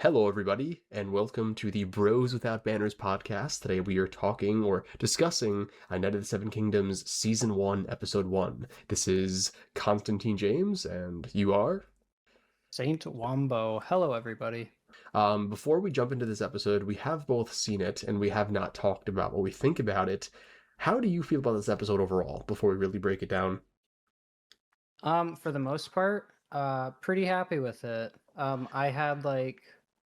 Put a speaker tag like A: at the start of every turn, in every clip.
A: Hello, everybody, and welcome to the Bros Without Banners podcast. Today we are talking or discussing Knight of the Seven Kingdoms Season 1, Episode 1. This is Constantine James, and you are?
B: Saint Wombo. Hello, everybody.
A: Before we jump into this episode, we have both seen it, and we have not talked about what we think about it. How do you feel about this episode overall, before we really break it down?
B: For the most part, pretty happy with it. I had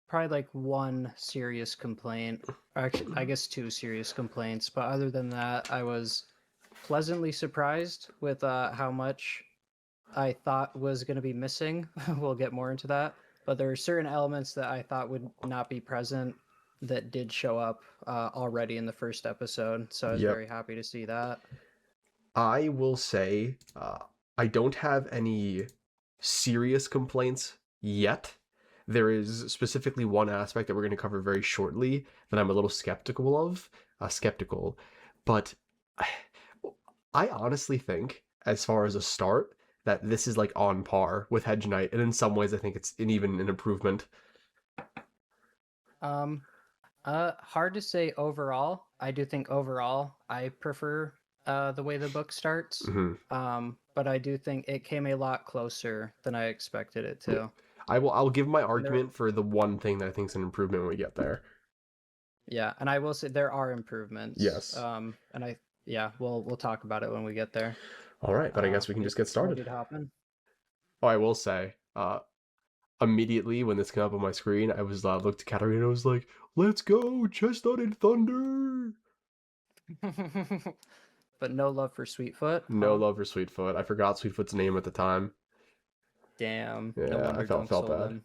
B: probably one serious complaint, or actually, I guess two serious complaints, but other than that, I was pleasantly surprised with how much I thought was going to be missing. We'll get more into that, but there are certain elements that I thought would not be present that did show up already in the first episode, so I was
A: Yep.
B: very happy to see that.
A: I will say, I don't have any serious complaints yet. There is specifically one aspect that we're going to cover very shortly that I'm a little skeptical of. But I honestly think, as far as a start, that this is like on par with Hedge Knight, and in some ways, I think it's even an improvement.
B: Hard to say overall. I do think overall I prefer the way the book starts. But I do think it came a lot closer than I expected it to.
A: I'll give my argument for the one thing that I think is an improvement when we get there.
B: Yeah, and I will say there are improvements.
A: Yes.
B: We'll talk about it when we get there.
A: All right, but I guess we can just get started. Oh, I will say, immediately when this came up on my screen, I was looked at Katarina and I was like, "Let's go, Chestnut and Thunder!"
B: But no love for Sweetfoot.
A: No love for Sweetfoot. I forgot Sweetfoot's name at the time.
B: Damn.
A: Yeah,
B: No wonder
A: I felt bad.
B: him.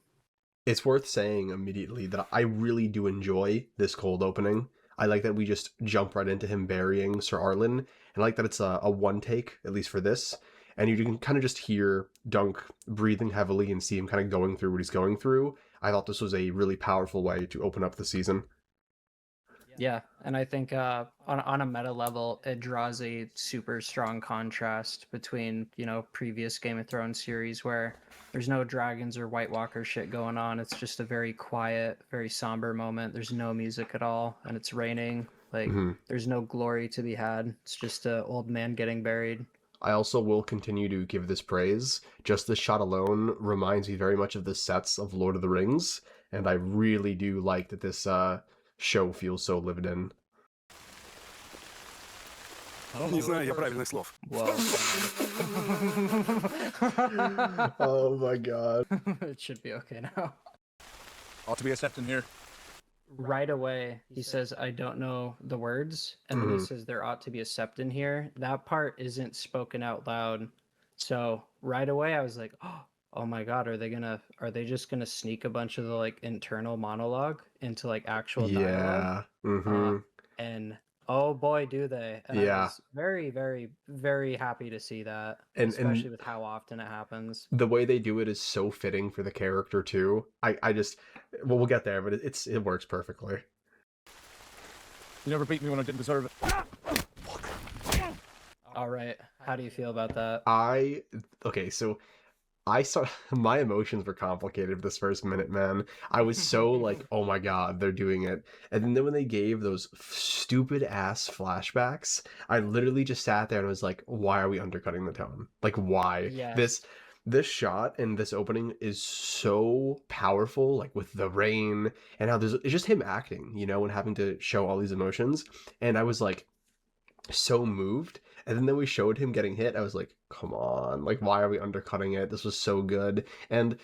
A: It's worth saying immediately that I really do enjoy this cold opening. I like that we just jump right into him burying Sir Arlen, and I like that it's a one take, at least for this, and you can kind of just hear Dunk breathing heavily and see him kind of going through what he's going through. I thought this was a really powerful way to open up the season.
B: Yeah, and I think on a meta level, it draws a super strong contrast between, previous Game of Thrones series where there's no dragons or White Walker shit going on. It's just a very quiet, very somber moment. There's no music at all, and it's raining. There's no glory to be had. It's just an old man getting buried.
A: I also will continue to give this praise. Just this shot alone reminds me very much of the sets of Lord of the Rings, and I really do like that this show feels so lived in.
C: Не знаю я правильных слов.
A: Oh my god.
B: It should be okay now.
C: Ought to be a septon here.
B: Right away, he says, "I don't know the words," and then he says, "There ought to be a septon here." That part isn't spoken out loud, so right away I was like, "Oh my god, are they just gonna sneak a bunch of the internal monologue into actual dialogue?"
A: Yeah.
B: And oh boy, do they! And
A: Yeah.
B: I was very, very, very happy to see that, especially with how often it happens.
A: The way they do it is so fitting for the character too. We'll get there, but it works perfectly.
C: You never beat me when I didn't deserve it.
B: All right, how do you feel about that?
A: So I saw my emotions were complicated this first minute, man. I was so like, oh my god, they're doing it. And then when they gave those stupid ass flashbacks, I literally just sat there and was like, why are we undercutting the tone? Like, why?
B: Yes.
A: This shot and this opening is so powerful, like with the rain and how it's just him acting, and having to show all these emotions. And I was like so moved. And then we showed him getting hit. I was like, come on, like, why are we undercutting it? This was so good. And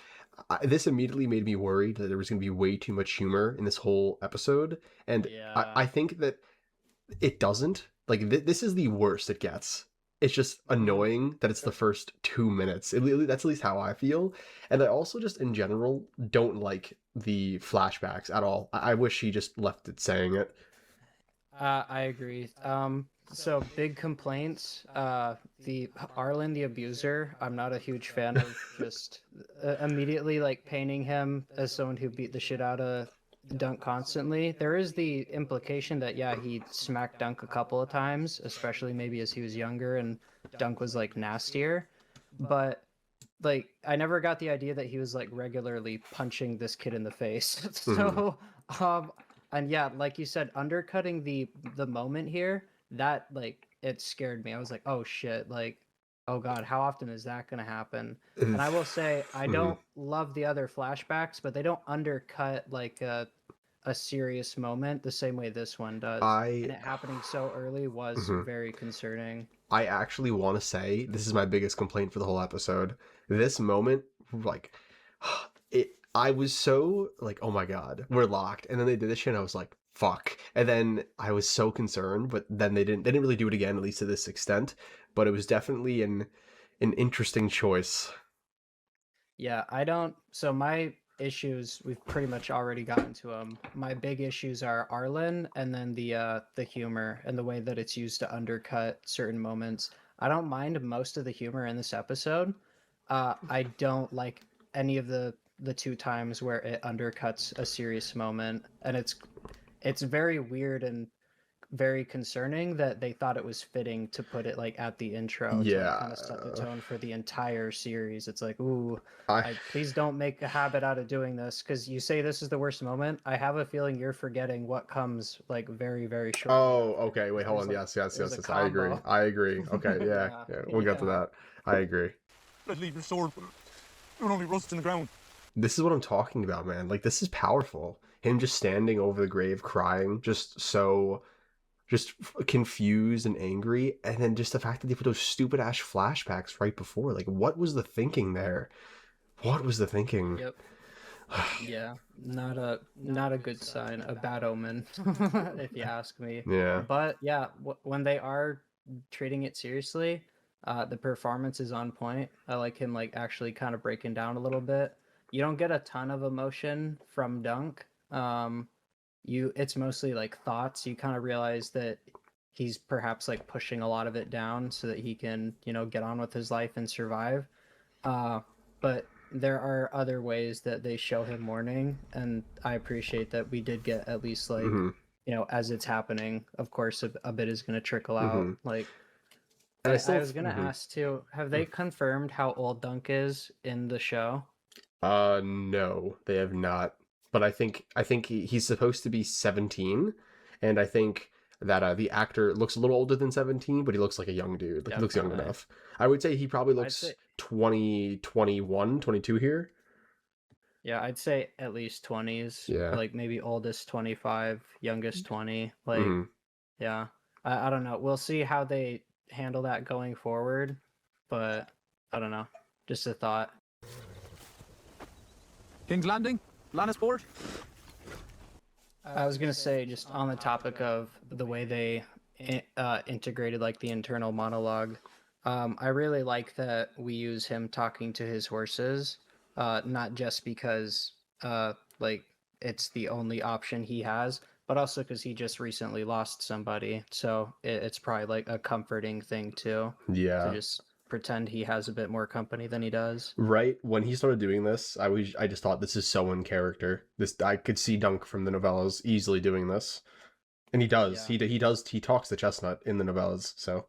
A: this immediately made me worried that there was going to be way too much humor in this whole episode. And
B: Yeah.
A: I think that it doesn't. Like, this is the worst it gets. It's just annoying that it's the first 2 minutes. That's at least how I feel. And I also just, in general, don't like the flashbacks at all. I wish he just left it saying it.
B: I agree. So big complaints. The Arlen the abuser. I'm not a huge fan of just immediately painting him as someone who beat the shit out of Dunk constantly. There is the implication that he smacked Dunk a couple of times, especially maybe as he was younger and Dunk was nastier. But like I never got the idea that he was like regularly punching this kid in the face.
A: Mhm.
B: So and yeah, like you said, undercutting the moment here, that like it scared me. I was like, oh shit, like oh god, how often is that gonna happen? And I will say I
A: Mhm.
B: don't love the other flashbacks, but they don't undercut like a serious moment the same way this one does. And
A: I
B: it happening so early was
A: Mhm.
B: very concerning.
A: I actually want to say this is my biggest complaint for the whole episode. This moment, like, I was so like, oh my god, we're locked, and then they did this shit, and I was like, fuck, and then I was so concerned, but then they didn't really do it again, at least to this extent. But it was definitely an interesting choice.
B: Yeah, I don't. So my issues, we've pretty much already gotten to them. My big issues are Arlen, and then the humor and the way that it's used to undercut certain moments. I don't mind most of the humor in this episode. I don't like any of the two times where it undercuts a serious moment, and it's very weird and very concerning that they thought it was fitting to put it like at the intro to like kind of set the
A: Yeah,
B: tone for the entire series. It's like, ooh,
A: I
B: I please don't make a habit out of doing this because you say this is the worst moment. I have a feeling you're forgetting what comes like very, very shortly
A: Oh,
B: after.
A: okay. Wait, hold
B: There's
A: on.
B: like
A: Yes, yes,
B: there's
A: yes,
B: a
A: yes. I agree.
B: combo.
A: I agree. Okay, yeah,
B: Yeah,
A: yeah. We'll get to
B: yeah.
A: that. I agree.
C: Let's leave your sword. You'll only rust in the ground.
A: This is what I'm talking about, man. Like, this is powerful. Him just standing over the grave crying, just confused and angry, and then just the fact that they put those stupid ass flashbacks right before. Like, what was the thinking there? What was the thinking?
B: Yep. Yeah, not a good sign, a bad omen, if you ask me.
A: Yeah.
B: But yeah, when they are treating it seriously, the performance is on point. I like him like actually kind of breaking down a little bit. You don't get a ton of emotion from Dunk. It's mostly like thoughts. You kind of realize that he's perhaps like pushing a lot of it down so that he can, get on with his life and survive. But there are other ways that they show him mourning, and I appreciate that we did get at least like,
A: Mm-hmm.
B: as it's happening. Of course, a bit is going to trickle out.
A: Mm-hmm.
B: Like,
A: And I
B: I
A: still.
B: was going to
A: Mhm.
B: ask too, have they confirmed how old Dunk is in the show?
A: No, they have not. But I think he's supposed to be 17, and I think that the actor looks a little older than 17, but he looks like a young dude. Like he looks young
B: Definitely.
A: enough. I would say he probably
B: I'd
A: looks
B: say
A: 20, 21, 22 here.
B: Yeah, I'd say at least 20s,
A: Yeah.
B: like maybe oldest 25, youngest 20. Like,
A: Hmm.
B: yeah, I don't know. We'll see how they handle that going forward, but I don't know. Just a thought.
C: King's Landing? Lannisport?
B: I was gonna say, just on the topic of the way they integrated like the internal monologue, I really like that we use him talking to his horses, not just because like it's the only option he has, but also because he just recently lost somebody, so it's probably like a comforting thing too, to
A: Yeah.
B: just pretend he has a bit more company than he does.
A: Right when he started doing this, I just thought this is so in character. This I could see Dunk from the novellas easily doing this, and he does.
B: Yeah.
A: He talks to Chestnut in the novellas. So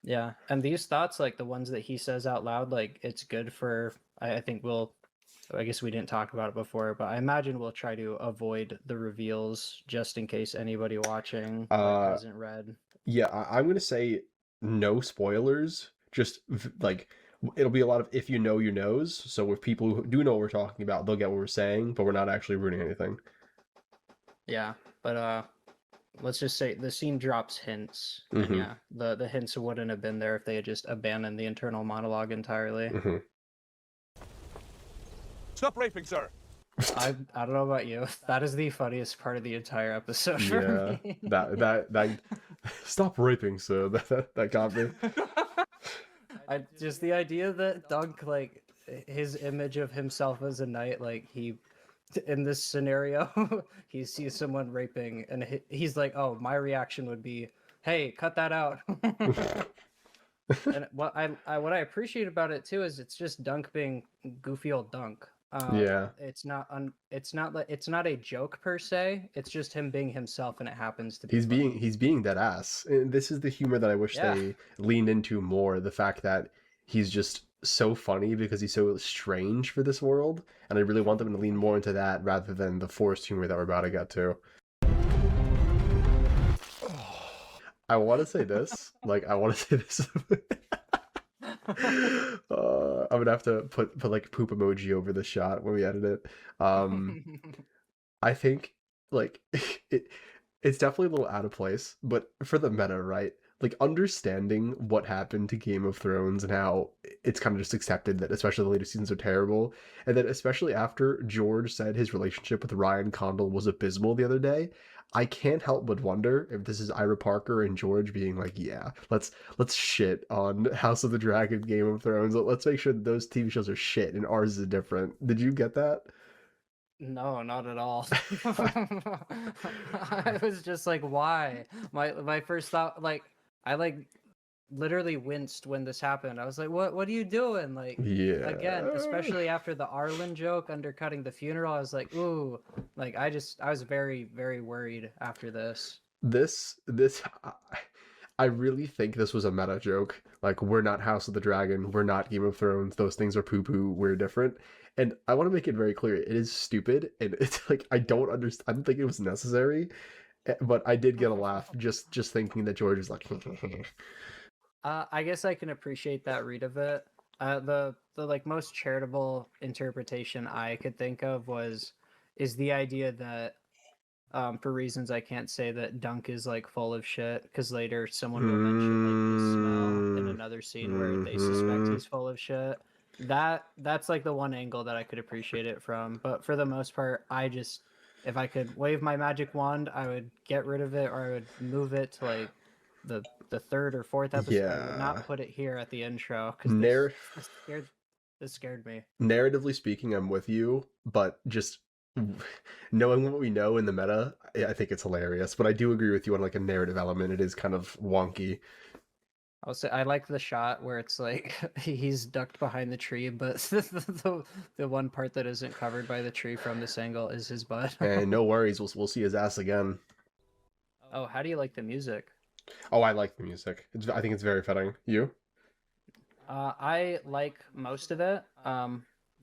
B: Yeah, and these thoughts, like the ones that he says out loud, like it's good for. I think I guess we didn't talk about it before, but I imagine we'll try to avoid the reveals just in case anybody watching like
A: uh
B: hasn't read.
A: yeah, I'm gonna say no spoilers. Just like it'll be a lot of if you know you knows. So if people who do know what we're talking about, they'll get what we're saying, but we're not actually ruining anything.
B: Yeah, but let's just say the scene drops hints, and
A: Mhm.
B: yeah, the hints wouldn't have been there if they had just abandoned the internal monologue entirely.
A: Hmm.
C: Stop raping, sir.
B: I don't know about you, that is the funniest part of the entire episode for
A: Yeah,
B: me.
A: that stop raping, sir. That got me.
B: Just the idea that Dunk, like his image of himself as a knight, like he in this scenario he sees someone raping and he's like, oh, my reaction would be, hey, cut that out. And what I appreciate about it too is it's just Dunk being goofy old Dunk.
A: Yeah.
B: It's not it's not a joke per se, it's just him being himself, and it happens to be
A: He's
B: funny.
A: being dead ass. And this is the humor that I wish
B: Yeah.
A: they leaned into more. The fact that he's just so funny because he's so strange for this world, and I really want them to lean more into that rather than the forced humor that we're about to get to. I want to say this, like I want to say this. I'm gonna have to put like poop emoji over the shot when we edit it. I think like it it's definitely a little out of place, but for the meta, right? Like understanding what happened to Game of Thrones and how it's kind of just accepted that especially the later seasons are terrible, and then especially after George said his relationship with Ryan Condal was abysmal the other day, I can't help but wonder if this is Ira Parker and George being like, yeah, let's shit on House of the Dragon, Game of Thrones. Let's make sure that those TV shows are shit and ours is different. Did you get that?
B: No, not at all. I was just like, why? My first thought, like, I like literally winced when this happened. I was like, what are you doing? Like, again,
A: Yeah.
B: especially after the Arlen joke undercutting the funeral, I was like, ooh, like I was very, very worried after this.
A: I really think this was a meta joke. Like, we're not House of the Dragon, we're not Game of Thrones, those things are poo poo, we're different. And I want to make it very clear, it is stupid, and it's like I don't understand. I don't think it was necessary, but I did get a laugh just thinking that George is like,
B: I guess I can appreciate that read of it. The like most charitable interpretation I could think of is the idea that for reasons I can't say, that Dunk is like full of shit, because later someone will mention like his smell in another scene where they suspect he's full of shit. That's like the one angle that I could appreciate it from. But for the most part, I just, if I could wave my magic wand, I would get rid of it, or I would move it to like the third or fourth episode. I would
A: yeah.
B: not put it here at the intro because
A: Narr-
B: this scared me.
A: Narratively speaking, I'm with you, but just knowing what we know in the meta, I think it's hilarious. But I do agree with you on like a narrative element. It is kind of wonky.
B: I'll say I like the shot where it's like he's ducked behind the tree, but the one part that isn't covered by the tree from this angle is his butt.
A: And no worries, we'll see his ass again.
B: Oh, how do you like the music?
A: Oh, I like the music. I think it's very fitting. You?
B: I like most of it.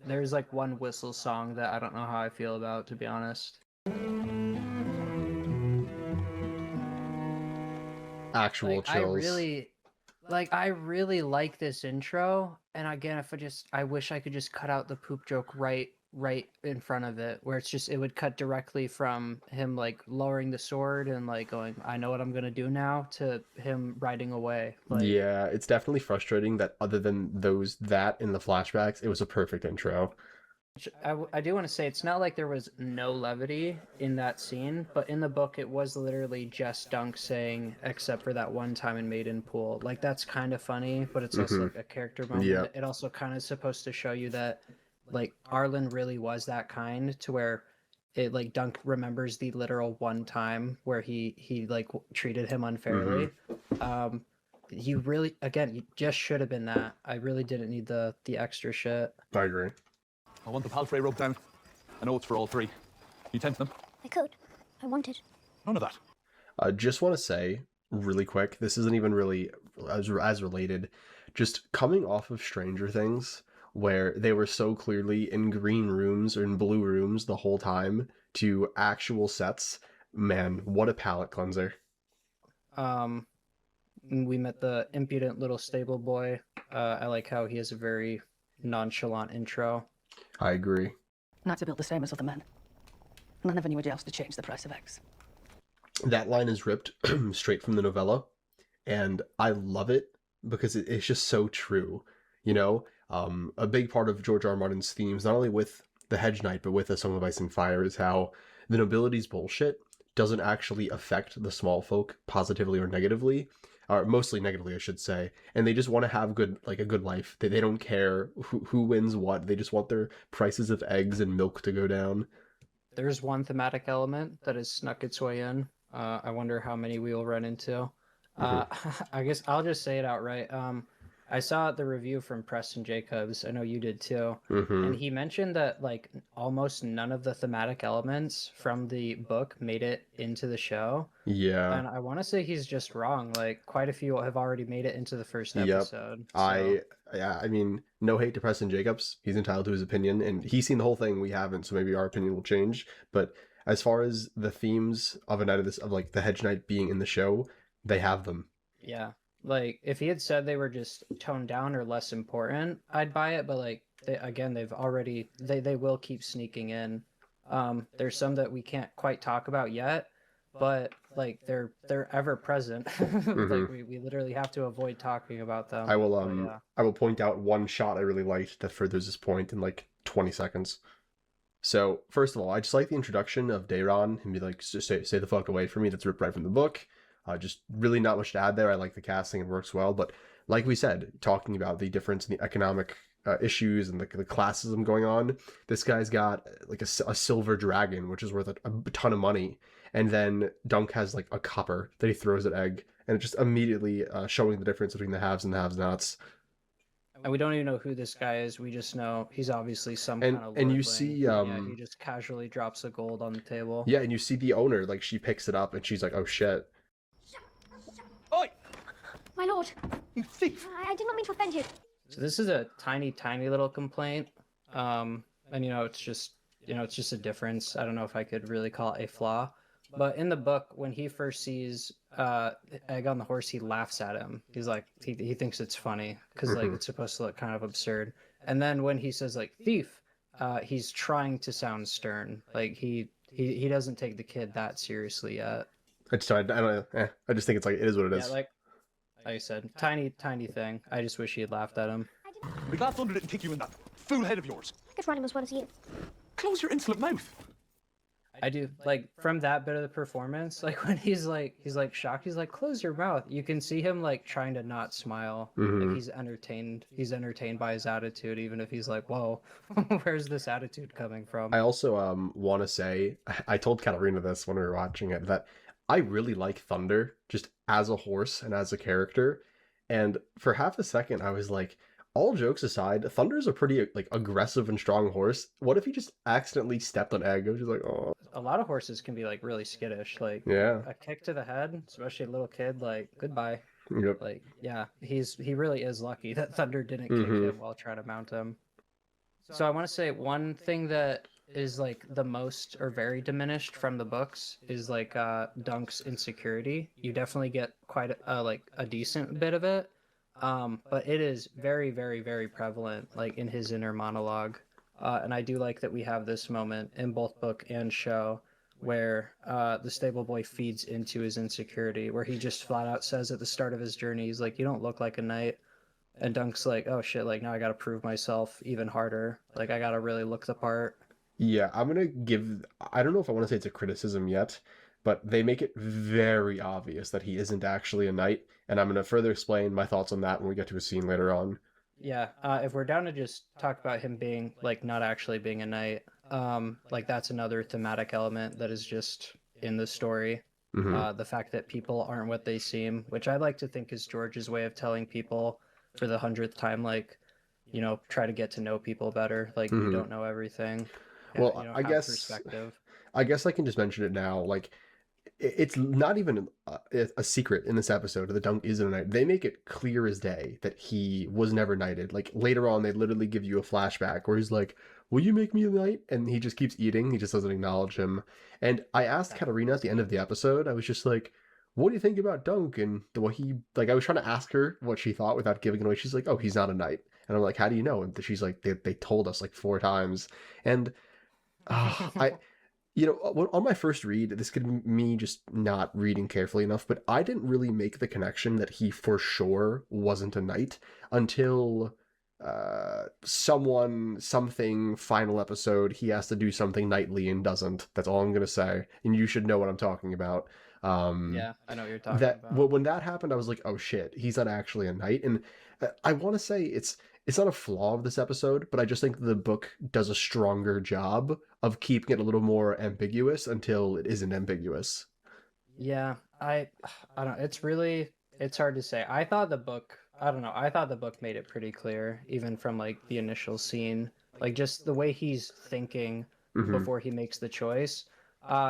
B: There's like one whistle song that I don't know how I feel about, to be honest.
A: Actual
B: Like
A: chills.
B: I really like this intro, and again, if I wish I could just cut out the poop joke right in front of it, where it would cut directly from him like lowering the sword and like going, I know what I'm gonna do now, to him riding away. Like,
A: Yeah, it's definitely frustrating that other than that in the flashbacks, it was a perfect intro.
B: I do want to say it's not like there was no levity in that scene, but in the book it was literally just Dunk saying, except for that one time in Maiden Pool. Like, that's kind of funny, but it's also like a character moment.
A: Yeah.
B: It also kind of supposed to show you that like Arlen really was that kind, to where it like Dunk remembers the literal one time where he like treated him unfairly. He really, again, he just should have been that. I really didn't need the extra shit.
A: I agree.
C: I want the palfrey rubbed down. I know it's for all three. You tend them?
D: I could. I wanted.
C: None of that.
A: I just want to say really quick, this isn't even really as related. Just coming off of Stranger Things, where they were so clearly in green rooms or in blue rooms the whole time, to actual sets. Man, what a palate cleanser.
B: We met the impudent little stable boy. I like how he has a very nonchalant intro.
A: I agree.
E: Knights are built the same as other men. And I never knew a joust to change the price of eggs.
A: That line is ripped straight from the novella, and I love it because it's just so true. You know, a big part of George R. R. Martin's themes, not only with the Hedge Knight, but with A Song of Ice and Fire, is how the nobility's bullshit doesn't actually affect the small folk positively or negatively, or mostly negatively, I should say. And they just want to have a good life. They don't care who wins what. They just want their prices of eggs and milk to go down.
B: There's one thematic element that has snuck its way in. I wonder how many we will run into. I guess I'll just say it outright. I saw the review from Preston Jacobs. I know you did too.
A: Mm-hmm.
B: And he mentioned that like almost none of the thematic elements from the book made it into the show.
A: Yeah.
B: And I want to say he's just wrong. Like quite a few have already made it into the first
A: Yep.
B: episode. So
A: I mean, no hate to Preston Jacobs. He's entitled to his opinion, and he's seen the whole thing. We haven't, so maybe our opinion will change. But as far as the themes of a night of this, of like the Hedge Knight being in the show, they have them.
B: yeah, like if he had said they were just toned down or less important, I'd buy it. But like they've already they will keep sneaking in. There's some that we can't quite talk about yet, but like they're ever present. Like we literally have to avoid talking about them.
A: I will
B: But, yeah.
A: I will point out one shot I really liked that furthers this point in like 20 seconds. So first of all, I just like the introduction of Daeron and be like, say the fuck away from me. That's ripped right from the book. Just really not much to add there. I like the casting; it works well. But like we said, talking about the difference in the economic issues and the classism going on, this guy's got like a silver dragon, which is worth a ton of money, and then Dunk has like a copper that he throws at Egg, and it just immediately showing the difference between the haves and the have-nots.
B: And we don't even know who this guy is. We just know he's obviously some
A: And
B: kind of
A: and you
B: lordling.
A: see
B: Yeah, he just casually drops the gold on the table.
A: yeah, and you see the owner, like she picks it up and she's like, oh shit.
C: Oi!
D: My lord,
C: You thief!
D: I did not mean to offend you.
B: So this is a tiny little complaint. And it's just a difference. I don't know if I could really call it a flaw. But in the book, when he first sees Egg on the horse, he laughs at him. He's like, he thinks it's funny because like it's supposed to look kind of absurd. And then when he says like thief, he's trying to sound stern. Like he doesn't take the kid that seriously yet.
A: I just think it's like it is what it is.
B: Yeah, like I said, tiny thing. I just wish he had laughed at him.
C: I'm glad Thunder didn't kick you in that fool head of yours.
D: I could run him as well as you.
C: Close your insolent mouth.
B: I do like from that bit of the performance, like when he's like shocked, he's like, close your mouth. You can see him like trying to not smile. Like he's entertained by his attitude, even if he's like, whoa, where's this attitude coming from?
A: I also want to say, I told Katarina this when we were watching it, that I really like Thunder just as a horse and as a character. And for half a second, I was like, all jokes aside, Thunder's a pretty like aggressive and strong horse. What if he just accidentally stepped on Egg? I was just like, oh.
B: A lot of horses can be like really skittish. Like
A: Yeah.
B: a kick to the head, especially a little kid, like goodbye.
A: Yep.
B: Like yeah, he really is lucky that Thunder didn't kick him while trying to mount him. So I want to say one thing that is like the most or very diminished from the books is like Dunk's insecurity. You definitely get quite a decent bit of it, but it is very very prevalent like in his inner monologue. And I do like that we have this moment in both book and show where the stable boy feeds into his insecurity, where he just flat out says at the start of his journey, he's like, you don't look like a knight. And Dunk's like, oh shit, like now I gotta prove myself even harder. Like I gotta really look the part.
A: Yeah, I'm gonna give, I don't know if I want to say it's a criticism yet, but they make it very obvious that he isn't actually a knight, and I'm gonna further explain my thoughts on that when we get to a scene later on.
B: Yeah, if we're down to just talk about him being like not actually being a knight, like that's another thematic element that is just in the story. The fact that people aren't what they seem, which I like to think is George's way of telling people for the 100th time, like, try to get to know people better. Like you don't know everything.
A: Well,
B: Have perspective.
A: I guess I can just mention it now. Like, it's not even a secret in this episode that Dunk isn't a knight. They make it clear as day that he was never knighted. Like later on, they literally give you a flashback where he's like, "Will you make me a knight?" And he just keeps eating. He just doesn't acknowledge him. And I asked Katarina at the end of the episode. I was just like, "What do you think about Dunk?" And what he like. I was trying to ask her what she thought without giving it away. She's like, "Oh, he's not a knight." And I'm like, "How do you know?" And she's like, "They told us like 4 times." And on my first read, this could be me just not reading carefully enough, but I didn't really make the connection that he for sure wasn't a knight until something final episode, he has to do something knightly and doesn't. That's all I'm gonna say, and you should know what I'm talking about.
B: Yeah, I know what you're talking about.
A: When that happened, I was like, oh shit, he's not actually a knight. And I want to say it's not a flaw of this episode, but I just think the book does a stronger job of keeping it a little more ambiguous until it isn't ambiguous.
B: Yeah, I don't. It's hard to say. I thought the book I don't know. I thought the book made it pretty clear, even from like the initial scene, like just the way he's thinking
A: Mhm.
B: before he makes the choice.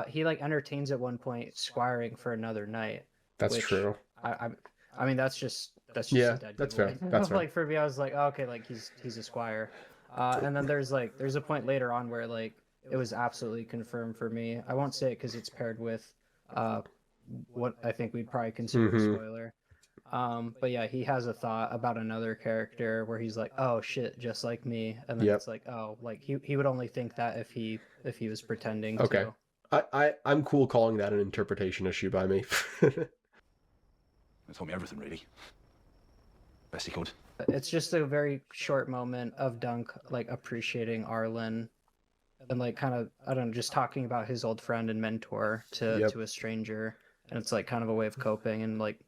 B: He like entertains at one point squiring for another night,
A: That's
B: which
A: true.
B: I mean that's just
A: Yeah,
B: a dead
A: that's
B: giveaway.
A: fair. That's fair.
B: Like for me, I was like, oh, okay, like he's a squire. And then there's a point later on where like it was absolutely confirmed for me. I won't say it because it's paired with uh what I think we'd probably consider a
A: Mhm.
B: spoiler. But yeah, he has a thought about another character where he's like, "Oh shit, just like me," and then
A: Yep.
B: it's like, "Oh, like he would only think that if he was pretending
A: Okay.
B: to."
A: I'm cool calling that an interpretation issue by me.
C: He told me everything, really. Best he could.
B: It's just a very short moment of Dunk like appreciating Arlen and like kind of I don't know, just talking about his old friend and mentor
A: Yep.
B: to a stranger, and it's like kind of a way of coping and like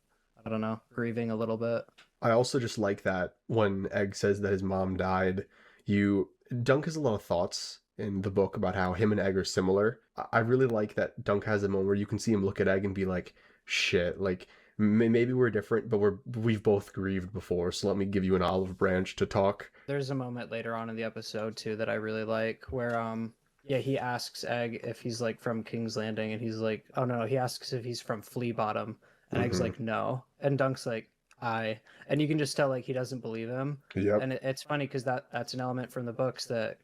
B: I don't know, grieving a little bit.
A: I also just like that when Egg says that his mom died, you Dunk has a lot of thoughts in the book about how him and Egg are similar. I really like that Dunk has a moment where you can see him look at Egg and be like, "Shit, like maybe we're different, but we've both grieved before, so let me give you an olive branch to talk."
B: There's a moment later on in the episode too that I really like where yeah, he asks Egg if he's like from King's Landing and he's like, "Oh no, he asks if he's from Flea Bottom." And Egg's
A: Mhm.
B: like, "No." And Dunk's like, "I." And you can just tell like he doesn't believe him.
A: Yep.
B: And it's funny cuz that's an element from the books that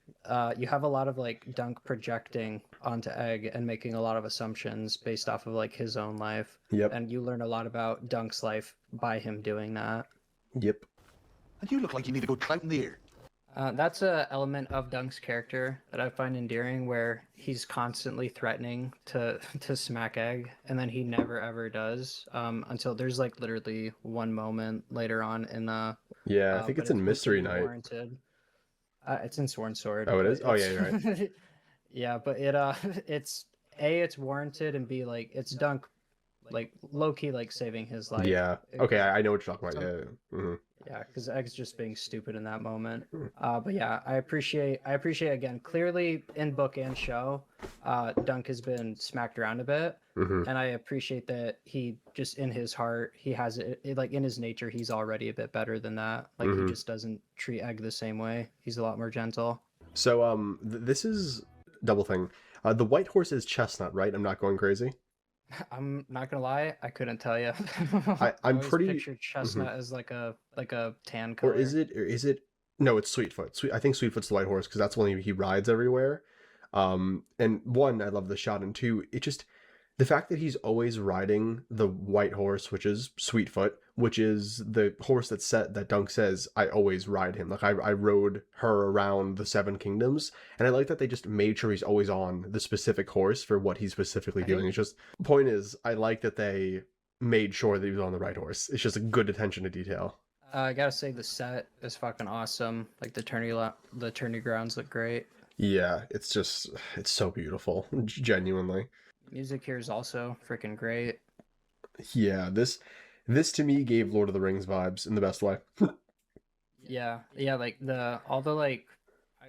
B: you have a lot of like Dunk projecting onto Egg and making a lot of assumptions based off of like his own life.
A: Yep.
B: And you learn a lot about Dunk's life by him doing that.
A: Yep.
C: And you look like you need a good clout in the ear.
B: That's a element of Dunk's character that I find endearing, where he's constantly threatening to to smack Egg, and then he never ever does. Until there's like literally one moment later on in the
A: Yeah, I think
B: but
A: it's in Mystery
B: completely
A: Night.
B: warranted. It's in Sworn Sword.
A: Oh, it
B: but
A: is? Oh, yeah,
B: it's-
A: you're right.
B: yeah, but it it's it's warranted, and B like it's Dunk like low key like saving his life.
A: Yeah. Okay, I know what you're talking about.
B: Some-
A: Yeah. Mhm.
B: Yeah, because Egg's just being stupid in that moment.
A: Hmm.
B: But yeah, I appreciate again clearly in book and show, Dunk has been smacked around a bit,
A: Mhm.
B: and I appreciate that he just in his heart he has like in his nature he's already a bit better than that. Like
A: Mhm.
B: he just doesn't treat Egg the same way. He's a lot more gentle.
A: So this is double thing. The white horse is Chestnut, right? I'm not going crazy.
B: I'm not gonna lie, I couldn't tell you.
A: I'm
B: always
A: pretty-
B: pictured Chestnut as like a tan color.
A: Or is it? Or is it? No, it's Sweetfoot. I think Sweetfoot's the white horse because that's the one he rides everywhere. And one, I love the shot, and two, it just the fact that he's always riding the white horse, which is Sweetfoot, which is the horse that Dunk says I always ride him. Like I rode her around the Seven Kingdoms, and I like that they just made sure he's always on the specific horse for what he's specifically doing. It's just point is I like that they made sure that he was on the right horse. It's just a good attention to detail.
B: I gotta say the set is fucking awesome. Like the tourney grounds look great.
A: Yeah, it's so beautiful, genuinely.
B: Music here is also freaking great.
A: Yeah, this to me gave Lord of the Rings vibes in the best way.
B: Yeah, like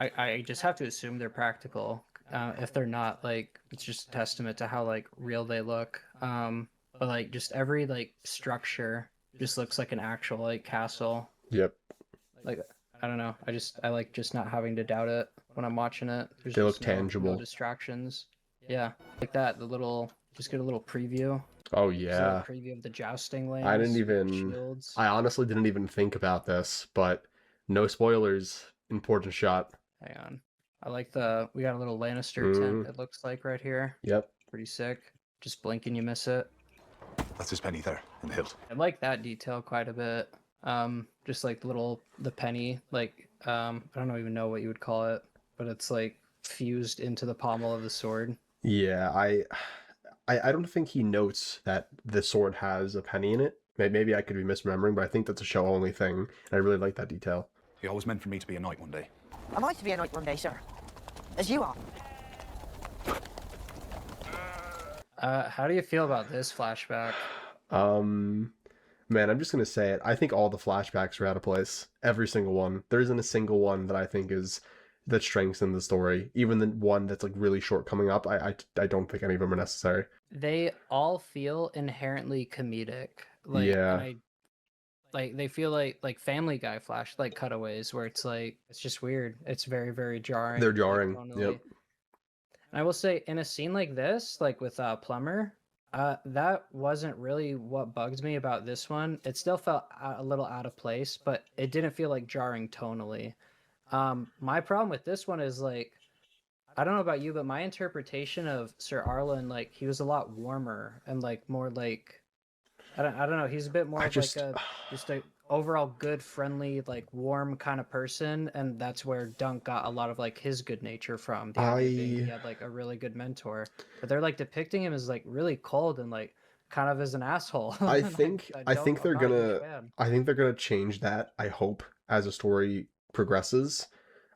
B: I just have to assume they're practical. If they're not, like it's just a testament to how like real they look. But like just every like structure just looks like an actual like castle.
A: Yep,
B: Like I don't know. I like just not having to doubt it when I'm watching it. There's
A: They look
B: just no
A: tangible.
B: distractions. Yeah, like that. Just get a little preview.
A: oh
B: Just a
A: yeah.
B: little preview of the jousting lanes.
A: I didn't
B: with the
A: even.
B: shields.
A: I honestly didn't even think about this, but no spoilers. Important shot.
B: Hang on. I like we got a little Lannister
A: Mm.
B: tent. It looks like right here.
A: Yep.
B: Pretty sick. Just blink and you miss it.
C: That's his penny there in the hilt.
B: I like that detail quite a bit. Just like the penny, like I don't even know what you would call it, but it's like fused into the pommel of the sword.
A: Yeah, I don't think he notes that the sword has a penny in it. Maybe I could be misremembering, but I think that's a show only thing, and I really like that detail.
C: He always meant for me to be a knight one day.
F: Am I to be a knight one day, sir? As you are.
B: How do you feel about this flashback?
A: Man, I'm just gonna say it. I think all the flashbacks are out of place. Every single one. There isn't a single one that I think that strengthens the story. Even the one that's like really short coming up, I don't think any of them are necessary.
B: They all feel inherently comedic. Like,
A: Yeah.
B: and like they feel like Family Guy flashlight cutaways where it's like it's just weird. It's very very jarring.
A: They're
B: like,
A: jarring.
B: tonally.
A: Yep.
B: And I will say, in a scene like this, like with Plumber, that wasn't really what bugged me about this one. It still felt a little out of place, but it didn't feel like jarring tonally. My problem with this one is like, I don't know about you, but my interpretation of Sir Arlen, like he was a lot warmer and like more like, I don't know, he's a bit more
A: I
B: of
A: just
B: like a just a overall good, friendly, like warm kind of person, and that's where Dunk got a lot of like his good nature from. The idea being he had like a really good mentor, but they're like depicting him as like really cold and like kind of as an asshole.
A: I
B: and
A: think
B: I
A: I
B: don't,
A: think
B: I'm
A: they're
B: not a huge
A: gonna
B: fan.
A: I think they're gonna change that, I hope, as a story progresses.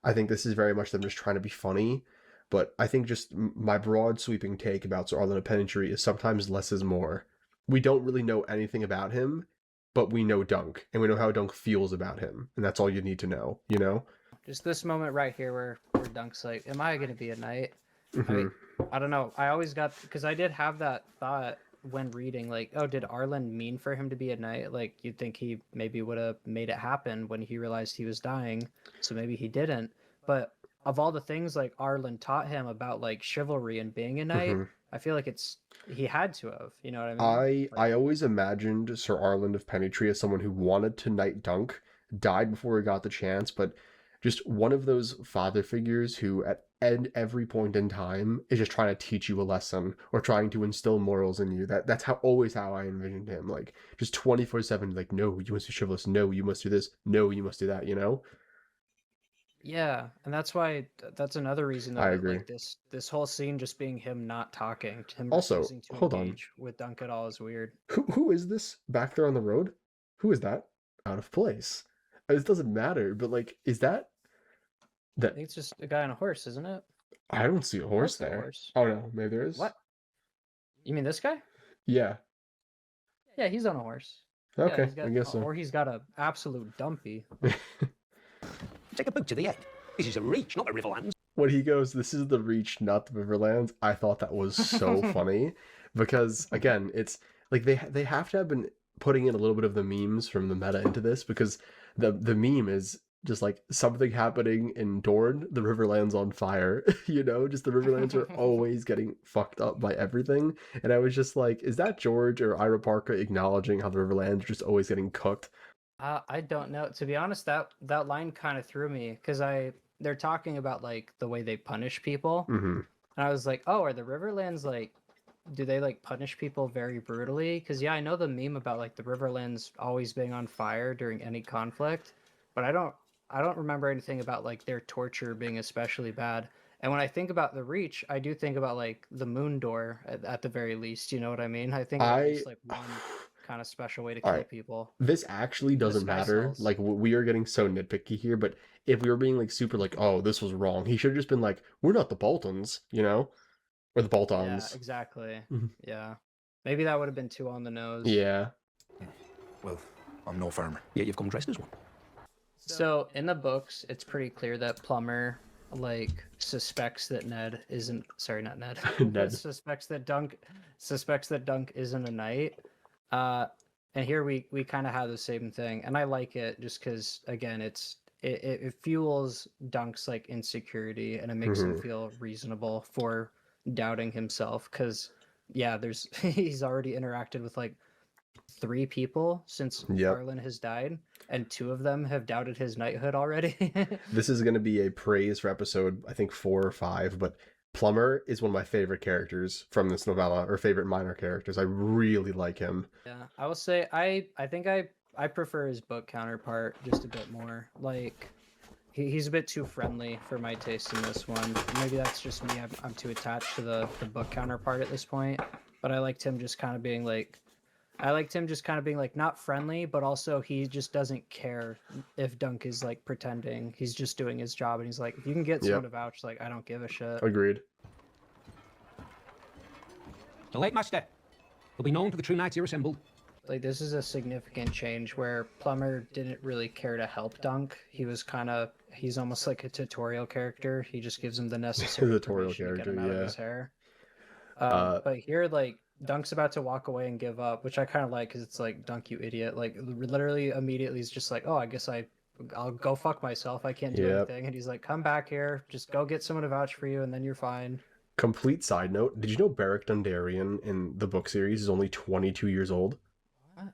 A: I think this is very much them just trying to be funny, but I think just my broad sweeping take about Sir Arlen of Penitry is sometimes less is more. We don't really know anything about him, but we know Dunk, and we know how Dunk feels about him, and that's all you need to know, you know?
B: Just this moment right here where Dunk's like, "Am I gonna be a knight?"
A: Mhm.
B: I don't know. I always got because I did have that thought when reading, like, oh, did Arlen mean for him to be a knight? Like, you'd think he maybe would have made it happen when he realized he was dying, so maybe he didn't. But of all the things like Arlen taught him about like chivalry and being a knight,
A: Mhm.
B: I feel like he had to have. You know what I mean?
A: I always imagined Sir Arlen of Penitry as someone who wanted to knight Dunk, died before he got the chance, but just one of those father figures who at every point in time is just trying to teach you a lesson or trying to instill morals in you. That's how always how I envisioned him. Like just 24/7, like, no, you must be chivalrous, no, you must do this, no, you must do that, you know?
B: Yeah, and that's why that's another reason
A: I
B: of it.
A: agree.
B: Like this whole scene just being him not talking, him
A: Also,
B: refusing to
A: hold on.
B: engage with Dunk at all is weird.
A: Who is this back there on the road? Who is that? Out of place. This doesn't matter, but like, is that
B: I
A: that
B: think it's just a guy on a horse, isn't it?
A: I don't see a horse
B: That's the
A: there.
B: horse.
A: Oh no, maybe there is.
B: What? You mean this guy?
A: Yeah.
B: Yeah, he's on a horse. Yeah,
A: Okay,
B: he's got,
A: I guess so.
B: or he's got a absolute dumpy.
G: Take a boot to the head. This is a reach, not a Riverlands.
A: When he goes, "This is the Reach, not the Riverlands," I thought that was so funny because again, it's like they have to have been putting in a little bit of the memes from the meta into this because the meme is just like something happening in Dorne, the Riverlands on fire, you know, just the Riverlands are always getting fucked up by everything. And I was just like, is that George or Ira Parker acknowledging how the Riverlands are just always getting cooked?
B: I don't know. To be honest, that line kind of threw me because they're talking about like the way they punish people,
A: Hmm.
B: and I was like, oh, are the Riverlands like, do they like punish people very brutally? Because yeah, I know the meme about like the Riverlands always being on fire during any conflict, but I don't remember anything about like their torture being especially bad. And when I think about the Reach, I do think about like the Moon Door at the very least. You know what I mean? I think about
A: I
B: just like one kind of special way to
A: All
B: kill
A: right.
B: people.
A: This actually doesn't
B: Disguise
A: matter.
B: cells.
A: Like we are getting so nitpicky here, but if we were being like super like, oh, this was wrong, he should have just been like, we're not the Boltons, you know, or the
B: Yeah,
A: Boltons.
B: exactly.
A: Mhm.
B: Yeah. Maybe that would have been too on the nose.
A: Yeah.
H: Well, I'm no farmer.
G: Yet you've come dressed as one.
B: So in the books, it's pretty clear that Plumber like suspects that Ned isn't not Ned.
A: Ned.
B: suspects that Dunk isn't a knight. And here we kind of have the same thing, and I like it just because again, it fuels Dunk's like insecurity, and it makes him
A: Mhm.
B: feel reasonable for doubting himself. Because yeah, there's he's already interacted with like 3 people since
A: Yep.
B: Arlen has died, and 2 of them have doubted his knighthood already.
A: This is going to be a praise for episode, I think 4 or 5, but Plumber is one of my favorite characters from this novella, or favorite minor characters. I really like him.
B: Yeah, I will say I think I prefer his book counterpart just a bit more. Like he's a bit too friendly for my taste in this one. Maybe that's just me. I'm too attached to the book counterpart at this point. But I liked him just kind of being like not friendly, but also he just doesn't care if Dunk is like pretending. He's just doing his job, and he's like, if you can get someone to vouch, like I don't give a shit.
A: Agreed.
G: The late master will be known to the true knights here assembled.
B: Like this is a significant change where Plumber didn't really care to help Dunk. He's almost like a tutorial character. He just gives him the necessary
A: Tutorial
B: information to get him
A: character,
B: out of
A: yeah.
B: his hair.
A: Uh,
B: But here, like Dunk's about to walk away and give up, which I kind of like because it's like, Dunk, you idiot. Like, literally immediately he's just like, oh, I guess I'll go fuck myself. I can't do
A: Yep.
B: anything. And he's like, come back here. Just go get someone to vouch for you and then you're fine.
A: Complete side note, did you know Beric Dondarrion in the book series is only 22 years old?
B: What?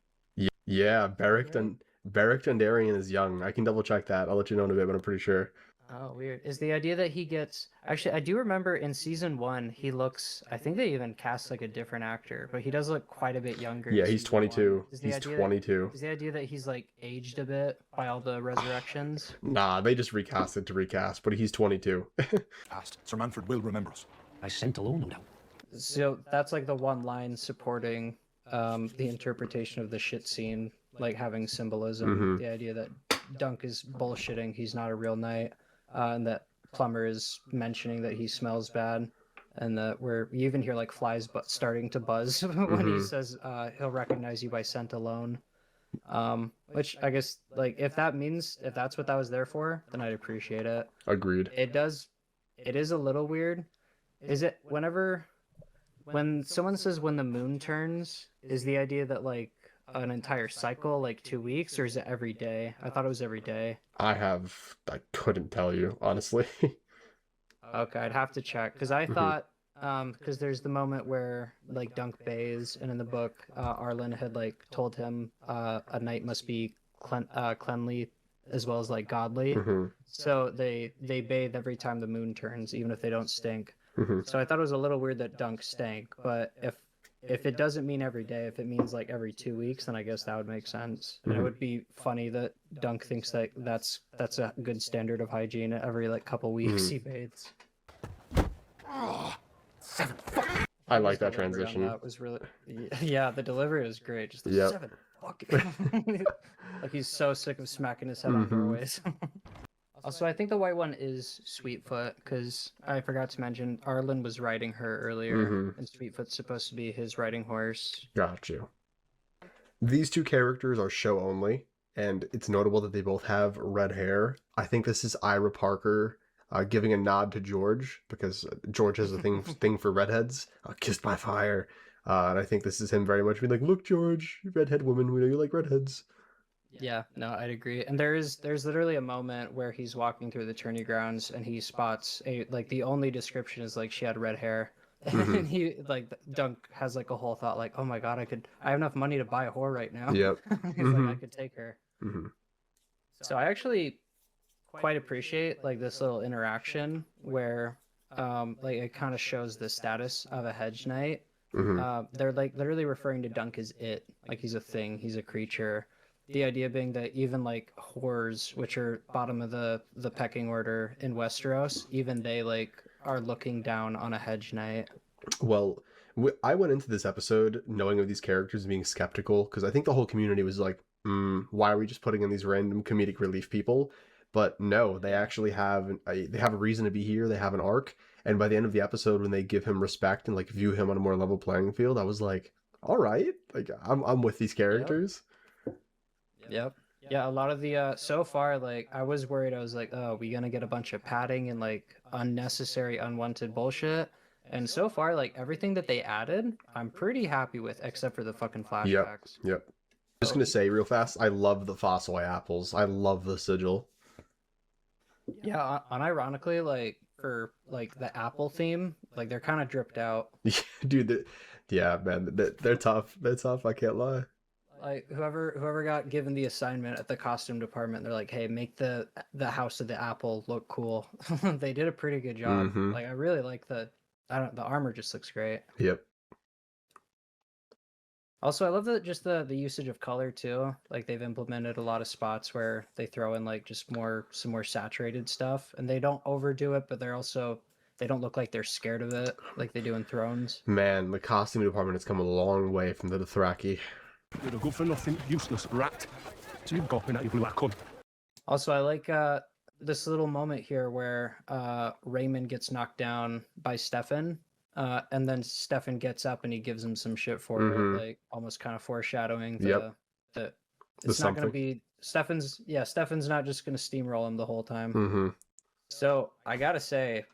A: Yeah, Beric
B: Really?
A: Beric Dondarrion is young. I can double check that. I'll let you know in a bit, but I'm pretty sure.
B: Oh, weird. Is the idea that he gets... Actually, I do remember in season 1, he looks... I think they even cast like a different actor, but he does look quite a bit younger. in
A: Yeah, he's
B: season 1.
A: 22.
B: Is the
A: He's
B: idea
A: 22.
B: Is the idea that he's like aged a bit by all the resurrections?
A: Nah, they just recast it to recast, but he's 22.
H: Past. Sir Manfred will remember us.
G: I sent alone, no doubt.
B: So that's like the one line supporting the interpretation of the shit scene, like having symbolism. The idea that Dunk is bullshitting, he's not a real knight, and that Plumber is mentioning that he smells bad, and that you even hear like flies but starting to buzz when he says he'll recognize you by scent alone. Which I guess, like, if that's what that was there for, then I'd appreciate it.
A: Agreed.
B: It is a little weird. Is it when someone says when the moon turns, is the idea that like an entire cycle, like 2 weeks, or is it every day? I thought it was every day.
A: I couldn't tell you, honestly.
B: Okay, I'd have to check because I thought because there's the moment where like Dunk bathes, and in the book, Arlen had like told him a knight must be cleanly as well as like godly. So they bathe every time the moon turns, even if they don't stink. So I thought it was a little weird that Dunk stank, but if it doesn't mean every day, if it means like every 2 weeks, then I guess that would make sense. And it would be funny that Dunk thinks that that's a good standard of hygiene. Every like couple weeks he bathes.
A: I like that
B: Delivery on
A: transition.
B: That was really, yeah, the delivery was great. Just the
A: Yep.
B: 7 fucking like he's so sick of smacking his head on doorways. Also, I think the white one is Sweetfoot, because I forgot to mention Arlen was riding her earlier, and Sweetfoot's supposed to be his riding horse.
A: Got you. These two characters are show only, and it's notable that they both have red hair. I think this is Ira Parker giving a nod to George, because George has a thing for redheads. Kissed by fire. And I think this is him very much being like, look, George, you redhead woman, we know you like redheads.
B: Yeah, no, I'd agree. And there's literally a moment where he's walking through the tourney grounds and he spots the only description is like she had red hair. And he like Dunk has like a whole thought like, oh my god, I have enough money to buy a whore right now.
A: Yep.
B: He's like, I could take her. So I actually quite appreciate like this little interaction where like it kind of shows the status of a hedge knight. They're like literally referring to Dunk as it, like he's a thing, he's a creature. The idea being that even like whores, which are bottom of the pecking order in Westeros, even they like are looking down on a hedge knight.
A: Well, I went into this episode knowing of these characters being skeptical, because I think the whole community was like, why are we just putting in these random comedic relief people? But no, they actually have they have a reason to be here. They have an arc, and by the end of the episode, when they give him respect and like view him on a more level playing field, I was like, all right, like I'm with these characters.
B: Yep. Yeah, a lot of the so far, like I was worried. I was like, oh, we gonna get a bunch of padding and like unnecessary, unwanted bullshit. And so far, like everything that they added, I'm pretty happy with, except for the fucking flashbacks.
A: Yep. Just gonna say real fast, I love the Fossil apples. I love the sigil.
B: Yeah, unironically, like for like the apple theme, like they're kind of dripped out.
A: Dude, yeah, man, they're tough. They're tough. I can't lie.
B: Like whoever got given the assignment at the costume department, they're like, hey, make the house of the apple look cool. They did a pretty good job. Like I really like the armor just looks great.
A: Yep.
B: Also, I love the usage of color too. Like they've implemented a lot of spots where they throw in like just some more saturated stuff, and they don't overdo it, but they don't look like they're scared of it like they do in Thrones.
A: Man, the costume department has come a long way from the Dothraki.
C: You're a good for nothing, useless rat. So you've got at your blue acorn.
B: Also, I like this little moment here where Raymond gets knocked down by Stefan, and then Stefan gets up and he gives him some shit for it, like almost kind of foreshadowing that it's not going to be Stefan's not just going to steamroll him the whole time. So I gotta say,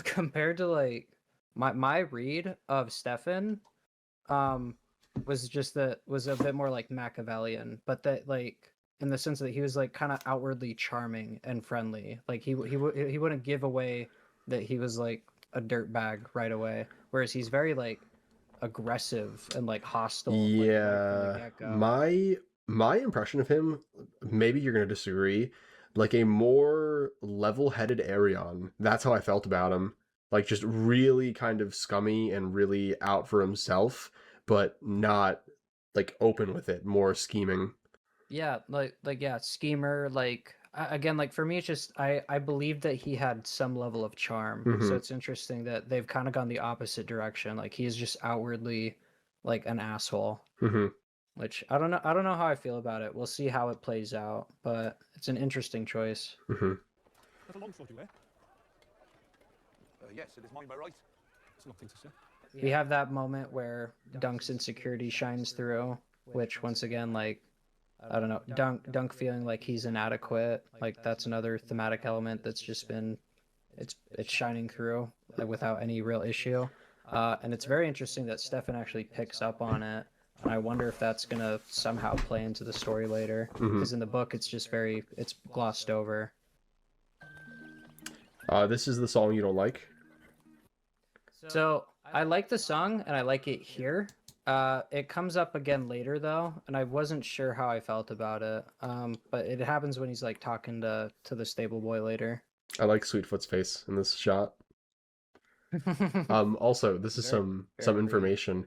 B: compared to like my read of Stefan, was just that was a bit more like Machiavellian, but that like in the sense that he was like kind of outwardly charming and friendly. Like he wouldn't give away that he was like a dirtbag right away, whereas he's very like aggressive and like hostile. Like, right from the
A: Yeah,
B: get-go.
A: my impression of him, maybe you're gonna disagree, like a more level-headed Arion. That's how I felt about him. Like just really kind of scummy and really out for himself, but not like open with it, more scheming.
B: Yeah, like yeah, schemer. Like again, like for me, it's just I believe that he had some level of charm. So
A: Mhm.
B: it's interesting that they've kind of gone the opposite direction. Like he's just outwardly like an asshole.
A: Hmm.
B: Which I don't know how I feel about it. We'll see how it plays out, but it's an interesting choice.
A: Hmm.
C: That's a long sword you wear. Yes, it is mine by right. It's nothing to say.
B: We have that moment where Dunk's insecurity shines through, which once again, like I don't know, Dunk feeling like he's inadequate. Like that's another thematic element that's just been it's shining through like, without any real issue. And it's very interesting that Stefan actually picks up on it. And I wonder if that's gonna somehow play into the story later. Because in the book, it's just it's glossed over.
A: This is the song you don't like.
B: So I like the song and I like it here. It comes up again later though, and I wasn't sure how I felt about it. But it happens when he's like talking to the stable boy later.
A: I like Sweetfoot's face in this shot. Also, this is
B: Very-
A: some
B: very
A: information.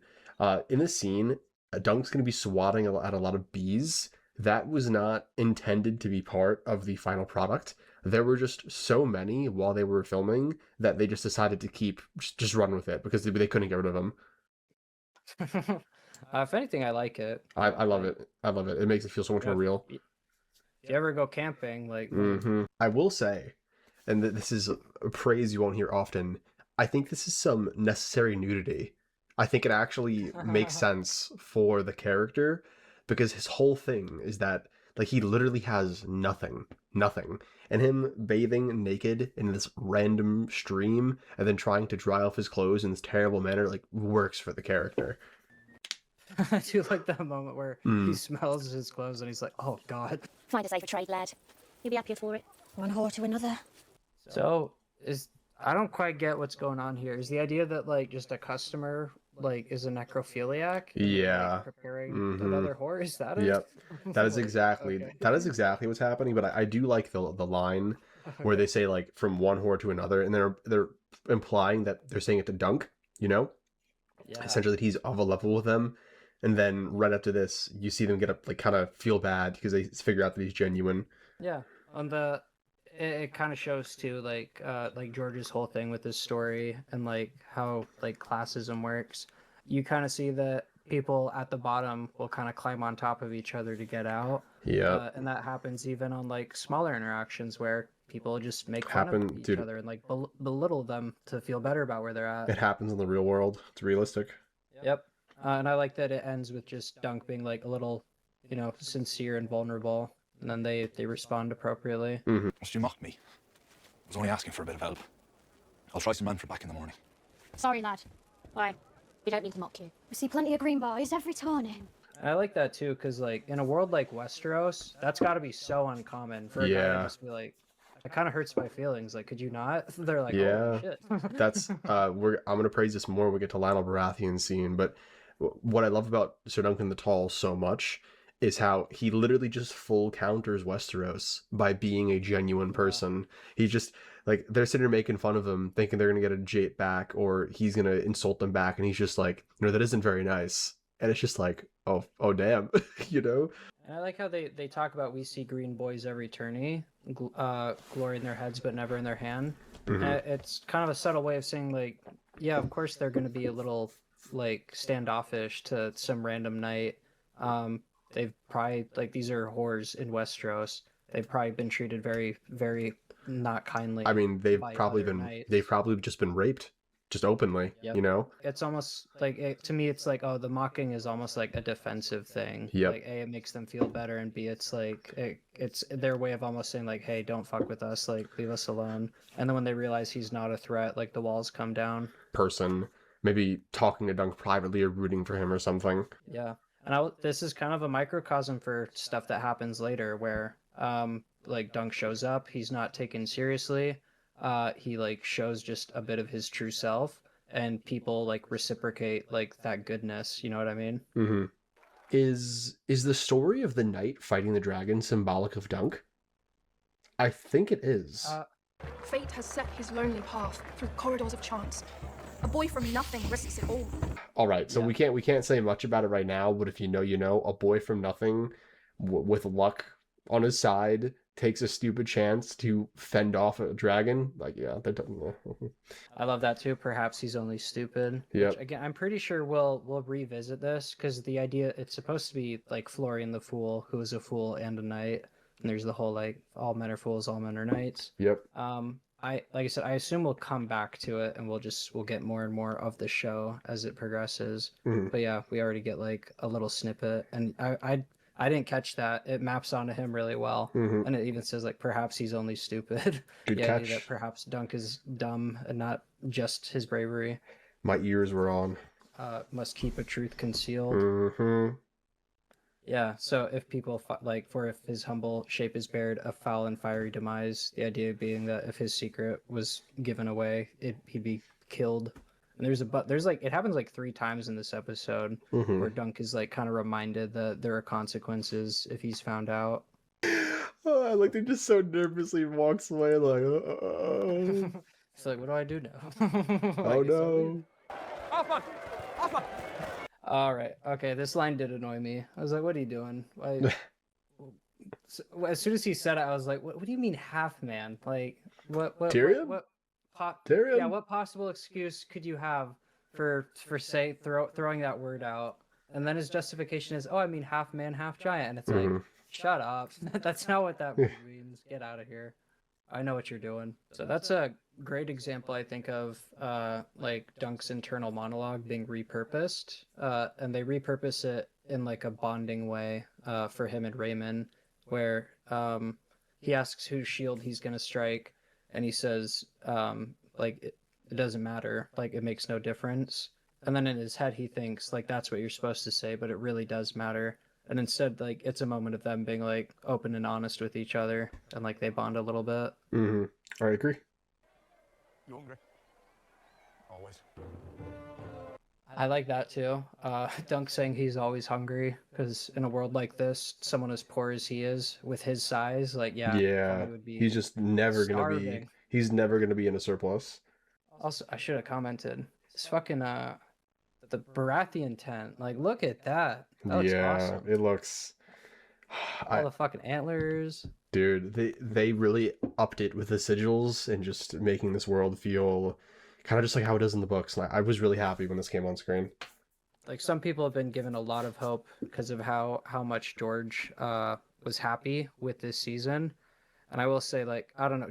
A: In this scene, Dunk's gonna be swatting at a lot of bees. That was not intended to be part of the final product. There were just so many while they were filming that they just decided to just run with it because they couldn't get rid of them.
B: If anything, I like it.
A: I love it. I love it. It makes it feel so much more real.
B: If you ever go camping, like
A: I will say, and this is a praise you won't hear often, I think this is some necessary nudity. I think it actually makes sense for the character because his whole thing is that like he literally has nothing. And him bathing naked in this random stream and then trying to dry off his clothes in this terrible manner like works for the character.
B: I do like that moment where he smells his clothes and he's like, "Oh God."
D: Find a safer trade, lad. You'll be happier for it. One whore to another.
B: So I don't quite get what's going on here. Is the idea that like just a customer like is a necrophiliac? And they're,
A: Yeah.
B: like, preparing another whore. Is that it?
A: Yep. That is
B: Like,
A: exactly
B: okay.
A: that is exactly what's happening, but I do like the line where they say like from one whore to another, and they're implying that they're saying it to Dunk, you know?
B: Yeah.
A: Essentially that he's of a level with them. And then right after this, you see them get up like kind of feel bad because they figure out that he's genuine.
B: Yeah. On it kind of shows too like George's whole thing with his story and like how like classism works. You kind of see that people at the bottom will kind of climb on top of each other to get out.
A: Yeah.
B: And that happens even on like smaller interactions where people just make fun of each
A: Dude.
B: other and like belittle them to feel better about where they're at.
A: It happens in the real world. It's realistic.
B: Yep. And I like that it ends with just Dunk being like a little, sincere and vulnerable, and then they respond appropriately.
H: Must you mock me? I was only asking for a bit of help. I'll try some Manfred back in the morning.
D: Sorry, lad. Why? We don't mean to mock you. We see plenty of green bodies every turning.
B: I like that too, because like in a world like Westeros, that's got to be so uncommon for a guy to just be like, it kind of hurts my feelings. Like, could you not? They're like,
A: Yeah.
B: oh shit.
A: That's I'm gonna praise this more when we get to Lionel Baratheon scene, but what I love about Sir Duncan the Tall so much is how he literally just full counters Westeros by being a genuine person. He just like they're sitting there making fun of him, thinking they're gonna get a jait back or he's gonna insult them back, and he's just like, that isn't very nice. And it's just like, oh damn,
B: And I like how they talk about we see green boys every tourney, glory in their heads but never in their hand. It's kind of a subtle way of saying like, yeah, of course they're going to be a little like standoffish to some random knight. They've probably like these are whores in Westeros. They've probably been treated very, very not kindly.
A: I mean, they've
B: by
A: probably
B: other
A: been
B: knights.
A: they've probably just been raped, just openly,
B: Yep. It's almost like to me, it's like, oh, the mocking is almost like a defensive thing.
A: Yep.
B: Like A, it makes them feel better, and B, it's like it's their way of almost saying like, hey, don't fuck with us, like leave us alone. And then when they realize he's not a threat, like the walls come down.
A: person. maybe talking to Dunk privately or rooting for him or something.
B: Yeah. And this is kind of a microcosm for stuff that happens later where like Dunk shows up, he's not taken seriously. He like shows just a bit of his true self and people like reciprocate like that goodness, you know what I mean?
A: Mm-hmm. Is the story of the knight fighting the dragon symbolic of Dunk? I think it is.
I: Fate has set his lonely path through corridors of chance. A boy from nothing risks it all.
A: All right, so
B: Yeah.
A: we can't say much about it right now, but if you know, you know. A boy from nothing, with luck on his side, takes a stupid chance to fend off a dragon. Like, yeah, that doesn't.
B: I love that too. Perhaps he's only stupid.
A: Yep.
B: Which, again, I'm pretty sure we'll revisit this because the idea it's supposed to be like Florian the Fool, who is a fool and a knight, and there's the whole like all men are fools, all men are knights.
A: Yep.
B: Like I said, I assume we'll come back to it and we'll get more and more of the show as it progresses.
A: Mhm.
B: But yeah, we already get like a little snippet, and I didn't catch that. It maps onto him really well,
A: Mhm.
B: and it even says like perhaps he's only stupid.
A: Good
B: The idea
A: catch.
B: that perhaps Dunk is dumb and not just his bravery.
A: My ears were on.
B: Must keep a truth concealed.
A: Mm-hmm.
B: Yeah, so if people if his humble shape is bared a foul and fiery demise, the idea being that if his secret was given away, he'd be killed. And there's like it happens like 3 times in this episode
A: Mm-hmm.
B: where Dunk is like kind of reminded that there are consequences if he's found out.
A: Oh, like they just so nervously walks away, like,
B: It's like, what do I do now?
A: oh
B: Like, it's so weird.
A: no.
C: Hoffman! Hoffman!
B: All right. Okay, this line did annoy me. I was like, "What are you doing?" Like, as soon as he said it, I was like, "What do you mean half man? Like, what
A: Tyrion? Tyrion?
B: Yeah, what possible excuse could you have for say throwing that word out?" And then his justification is, "Oh, I mean half man, half giant." And it's like,
A: Mhm.
B: "Shut up. That's not what that word means. Get out of here. I know what you're doing." So that's a great example, I think, of like Dunk's internal monologue being repurposed, and they repurpose it in like a bonding way for him and Raymond, where he asks whose shield he's gonna strike, and he says like it doesn't matter, like it makes no difference. And then in his head he thinks like that's what you're supposed to say, but it really does matter. And instead, like it's a moment of them being like open and honest with each other, and like they bond a little bit.
A: Mm-hmm. I agree.
H: You hungry? Always.
B: I like that too. Dunk saying he's always hungry because in a world like this, someone as poor as he is, with his size, like
A: Yeah.
B: Tommy would be
A: He's just never gonna be.
B: starving.
A: He's never gonna be in a surplus.
B: Also, I should have commented this fucking the Baratheon tent. Like, look at that. That looks
A: Yeah,
B: awesome.
A: it looks.
B: All the fucking antlers.
A: Dude, they really upped it with the sigils and just making this world feel kind of just like how it is in the books. And I was really happy when this came on screen.
B: Like some people have been given a lot of hope because of how much George was happy with this season. And I will say, like, I don't know,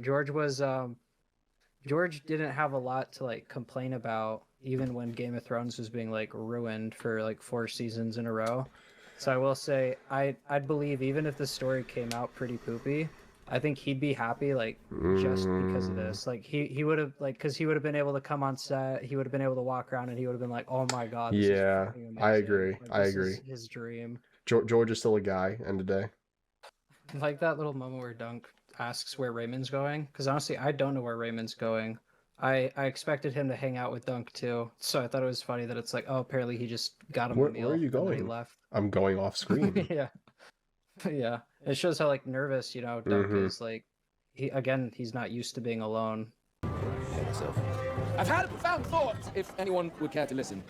B: George didn't have a lot to like complain about even when Game of Thrones was being like ruined for like 4 seasons in a row. So I will say I'd believe even if the story came out pretty poopy, I think he'd be happy like just because of this. Like he would have like because he would have been able to come on set, he would have been able to walk around and he would have been like, "Oh my god, this is
A: Yeah,
B: fucking
A: I
B: amazing.
A: agree.
B: Like,
A: I
B: this
A: agree.
B: is his dream."
A: George is still a guy, end of day.
B: Like that little moment where Dunk asks where Raymond's going, because honestly, I don't know where Raymond's going. I expected him to hang out with Dunk too, so I thought it was funny that it's like, oh, apparently he just got him
A: Where
B: a meal.
A: are you
B: and then He
A: going?
B: left.
A: I'm going off screen.
B: Yeah, yeah. It shows how like nervous Dunk
A: Mhm.
B: is. Like he's not used to being alone.
G: Myself. I've had a profound thought, if anyone would care to listen.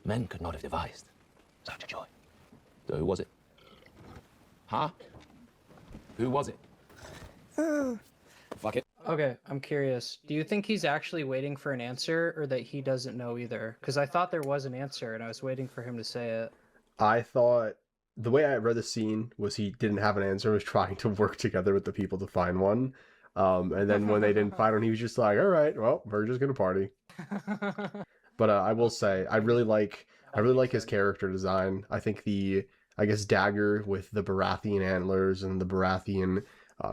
G: Men could not have devised such a joy. So who was it? Huh? Who was it? Fuck it.
B: Okay, I'm curious. Do you think he's actually waiting for an answer, or that he doesn't know either? Because I thought there was an answer, and I was waiting for him to say it.
A: I thought the way I read the scene was he didn't have an answer, was trying to work together with the people to find one. And then when they didn't find one, he was just like, all right, well, we're just gonna party. But I will say, I really like his character design. I think I guess dagger with the Baratheon antlers and the Baratheon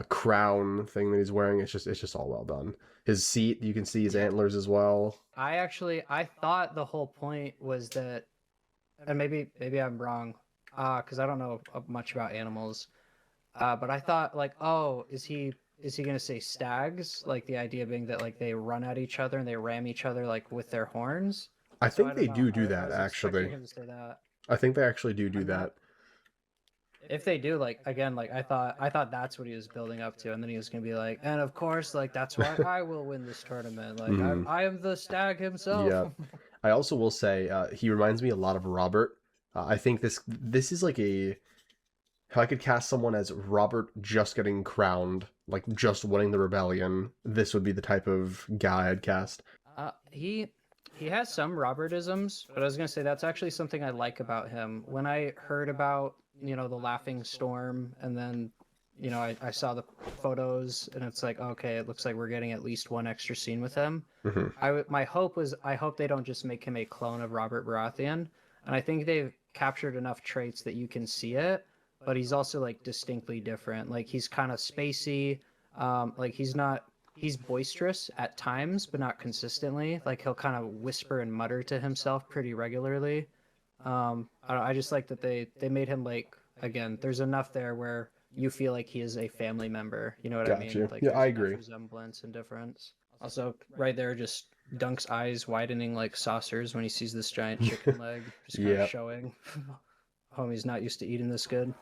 A: crown thing that he's wearing. It's just all well done. His seat, you can see his antlers as well.
B: I thought the whole point was that, and maybe I'm wrong, because I don't know much about animals, but I thought like, oh, is he gonna say stags? Like the idea being that like they run at each other and they ram each other like with their horns.
A: I
B: So
A: think
B: don't
A: they do
B: know. I
A: that
B: was expecting
A: actually.
B: him to say that.
A: I think they actually do that.
B: If they do, like again, like I thought that's what he was building up to, and then he was gonna be like, and of course, like that's why I will win this tournament. Like I am the stag himself.
A: Yeah. I also will say he reminds me a lot of Robert. I think this is like if I could cast someone as Robert just getting crowned, like just winning the rebellion, this would be the type of guy I'd cast.
B: He has some Robertisms, but I was gonna say that's actually something I like about him. When I heard about, the Laughing Storm, and then, I saw the photos, and it's like, okay, it looks like we're getting at least one extra scene with him. My hope was, I hope they don't just make him a clone of Robert Baratheon, and I think they've captured enough traits that you can see it, but he's also like distinctly different. Like he's kind of spacey, like he's boisterous at times, but not consistently. Like he'll kind of whisper and mutter to himself pretty regularly. I just like that they made him like, again, there's enough there where you feel like he is a family member. You know what I mean?
A: Gotcha.
B: Like,
A: Yeah,
B: there's
A: I
B: enough
A: agree.
B: resemblance and difference. Also, right there, just Dunk's eyes widening like saucers when he sees this giant chicken leg, just kind
A: Yep.
B: of showing. Homie's not used to eating this good.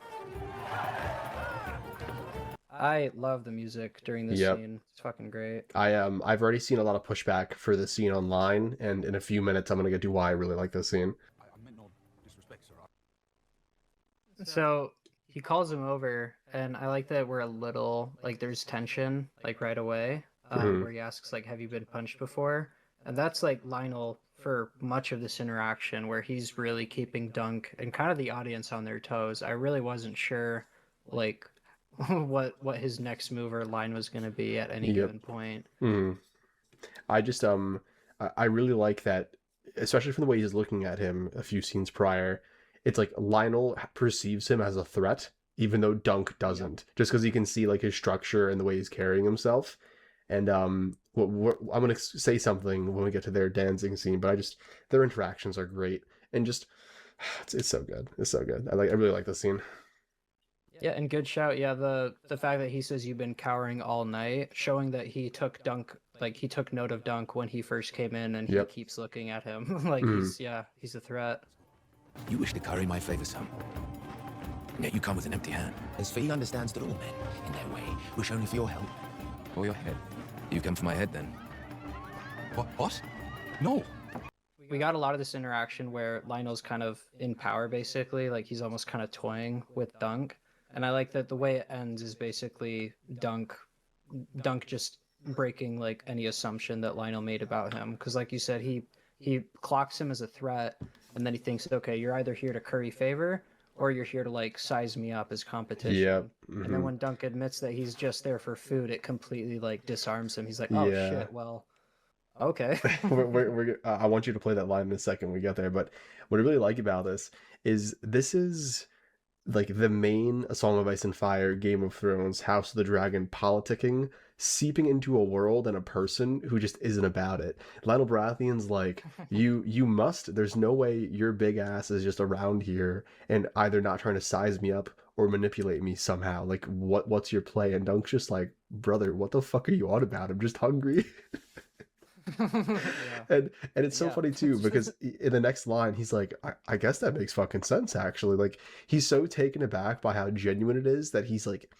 B: I love the music during this
A: Yep.
B: scene. It's fucking great.
A: I've already seen a lot of pushback for the scene online, and in a few minutes I'm gonna get to why I really like this scene.
H: I meant no disrespect, sir.
B: So he calls him over, and I like that we're a little like there's tension like right away, where he asks like, "Have you been punched before?" And that's like Lionel for much of this interaction, where he's really keeping Dunk and kind of the audience on their toes. I really wasn't sure like what his next move or line was going to be at any given point.
A: I just I really like that, especially from the way he's looking at him a few scenes prior. It's like Lionel perceives him as a threat, even though Dunk doesn't, just because he can see like his structure and the way he's carrying himself. And I'm gonna say something when we get to their dancing scene, but their interactions are great, and just it's so good. It's so good. I really like this scene.
B: Yeah, and good shout. Yeah, the fact that he says you've been cowering all night, showing that he took Dunk, like he took note of Dunk when he first came in, and he keeps looking at him like he's a threat.
G: You wish to curry my favor, son. And yet you come with an empty hand. As Fee understands that all men, in their way, wish only for your help. Or your head. You come for my head, then.
H: What? No.
B: We got a lot of this interaction where Lionel's kind of in power, basically. Like he's almost kind of toying with Dunk. And I like that the way it ends is basically Dunk just breaking like any assumption that Lionel made about him. Because like you said, he clocks him as a threat, and then he thinks, okay, you're either here to curry favor, or you're here to like size me up as competition.
A: Yep.
B: And then when Dunk admits that he's just there for food, it completely like disarms him. He's like, oh shit, well, okay.
A: I want you to play that line in a second when we get there. But what I really like about this is like the main A Song of Ice and Fire, Game of Thrones, House of the Dragon politicking seeping into a world and a person who just isn't about it. Lionel Baratheon's like, you must, there's no way your big ass is just around here and either not trying to size me up or manipulate me somehow. Like, what's your play? And Dunk's just like, brother, what the fuck are you on about? I'm just hungry. And it's so funny too, because in the next line he's like, I guess that makes fucking sense actually. Like he's so taken aback by how genuine it is that he's like,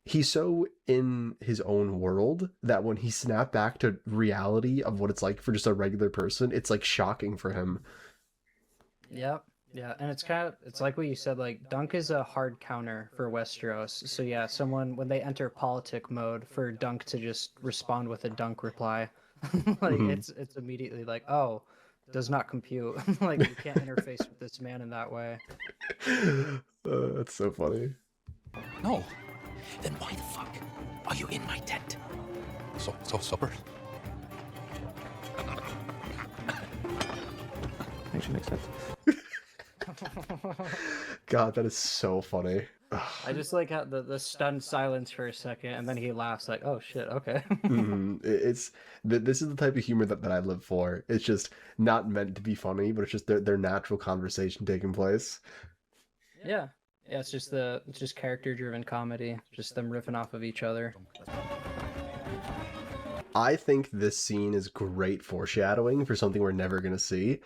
A: he's so in his own world that when he snapped back to reality of what it's like for just a regular person, it's like shocking for him.
B: Yep. Yeah, and it's like what you said, like Dunk is a hard counter for Westeros. So yeah, someone when they enter politic mode, for Dunk to just respond with a Dunk reply, like it's immediately like, oh, does not compute. Like you can't interface with this man in that way.
A: That's so funny.
G: No. Then why the fuck are you in my tent?
H: So supper?
G: Actually makes sense.
A: God, that is so funny.
B: I just like how the stunned silence for a second, and then he laughs like, "Oh shit, okay."
A: This is the type of humor that I live for. It's just not meant to be funny, but it's just their natural conversation taking place.
B: Yeah, yeah. It's just character-driven comedy, just them riffing off of each other.
A: I think this scene is great foreshadowing for something we're never gonna see.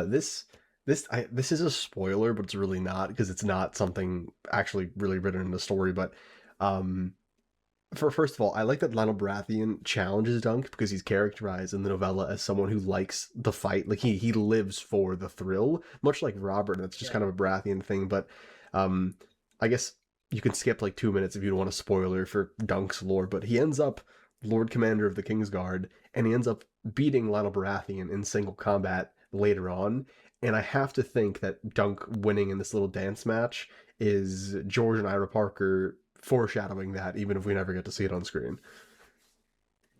A: This is a spoiler, but it's really not because it's not something actually really written in the story. But for first of all, I like that Lionel Baratheon challenges Dunk because he's characterized in the novella as someone who likes the fight. Like he lives for the thrill, much like Robert. And that's just kind of a Baratheon thing. But I guess you can skip like 2 minutes if you don't want a spoiler for Dunk's lore. But he ends up Lord Commander of the Kingsguard, and he ends up beating Lionel Baratheon in single combat later on. And I have to think that Dunk winning in this little dance match is George and Ira Parker foreshadowing that, even if we never get to see it on screen.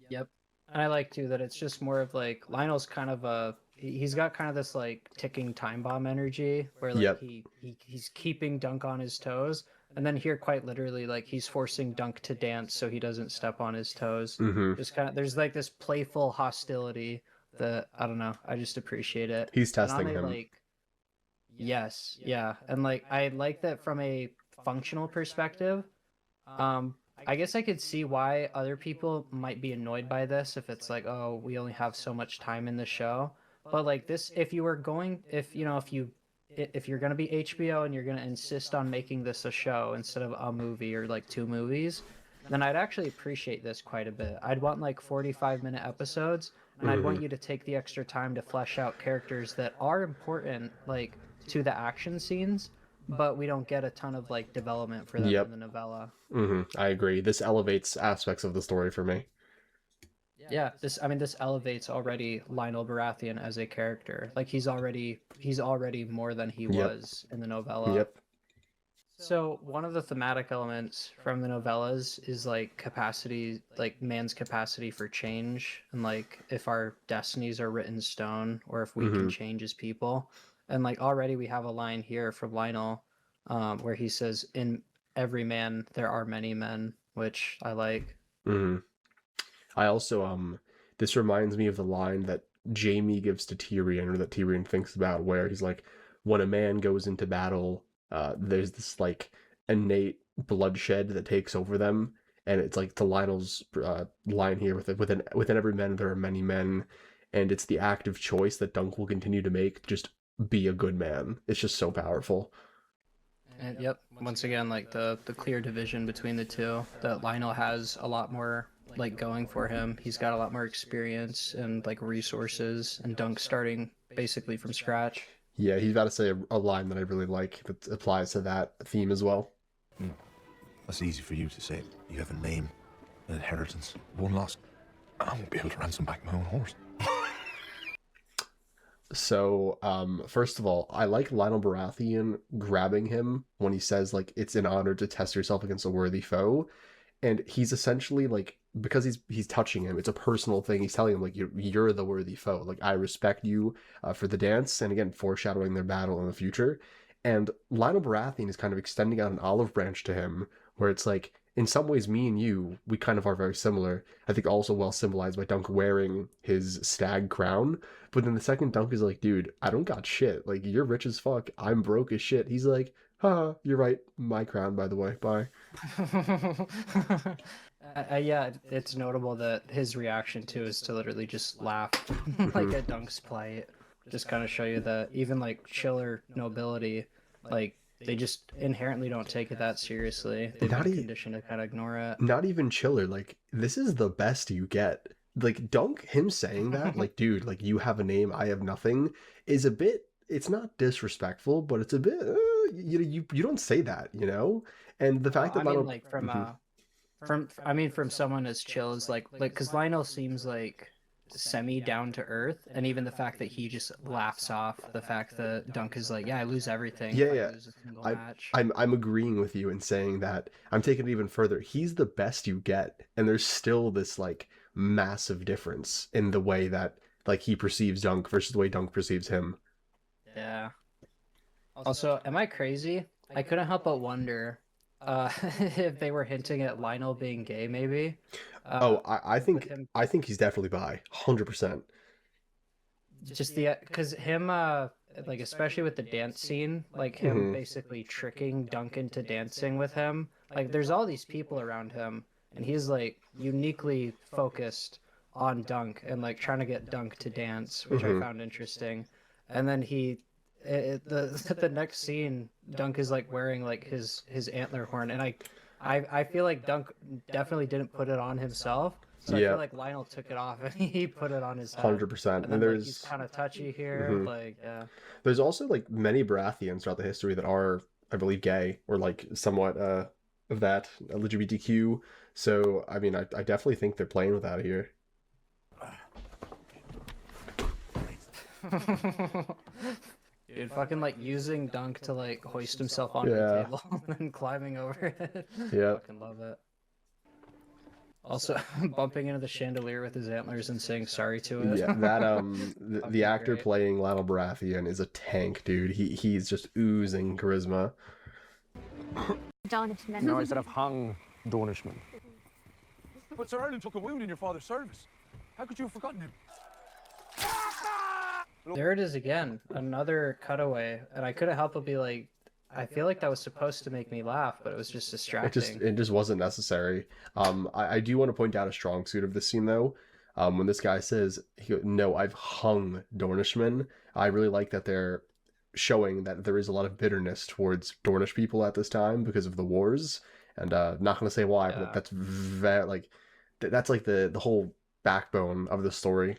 B: Yep. And I like too that it's just more of like Lionel's kind of he's got kind of this like ticking time bomb energy where like
A: Yep.
B: he's keeping Dunk on his toes, and then here quite literally like he's forcing Dunk to dance so he doesn't step on his toes.
A: Mm-hmm.
B: Just kind of there's like this playful hostility that I don't know, I just appreciate it.
A: He's
B: And
A: testing
B: on a,
A: him.
B: like yes, yeah. And like I like that from a functional perspective. I guess I could see why other people might be annoyed by this if it's like, oh, we only have so much time in the show. But like this, if you're going to be HBO and you're going to insist on making this a show instead of a movie or like 2 movies, then I'd actually appreciate this quite a bit. I'd want like 45-minute episodes, and I'd want you to take the extra time to flesh out characters that are important, like to the action scenes, but we don't get a ton of like development for them
A: Yep.
B: in the novella.
A: I agree. This elevates aspects of the story for me.
B: Yeah, this elevates already Lionel Baratheon as a character. Like he's already more than he was in the novella.
A: Yep.
B: So one of the thematic elements from the novellas is like capacity, like man's capacity for change, and like if our destinies are written in stone or if we can change as people. And like already we have a line here from Lionel where he says, "In every man there are many men," which I like.
A: I also this reminds me of the line that Jaime gives to Tyrion, or that Tyrion thinks about, where he's like, when a man goes into battle, there's this like innate bloodshed that takes over them, and it's like to Lionel's line here within every man there are many men, and it's the active choice that Dunk will continue to make, just be a good man. It's just so powerful.
B: And yep, once again, like the clear division between the two, that Lionel has a lot more like going for him. He's got a lot more experience and like resources, and Dunk's starting basically from scratch.
A: Yeah, he's about to say a line that I really like that applies to that theme as well.
H: That's easy for you to say. You have a name, an inheritance. One lost, I won't be able to ransom back my own horse.
A: So, first of all, I like Lionel Baratheon grabbing him when he says, like, it's an honor to test yourself against a worthy foe. And he's essentially, like, because he's touching him, it's a personal thing. He's telling him, like, you're the worthy foe. Like, I respect you for the dance. And again, foreshadowing their battle in the future. And Lionel Baratheon is kind of extending out an olive branch to him, where it's like, in some ways, me and you, we kind of are very similar. I think also well symbolized by Dunk wearing his stag crown. But then the second Dunk is like, dude, I don't got shit. Like, you're rich as fuck. I'm broke as shit. He's like, haha, you're right. My crown, by the way. Bye.
B: Yeah, it's notable that his reaction too is to literally just laugh like at Dunk's plight. Just kind of show you that even like chiller nobility, like they just inherently don't take it that seriously. They've been conditioned to kind of ignore it.
A: Not even chiller. Like, this is the best you get. Like, Dunk, him saying that, like, dude, like, you have a name, I have nothing, is a bit, it's not disrespectful, but it's a bit, you don't say that, you know? And the fact that
B: I mean, like from someone as chill as like because Lionel seems like semi down to earth, and even the fact that he just laughs off the fact that Dunk is like, yeah, I lose everything.
A: Yeah,
B: if
A: yeah.
B: I lose a single match.
A: I'm agreeing with you in saying that. I'm taking it even further. He's the best you get, and there's still this like massive difference in the way that like he perceives Dunk versus the way Dunk perceives him.
B: Yeah. Also, am I crazy? I couldn't help but wonder if they were hinting at Lionel being gay, maybe.
A: Oh, I
B: with
A: think
B: him,
A: he's definitely bi, 100%.
B: just the because him like especially with the dance scene, like him basically tricking Dunk into dancing with him. Like there's all these people around him, and he's like uniquely focused on Dunk and like trying to get Dunk to dance, which I found interesting. And then the next scene, Dunk is like wearing like his antler horn, and I feel like Dunk definitely didn't put it on himself. So I
A: Yeah.
B: feel like Lionel took it off and he put it on his head.
A: 100%.
B: And
A: And
B: then, like, he's
A: there's
B: kind of touchy here, like yeah.
A: there's also like many Baratheons throughout the history that are, I believe, gay or like somewhat of that LGBTQ. So I mean, I definitely think they're playing with that here.
B: Dude, fucking like using Dunk to like hoist himself onto
A: Yeah.
B: the table and then climbing over it.
A: Yeah.
B: Fucking love it. Also, bumping into the chandelier with his antlers and saying sorry to it.
A: Yeah, that the
B: Fucking
A: actor
B: great.
A: playing Lionel Baratheon is a tank, dude. He's just oozing charisma.
D: Dornishman.
J: No, I said I've hung Dornishman.
C: But Sir Erlen took a wound in your father's service. How could you have forgotten him?
B: There it is again, another cutaway, and I couldn't help but be like, I feel like that was supposed to make me laugh, but it was just distracting.
A: It just wasn't necessary. I do want to point out a strong suit of this scene though. When this guy says, "No, I've hung Dornishmen," I really like that they're showing that there is a lot of bitterness towards Dornish people at this time because of the wars. And not gonna say why,
B: Yeah.
A: but that's very like that's like the whole backbone of the story.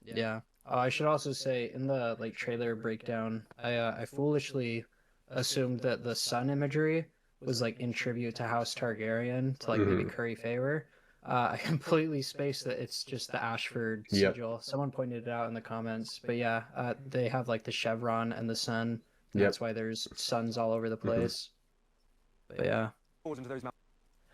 B: Yeah. I should also say in the like trailer breakdown, I foolishly assumed that the sun imagery was like in tribute to House Targaryen to like maybe curry favor. I completely spaced that it's just the Ashford
A: Yep.
B: sigil. Someone pointed it out in the comments, but yeah, they have like the chevron and the sun. And
A: Yep.
B: That's why there's suns all over the place. But yeah.
C: Into those mountains.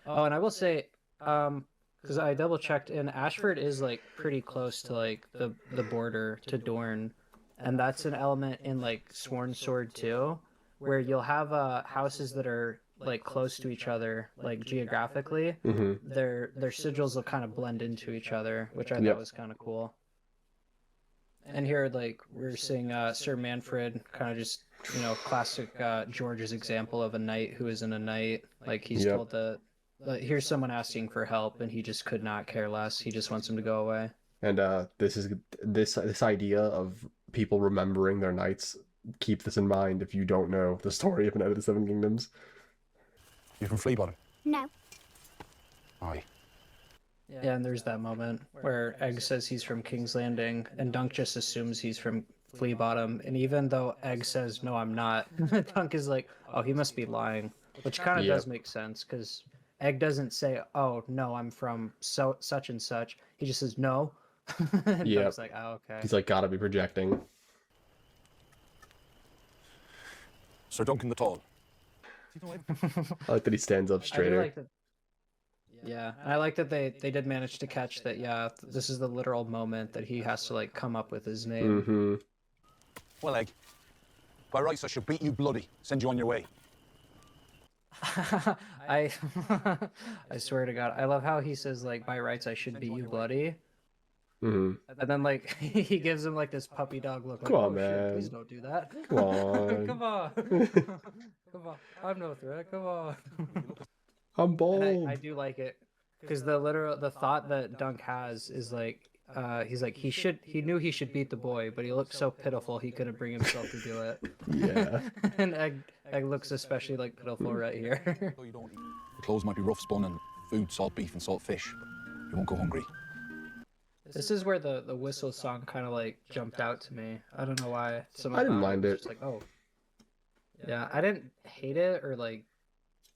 B: Oh, and I will say, because I double checked, and Ashford is like pretty close to like the border to Dorne, and that's an element in like Sworn Sword too, where you'll have houses that are like close to each other, like geographically. Their sigils will kind of blend into each other, which I
A: Yep.
B: thought was kind of cool. And here, like we're seeing Sir Manfred, kind of just classic George's example of a knight who isn't a knight. Like he's
A: Yep.
B: told that. Here's someone asking for help, and he just could not care less. He just wants him to go away.
A: And this is this idea of people remembering their knights. Keep this in mind if you don't know the story of Knight of the Seven Kingdoms.
H: You from Fleabottom?
D: No.
H: Aye.
B: Yeah, and there's that moment where Egg says he's from King's Landing, and Dunk just assumes he's from Flea Bottom. And even though Egg says, no, I'm not, Dunk is like, oh, he must be lying. Which kind of
A: Yep.
B: does make sense, because Egg doesn't say, oh, no, I'm from such and such. He just says, no. And
A: Yep.
B: Dunk's like, oh, okay.
A: He's like, gotta be projecting.
H: Sir Duncan the Tall.
A: I like that he stands up
B: I do
A: straighter.
B: like that. Yeah, and I like that they did manage to catch that. Yeah, this is the literal moment that he has to like come up with his name.
A: Mm-hmm.
C: Well, Egg, by rights I should beat you bloody, send you on your way.
B: I I swear to God, I love how he says like by rights I should beat you bloody,
A: Mm-hmm.
B: and then like he gives him like this puppy dog look. Like,
A: Come on,
B: oh, shit,
A: man.
B: please don't do that.
A: Come on.
B: Come on, come on. I'm no threat. Come on.
A: I'm bold.
B: And I do like it because the thought that Dunk has is like he's like he knew he should beat the boy, but he looked so pitiful he couldn't bring himself to do it.
A: Yeah.
B: And Egg looks especially like pitiful right here.
C: Though you don't eat. The clothes might be rough spun and food, salt beef and salt fish. You won't go hungry.
B: This is where the whistle song kind of like jumped out to me. I don't know why.
A: I didn't mind it.
B: Just like, oh, yeah, I didn't hate it or like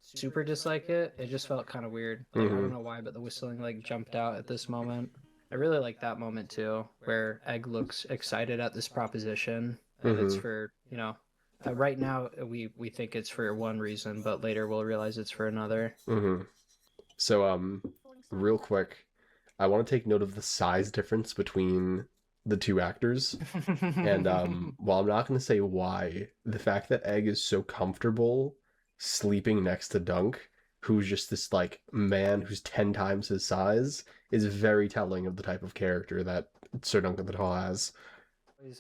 B: super dislike it. It just felt kind of weird. Like I don't know why, but the whistling like jumped out at this moment. I really like that moment too, where Egg looks excited at this proposition, and it's for right now we think it's for one reason, but later we'll realize it's for another.
A: Mm-hmm. So real quick, I want to take note of the size difference between the two actors. And while I'm not going to say why, the fact that Egg is so comfortable sleeping next to Dunk, who's just this like man who's 10 times his size, is very telling of the type of character that Sir Duncan the Tall has.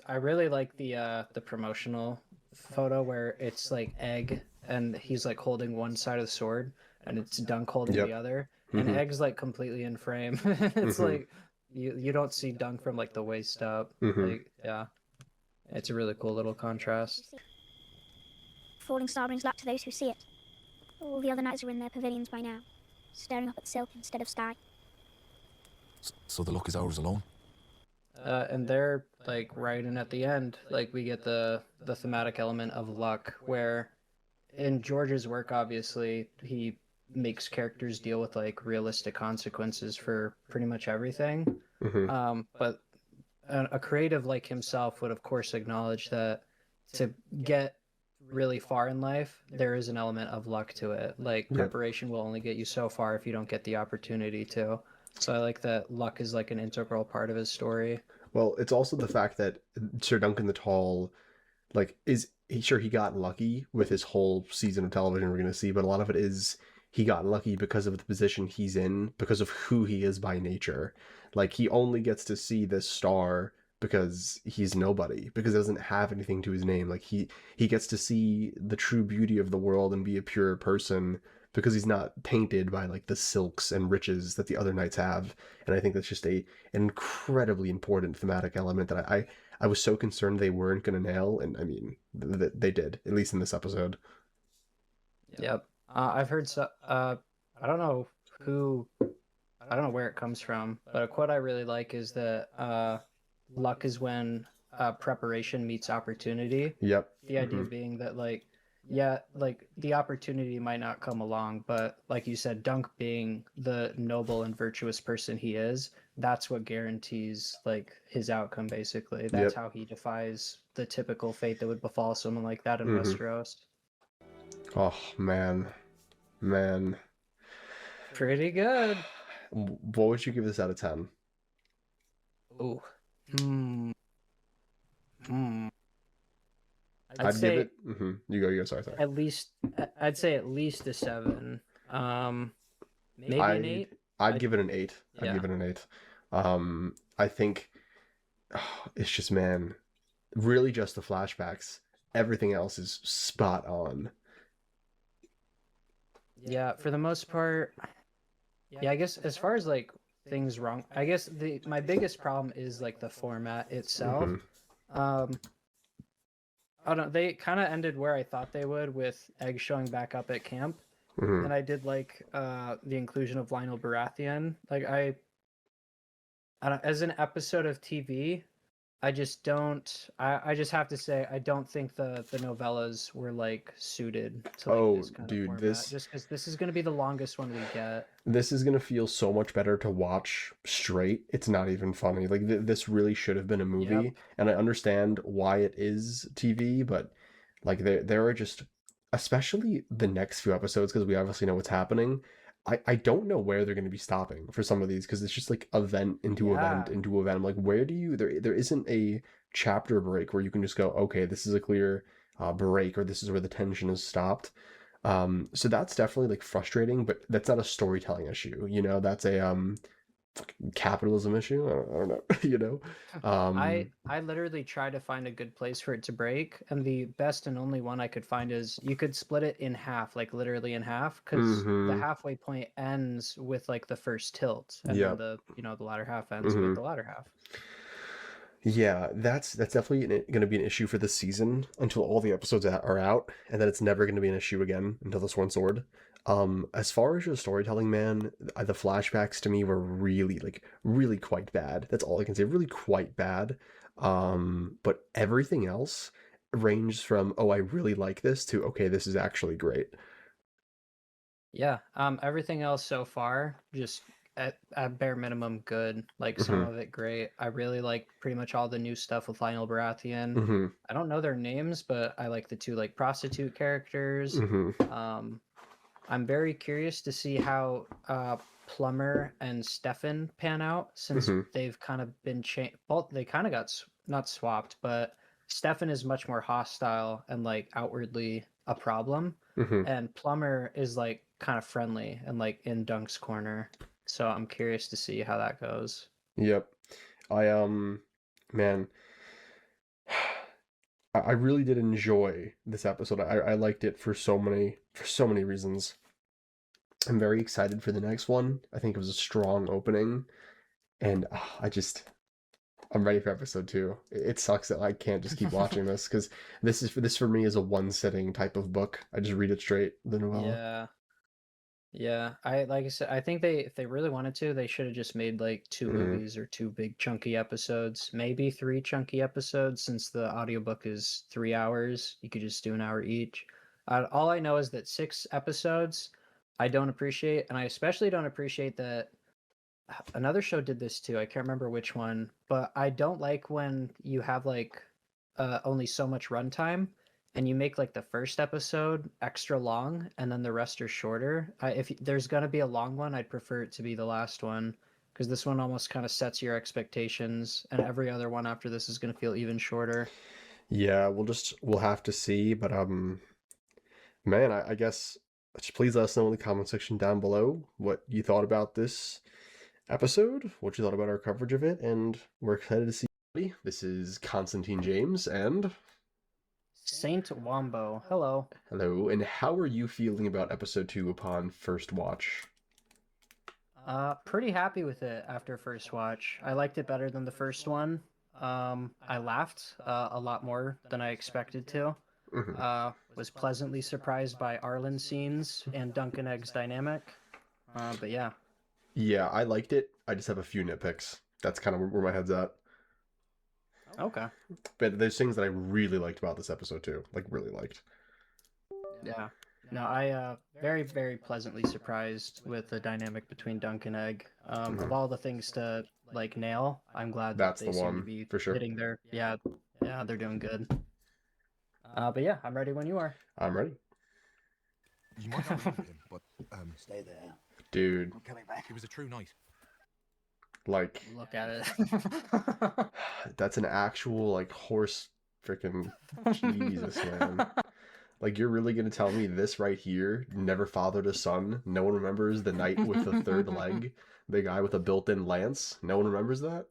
B: I really like the promotional photo where it's like Egg and he's like holding one side of the sword and it's Dunk holding
A: Yep.
B: the other, and
A: Mhm.
B: Egg's like completely in frame. It's
A: Mhm.
B: like you don't see Dunk from like the waist up.
A: Mhm.
B: Like yeah, it's a really cool little contrast.
D: Falling star brings luck to those who see it. All the other knights are in their pavilions by now, staring up at silk instead of sky.
H: So the luck is ours alone?
B: And they're like right in at the end, like we get the thematic element of luck, where in George's work, obviously he makes characters deal with like realistic consequences for pretty much everything.
A: Mhm.
B: But a creative like himself would of course acknowledge that to get really far in life, there is an element of luck to it. Like
A: Yep.
B: preparation will only get you so far if you don't get the opportunity to. So I like that luck is like an integral part of his story.
A: Well, it's also the fact that Sir Duncan the Tall, like, sure he got lucky with his whole season of television we're gonna see, but a lot of it is he got lucky because of the position he's in, because of who he is by nature. Like he only gets to see this star because he's nobody, because he doesn't have anything to his name. Like he gets to see the true beauty of the world and be a pure person because he's not tainted by like the silks and riches that the other knights have. And I think that's just an incredibly important thematic element that I was so concerned they weren't going to nail, and I mean, they did, at least in this episode.
B: Yep. I've heard so. I don't know who. I don't know where it comes from, but a quote I really like is that luck is when preparation meets opportunity.
A: Yep.
B: The idea being that like, yeah, like the opportunity might not come along, but like you said, Dunk being the noble and virtuous person he is, that's what guarantees like his outcome. Basically, that's
A: Yep.
B: how he defies the typical fate that would befall someone like that in
A: Mhm.
B: Westeros.
A: Oh man.
B: Pretty good.
A: What would you give this out of 10?
B: Ooh.
A: I'd
B: say
A: give it. You go. Sorry.
B: at least. I'd say at least a 7. Maybe an 8.
A: I'd give it an 8.
B: Yeah.
A: I'd give it an 8. I think it's just, man, really just the flashbacks. Everything else is spot on.
B: Yeah, for the most part. Yeah, I guess as far as like things wrong, I guess my biggest problem is like the format itself. I don't know, they kind of ended where I thought they would with Egg showing back up at camp. And I did like the inclusion of Lionel Baratheon. Like I don't, as an episode of TV, I just don't. I just have to say I don't think the novellas were like suited to like this kind of format. Just because this is gonna be the longest one we get.
A: This is gonna feel so much better to watch straight. It's not even funny. Like this really should have been a movie,
B: Yep.
A: and I understand why it is TV, but like there are just, especially the next few episodes, because we obviously know what's happening. I don't know where they're going to be stopping for some of these, because it's just like event into event into event. I'm like, where do you there isn't a chapter break where you can just go, okay, this is a clear break, or this is where the tension is stopped. So that's definitely like frustrating, but that's not a storytelling issue, you know. That's a capitalism issue. I don't know, you know.
B: I literally try to find a good place for it to break, and the best and only one I could find is you could split it in half, like literally in half, because the halfway point ends with like the first tilt, and then the the latter half ends with the latter half.
A: Yeah, that's definitely going to be an issue for this season until all the episodes are out, and then it's never going to be an issue again until the Sworn Sword. As far as your storytelling, man, the flashbacks to me were really quite bad. That's all I can say. Really quite bad. But everything else ranged from, oh, I really like this, to, okay, this is actually great.
B: Yeah. Everything else so far, just at bare minimum good. Like some of it great. I really like pretty much all the new stuff with Lionel Baratheon. I don't know their names, but I like the two like prostitute characters. I'm very curious to see how Plumber and Stefan pan out, since they've kind of been changed. Well, they kind of got not swapped, but Stefan is much more hostile and like outwardly a problem,
A: Hmm.
B: and Plumber is like kind of friendly and like in Dunk's corner. So I'm curious to see how that goes.
A: Yep. I man, I really did enjoy this episode. I liked it for so many reasons. I'm very excited for the next one. I think it was a strong opening, and I'm ready for episode 2. It sucks that I can't just keep watching this because this for me is a one sitting type of book. I just read it straight, the novella.
B: Yeah. Yeah, I like I said, I think they if they really wanted to, they should have just made like 2
A: Mhm.
B: movies or 2 big chunky episodes, maybe 3 chunky episodes since the audiobook is 3 hours. You could just do an hour each. All I know is that 6 episodes I don't appreciate, and I especially don't appreciate that another show did this too. I can't remember which one, but I don't like when you have like only so much runtime and you make like the first episode extra long and then the rest are shorter. If there's gonna be a long one, I'd prefer it to be the last one because this one almost kind of sets your expectations, and every other one after this is gonna feel even shorter.
A: Yeah, we'll have to see, but man, I guess just please let us know in the comment section down below what you thought about this episode, what you thought about our coverage of it, and we're excited to see you. This is Constantine James, and
B: Saint Wombo, hello.
A: hello, and how are you feeling about episode 2 upon first watch?
B: Pretty happy with it after first watch. I liked it better than the first one. I laughed a lot more than I expected to.
A: Mhm.
B: Was pleasantly surprised by Arlen's scenes and Duncan Egg's dynamic. But yeah.
A: Yeah, I liked it. I just have a few nitpicks. That's kind of where my head's at.
B: Okay.
A: But there's things that I really liked about this episode too. Like really liked.
B: Yeah. No, I very, very pleasantly surprised with the dynamic between Dunk and Egg. Of all the things to like nail, I'm glad that
A: That's
B: they
A: the
B: seem to
A: one,
B: be
A: for sure.
B: hitting their yeah, they're doing good. But yeah, I'm ready when you are.
A: I'm ready.
H: You might not remember him, but
J: Stay there.
A: Dude,
J: I'm coming back.
H: he was a true knight.
A: like
B: Look at it.
A: that's an actual like horse freaking Jesus, man. Like you're really gonna tell me this right here never fathered a son? No one remembers the knight with the third leg? The guy with a built-in lance? No one remembers that?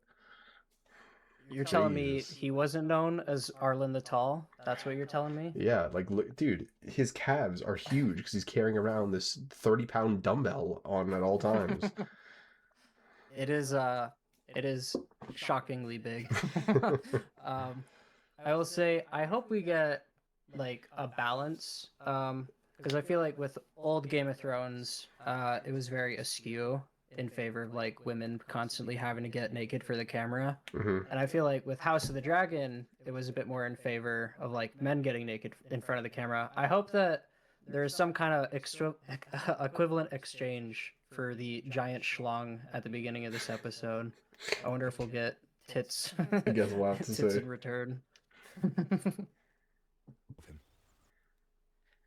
B: You're telling me
A: Jesus.
B: he wasn't known as Arlen the Tall? That's what you're telling me?
A: Yeah, like look, dude, his calves are huge because he's carrying around this 30-pound dumbbell on at all times.
B: It is shockingly big. I will say I hope we get like a balance. Because I feel like with old Game of Thrones, it was very askew in favor of like women constantly having to get naked for the camera.
A: Hmm.
B: And I feel like with House of the Dragon, it was a bit more in favor of like men getting naked in front of the camera. I hope that there is some kind of equivalent exchange for the giant schlong at the beginning of this episode. I wonder if we'll get tits.
A: I guess we'll have to
B: tits
A: see.
B: in return.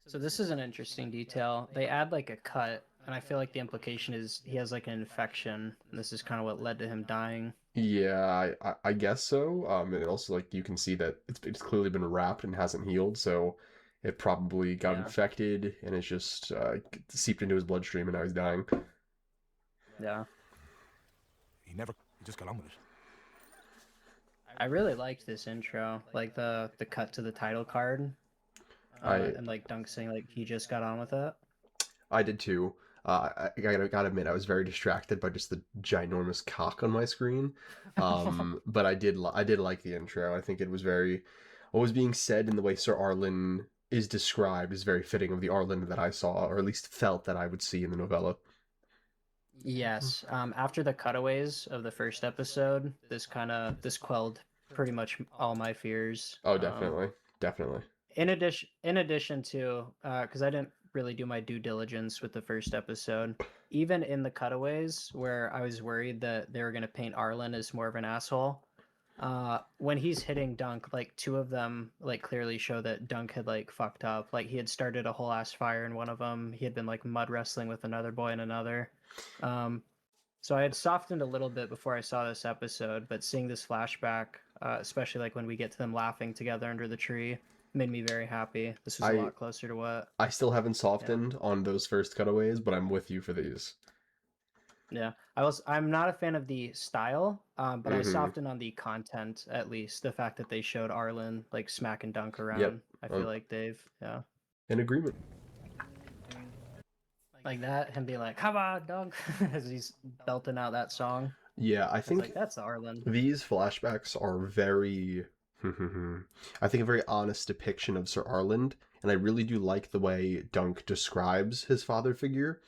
B: So this is an interesting detail. They add like a cut, and I feel like the implication is he has like an infection, and this is kind of what led to him dying.
A: Yeah, I guess so. And also like you can see that it's clearly been wrapped and hasn't healed, so it probably got
B: Yeah.
A: infected and it's just seeped into his bloodstream and now he's dying.
B: Yeah.
H: He just got on with it.
B: I really liked this intro, like the cut to the title card, and like Dunk saying like he just got on with it.
A: I did too. I gotta admit, I was very distracted by just the ginormous cock on my screen. But I did like the intro. I think it was very, what was being said in the way Sir Arlen is described is very fitting of the Arlen that I saw, or at least felt that I would see in the novella.
B: Yes. After the cutaways of the first episode, this quelled pretty much all my fears.
A: Oh, definitely.
B: In addition to, because I didn't really do my due diligence with the first episode, even in the cutaways where I was worried that they were going to paint Arlen as more of an asshole, when he's hitting Dunk, like 2 of them like clearly show that Dunk had like fucked up. Like he had started a whole ass fire in one of them. He had been like mud wrestling with another boy in another. So I had softened a little bit before I saw this episode, but seeing this flashback, especially like when we get to them laughing together under the tree, made me very happy. This was a lot closer to what.
A: I still haven't softened on those first cutaways, but I'm with you for these.
B: Yeah, I'm not a fan of the style, but I softened on the content at least. The fact that they showed Arlen like smack and dunk around. I feel like yeah.
A: In agreement.
B: Like that, him being like, "Come on, dunk," as he's belting out that song.
A: Yeah, I think
B: like, that's Arlen.
A: These flashbacks are very, I think, a very honest depiction of Sir Arland, and I really do like the way Dunk describes his father figure,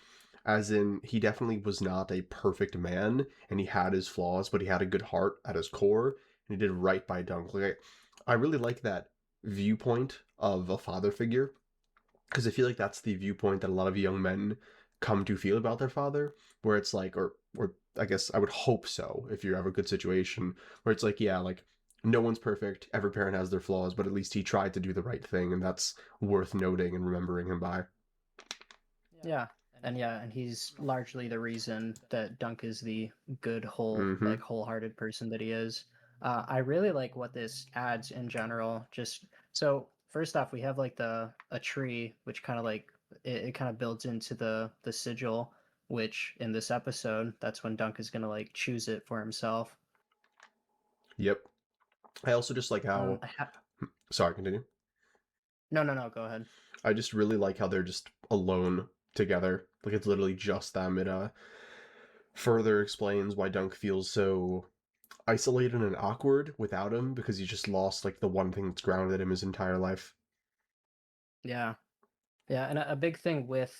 A: as in, he definitely was not a perfect man, and he had his flaws, but he had a good heart at his core, and he did right by Dunk. Like, I really like that viewpoint of a father figure, because I feel like that's the viewpoint that a lot of young men come to feel about their father, where it's like, or I guess I would hope so, if you have a good situation, where it's like, yeah, like, no one's perfect, every parent has their flaws, but at least he tried to do the right thing, and that's worth noting and remembering him by.
B: Yeah, and he's largely the reason that Dunk is the good, like, wholehearted person that he is. I really like what this adds in general, just, so, first off, we have, like, a tree, which kind of, like, it kind of builds into the sigil, which in this episode, that's when Dunk is going to like choose it for himself.
A: Yep. I also just like how... Sorry, continue.
B: No, go ahead.
A: I just really like how they're just alone together. Like, it's literally just them. It further explains why Dunk feels so isolated and awkward without him, because he just lost like the one thing that's grounded him his entire life.
B: Yeah, and a big thing with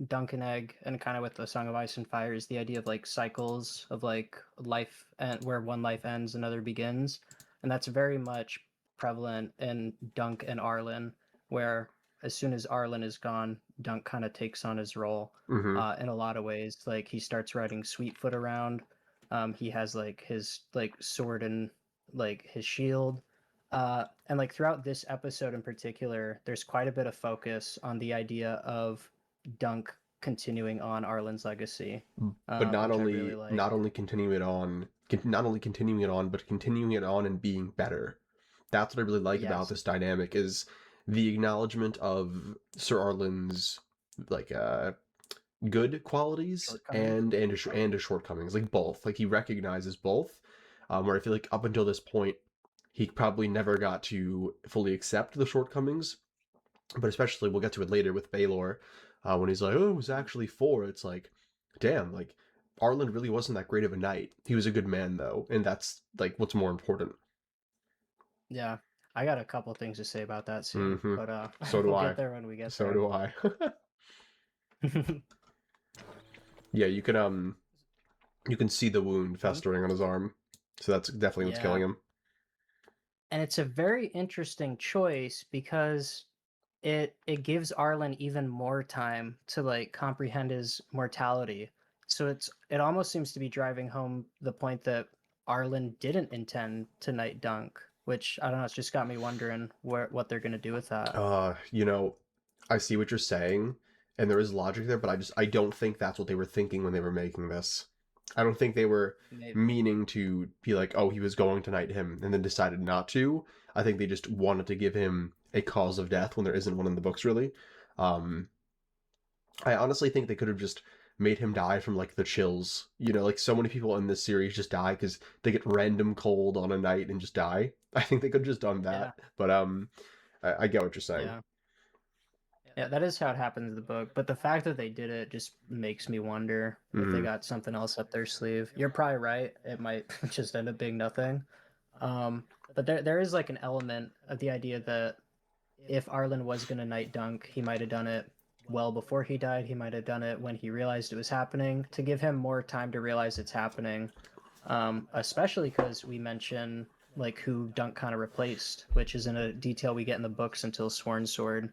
B: Dunk and Egg and kind of with the Song of Ice and Fire is the idea of like cycles of like life, and where one life ends another begins, and that's very much prevalent in Dunk and Arlen, where as soon as Arlen is gone, Dunk kind of takes on his role in a lot of ways. Like he starts riding Sweetfoot around. He has like his like sword and like his shield. And like throughout this episode in particular, there's quite a bit of focus on the idea of Dunk continuing on Arlen's legacy.
A: But not only continuing it on, but continuing it on and being better. That's what I really like about this dynamic, is the acknowledgement of Sir Arlen's like good qualities and his shortcomings, like both. Like he recognizes both. Where I feel like up until this point, he probably never got to fully accept the shortcomings, but especially we'll get to it later with Baelor, when he's like, "Oh, it was actually 4." It's like, damn, like Arlen really wasn't that great of a knight. He was a good man though, and that's like what's more important.
B: Yeah, I got a couple things to say about that scene, but
A: so do
B: we'll
A: I.
B: get there when we get
A: so
B: there.
A: do I. Yeah, you can see the wound festering on his arm, so that's definitely what's killing him.
B: And it's a very interesting choice because it gives Arlen even more time to like comprehend his mortality. So it almost seems to be driving home the point that Arlen didn't intend to knight Dunk, which I don't know, it's just got me wondering what they're gonna do with that.
A: I see what you're saying, and there is logic there, but I don't think that's what they were thinking when they were making this. I don't think they were meaning to be like, oh, he was going to knight him and then decided not to. I think they just wanted to give him a cause of death when there isn't one in the books, really. I honestly think they could have just made him die from, like, the chills. You know, like, so many people in this series just die because they get random cold on a night and just die. I think they could have just done that. Yeah. But, I get what you're saying.
B: Yeah, that is how it happens in the book. But the fact that they did it just makes me wonder if they got something else up their sleeve. You're probably right. It might just end up being nothing. But there is like an element of the idea that if Arlen was going to knight Dunk, he might have done it well before he died. He might have done it when he realized it was happening, to give him more time to realize it's happening. Especially because we mention like who Dunk kind of replaced, which isn't a detail we get in the books until Sworn Sword.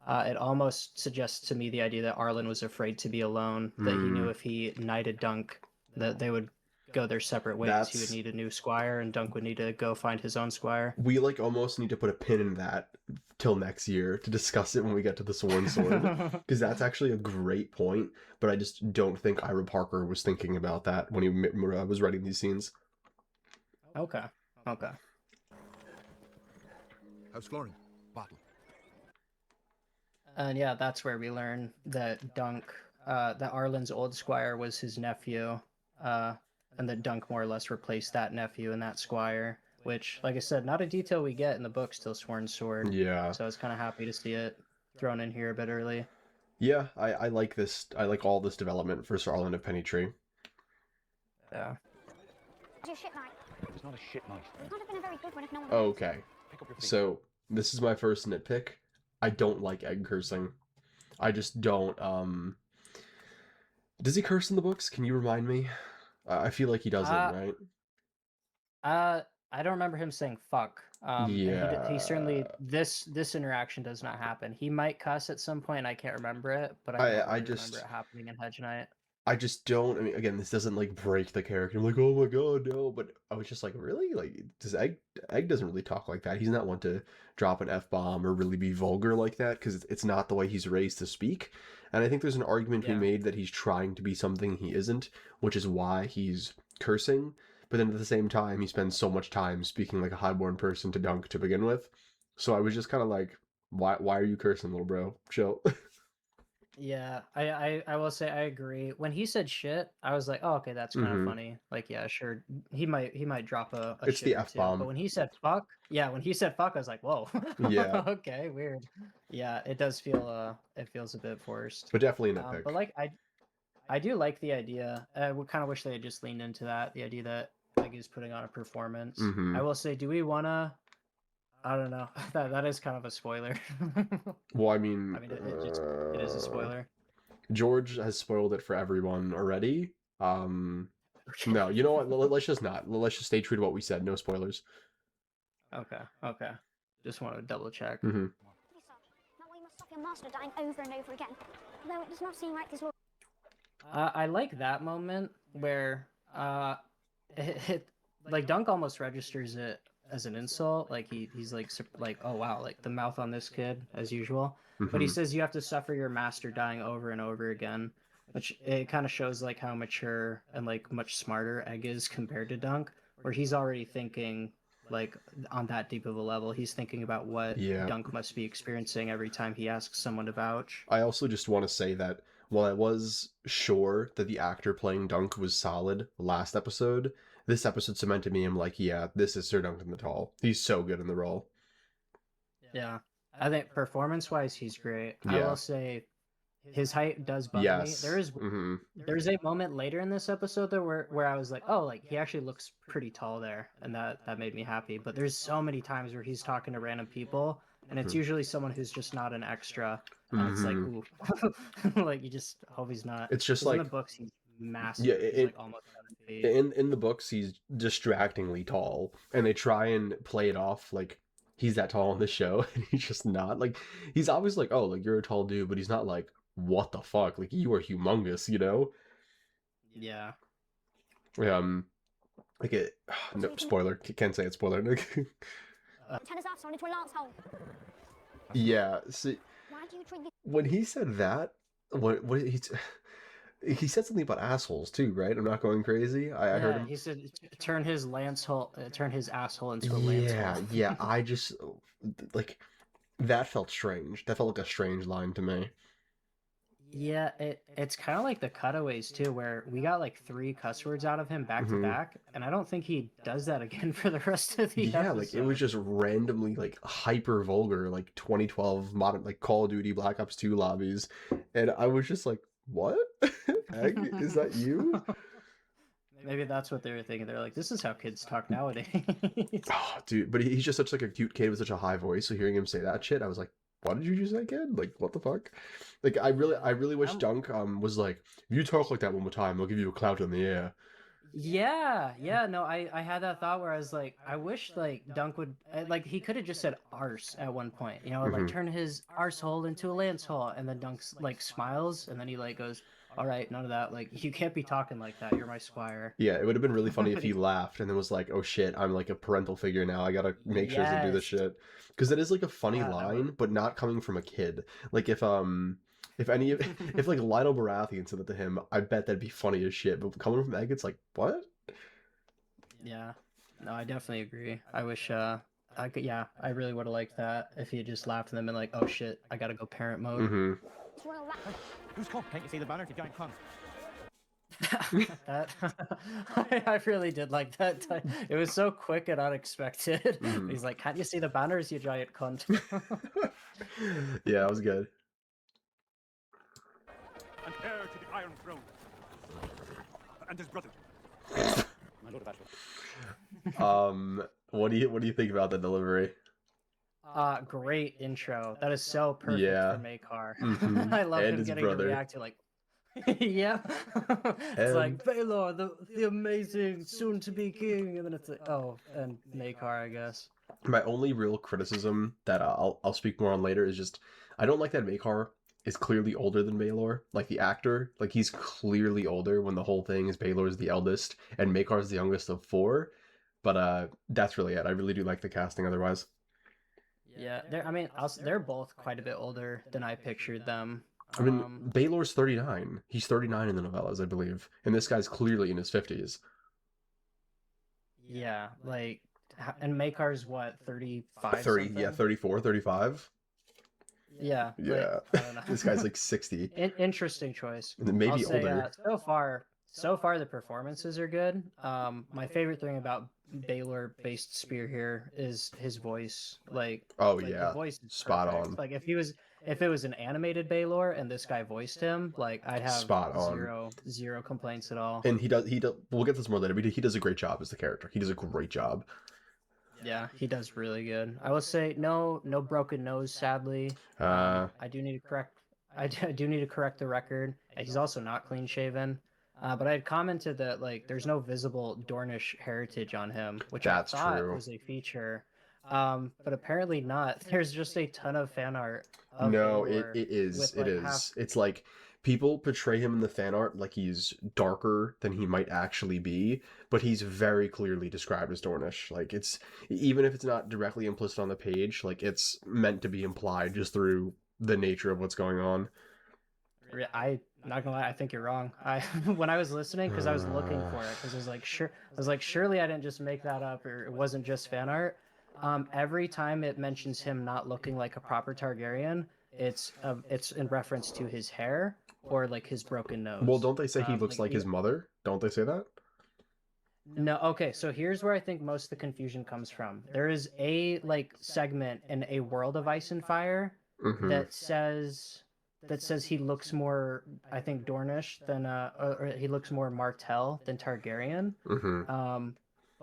B: It almost suggests to me the idea that Arlen was afraid to be alone, that he knew if he knighted Dunk, that they would go their separate ways. He would need a new squire, and Dunk would need to go find his own squire.
A: We, like, almost need to put a pin in that till next year to discuss it when we get to the Sworn Sword, because that's actually a great point, but I just don't think Ira Parker was thinking about that when he was writing these scenes.
B: Okay.
H: How's Florin? Battle.
B: And yeah, that's where we learn that that Arlen's old squire was his nephew, and that Dunk more or less replaced that nephew and that squire. Which, like I said, not a detail we get in the books till Sworn Sword.
A: Yeah.
B: So I was kind of happy to see it thrown in here a bit early.
A: Yeah, I like this. I like all this development for Sir Arlen of Pennytree.
B: Yeah.
D: Your shit night.
C: It's not a shit night.
D: It's not been a very good one if no one.
A: Okay.
C: Pick up your feet.
A: So this is my first nitpick. I don't like Egg cursing. I just don't. Does he curse in the books? Can you remind me? I feel like he doesn't, right?
B: I don't remember him saying fuck. And he certainly this interaction does not happen. He might cuss at some point. I can't remember it, but I just remember it happening in Hedge Knight.
A: I just don't. I mean, again, this doesn't like break the character. I'm like, oh my god, no. But I was just like, really? Like, does Egg doesn't really talk like that. He's not one to drop an F-bomb or really be vulgar like that because it's not the way he's raised to speak. And I think there's an argument to be made that he's trying to be something he isn't, which is why he's cursing. But then at the same time, he spends so much time speaking like a highborn person to Dunk to begin with. So I was just kind of like, why are you cursing, little bro? Chill.
B: Yeah, I will say I agree. When he said shit, I was like, oh, okay, that's kind of funny. Like, yeah, sure, he might drop a
A: It's
B: shit
A: the
B: or two.
A: F-bomb.
B: But when he said fuck, I was like, whoa.
A: Yeah.
B: Okay, weird. Yeah, it does feel it feels a bit forced.
A: But definitely a nitpick.
B: But like I do like the idea. I would kind of wish they had just leaned into that. The idea that Egg is putting on a performance.
A: Mhm.
B: I will say, do we wanna? I don't know. That is kind of a spoiler.
A: Well, I mean,
B: it is a spoiler.
A: George has spoiled it for everyone already. No, you know what? Let's just not. Let's just stay true to what we said. No spoilers.
B: Okay. Just wanted to double check.
A: Mm-hmm.
D: Not why you must stop your master dying over and over again. Though it does not seem like this will.
B: I like that moment where like Dunk almost registers it as an insult. Like he's like oh wow, like the mouth on this kid as usual. But he says you have to suffer your master dying over and over again, which it kind of shows like how mature and like much smarter Egg is compared to Dunk, where he's already thinking like on that deep of a level. He's thinking about what Dunk must be experiencing every time he asks someone to vouch.
A: I also just want to say that while I was sure that the actor playing Dunk was solid last episode, this episode cemented me. I'm like, yeah, this is Sir Duncan the Tall. He's so good in the role.
B: Yeah. I think performance-wise, he's great.
A: Yeah.
B: I will say his height does bother me. There's a moment later in this episode though where I was like, oh, like he actually looks pretty tall there, and that made me happy. But there's so many times where he's talking to random people, and it's usually someone who's just not an extra. And it's like, ooh, like you just hope he's not.
A: It's just
B: in
A: like
B: the books he's massive.
A: Yeah,
B: he's like almost 7 feet.
A: in the books he's distractingly tall, and they try and play it off like he's that tall on the show, and he's just not. Like he's always like, oh, like you're a tall dude, but he's not like, what the fuck, like you are humongous, you know?
B: Yeah.
A: Like it. No spoiler. Can't say it's spoiler.
D: Ten is off, thrown into a lance hole.
A: Yeah. See,
D: Why do you treat me?
A: when he said that, what he said something about assholes too, right? I'm not going crazy. I heard him.
B: He said turn his asshole into a lance hole.
A: Yeah. I just like that felt strange. That felt like a strange line to me.
B: Yeah, it's kind of like the cutaways too, where we got like 3 cuss words out of him back to back, and I don't think he does that again for the rest of the episode.
A: Like it was just randomly like hyper vulgar, like 2012 modern like Call of Duty Black Ops 2 lobbies, and I was just like, what? Egg, is that you?
B: Maybe that's what they were thinking. They're like, this is how kids talk nowadays.
A: Oh, dude, but he's just such like a cute kid with such a high voice. So hearing him say that shit, I was like, what did you just say, kid? Like, what the fuck? Like, I really wish Dunk was like, if you talk like that one more time, I'll give you a clout in the air.
B: Yeah, no, I had that thought where I was like, I wish like Dunk would like he could have just said arse at one point, you know, like turn his arsehole into a lance hole, and then Dunk like smiles, and then he like goes, all right, none of that, like you can't be talking like that, you're my squire.
A: Yeah, it would have been really funny if he laughed and then was like, oh shit, I'm like a parental figure now, I gotta make sure to do this shit. Because that is like a funny line, but not coming from a kid. Like if like Lionel Baratheon said that to him, I bet that'd be funny as shit. But coming from Egg, it's like, what?
B: Yeah, no, I definitely agree. I wish yeah, I really would have liked that if he had just laughed at them and like, oh shit, I gotta go parent mode.
A: Mm-hmm.
K: Who's come? Can't you see the banner, you giant cunt?
B: That I really did like that. It was so quick and unexpected.
A: Mhm.
B: He's like, "Can't you see the banners, you giant cunt?"
A: Yeah, that was good.
K: And heir to the Iron Throne. And his brother. My lord of Ashford.
A: What do you think about the delivery?
B: Great intro. That is so perfect
A: Yeah.
B: for Maekar.
A: Mhm.
B: I love
A: And
B: him
A: his
B: getting
A: brother.
B: to react to like, yeah. It's like
A: And-
B: Baelor, the amazing soon-to-be king, and then it's like, oh, and Maekar, I guess.
A: My only real criticism that I'll speak more on later is just I don't like that Maekar is clearly older than Baelor. Like the actor, like he's clearly older when the whole thing is Baelor's the eldest and Maekar's the youngest of four. But that's really it. I really do like the casting otherwise.
B: Yeah, they're both quite a bit older than I pictured them.
A: I mean, Baelor's 39. He's 39 in the novellas, I believe. And this guy's clearly in his 50s.
B: Yeah, like, and Maekar's what, 35?
A: 30,
B: something?
A: yeah, 34, 35.
B: Yeah.
A: Yeah.
B: Like, I don't know.
A: This guy's like 60.
B: Interesting choice.
A: And then maybe
B: I'll say,
A: older.
B: so far the performances are good. My favorite thing about Baelor-based Spear here is his voice. Like,
A: Oh,
B: like,
A: yeah.
B: the voice is
A: Spot
B: perfect.
A: on.
B: Like if it was an animated Baelor and this guy voiced him, like I'd have
A: Spot on.
B: zero complaints at all.
A: And he does, we'll get to this more later, but he does a great job as the character. He does a great job.
B: Yeah, he does really good. I will say no broken nose, sadly.
A: Uh,
B: I do need to correct. I do need to correct the record. He's also not clean shaven. But I had commented that like there's no visible Dornish heritage on him, which
A: That's
B: I thought
A: true.
B: was a feature. But apparently not. There's just a ton of fan art. Of
A: no,
B: Baelor
A: it is.
B: with,
A: It
B: like,
A: is.
B: half-
A: It's like people portray him in the fan art like he's darker than he might actually be, but he's very clearly described as Dornish. Like it's even if it's not directly implicit on the page, like it's meant to be implied just through the nature of what's going on.
B: I'm not gonna lie, I think you're wrong. I when I was listening, because I was looking for it, because I was like, surely I didn't just make that up, or it wasn't just fan art. Every time it mentions him not looking like a proper Targaryen, it's in reference to his hair or like his broken nose.
A: Well, don't they say he looks like
B: he-
A: his mother? Don't they say that?
B: No, okay, so here's where I think most of the confusion comes from. There is a like segment in A World of Ice and Fire
A: Mhm.
B: that says he looks more, I think, Dornish than or he looks more Martell than Targaryen.
A: Mhm.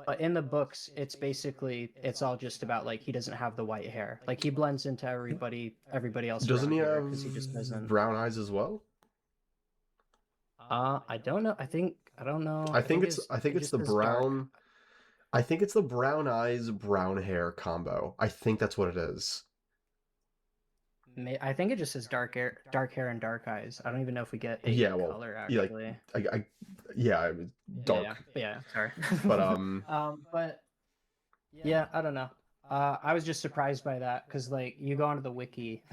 B: But in the books, it's all just about like he doesn't have the white hair. Like he blends into everybody else.
A: Doesn't he
B: around here,
A: have
B: 'cause he just doesn't.
A: brown eyes as well?
B: I don't know. I don't know.
A: I think
B: his-
A: it's
B: he just
A: the
B: has dark-
A: brown. I think it's the brown eyes, brown hair combo. I think that's what it is.
B: I think it just says dark hair, and dark eyes. I don't even know if we get a
A: Yeah, well,
B: color
A: yeah, like,
B: actually.
A: Yeah, it was dark.
B: Yeah, sorry.
A: But
B: but yeah, I don't know. I was just surprised by that because like you go onto the wiki,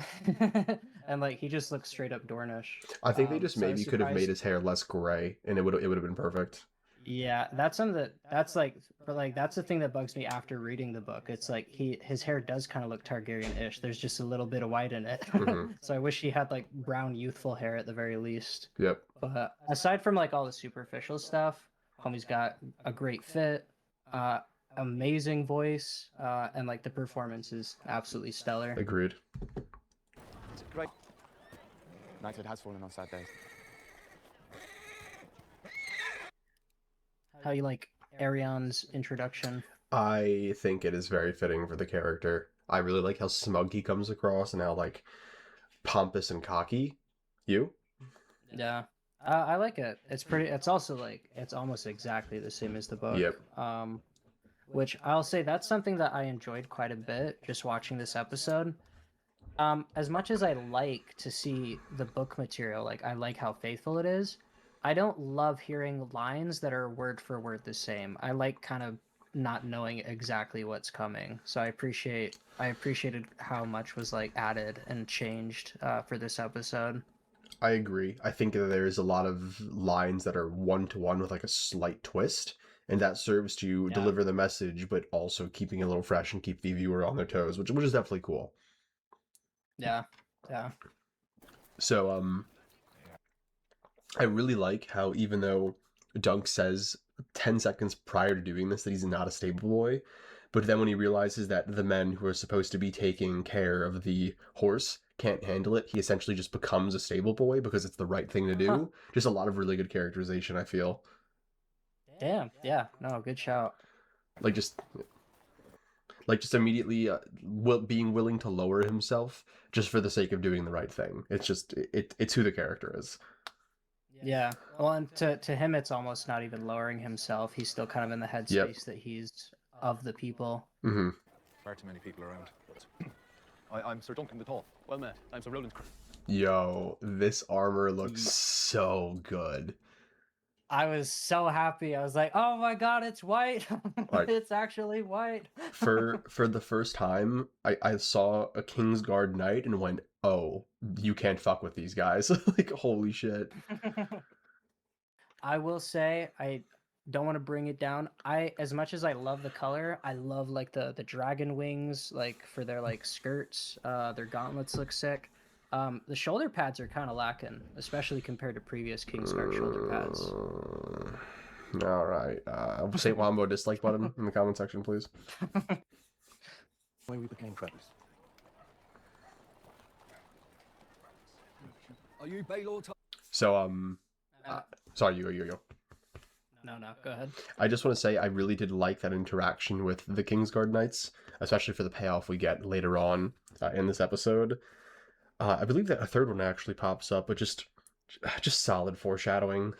B: and like he just looks straight up Dornish.
A: I think they just
B: so I was
A: maybe could have made
B: surprised-
A: his hair less gray, and it would have been perfect.
B: Yeah, that's something that's like, but like that's the thing that bugs me after reading the book. It's like his hair does kind of look Targaryen-ish. There's just a little bit of white in it.
A: Mhm.
B: So I wish he had like brown youthful hair at the very least.
A: Yep.
B: But aside from like all the superficial stuff, homie's got a great fit, amazing voice, and like the performance is absolutely stellar.
A: Agreed.
K: Great. Knighthood has fallen on sad days.
B: How you like Arion's introduction?
A: I think it is very fitting for the character. I really like how smug he comes across and how like pompous and cocky. You?
B: Yeah, I like it. It's pretty. It's also like it's almost exactly the same as the book.
A: Yep.
B: Which I'll say that's something that I enjoyed quite a bit just watching this episode. As much as I like to see the book material, like I like how faithful it is. I don't love hearing lines that are word for word the same. I like kind of not knowing exactly what's coming. So I appreciated how much was like added and changed for this episode.
A: I agree. I think that there's a lot of lines that are one to one with like a slight twist, and that serves to deliver the message, but also keeping it a little fresh and keep the viewer on their toes, which is definitely cool.
B: Yeah.
A: So I really like how, even though Dunk says 10 seconds prior to doing this that he's not a stable boy, but then when he realizes that the men who are supposed to be taking care of the horse can't handle it, he essentially just becomes a stable boy because it's the right thing to do. Just a lot of really good characterization, I feel.
B: Damn. Yeah. No, good shout.
A: Like just immediately being willing to lower himself just for the sake of doing the right thing. It's just it's who the character is.
B: Yeah. Well, and to him, it's almost not even lowering himself. He's still kind of in the headspace that he's of the people.
A: Mm-hmm.
C: Far too many people around. But I'm Sir Duncan the Tall. Well met. I'm Sir Roland.
A: Yo, this armor looks so good.
B: I was so happy. I was like, "Oh my god, it's white! It's actually white."
A: For the first time, I saw a Kingsguard knight and went, "Oh, you can't fuck with these guys!" Like, holy shit.
B: I will say, I don't want to bring it down. As much as I love the color, I love like the dragon wings, like for their like skirts. Their gauntlets look sick. The shoulder pads are kind of lacking, especially compared to previous Kingsguard shoulder pads.
A: All right. St. Wombo dislike button in the comment section, please.
J: When we became friends.
C: Are you Baylor?
A: So sorry, you go.
B: No, go ahead.
A: I just want to say I really did like that interaction with the Kingsguard Knights, especially for the payoff we get later on in this episode. I believe that a third one actually pops up, but just solid foreshadowing,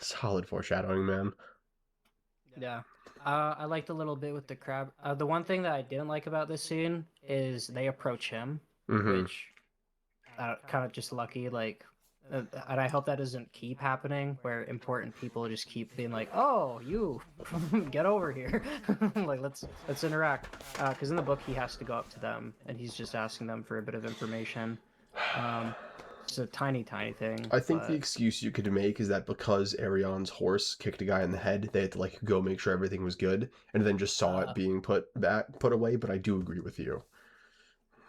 A: man.
B: Yeah. I liked a little bit with the crab. The one thing that I didn't like about this scene is they approach him, which kind of just lucky. Like, and I hope that doesn't keep happening, where important people just keep being like, "Oh, you, get over here." Like, let's interact. Because in the book, he has to go up to them, and he's just asking them for a bit of information. It's a tiny thing.
A: I think the excuse you could make is that because Arion's horse kicked a guy in the head, they had to like go make sure everything was good, and then just saw it being put away. But I do agree with you.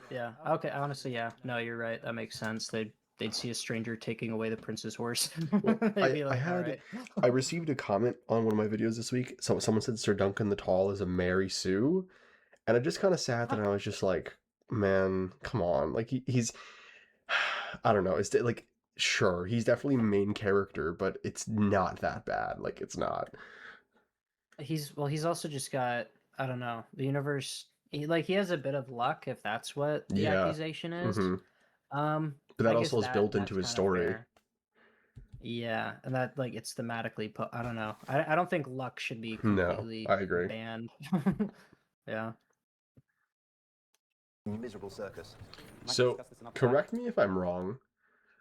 B: Yeah. Okay. Honestly, yeah. No, you're right. That makes sense. They'd see a stranger taking away the prince's horse.
A: I received a comment on one of my videos this week. So someone said Sir Duncan the Tall is a Mary Sue, and I just kind of sat there and I was just like, man, come on. Like he's, I don't know. It's like, sure, he's definitely main character, but it's not that bad. Like, it's not.
B: He's also just got, I don't know, the universe. He has a bit of luck, if that's what the accusation is.
A: But that also is built into his story.
B: Fair. Yeah, and that like it's thematically put. I don't know. I don't think luck should be completely
A: I agree.
B: banned. Yeah.
K: Miserable circus.
A: So, correct me if I'm wrong.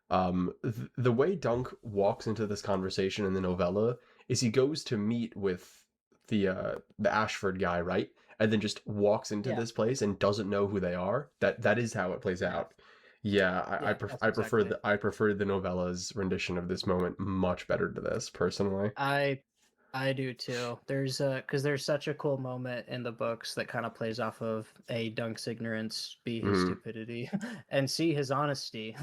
A: The way Dunk walks into this conversation in the novella is he goes to meet with the Ashford guy, right? And then just walks into this place and doesn't know who they are. That is how it plays out. Yeah, I prefer the novella's rendition of this moment much better to this, personally.
B: I do too. There's because there's such a cool moment in the books that kind of plays off of Dunk's ignorance, B, his stupidity, and C, his honesty.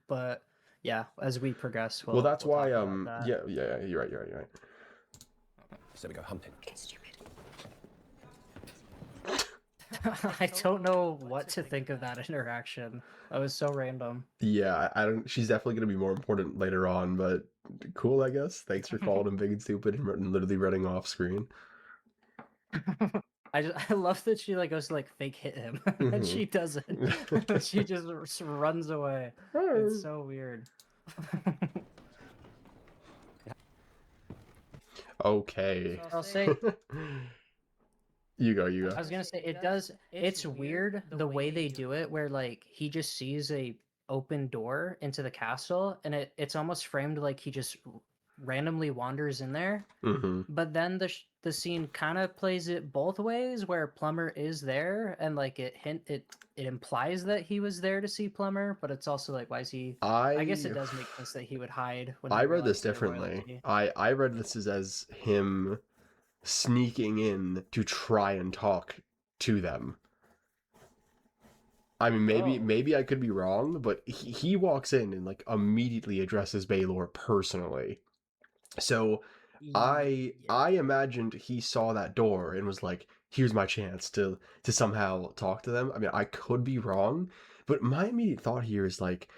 B: But yeah, as we progress,
A: well, that's why yeah, you're right.
G: So we go hunting.
D: Get stupid.
B: I don't know what to think of that interaction. That was so random.
A: Yeah, I don't. She's definitely gonna be more important later on, but cool, I guess. Thanks for calling him big and stupid and literally running off screen.
B: I love that she like goes to like fake hit him and she doesn't. She just runs away. It's so weird.
A: Okay.
B: I'll say.
A: You go.
B: I was gonna say it's weird the way they do it, where like he just sees a open door into the castle, and it's almost framed like he just randomly wanders in there. But then the scene kind of plays it both ways, where Plummer is there, and like it implies that he was there to see Plummer, but it's also like, why is he? I guess it does make sense that he would hide. When
A: I read this differently. I read this as him sneaking in to try and talk to them. I mean, maybe I could be wrong, but he walks in and like immediately addresses Baelor personally. So I imagined he saw that door and was like, here's my chance to somehow talk to them. I mean, I could be wrong, but my immediate thought here is like,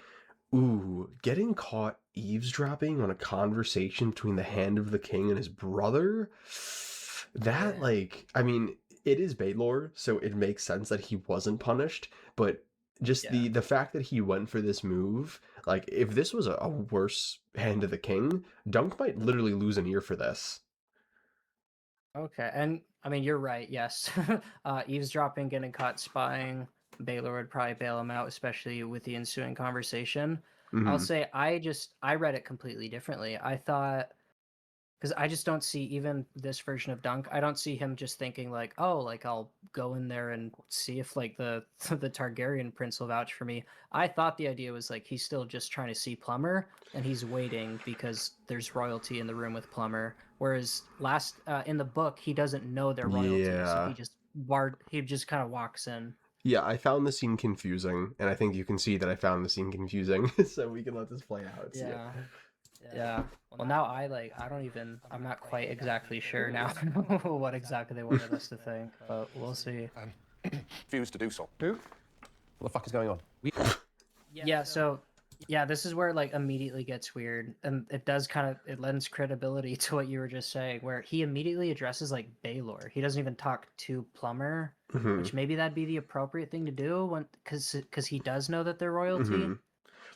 A: ooh, getting caught eavesdropping on a conversation between the Hand of the King and his brother? That, like, I mean, it is Baelor, so it makes sense that he wasn't punished, but just the fact that he went for this move, like, if this was a worse Hand of the King, Dunk might literally lose an ear for this.
B: Okay, and I mean, you're right, yes. Eavesdropping, getting caught spying, Baelor would probably bail him out, especially with the ensuing conversation. I'll
A: Mhm.
B: say I read it completely differently. I thought, because I just don't see even this version of Dunk. I don't see him just thinking like, oh, like I'll go in there and see if like the the Targaryen prince will vouch for me. I thought the idea was like he's still just trying to see Plumber and he's waiting because there's royalty in the room with Plumber. Whereas in the book he doesn't know they're royalty, so
A: Yeah.
B: he just kind of walks in.
A: Yeah, I found the scene confusing, and I think you can see that I found the scene confusing, so we can let this play out.
B: Yeah. Yeah. Well, now I'm not quite exactly sure now what exactly they wanted us to think, but we'll see.
K: Refuse to do so.
J: Who? What the fuck is going on?
B: Yeah, so this is where it like immediately gets weird, and it lends credibility to what you were just saying, where he immediately addresses like Baelor. He doesn't even talk to Plumber,
A: Mhm.
B: which maybe that'd be the appropriate thing to do because he does know that they're royalty.
A: Mhm.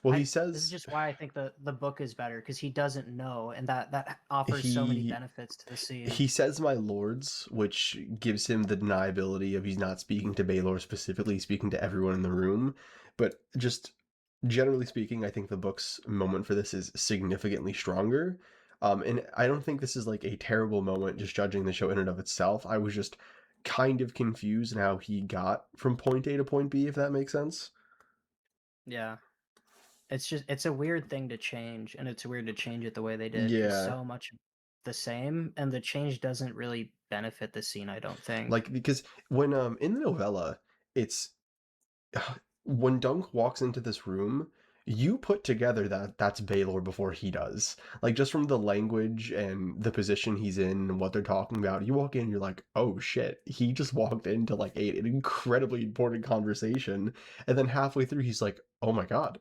A: Well, he
B: This is
A: says
B: just why I think the book is better, because he doesn't know, and that offers so many
A: he
B: benefits to the scene.
A: he says my lords, which gives him the deniability of he's not speaking to Baelor specifically, speaking to everyone in the room. But just generally speaking, I think the book's moment for this is significantly stronger. And I don't think this is like a terrible moment just judging the show in and of itself. I was just kind of confused in how he got from point A to point B, if that makes sense.
B: Yeah. It's a weird thing to change, and it's weird to change it the way they did. It's
A: Yeah.
B: so much the same, and the change doesn't really benefit the scene, I don't think.
A: Like, because when in the novella, it's when Dunk walks into this room, you put together that that's Baelor before he does. Like, just from the language and the position he's in and what they're talking about, you walk in and you're like, oh shit, he just walked into like an incredibly important conversation, and then halfway through he's like, oh my god,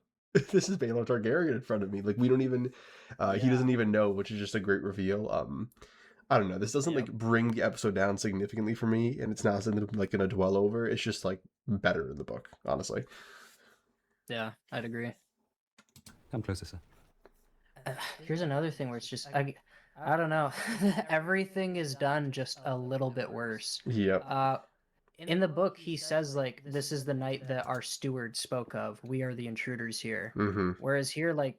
A: this is Baelor Targaryen in front of me. Like, we don't even he doesn't even know, which is just a great reveal. I don't know, this doesn't like bring the episode down significantly for me, and it's not something I'm like gonna dwell over. It's just like better in the book, honestly.
B: Yeah, I'd agree.
C: Come closer, sir.
B: Here's another thing where it's just I don't know. Everything is done just a little bit worse.
A: Yep.
B: In the book, he says like, "This is the night that our steward spoke of. We are the intruders here."
A: Mhm.
B: Whereas here, like,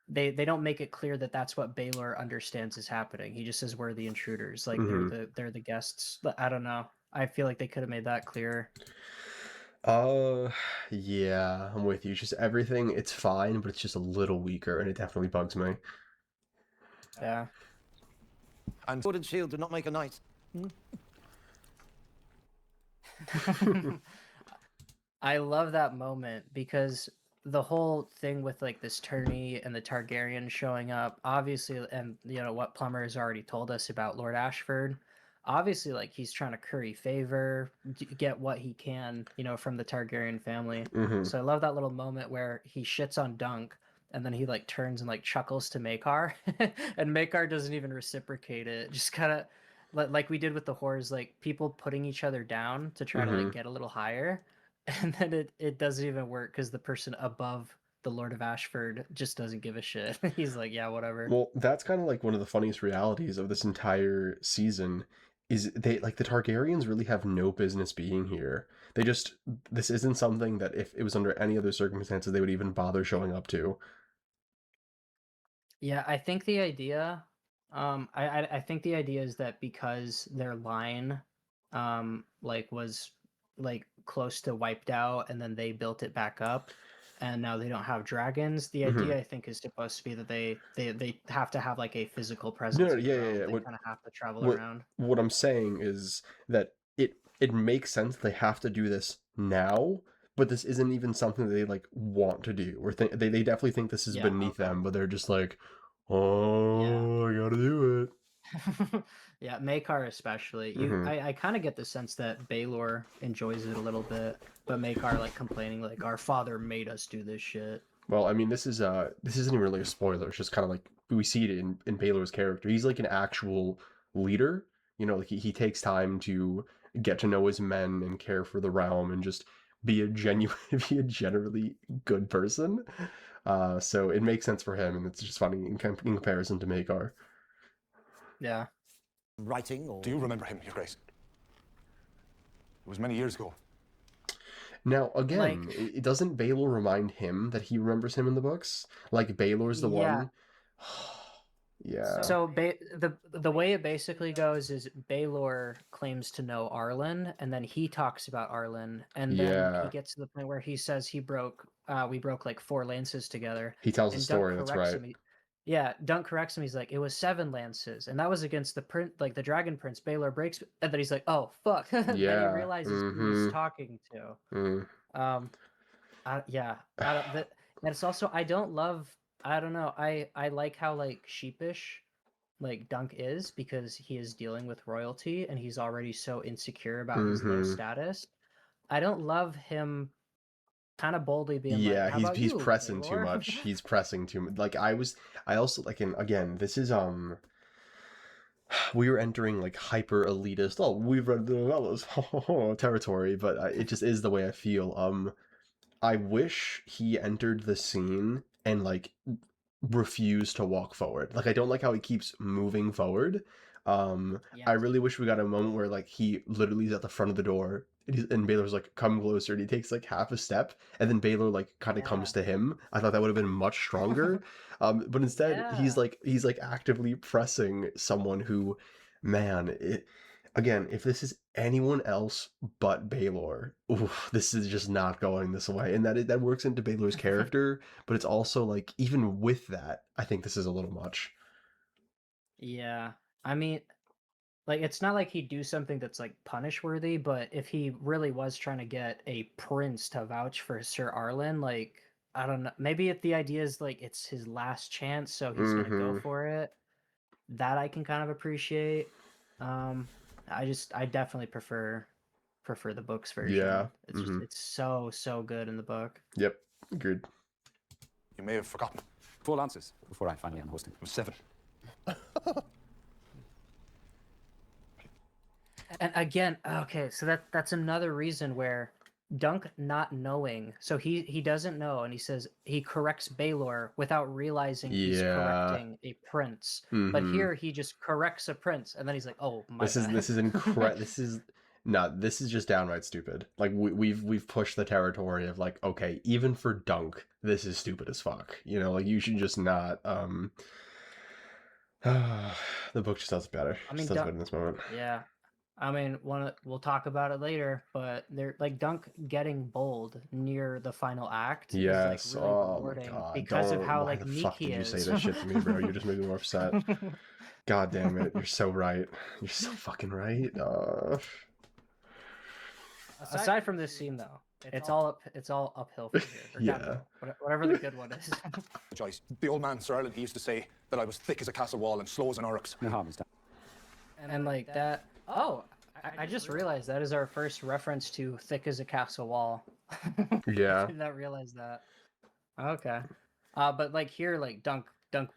B: they don't make it clear that that's what Baelor understands is happening. He just says we're the intruders, like they're the guests. But I don't know. I feel like they could have made that clearer.
A: Yeah, I'm with you. It's just everything, it's fine, but it's just a little weaker, and it definitely bugs me.
B: Yeah.
F: And sword and shield do not make a knight.
B: I love that moment because the whole thing with like this tourney and the Targaryen showing up, obviously, and you know what Plummer has already told us about Lord Ashford. Obviously, like he's trying to curry favor, get what he can, you know, from the Targaryen family.
A: Mhm.
B: So I love that little moment where he shits on Dunk, and then he like turns and like chuckles to Maekar, and Maekar doesn't even reciprocate it. Just kind of like we did with the whores, like people putting each other down to try to like get a little higher, and then it doesn't even work because the person above the Lord of Ashford just doesn't give a shit. He's like, yeah, whatever.
A: Well, that's kind of like one of the funniest realities of this entire season is they like the Targaryens really have no business being here. This isn't something that if it was under any other circumstances they would even bother showing up to.
B: Yeah, I think the idea, I think the idea is that because their line, like was like close to wiped out, and then they built it back up, and now they don't have dragons. The
A: Mhm.
B: idea, I think, is supposed to be that they have to have like a physical presence.
A: No,
B: in the
A: yeah.
B: realm. They
A: What,
B: kind of have to travel
A: what,
B: around.
A: what I'm saying is that it makes sense they have to do this now, but this isn't even something that they like want to do, or they definitely think this is
B: Yeah,
A: beneath
B: okay.
A: them, but they're just like, oh, I gotta do it.
B: Yeah, Maekar especially.
A: Mhm.
B: I kind of get the sense that Baelor enjoys it a little bit, but Maekar like complaining like our father made us do this shit.
A: Well, I mean, this isn't even really a spoiler. It's just kind of like we see it in Baylor's character. He's like an actual leader. You know, like he takes time to get to know his men and care for the realm and just be a genuine, be a generally good person. So it makes sense for him, and it's just funny in comparison to Maekar.
B: Yeah.
F: Writing or...
H: Do you remember him, Your Grace? It was many years ago.
A: Now, again,
B: Like-
A: it doesn't Baelor remind him that he remembers him in the books? Like Baelor's the
B: Yeah.
A: one. Yeah.
B: So the way it basically goes is Baelor claims to know Arlen, and then he talks about Arlen, and then
A: Yeah.
B: he gets to the point where he says we broke like 4 lances together.
A: He tells the
B: And
A: story.
B: Dunk
A: That's
B: corrects
A: right.
B: him. Yeah, Dunk corrects him. He's like, it was 7 lances, and that was against the Dragon Prince. Baelor breaks, and then he's like, oh fuck. Then
A: Yeah,
B: he realizes who
A: mhm.
B: he's talking to.
A: Mm.
B: Yeah, and it's also I don't know. I like how like sheepish like Dunk is because he is dealing with royalty and he's already so insecure about his low
A: Mhm.
B: status. I don't love him kind of boldly being like,
A: Yeah,
B: "How about
A: he's
B: you,
A: pressing too
B: Baelor?"
A: much. He's pressing too much. Like I also like, and again, this is we were entering like hyper elitist. Oh, we've read the novellas territory, but it just is the way I feel. I wish he entered the scene and like refused to walk forward. Like I don't like how he keeps moving forward. I really wish we got a moment where like he literally is at the front of the door and Baylor's like, come closer, and he takes like half a step, and then Baelor like kind of comes to him. I thought that would have been much stronger. But instead he's like actively pressing someone who, man, again, if this is anyone else but Baelor, oof, this is just not going this way. And that works into Baelor's character, but it's also like, even with that, I think this is a little much.
B: Yeah. I mean, like it's not like he'd do something that's like punish worthy, but if he really was trying to get a prince to vouch for Sir Arlen, like I don't know, maybe if the idea is like it's his last chance, so he's gonna go
A: Mhm.
B: for it. That I can kind of appreciate. I definitely prefer the books version.
A: Yeah.
B: It's just it's so good in the book.
A: Yep. Agreed.
H: You may have forgotten.
K: 4 lances before I finally unhorsed him.
H: It was 7.
B: And again, okay, so that's another reason where Dunk not knowing, so he doesn't know, and he says he corrects Baelor without realizing he's
A: Yeah.
B: correcting a prince. But
A: Mhm.
B: here he just corrects a prince, and then he's like, "Oh my
A: This is
B: bad."
A: this is incredible. This is just downright stupid. Like we've pushed the territory of like, okay, even for Dunk, this is stupid as fuck. You know, like you should just not. The book just does better.
B: I mean,
A: Just does better in this moment.
B: Yeah. I mean, we'll talk about it later, but they're like Dunk getting bold near the final act
A: Yes.
B: is like really
A: Oh my
B: rewarding
A: god.
B: because of
A: Don't-
B: how
A: why
B: like
A: the
B: meek
A: fuck
B: he
A: did you
B: is.
A: say that shit to me, bro? You just made me more upset. God damn it. You're so right. You're so fucking right.
B: Aside from this scene, though, it's all uphill from here. Or
A: Yeah.
B: downhill, whatever the good one is.
H: Joyce, the old man, Sir Erlen, he used to say that I was thick as a castle wall and slow as an oryx.
K: No harm is done.
B: And like that. Oh, I just realized that is our first reference to "thick as a castle wall."
A: Yeah.
B: I did not realize that. Okay. But like here, like Dunk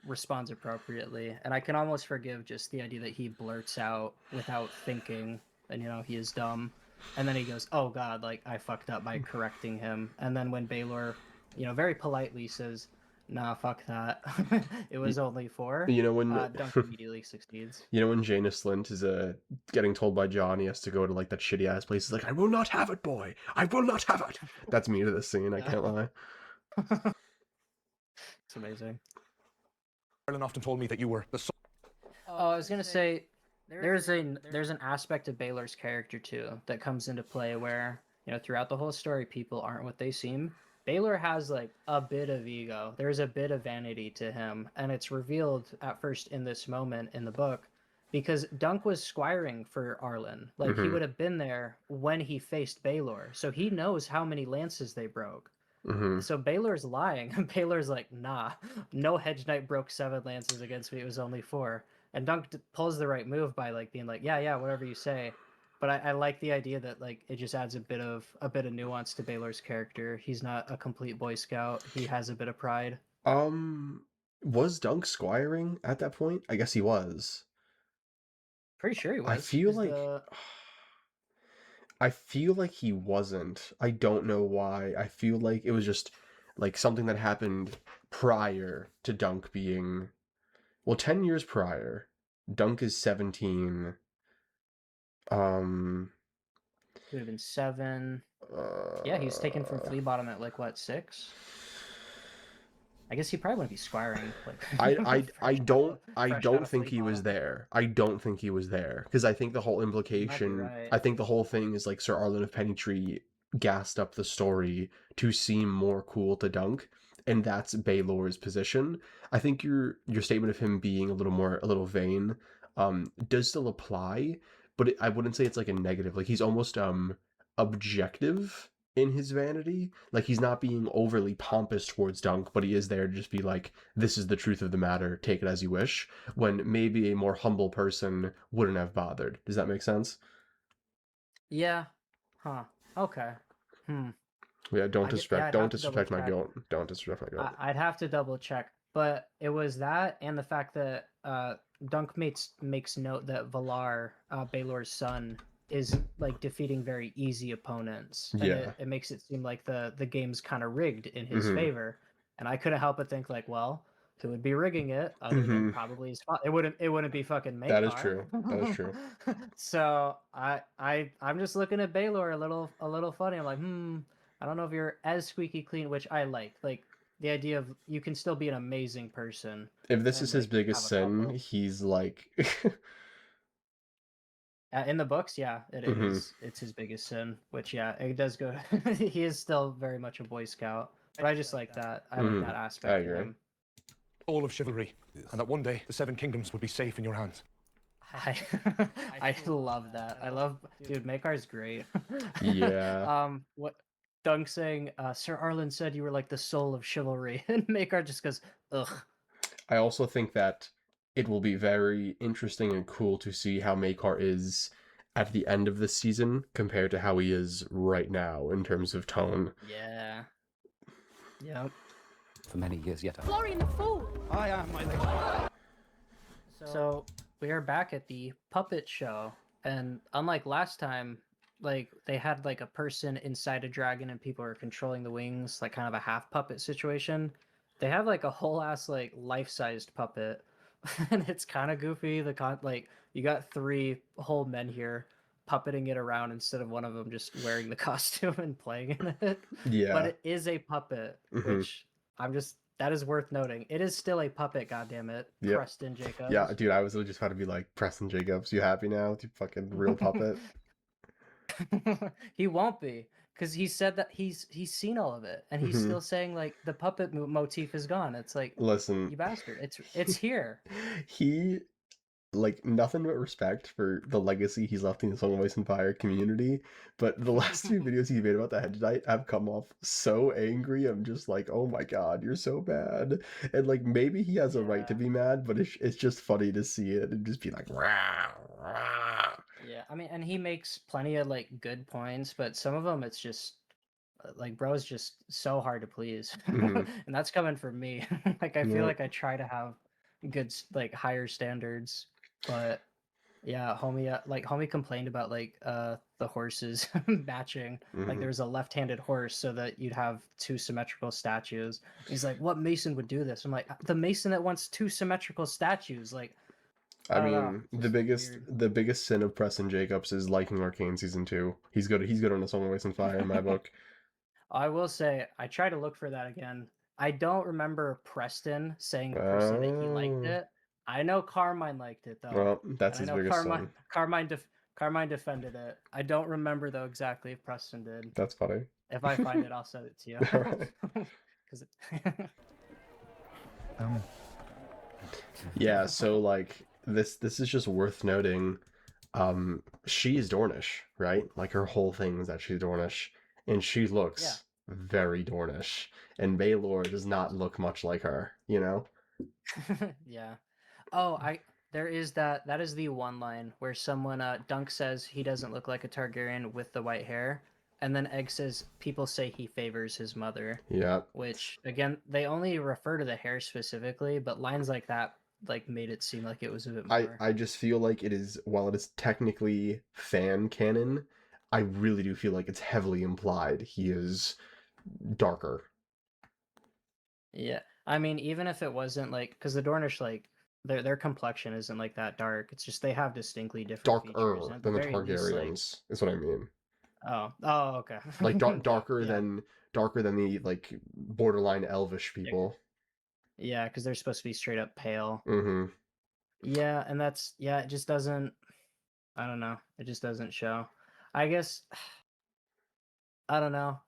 B: responds appropriately, and I can almost forgive just the idea that he blurts out without thinking, and he is dumb, and then he goes, "Oh God, like I fucked up by correcting him," and then when Baelor, very politely says, "Nah, fuck that. It was only 4."
A: You know when
B: Dunk immediately succeeds.
A: You know when Jaina Slint is getting told by John he has to go to like that shitty ass place. He's like, I will not have it, boy. I will not have it. That's me to this scene. I can't lie.
B: It's amazing.
H: Erlen often told me that you were the son.
B: Oh, I was gonna say there's an aspect of Baelor's character too that comes into play where throughout the whole story people aren't what they seem, Baylor has like a bit of ego. There's a bit of vanity to him, and it's revealed at first in this moment in the book because Dunk was squiring for Arlen. Like he would have been there when he faced Baylor, so he knows how many lances they broke. So Baylor's lying, and Baylor's like, nah, no hedge knight broke 7 lances against me. It was only 4. And Dunk pulls the right move by like being like, yeah, whatever you say. But I like the idea that like it just adds a bit of nuance to Baylor's character. He's not a complete Boy Scout. He has a bit of pride.
A: Was Dunk squiring at that point? I guess he was.
B: Pretty sure he was.
A: I feel like he wasn't. I don't know why. I feel like it was just like something that happened prior to Dunk being 10 years prior. Dunk is 17.
B: Could have been 7. Yeah, he was taken from Flea Bottom at like what, 6? I guess he probably wouldn't be squiring. Like
A: I don't think he was there. I don't think he was there because I think the whole implication.
B: Right.
A: I think the whole thing is like Sir Arlen of Pennytree gassed up the story to seem more cool to Dunk, and that's Baylor's position. I think your statement of him being a little vain, does still apply, but I wouldn't say it's like a negative. Like he's almost objective in his vanity. Like he's not being overly pompous towards Dunk, but he is there to just be like, this is the truth of the matter, take it as you wish, when maybe a more humble person wouldn't have bothered. Does that make sense?
B: Yeah. Huh. Okay.
A: Yeah, don't disrespect my
B: check.
A: guilt. Don't disrespect my guilt.
B: I'd have to double check, but it was that and the fact that Dunk makes note that Valar, Baelor's son, is like defeating very easy opponents. And
A: Yeah.
B: it makes it seem like the game's kind of rigged in his favor. And I couldn't help but think like, well, who would be rigging it other than probably his father? It wouldn't be fucking Maekar.
A: That is true. That is true.
B: So I'm just looking at Baelor a little funny. I'm like, I don't know if you're as squeaky clean, which I like the idea of you can still be an amazing person.
A: If this is his
B: like,
A: biggest
B: have a
A: sin,
B: couple.
A: he's like
B: In the books, yeah, it is. It's his biggest sin, which yeah, it does go. He is still very much a Boy Scout, but I just like that. I like that aspect
A: I
B: of
A: agree.
B: him.
K: All of chivalry, and that one day the 7 kingdoms would be safe in your hands.
B: I love that. I love, dude. Maekar's great.
A: Yeah.
B: What Dunk saying? Sir Arlen said you were like the soul of chivalry, and Maekar just goes, ugh.
A: I also think that it will be very interesting and cool to see how Maekar is at the end of the season compared to how he is right now in terms of tone.
B: Yeah. Yep.
G: For many years yet.
I: Florian the Fool!
K: I am, my lady.
B: So we are back at the puppet show, and unlike last time, like they had like a person inside a dragon and people are controlling the wings, like kind of a half puppet situation. They have like a whole ass like life-sized puppet, and it's kind of goofy. Like you got 3 whole men here puppeting it around instead of one of them just wearing the costume and playing in it.
A: Yeah.
B: But it is a puppet, which that is worth noting. It is still a puppet, goddammit.
A: Yep.
B: Preston Jacobs.
A: Yeah, dude, I was just about to be like, Preston Jacobs, you happy now? You fucking real puppet.
B: He won't be, because he said that he's seen all of it, and he's still saying like the puppet motif is gone. It's like,
A: Listen,
B: you bastard, it's here.
A: He, like, nothing but respect for the legacy he's left in the Song of Ice and Fire community, but the last 2 videos he made about the Hedge Knight have come off so angry. I'm just like, oh my god, you're so bad. And like, maybe he has a right to be mad, but it's just funny to see it and just be like, rah, rah.
B: Yeah, I mean, and he makes plenty of like good points, but some of them it's just like bro's just so hard to please. And that's coming from me. Like I feel like I try to have good like higher standards, but yeah, homie complained about like the horses matching. Like there was a left-handed horse so that you'd have 2 symmetrical statues. He's like, what mason would do this? I'm like, the mason that wants 2 symmetrical statues. Like,
A: I mean, the biggest sin of Preston Jacobs is liking Arcane Season 2. He's good on A Song of Ice and Fire in my book.
B: I will say, I try to look for that again. I don't remember Preston saying personally that he liked it. I know Carmine liked it though.
A: Well, that's his biggest sin.
B: Carmine defended it. I don't remember though exactly if Preston did.
A: That's funny.
B: If I find it, I'll send it to you.
A: Alright.
B: 'Cause
A: Yeah, so like this is just worth noting. She's Dornish, right? Like her whole thing is that she's Dornish, and she looks very Dornish, and Baelor does not look much like her, you know?
B: yeah. Oh, there is that is the one line where someone Dunk says he doesn't look like a Targaryen with the white hair, and then Egg says people say he favors his mother.
A: Yeah.
B: Which again, they only refer to the hair specifically, but lines like that like made it seem like it was a bit more.
A: I just feel like it is, while it is technically fan canon, I really do feel like it's heavily implied he is darker.
B: Yeah. I mean, even if it wasn't like, because the Dornish, like, their complexion isn't like that dark. It's just they have distinctly different features.
A: Darker
B: and at
A: than the
B: very least, like-
A: Targaryens is what I mean.
B: Oh, okay.
A: Like darker
B: Yeah.
A: than the like borderline elvish people.
B: Yeah, because they're supposed to be straight up pale.
A: Mm-hmm.
B: Yeah, and it just doesn't. I don't know. It just doesn't show. I guess. I don't know.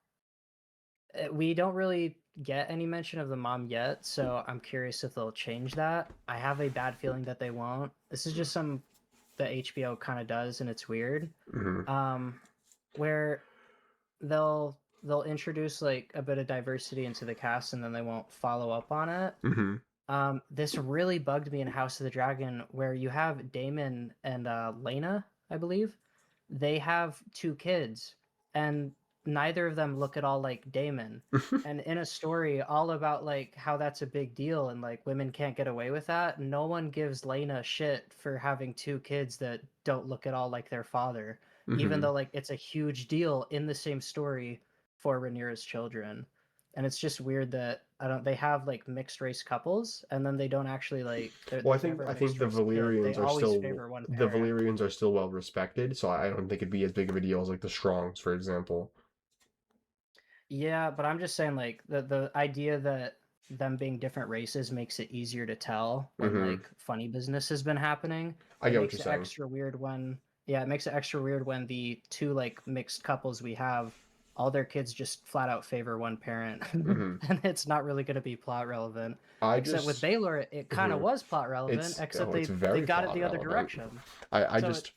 B: We don't really get any mention of the mom yet, so I'm curious if they'll change that. I have a bad feeling that they won't. This is just some that HBO kind of does, and it's weird.
A: Mm-hmm.
B: Where they'll introduce like a bit of diversity into the cast, and then they won't follow up on it.
A: Mm-hmm.
B: This really bugged me in House of the Dragon, where you have Daemon and Laena, I believe. They have 2 kids, and neither of them look at all like Daemon. And in a story all about like how that's a big deal and like women can't get away with that, no one gives Laena shit for having 2 kids that don't look at all like their father, even though like it's a huge deal in the same story for Rhaenyra's children. And it's just weird that they have like mixed race couples, and then they don't actually like.
A: Well, I think the Valyrians are still Valyrians are still well respected, so I don't think it'd be as big of a deal as like the Strongs, for example.
B: Yeah, but I'm just saying like the idea that them being different races makes it easier to tell when like funny business has been happening.
A: I get what
B: makes
A: you're
B: it
A: saying.
B: extra weird when it makes it extra weird when the 2 like mixed couples we have, all their kids just flat out favor one parent, and it's not really going to be plot relevant. Except with Baelor, it kind of was plot relevant, except they got it the other direction.
A: I don't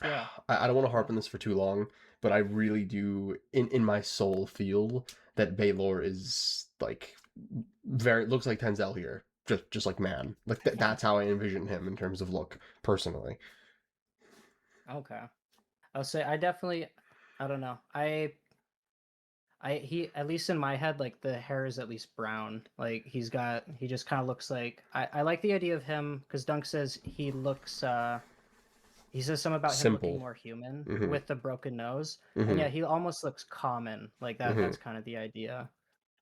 A: want to harp on this for too long, but I really do in my soul feel that Baelor is like looks like Tenzel here, just like man, like that's how I envision him in terms of look personally.
B: Okay, I'll say I don't know. He, at least in my head, like the hair is at least brown. Like he just kind of looks like, I like the idea of him because Dunk says he looks, he says something about him looking more human with the broken nose. And yeah, he almost looks common. Like that's kind of the idea.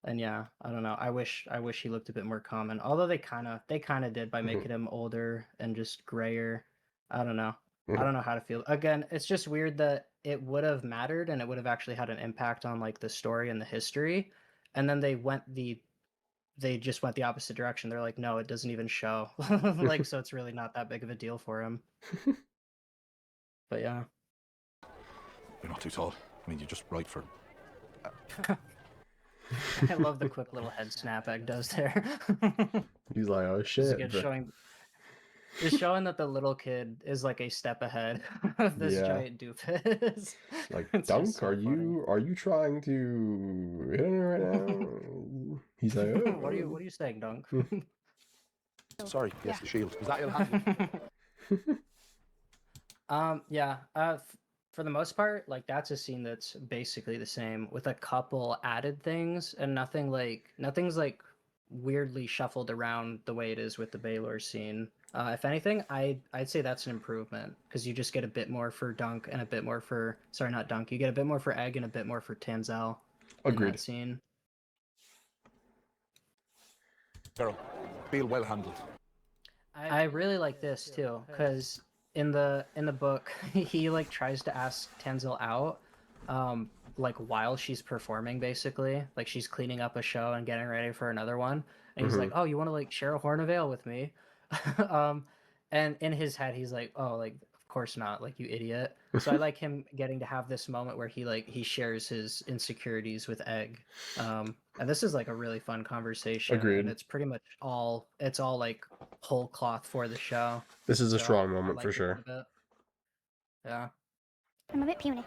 B: And yeah, I don't know. I wish he looked a bit more common. Although they kind of did by making him older and just grayer. I don't know. I don't know how to feel. Again, it's just weird that it would have mattered and it would have actually had an impact on like the story and the history. And then they just went the opposite direction. They're like, no, it doesn't even show. Like, so it's really not that big of a deal for him. But yeah.
H: You're not too tall. I mean, you're just right for...
B: I love the quick little head snap Egg does there.
A: He's like, oh shit.
B: Just showing that the little kid is like a step ahead of this giant doofus.
A: Like, Dunk, are you trying to hit him right now? He's like, oh.
B: What are you saying, Dunk?
H: Sorry, yes, the shield.
C: Was that your hand?
B: Yeah. For the most part, like that's a scene that's basically the same with a couple added things and nothing's like weirdly shuffled around the way it is with the Baelor scene. If anything, I'd say that's an improvement because you just get a bit more for Dunk and a bit more for not Dunk. You get a bit more for Egg and a bit more for Tenzel.
A: Agreed.
B: In that scene.
C: Girl, feel well handled.
B: I really like this too because in the book he like tries to ask Tenzel out, like while she's performing basically, like she's cleaning up a show and getting ready for another one, and he's like, oh, you want to like share a horn of ale with me? And in his head he's like, oh, like of course not, like, you idiot. So I like him getting to have this moment where he shares his insecurities with Egg. And this is like a really fun conversation.
A: Agreed.
B: And it's pretty much all like whole cloth for the show.
A: This is a
B: So
A: strong
B: I
A: moment
B: like
A: for
B: it
A: sure.
B: quite a bit. Yeah.
D: I'm a bit puny.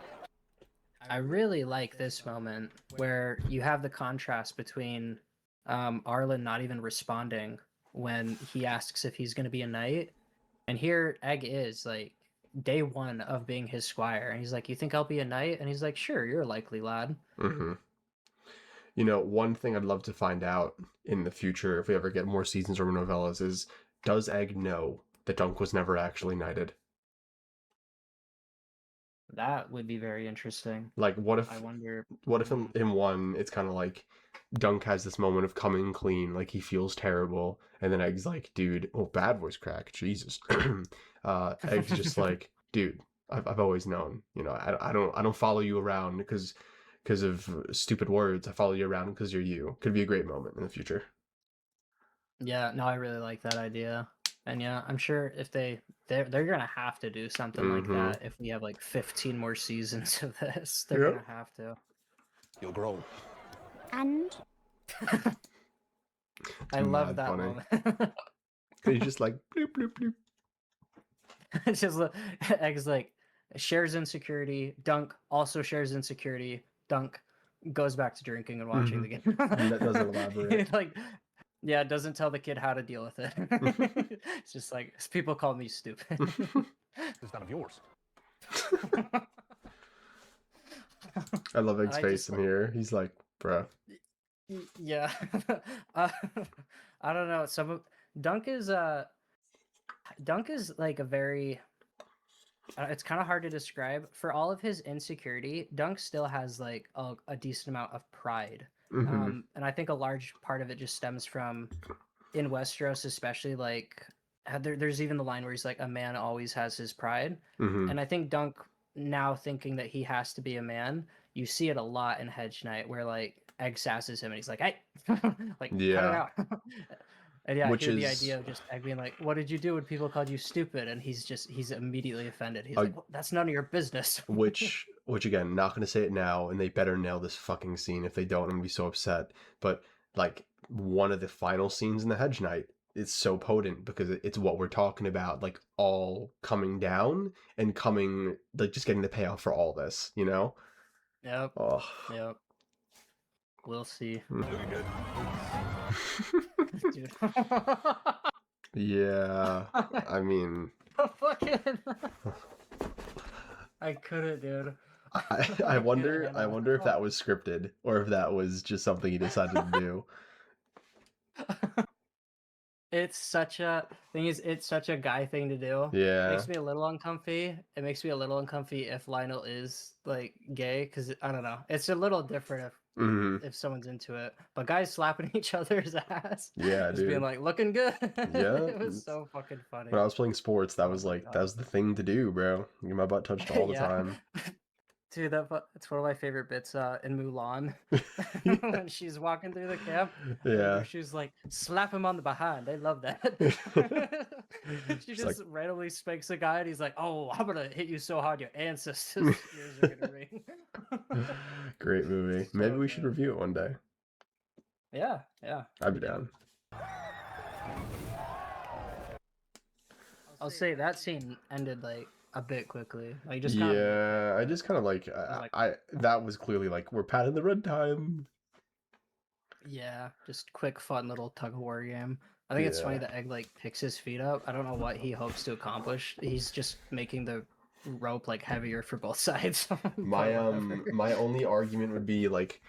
B: I really like this moment where you have the contrast between Arlen not even responding when he asks if he's going to be a knight, and here Egg is like day one of being his squire, and he's like, "You think I'll be a knight?" And he's like, "Sure, you're a likely lad."
A: Mm-hmm. You know, one thing I'd love to find out in the future, if we ever get more seasons or novellas, is does Egg know that Dunk was never actually knighted?
B: That would be very interesting.
A: Like, what if
B: I wonder.
A: in one, it's kind of like Dunk has this moment of coming clean, like he feels terrible, and then Egg's like, dude, oh, bad voice crack, Jesus. Egg's just like, dude, I've always known, you know, I don't follow you around because of stupid words. I follow you around because you're you. Could be a great moment in the future.
B: Yeah, no, I really like that idea. And yeah, I'm sure if they're gonna have to do something like that if we have like 15 more seasons of this. They're
A: Yep.
B: gonna have to.
C: You'll grow.
D: And
B: I love
A: mad
B: that
A: funny.
B: moment.
A: He's just like bloop bloop bloop.
B: It's just Egg's like shares insecurity. Dunk also shares insecurity. Dunk goes back to drinking and watching the game.
A: That doesn't elaborate.
B: Like, yeah, it doesn't tell the kid how to deal with it. It's just like people call me stupid.
C: It's none of yours.
A: I love Egg's
B: I
A: face
B: just
A: in
B: like-
A: here. He's like, bruh.
B: Yeah. I don't know. Dunk is like a very it's kind of hard to describe. For all of his insecurity, Dunk still has like a decent amount of pride.
A: Mhm.
B: And I think a large part of it just stems from in Westeros, especially like there's even the line where he's like, a man always has his pride.
A: Mhm.
B: And I think Dunk now thinking that he has to be a man, you see it a lot in Hedge Knight where like Egg sasses him and he's like, hey, like cut it
A: Yeah.
B: out. And yeah,
A: Which
B: here the
A: is-
B: idea of just Egg being like, what did you do when people called you stupid? And he's immediately offended. He's like, well, that's none of your business.
A: which again, not gonna say it now, and they better nail this fucking scene. If they don't, I'm gonna be so upset. But like one of the final scenes in the Hedge Knight is so potent because it's what we're talking about, like all coming down and coming, like just getting the payoff for all this, you know?
B: Yep.
A: Oh.
B: Yep. We'll see.
C: Looking good.
B: Dude.
A: Yeah. I mean,
B: Fucking. I couldn't, dude.
A: I wonder if that was scripted or if that was just something he decided to do.
B: It's such a it's such a guy thing to do. It
A: Yeah.
B: makes me a little uncomfy. It makes me a little uncomfy if Lionel is like gay, because I don't know. It's a little different
A: Mhm.
B: if someone's into it. But guys slapping each other's ass.
A: Yeah,
B: just being
A: dude.
B: like looking good.
A: Yeah,
B: It was so fucking funny.
A: When I was playing sports, that was
B: my
A: like
B: God.
A: that was the thing to do, bro. Get my butt touched all the
B: Yeah.
A: time.
B: Dude, it's one of my favorite bits in Mulan. When she's walking through the camp.
A: Yeah.
B: She's like, slap him on the behind. They love that. She
A: She's
B: just
A: like-
B: randomly spanks a guy and he's like, oh, I'm gonna hit you so hard your ancestors' ears are gonna ring.
A: Great movie. Maybe
B: So
A: we should
B: good.
A: review it one day.
B: Yeah, yeah.
A: I'd be down.
B: I'll say that scene ended like a bit quickly. Like just kind of
A: Yeah, I just kind of like
B: like-
A: I that was clearly like we're padding the runtime.
B: yeah, just quick fun little tug of war game. I think it's funny
A: Yeah.
B: that Egg like picks his feet up. I don't know what he hopes to accomplish. He's just making the rope like heavier for both sides. But
A: My
B: whatever.
A: my only argument would be like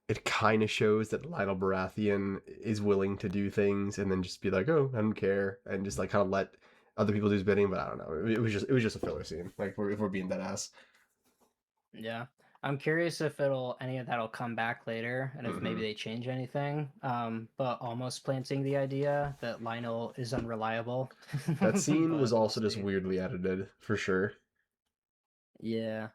A: it kind of shows that Lionel Baratheon is willing to do things and then just be like, oh, I don't care, and just like kind of let other people do his bidding. But I don't know. It was just a filler scene. Like if we're being that ass.
B: Yeah. I'm curious if any of that'll come back later and if maybe
A: Mhm.
B: they change anything. But almost planting the idea that Lionel is unreliable.
A: That scene
B: But
A: was
B: we'll
A: also just
B: see.
A: weirdly edited for sure.
B: Yeah.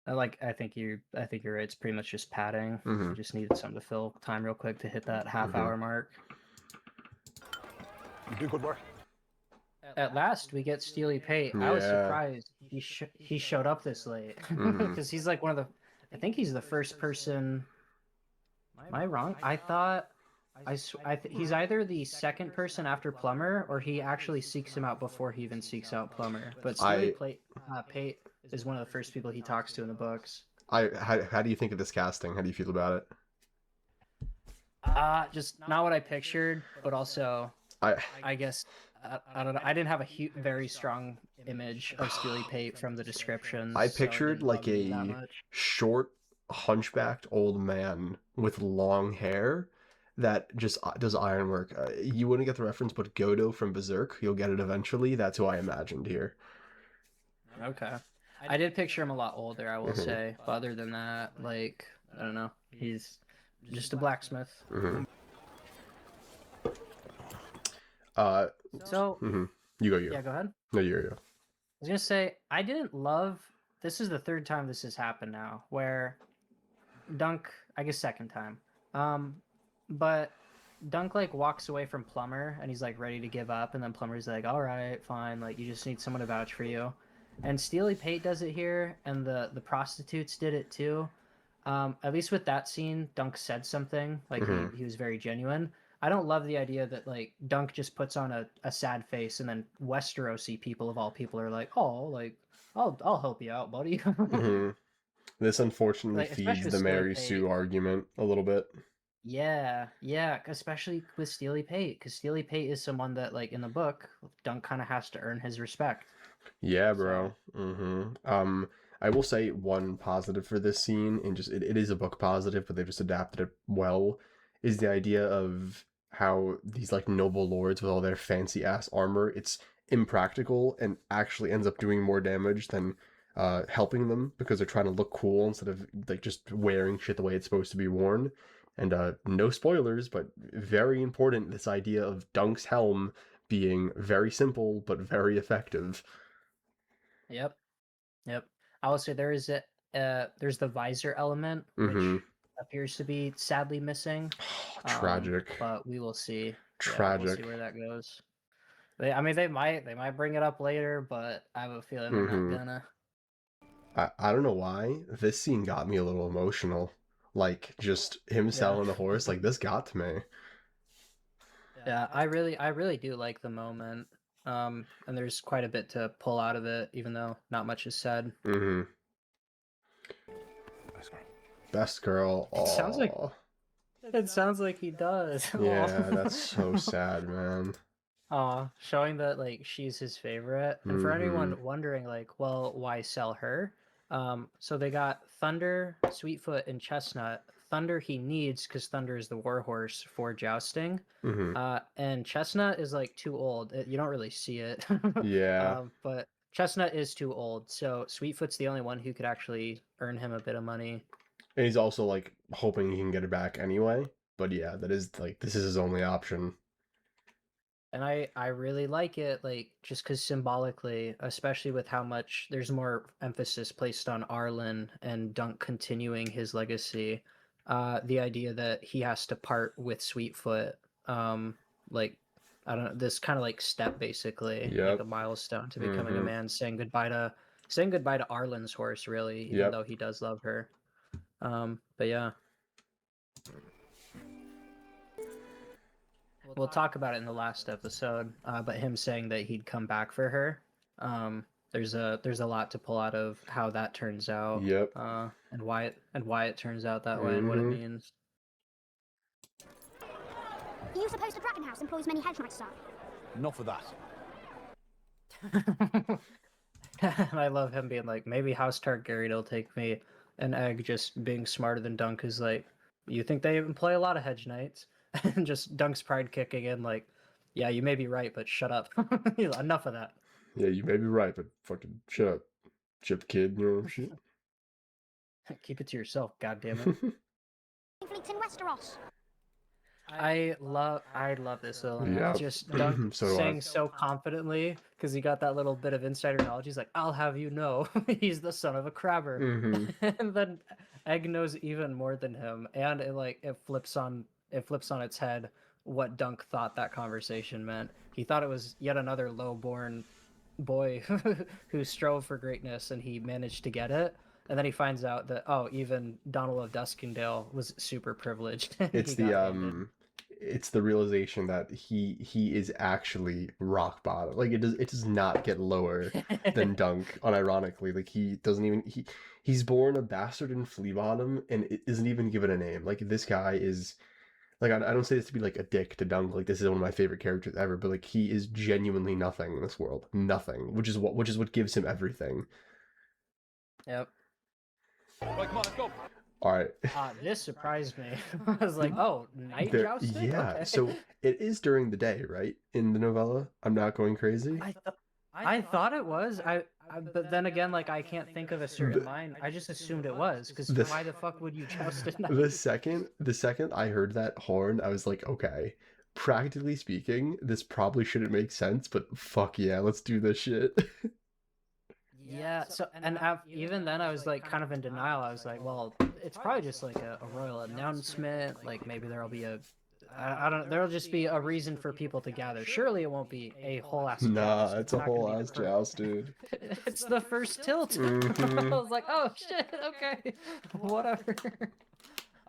B: I think you're right. It's pretty much just padding.
A: Mhm.
B: You just needed something to fill time real quick to hit that half
A: Mhm.
B: hour mark.
C: You do good work.
B: at last we get Steely Pate. I was
A: Yeah.
B: surprised he showed up this late because he's like one of the. I think he's the first person. Am I wrong? I thought he's either the second person after Plumber, or he actually seeks him out before he even seeks out Plumber. But Steely Pate is one of the first people he talks to in the books.
A: How do you think of this casting? How do you feel about it?
B: Just not what I pictured, but also I guess I don't know. I didn't have a very strong image of Steely Pate from the descriptions.
A: I
B: so it
A: pictured
B: didn't
A: like
B: bug me that
A: a
B: much.
A: short, hunchbacked old man with long hair that just does ironwork. You wouldn't get the reference, but Godo from Berserk, you'll get it eventually. That's who I imagined here.
B: Okay. I did picture him a lot older, I will say. But other than that, like, I don't know. He's just a blacksmith. So,
A: You go.
B: yeah, go ahead.
A: No, you go.
B: I was gonna say, I didn't love. This is the third time this has happened now, where Dunk, I guess second time. But Dunk like walks away from Plumber and he's like ready to give up, and then Plumber's like, "All right, fine. Like you just need someone to vouch for you." And Steely Pate does it here, and the prostitutes did it too. At least with that scene, Dunk said something like he was very genuine. I don't love the idea that like Dunk just puts on a sad face, and then Westerosi people of all people are like, "Oh, like I'll help you out, buddy."
A: This unfortunately
B: Like, especially
A: feeds
B: with
A: the
B: Steely
A: Mary
B: Pate.
A: Sue argument a little bit.
B: Yeah, especially with Steely Pate, because Steely Pate is someone that, like, in the book, Dunk kind of has to earn his respect.
A: Yeah, bro. I will say one positive for this scene, and just it is a book positive, but they've just adapted it well, is the idea of how these like noble lords with all their fancy ass armor, it's impractical and actually ends up doing more damage than helping them because they're trying to look cool instead of like just wearing shit the way it's supposed to be worn. And no spoilers, but very important, this idea of Dunk's helm being very simple but very effective.
B: Yep. I will say there's the visor element, which appears to be sadly missing.
A: Tragic.
B: But we will see. Yeah,
A: Tragic.
B: we'll see where that goes. They might bring it up later, but I have a feeling they're not gonna.
A: I don't know why. This scene got me a little emotional. Like, just him selling the horse, like, this got to me.
B: Yeah, I really do like the moment. And there's quite a bit to pull out of it, even though not much is said.
A: Best girl.
B: It sounds like he does.
A: Yeah, that's so sad, man.
B: Showing that like she's his favorite. And for anyone wondering, like, well, why sell her? So they got Thunder, Sweetfoot, and Chestnut. Thunder he needs because Thunder is the warhorse for jousting. And Chestnut is like too old. You don't really see it.
A: Yeah.
B: But Chestnut is too old, so Sweetfoot's the only one who could actually earn him a bit of money.
A: And he's also like hoping he can get it back anyway. But yeah, that is like this is his only option.
B: And I really like it, like, just because symbolically, especially with how much there's more emphasis placed on Arlen and Dunk continuing his legacy, the idea that he has to part with Sweetfoot, like, I don't know, this kind of like step basically, like a milestone to becoming a man, saying goodbye to Arlen's horse, really, even though he does love her. But yeah. We'll talk about it in the last episode, but him saying that he'd come back for her. There's a lot to pull out of how that turns out. And why it turns out that way and what it means.
D: Are you supposed to Brackenhouse employs many hedge knights, sir?
C: Enough of that.
B: And I love him being like, maybe House Targaryen will take me. And Egg just being smarter than Dunk is like, you think they employ a lot of hedge knights? And just Dunk's pride kicking in, like, yeah, you may be right, but shut up. Enough of that.
A: Yeah, you may be right, but fucking shut up, chip kid, you know shit.
B: Keep it to yourself, goddammit.
D: Fleets in Westeros.
B: I love this villain.
A: Yeah.
B: Just Dunk
A: So do I.
B: saying so confidently, because he got that little bit of insider knowledge. He's like, I'll have you know, he's the son of a crabber. And then Egg knows even more than him, and it flips on its head what Dunk thought that conversation meant. He thought it was yet another low-born boy who strove for greatness, and he managed to get it. And then he finds out that, oh, even Donald of Duskendale was super privileged.
A: It's
B: He got handed.
A: it's the realization that he is actually rock bottom. Like, it does not get lower than Dunk, unironically. Like, he doesn't even he's born a bastard in Flea Bottom and it isn't even given a name. Like, this guy is like, I don't say this to be like a dick to Dunk. Like, this is one of my favorite characters ever, but like, he is genuinely nothing in this world. Nothing, which is what gives him everything.
B: Yep.
C: Right, come on, let's go.
A: All right.
B: This surprised me. I was like, oh, night jousting?
A: Yeah,
B: Okay.
A: so it is during the day, right? In the novella? I'm not going crazy?
B: I thought it was. But then again, like, I can't think of a certain line. I just assumed it was, because why the fuck would you joust at night?
A: The second I heard that horn, I was like, okay, practically speaking, this probably shouldn't make sense, but fuck yeah, let's do this shit.
B: Yeah, so, and even then I was like kind of in denial. I was like, well, it's probably just like a royal announcement. Like, maybe there'll be I don't know, there'll just be a reason for people to gather. Surely it won't be a whole ass
A: Nah,
B: joust.
A: it's a
B: not gonna
A: whole
B: be
A: ass
B: the
A: joust, dude.
B: It's the first tilt.
A: Mhm.
B: I was like, oh shit, okay, whatever.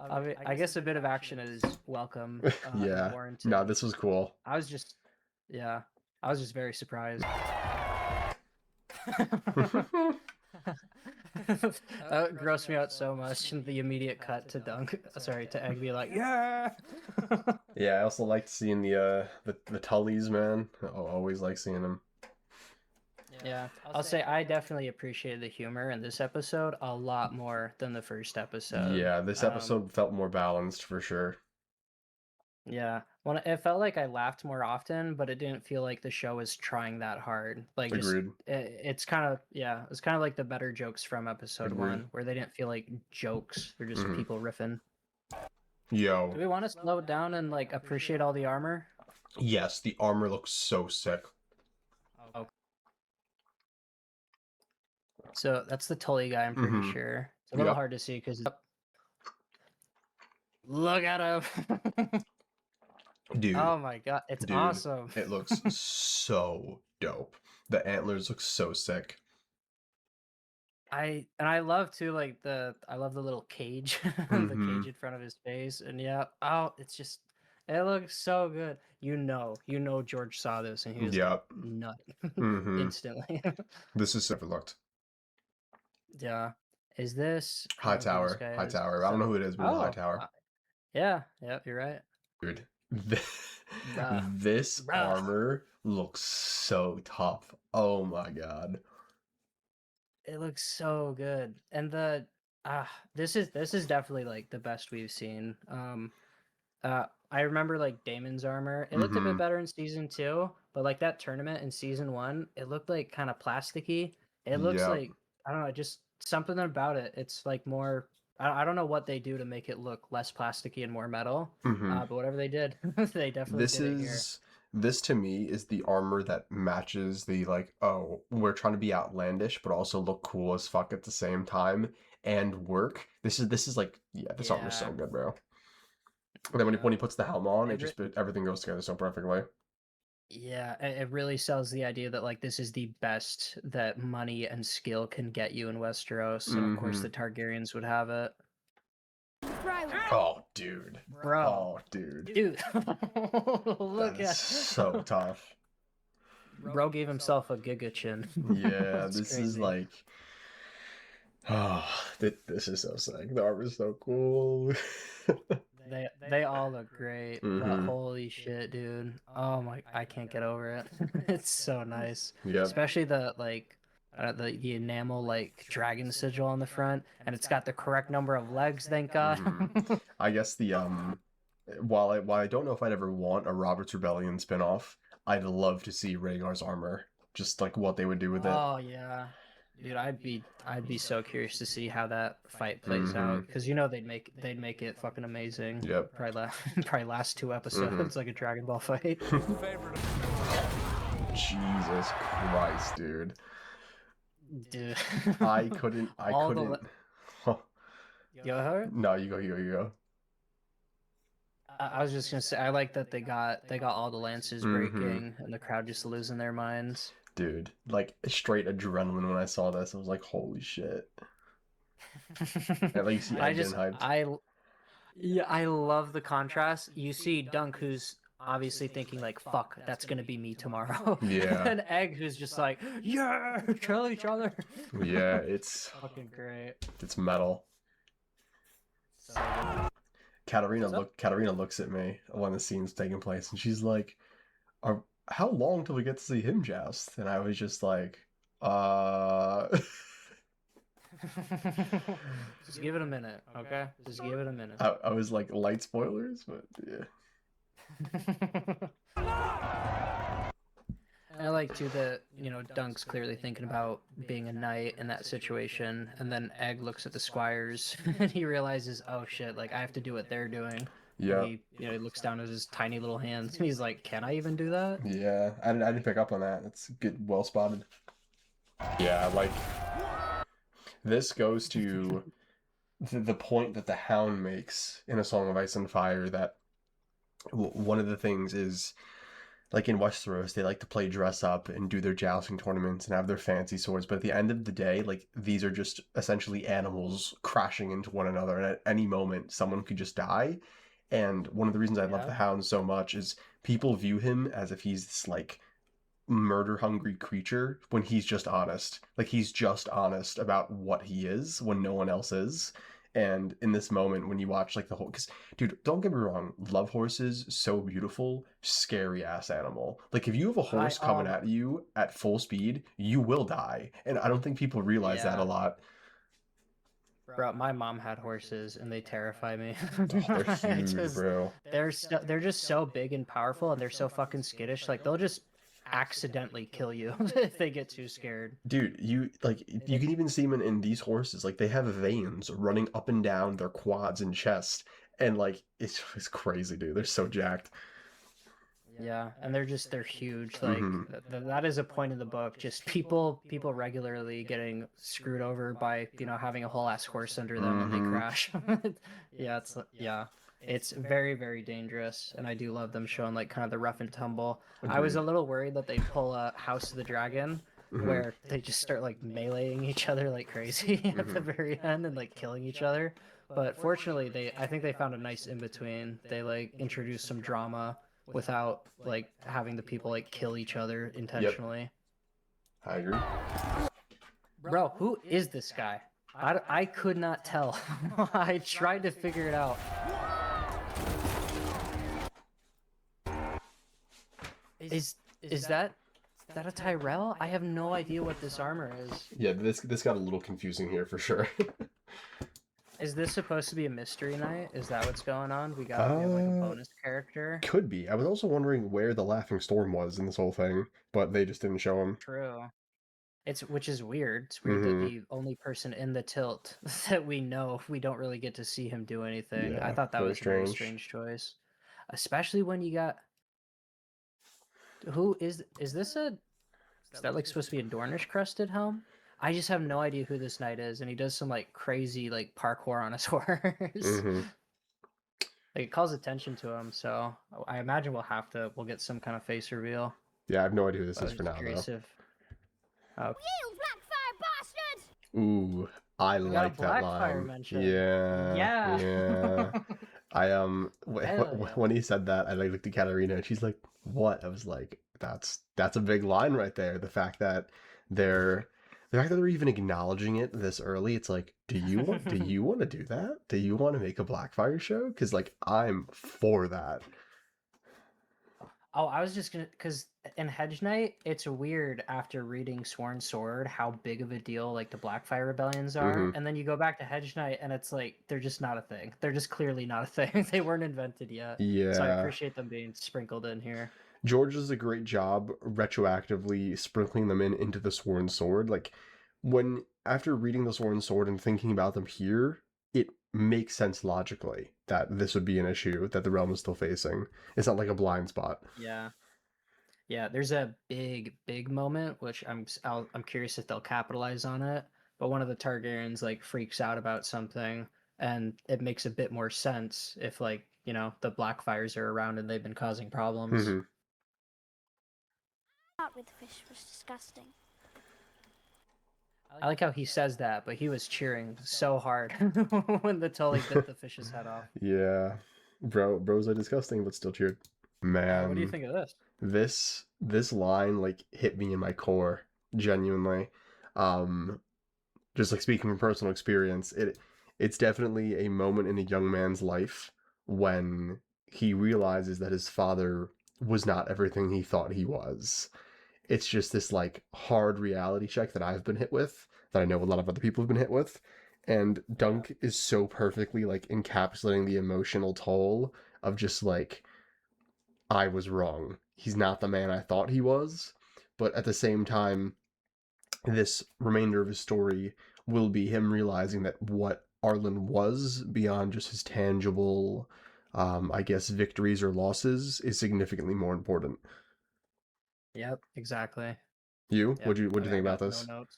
B: I mean, I guess a bit of action is welcome.
A: Yeah.
B: and warranted.
A: No, this was cool.
B: I was just very surprised. That grossed me out so much. The immediate cut to Dunk, sorry, to Egg be like, yeah.
A: Yeah, I also liked seeing the Tullys, man. I always like seeing them.
B: Yeah, I'll say I definitely appreciated the humor in this episode a lot more than the first episode.
A: Yeah, this episode felt more balanced for sure.
B: Yeah, well, it felt like I laughed more often, but it didn't feel like the show was trying that hard. Like,
A: Agreed.
B: it's kind of it's kind of like the better jokes from episode
A: Agreed.
B: 1, where they didn't feel like jokes; they're just
A: Mhm.
B: people riffing.
A: Yo.
B: Do we want to slow it down and like appreciate all the armor?
A: Yes, the armor looks so sick.
B: Okay. So that's the Tully guy, I'm pretty
A: Mhm.
B: sure. It's a little
A: Yep.
B: hard to see because look at him.
A: Dude.
B: Oh my god, it's
A: Dude,
B: awesome.
A: It looks so dope. The antlers look so sick.
B: I love too, like I love the little cage, the
A: Mhm.
B: cage in front of his face, and yeah, it's just it looks so good. You know, George saw this and he was
A: Yep.
B: like, nut
A: Mhm.
B: instantly.
A: This is overlooked.
B: Yeah, is this I
A: High
B: don't know who this
A: Tower.
B: guy
A: High
B: is.
A: Tower. I don't know who it is, but it's High
B: Oh,
A: Tower.
B: yeah, you're right.
A: Dude.
B: Bruh.
A: This
B: Bruh.
A: armor looks so tough. Oh my god.
B: It looks so good, and this is definitely like the best we've seen. I remember like Damon's armor. It looked a bit
A: Mhm.
B: better in season 2, but like that tournament in season 1, it looked like kind of plasticky. It looks
A: Yep.
B: like I don't know, just something about it. It's like more. I don't know what they do to make it look less plasticky and more metal.
A: Mhm.
B: But whatever they did, they definitely
A: This
B: did it here.
A: is this to me is the armor that matches the like, oh, we're trying to be outlandish but also look cool as fuck at the same time and work. This is like, yeah, this armor's so
B: Yeah.
A: good, bro. And then when he puts the helm on,
B: It
A: everything goes together so perfectly.
B: Yeah, it really sells the idea that like this is the best that money and skill can get you in Westeros, and of course
A: Mhm.
B: the Targaryens would have it.
A: Oh, dude.
B: Bro,
A: Oh, dude.
B: dude, look
A: That is
B: at
A: so tough.
B: Bro gave himself a Giga Chin.
A: Yeah,
B: That's
A: this is
B: crazy.
A: like, oh, this is so sick. The armor's so cool.
B: They all look great, but
A: Mhm.
B: holy shit, dude! Oh my, I can't get over it. It's so nice,
A: Yep.
B: especially the like the enamel like dragon sigil on the front, and it's got the correct number of legs. Thank God.
A: Mhm. I guess the while I don't know if I'd ever want a Robert's Rebellion spin-off, I'd love to see Rhaegar's armor. Just like what they would do with it.
B: Oh yeah, dude, I'd be so curious to see how that fight plays
A: Mhm.
B: out, because they'd make it fucking amazing.
A: Yep.
B: Probably last 2 episodes like a Dragon Ball fight.
A: Jesus Christ, dude.
B: Dude,
A: I couldn't
B: All the
A: Huh.
B: Go ahead.
A: No, you go.
B: I was just gonna say, I like that they got all the lances breaking and the crowd just losing their minds.
A: Dude, like straight adrenaline when I saw this. I was like, holy shit. At least
B: I love the contrast. You see Dunk, who's obviously thinking like, "Fuck, that's gonna be me tomorrow."
A: Yeah.
B: And Egg, who's just like, "Yeah, kill each other."
A: Yeah, it's
B: fucking great.
A: It's metal.
B: So good.
A: Katarina looks at me when the scene's taking place, and she's like, how long till we get to see him joust? And I was just like,
B: Just give it a minute, okay? Just give it a minute.
A: I was like, light spoilers, but yeah.
B: I like too that, you know, Dunk's clearly thinking about being a knight in that situation, and then Egg looks at the squires and he realizes, oh shit, like I have to do what they're doing.
A: Yeah.
B: He, you know, he looks down at his tiny little hands and he's like, can I even do that?
A: Yeah, I didn't pick up on that. That's good, well spotted. Yeah, like this goes to the point that the Hound makes in A Song of Ice and Fire, that one of the things is, like in Westeros, they like to play dress up and do their jousting tournaments and have their fancy swords, but at the end of the day, like these are just essentially animals crashing into one another, and at any moment someone could just die. And one of the reasons I love the Hound so much is people view him as if he's this like murder-hungry creature when he's just honest. Like he's just honest about what he is when no one else is. And in this moment, when you watch like the whole, because dude, don't get me wrong, love horses, so beautiful, scary ass animal. Like if you have a horse coming at you at full speed, you will die. And I don't think people realize that a lot.
B: Bro, my mom had horses and they terrify me.
A: They're huge, bro.
B: They're just so big and powerful, and they're so fucking skittish. Like they'll just accidentally kill you if they get too scared.
A: Dude, you can even see them in these horses. Like they have veins running up and down their quads and chest, and like it's crazy, dude. They're so jacked.
B: Yeah, and they're huge. Like that is a point in the book. Just people regularly getting screwed over by, you know, having a whole ass horse under them and they crash. It's very, very dangerous, and I do love them showing like kind of the rough and tumble. I was a little worried that they pull a House of the Dragon, where they just start like meleeing each other like crazy at the very end and like killing each other. But fortunately, I think they found a nice in between. They like introduced some drama without like having the people like kill each other intentionally.
A: Yep. I agree.
B: Bro, who is this guy? I could not tell. I tried to figure it out. Is that a Tyrell? I have no idea what this armor is.
A: Yeah, this got a little confusing here for sure.
B: Is this supposed to be a mystery night? Is that what's going on? We have like a bonus character.
A: Could be. I was also wondering where the Laughing Storm was in this whole thing, but they just didn't show him.
B: True. Which is weird. It's weird that the only person in the tilt that we know, we don't really get to see him do anything.
A: Yeah,
B: I thought that was
A: very
B: a very strange choice. Especially when you got... Who is this is that like supposed to be a Dornish crested helm? I just have no idea who this knight is, and he does some like crazy like parkour on his horse. Like it calls attention to him, so I imagine we'll get some kind of face reveal.
A: Yeah, I have no idea who this is for now, though.
D: You Blackfire bastard!
A: Ooh, I like that line.
B: Mention.
A: Yeah. I when he said that, I looked at Katarina and she's like, "What?" I was like, "That's a big line right there." The fact that they're even acknowledging it this early, it's like, do you want to do that? Do you want to make a Blackfire show? Because like I'm for that.
B: Oh, I was just gonna, because in Hedge Knight, it's weird after reading Sworn Sword how big of a deal like the Blackfire rebellions are, and then you go back to Hedge Knight and it's like they're just not a thing. They're just clearly not a thing. They weren't invented yet.
A: Yeah.
B: So I appreciate them being sprinkled in here.
A: George does a great job retroactively sprinkling them into the Sworn Sword. Like after reading the Sworn Sword and thinking about them here, it makes sense logically that this would be an issue that the realm is still facing. It's not like a blind spot.
B: Yeah, there's a big moment which I'm curious if they'll capitalize on it. But one of the Targaryens like freaks out about something, and it makes a bit more sense if like you know, the Blackfires are around and they've been causing problems.
A: Mm-hmm.
D: Part with the fish was disgusting.
B: I like how he says that, but he was cheering so hard when the Tully bit the fish's head off.
A: Yeah, bros are disgusting, but still cheered. Man,
B: What do you think of this?
A: This line like hit me in my core, genuinely. Just like speaking from personal experience, it's definitely a moment in a young man's life when he realizes that his father was not everything he thought he was. It's just this like hard reality check that I've been hit with, that I know a lot of other people have been hit with. And Dunk is so perfectly like encapsulating the emotional toll of just like, I was wrong. He's not the man I thought he was. But at the same time, this remainder of his story will be him realizing that what Arlen was, beyond just his tangible, I guess, victories or losses, is significantly more important.
B: Yep, exactly.
A: You?
B: Yep.
A: What'd you
B: I
A: think about
B: got
A: this?
B: No notes.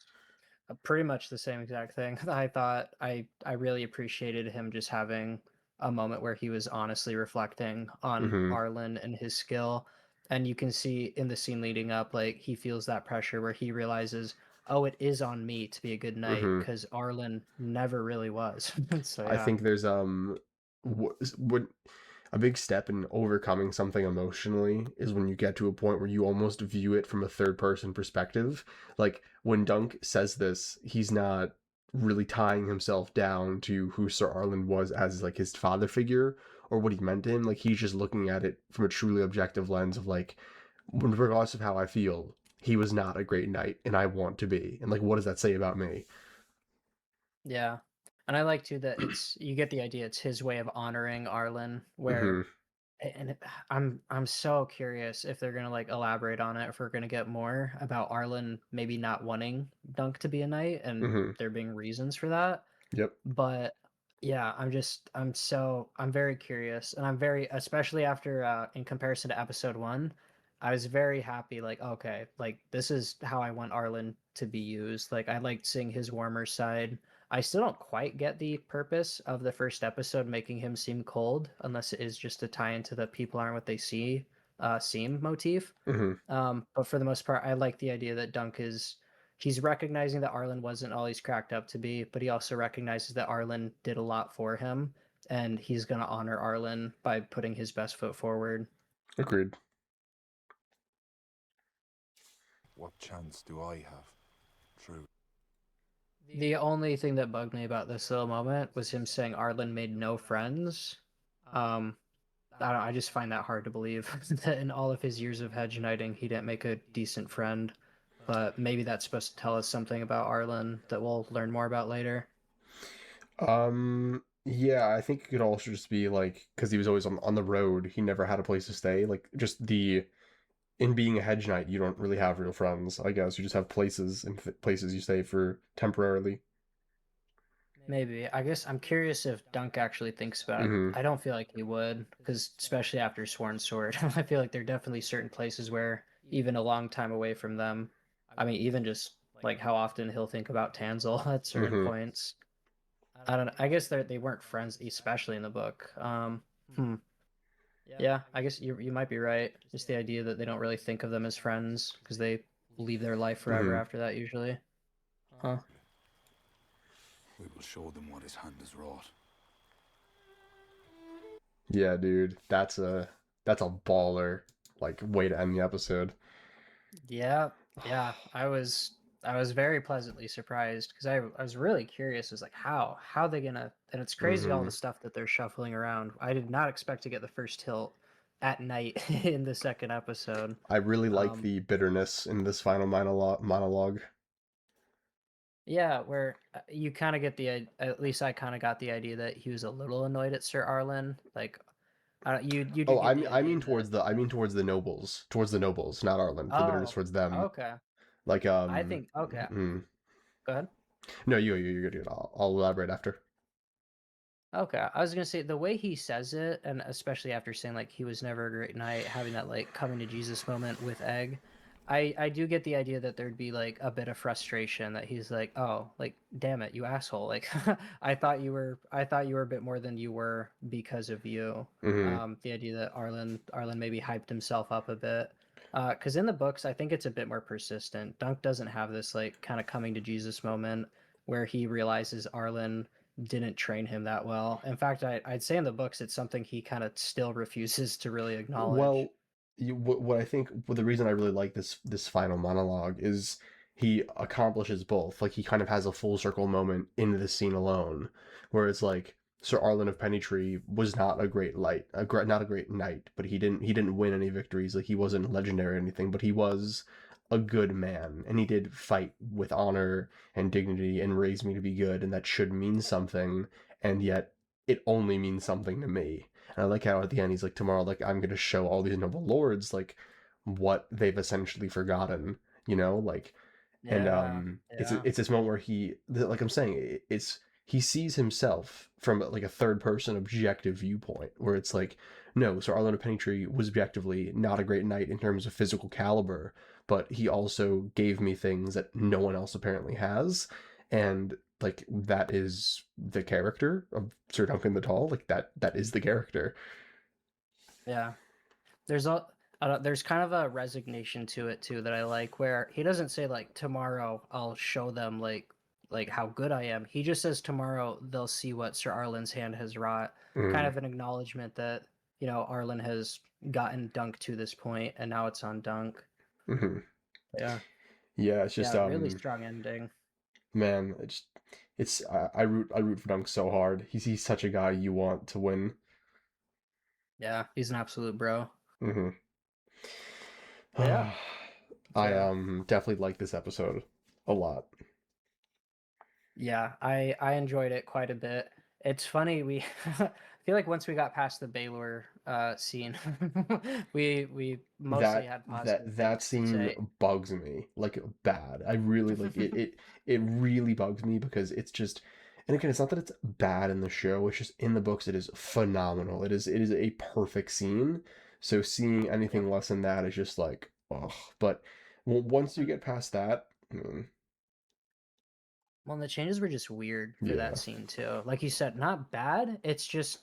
B: Pretty much the same exact thing. I thought I really appreciated him just having a moment where he was honestly reflecting on
A: Mhm.
B: Arlen and his skill. And you can see in the scene leading up, like he feels that pressure where he realizes, oh, it is on me to be a good knight
A: Mhm.
B: because Arlen never really was. So
A: I
B: yeah.
A: think there's what a big step in overcoming something emotionally is when you get to a point where you almost view it from a third person perspective. Like when Dunk says this, he's not really tying himself down to who Sir Arlen was as like his father figure or what he meant to him. Like he's just looking at it from a truly objective lens of like, regardless of how I feel, he was not a great knight and I want to be. And like, what does that say about me?
B: Yeah. And I like too that it's you get the idea it's his way of honoring Arlen
A: Mhm.
B: where and I'm so curious if they're gonna like elaborate on it, if we're gonna get more about Arlen maybe not wanting Dunk to be a knight and
A: Mhm.
B: there being reasons for that.
A: Yep.
B: But yeah, I'm very curious and I'm very especially after in comparison to episode 1, I was very happy like okay, like this is how I want Arlen to be used. Like I liked seeing his warmer side. I still don't quite get the purpose of the first episode making him seem cold, unless it is just to tie into the people aren't what they seem motif.
A: Mhm.
B: But for the most part, I like the idea that Dunk he's recognizing that Arlen wasn't all he's cracked up to be, but he also recognizes that Arlen did a lot for him, and he's gonna honor Arlen by putting his best foot forward.
A: Agreed.
H: What chance do I have? True.
B: The only thing that bugged me about this little moment was him saying Arlen made no friends. Um, I just find that hard to believe that in all of his years of hedge knighting, he didn't make a decent friend. But maybe that's supposed to tell us something about Arlen that we'll learn more about later.
A: Yeah, I think it could also just be like because he was always on the road, he never had a place to stay. Like just in being a hedge knight, you don't really have real friends. I guess you just have places and places you stay for temporarily.
B: Maybe. I guess I'm curious if Dunk actually thinks about it.
A: Hmm.
B: I don't feel like he would, because especially after Sworn Sword, I feel like there are definitely certain places where even a long time away from them, I mean, even just like how often he'll think about Tanzel at certain
A: Hmm.
B: points. I don't know. I guess they weren't friends, especially in the book. Yeah, I guess you might be right. Just the idea that they don't really think of them as friends because they leave their life forever
A: Hmm.
B: after that usually. Huh.
K: We will show them what his hand has wrought.
A: Yeah, dude, that's a baller like way to end the episode.
B: Yeah, yeah. I was very pleasantly surprised because I was really curious as like how they gonna and it's crazy all
A: Hmm.
B: the stuff that they're shuffling around. I did not expect to get the first tilt at night in the second episode.
A: I really like
B: Um,
A: the bitterness in this final monologue.
B: yeah, where you kind of get at least I kind of got the idea that he was a little annoyed at Sir Arlen. Like, you did
A: Oh,
B: get the
A: I
B: idea
A: mean
B: that.
A: towards the nobles, not Arlen. The bitterness
B: Oh,
A: towards them.
B: okay.
A: Like
B: I think okay. Go ahead.
A: no, you're good. I'll elaborate after.
B: Okay, I was gonna say the way he says it, and especially after saying like he was never a great knight, having that like coming to Jesus moment with Egg, I do get the idea that there'd be like a bit of frustration that he's like, oh, like damn it, you asshole! Like I thought you were a bit more than you were because of you. The idea that Arlen maybe hyped himself up a bit. Because in the books, I think it's a bit more persistent. Dunk doesn't have this like kind of coming to Jesus moment where he realizes Arlen didn't train him that well. In fact, I'd say in the books, it's something he kind of still refuses to really acknowledge.
A: Well, what I think, the reason I really like this final monologue is he accomplishes both. Like he kind of has a full circle moment in the scene alone, where it's like Sir Arlen of Pennytree was not a great not a great knight, but he didn't win any victories. Like he wasn't legendary or anything, but he was a good man, and he did fight with honor and dignity and raised me to be good, and that should mean something, and yet it only means something to me. And I like how at the end he's like, tomorrow, like, I'm going to show all these noble lords, like, what they've essentially forgotten, you know, like, and it's this moment where like I'm saying, he sees himself from like a third person objective viewpoint, where it's like, no, Sir Arlen of Pennytree was objectively not a great knight in terms of physical caliber, but he also gave me things that no one else apparently has, and like that is the character of Sir Duncan the Tall. Like that is the character.
B: Yeah, there's kind of a resignation to it too that I like, where he doesn't say like tomorrow I'll show them like how good I am. He just says tomorrow they'll see what Sir Arlen's hand has wrought. Kind of an acknowledgement that, you know, Arlen has gotten Dunk to this point and now it's on Dunk. Yeah,
A: it's just
B: really strong ending.
A: Man, I root for Dunk so hard. He's such a guy you want to win.
B: Yeah, he's an absolute bro.
A: Yeah. I definitely like this episode a lot.
B: Yeah, I enjoyed it quite a bit. It's funny, we I feel like once we got past the Baylor scene, we mostly had positive
A: that
B: things to
A: scene
B: say.
A: bugs me like bad. I really like it really bugs me because it's just, and again, it's not that it's bad in the show, it's just in the books it is phenomenal. It is a perfect scene. So seeing anything less than that is just like, oh. But once you get past that,
B: Well, the changes were just weird for that scene too. Like you said, not bad. It's just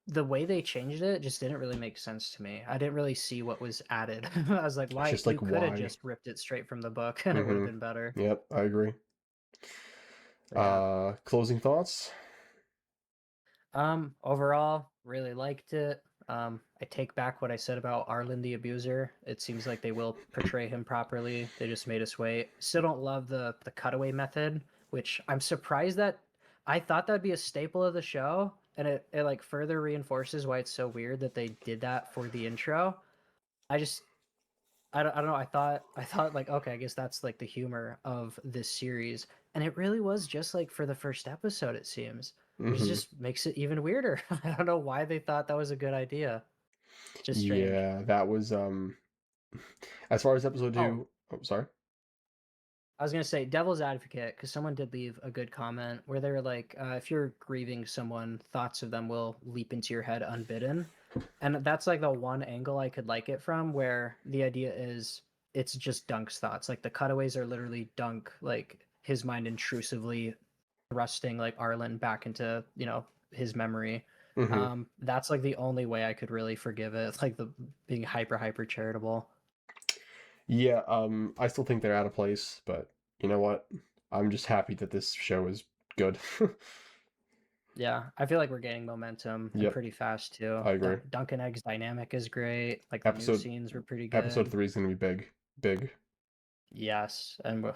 B: the way they changed it just didn't really make sense to me. I didn't really see what was added. I was like, why?
A: just
B: You
A: like,
B: could have
A: why?
B: just ripped it straight from the book and it would have been better.
A: Yep, I agree. Closing thoughts?
B: Overall, really liked it. I take back what I said about Arlen the Abuser. It seems like they will portray him properly. They just made us wait. Still don't love the cutaway method, which I'm surprised that I thought that'd be a staple of the show, and it like further reinforces why it's so weird that they did that for the intro. I don't know. I thought like, okay, I guess that's like the humor of this series, and it really was just like for the first episode, it seems. It just makes it even weirder. I don't know why they thought that was a good idea. Just strange.
A: Yeah, that was as far as episode 2. Oh, sorry.
B: I was gonna say devil's advocate, because someone did leave a good comment where they were like, if you're grieving someone, thoughts of them will leap into your head unbidden. And that's like the one angle I could like it from, where the idea is it's just Dunk's thoughts. Like the cutaways are literally Dunk, like his mind intrusively thrusting like Arlen back into, you know, his memory. That's like the only way I could really forgive it. It's like the being hyper charitable.
A: Yeah, I still think they're out of place, but you know what? I'm just happy that this show is good.
B: Yeah, I feel like we're gaining momentum and pretty fast too.
A: I agree.
B: Dunk and Egg's dynamic is great. Like the new scenes were pretty good.
A: Episode 3 is gonna be big.
B: Yes, and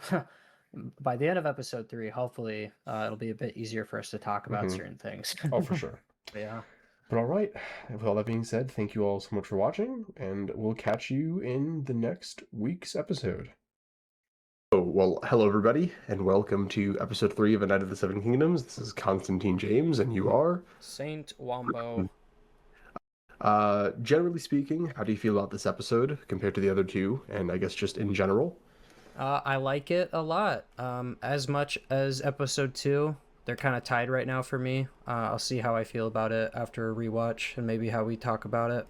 B: by the end of episode 3, hopefully it'll be a bit easier for us to talk about certain things.
A: Oh, for sure.
B: Yeah.
A: But all right, with all that being said, thank you all so much for watching, and we'll catch you in the next week's episode. Oh, well, hello everybody, and welcome to episode 3 of A Knight of the Seven Kingdoms. This is Constantine James, and you are?
B: Saint Wombo.
A: Generally speaking, how do you feel about this episode compared to the other two, and I guess just in general?
B: I like it a lot. As much as episode 2. They're kind of tied right now for me. I'll see how I feel about it after a rewatch and maybe how we talk about it.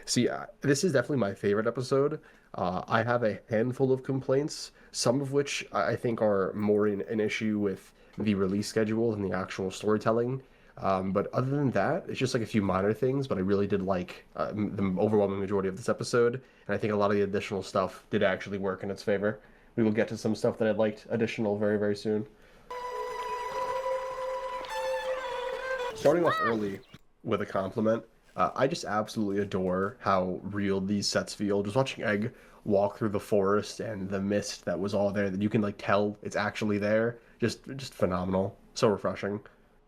A: See, this is definitely my favorite episode. I have a handful of complaints, some of which I think are more an issue with the release schedule than the actual storytelling. But other than that, it's just like a few minor things, but I really did like the overwhelming majority of this episode, and I think a lot of the additional stuff did actually work in its favor. We will get to some stuff that I liked additional very, very soon. Starting off early with a compliment, I just absolutely adore how real these sets feel. Just watching Egg walk through the forest and the mist that was all there, that you can like tell it's actually there. Just phenomenal. So refreshing.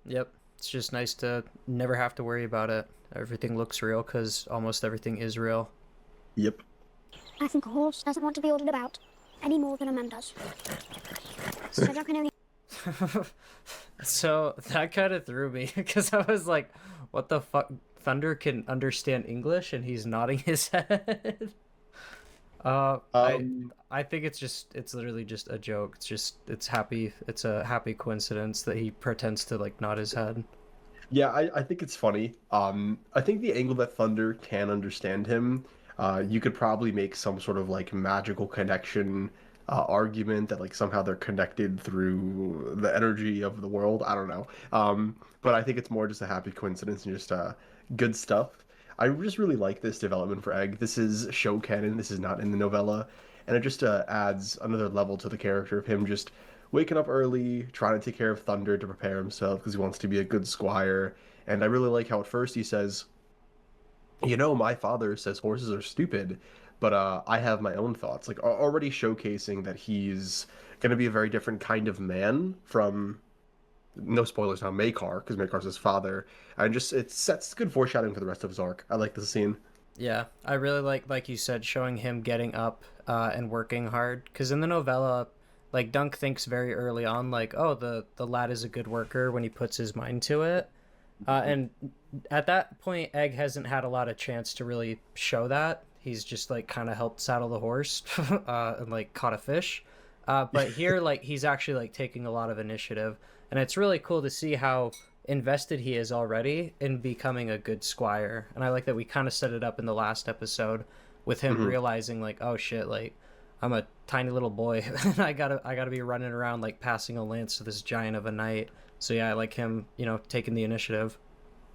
B: Yep. It's just nice to never have to worry about it. Everything looks real because almost everything is real.
A: Yep.
D: I think a horse doesn't want to be ordered about any more than a man does. Cedric can only...
B: So that kind of threw me because I was like, what the fuck? Thunder can understand English and he's nodding his head. I think it's literally just a joke. It's a happy coincidence that he pretends to like nod his head.
A: Yeah, I think it's funny. I think the angle that Thunder can understand him, you could probably make some sort of like magical connection argument that like somehow they're connected through the energy of the world. I don't know. But I think it's more just a happy coincidence and just good stuff. I just really like this development for Egg. This is show canon. This is not in the novella, and it just adds another level to the character of him just waking up early, trying to take care of Thunder to prepare himself because he wants to be a good squire. And I really like how at first he says, "You know, my father says horses are stupid, but I have my own thoughts." Like already showcasing that he's going to be a very different kind of man from, no spoilers now, Maekar, because Maekar's his father. And just it sets good foreshadowing for the rest of his arc. I like this scene.
B: Yeah, I really like you said, showing him getting up and working hard. Because in the novella, like Dunk thinks very early on, like, oh, the lad is a good worker when he puts his mind to it. And at that point, Egg hasn't had a lot of chance to really show that. He's just like kind of helped saddle the horse and like caught a fish. But here, like he's actually like taking a lot of initiative, and it's really cool to see how invested he is already in becoming a good squire. And I like that we kind of set it up in the last episode with him realizing like, oh shit, like I'm a tiny little boy and I gotta be running around like passing a lance to this giant of a knight. So yeah, I like him, taking the initiative.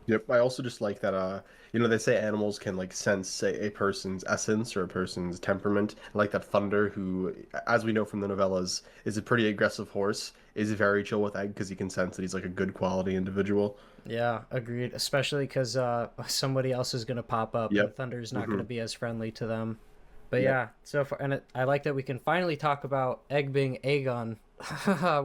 A: Yep, I also just like that, they say animals can, like, sense, say, a person's essence or a person's temperament. I like that Thunder, who, as we know from the novellas, is a pretty aggressive horse, is very chill with Egg because he can sense that he's, like, a good quality individual.
B: Yeah, agreed. Especially because somebody else is going to pop up and Thunder's not going to be as friendly to them. But yeah, so far, and I like that we can finally talk about Egg being Aegon.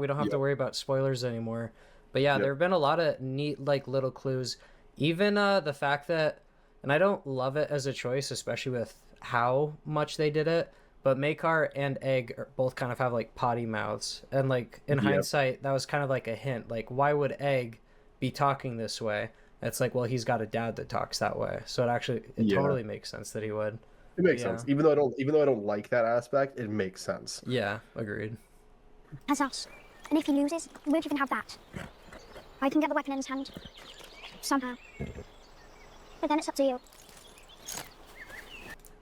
B: We don't have to worry about spoilers anymore. But yeah, there have been a lot of neat, like, little clues. Even the fact that, and I don't love it as a choice, especially with how much they did it, but Maekar and Egg both kind of have, like, potty mouths. And, like, in hindsight, that was kind of like a hint. Like, why would Egg be talking this way? It's like, well, he's got a dad that talks that way. So it totally makes sense that he would.
A: It makes sense. Even though I don't like that aspect, it makes sense.
B: Yeah, agreed.
D: As us. And if he loses, won't even have that. I can get the weapon in his hand. Somehow. But then it's up to you.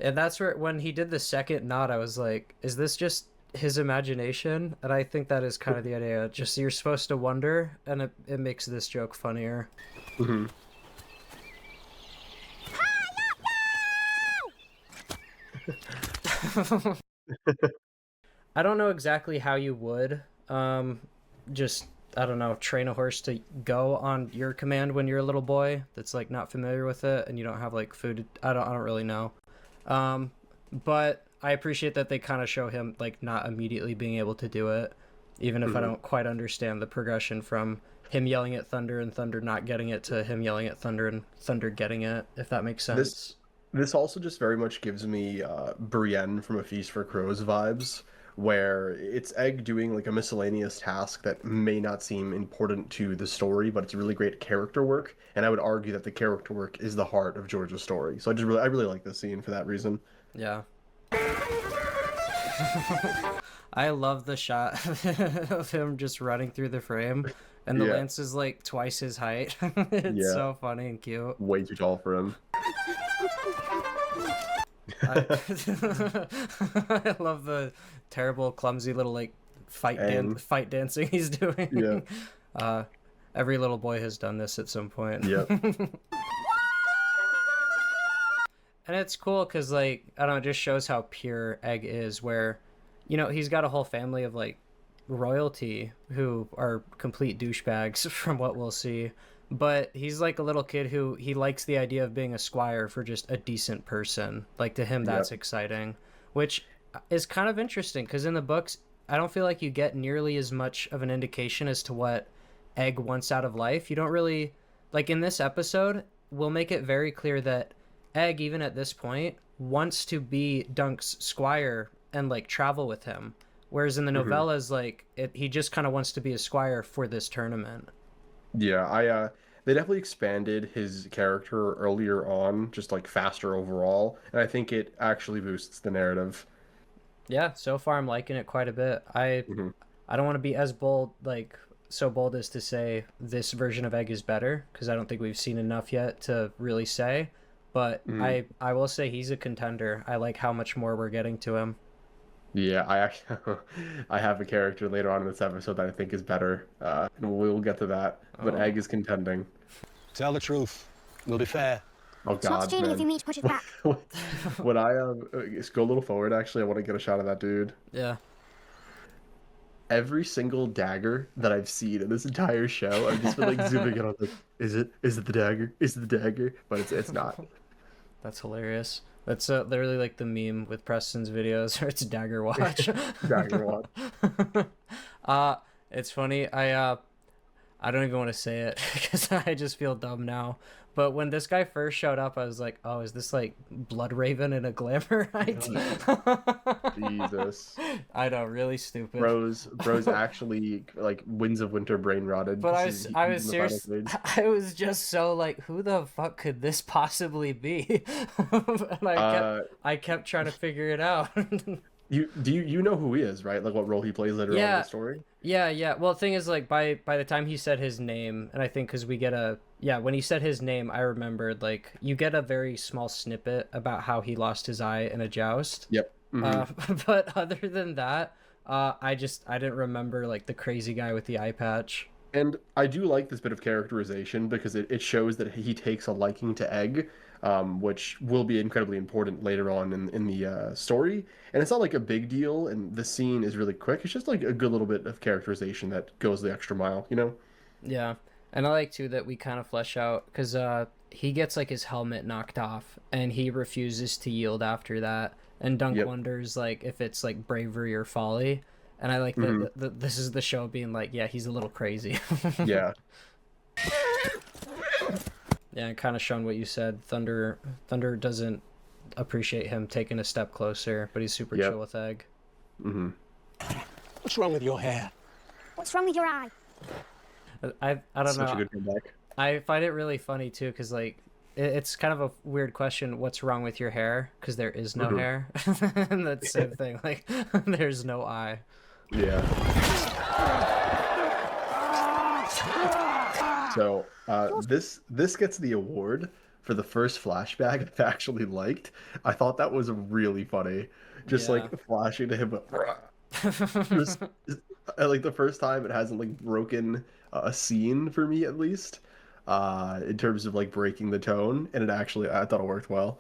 B: And that's where, when he did the second nod, I was like, is this just his imagination? And I think that is kind of the idea. Just you're supposed to wonder, and it makes this joke funnier.
A: Mm-hmm.
B: I don't know exactly how you would just, I don't know, train a horse to go on your command when you're a little boy that's like not familiar with it and you don't have like food. I don't really know. But I appreciate that they kind of show him like not immediately being able to do it, even if I don't quite understand the progression from him yelling at Thunder and Thunder not getting it to him yelling at Thunder and Thunder getting it, if that makes sense.
A: This also just very much gives me Brienne from A Feast for Crows vibes, where it's Egg doing like a miscellaneous task that may not seem important to the story, but it's really great character work. And I would argue that the character work is the heart of George's story. So I really like this scene for that reason.
B: Yeah. I love the shot of him just running through the frame, and the lance is like twice his height. It's so funny and cute.
A: Way too tall for him.
B: I love the terrible, clumsy little like fight dancing he's doing.
A: Yeah.
B: Every little boy has done this at some point.
A: Yep.
B: And it's cool because, like, I don't know, it just shows how pure Egg is, where, you know, he's got a whole family of, like, royalty who are complete douchebags from what we'll see. But he's like a little kid who he likes the idea of being a squire for just a decent person. Like, to him, that's exciting, which is kind of interesting because in the books, I don't feel like you get nearly as much of an indication as to what Egg wants out of life. You don't really, like, in this episode, we'll make it very clear that Egg, even at this point, wants to be Dunk's squire and like travel with him, whereas in the novellas, like he just kind of wants to be a squire for this tournament.
A: Yeah, they definitely expanded his character earlier on, just like faster overall, and I think it actually boosts the narrative.
B: Yeah, so far I'm liking it quite a bit. I don't want to be as bold, like so bold as to say this version of Egg is better, because I don't think we've seen enough yet to really say. But I will say he's a contender. I like how much more we're getting to him.
A: Yeah, I actually I have a character later on in this episode that I think is better. And we'll get to that. But Egg is contending.
K: Tell the truth. We'll be fair.
A: Oh
D: It's not
A: God,
D: cheating if
A: man.
D: you mean to push it back.
A: When I go a little forward, actually, I want to get a shot of that dude.
B: Yeah.
A: Every single dagger that I've seen in this entire show, I've just been like zooming in on like, is it the dagger? Is it the dagger? But it's not.
B: That's hilarious. That's literally like the meme with Preston's videos, or it's Dagger Watch.
A: Dagger Watch.
B: It's funny. I don't even want to say it because I just feel dumb now. But when this guy first showed up, I was like, "Oh, is this like Blood Raven in a glamour ID?"
A: Jesus.
B: I know, really stupid.
A: Bro's actually like Winds of Winter brain rotted.
B: But
A: He's
B: I was
A: in the
B: serious.
A: final stage.
B: I was just so like, who the fuck could this possibly be? And I kept trying to figure it out.
A: You know who he is, right? Like what role he plays later on in the story?
B: Yeah. Well, the thing is, like, by the time he said his name, and I think because we get when he said his name, I remembered, like, you get a very small snippet about how he lost his eye in a joust.
A: Yep.
B: But other than that, I didn't remember, like, the crazy guy with the eye patch.
A: And I do like this bit of characterization because it shows that he takes a liking to Egg, which will be incredibly important later on in the story. And it's not like a big deal, and the scene is really quick. It's just like a good little bit of characterization that goes the extra mile, you know?
B: Yeah. And I like, too, that we kind of flesh out, because he gets, like, his helmet knocked off, and he refuses to yield after that. And Dunk wonders, like, if it's, like, bravery or folly. And I like that this is the show being like, yeah, he's a little crazy.
A: Yeah.
B: Yeah, kind of showing what you said. Thunder doesn't appreciate him taking a step closer, but he's super chill with Egg.
K: What's wrong with your hair?
D: What's wrong with your eye?
B: I don't know.
A: Such a good comeback.
B: I find it really funny too, because like it's kind of a weird question. What's wrong with your hair? Because there is no hair. And that's the same thing. Like there's no eye.
A: Yeah. So this gets the award for the first flashback I've actually liked. I thought that was really funny. Just like flashing to him. Just, like the first time it hasn't like broken a scene for me at least. In terms of like breaking the tone, and I thought it worked well.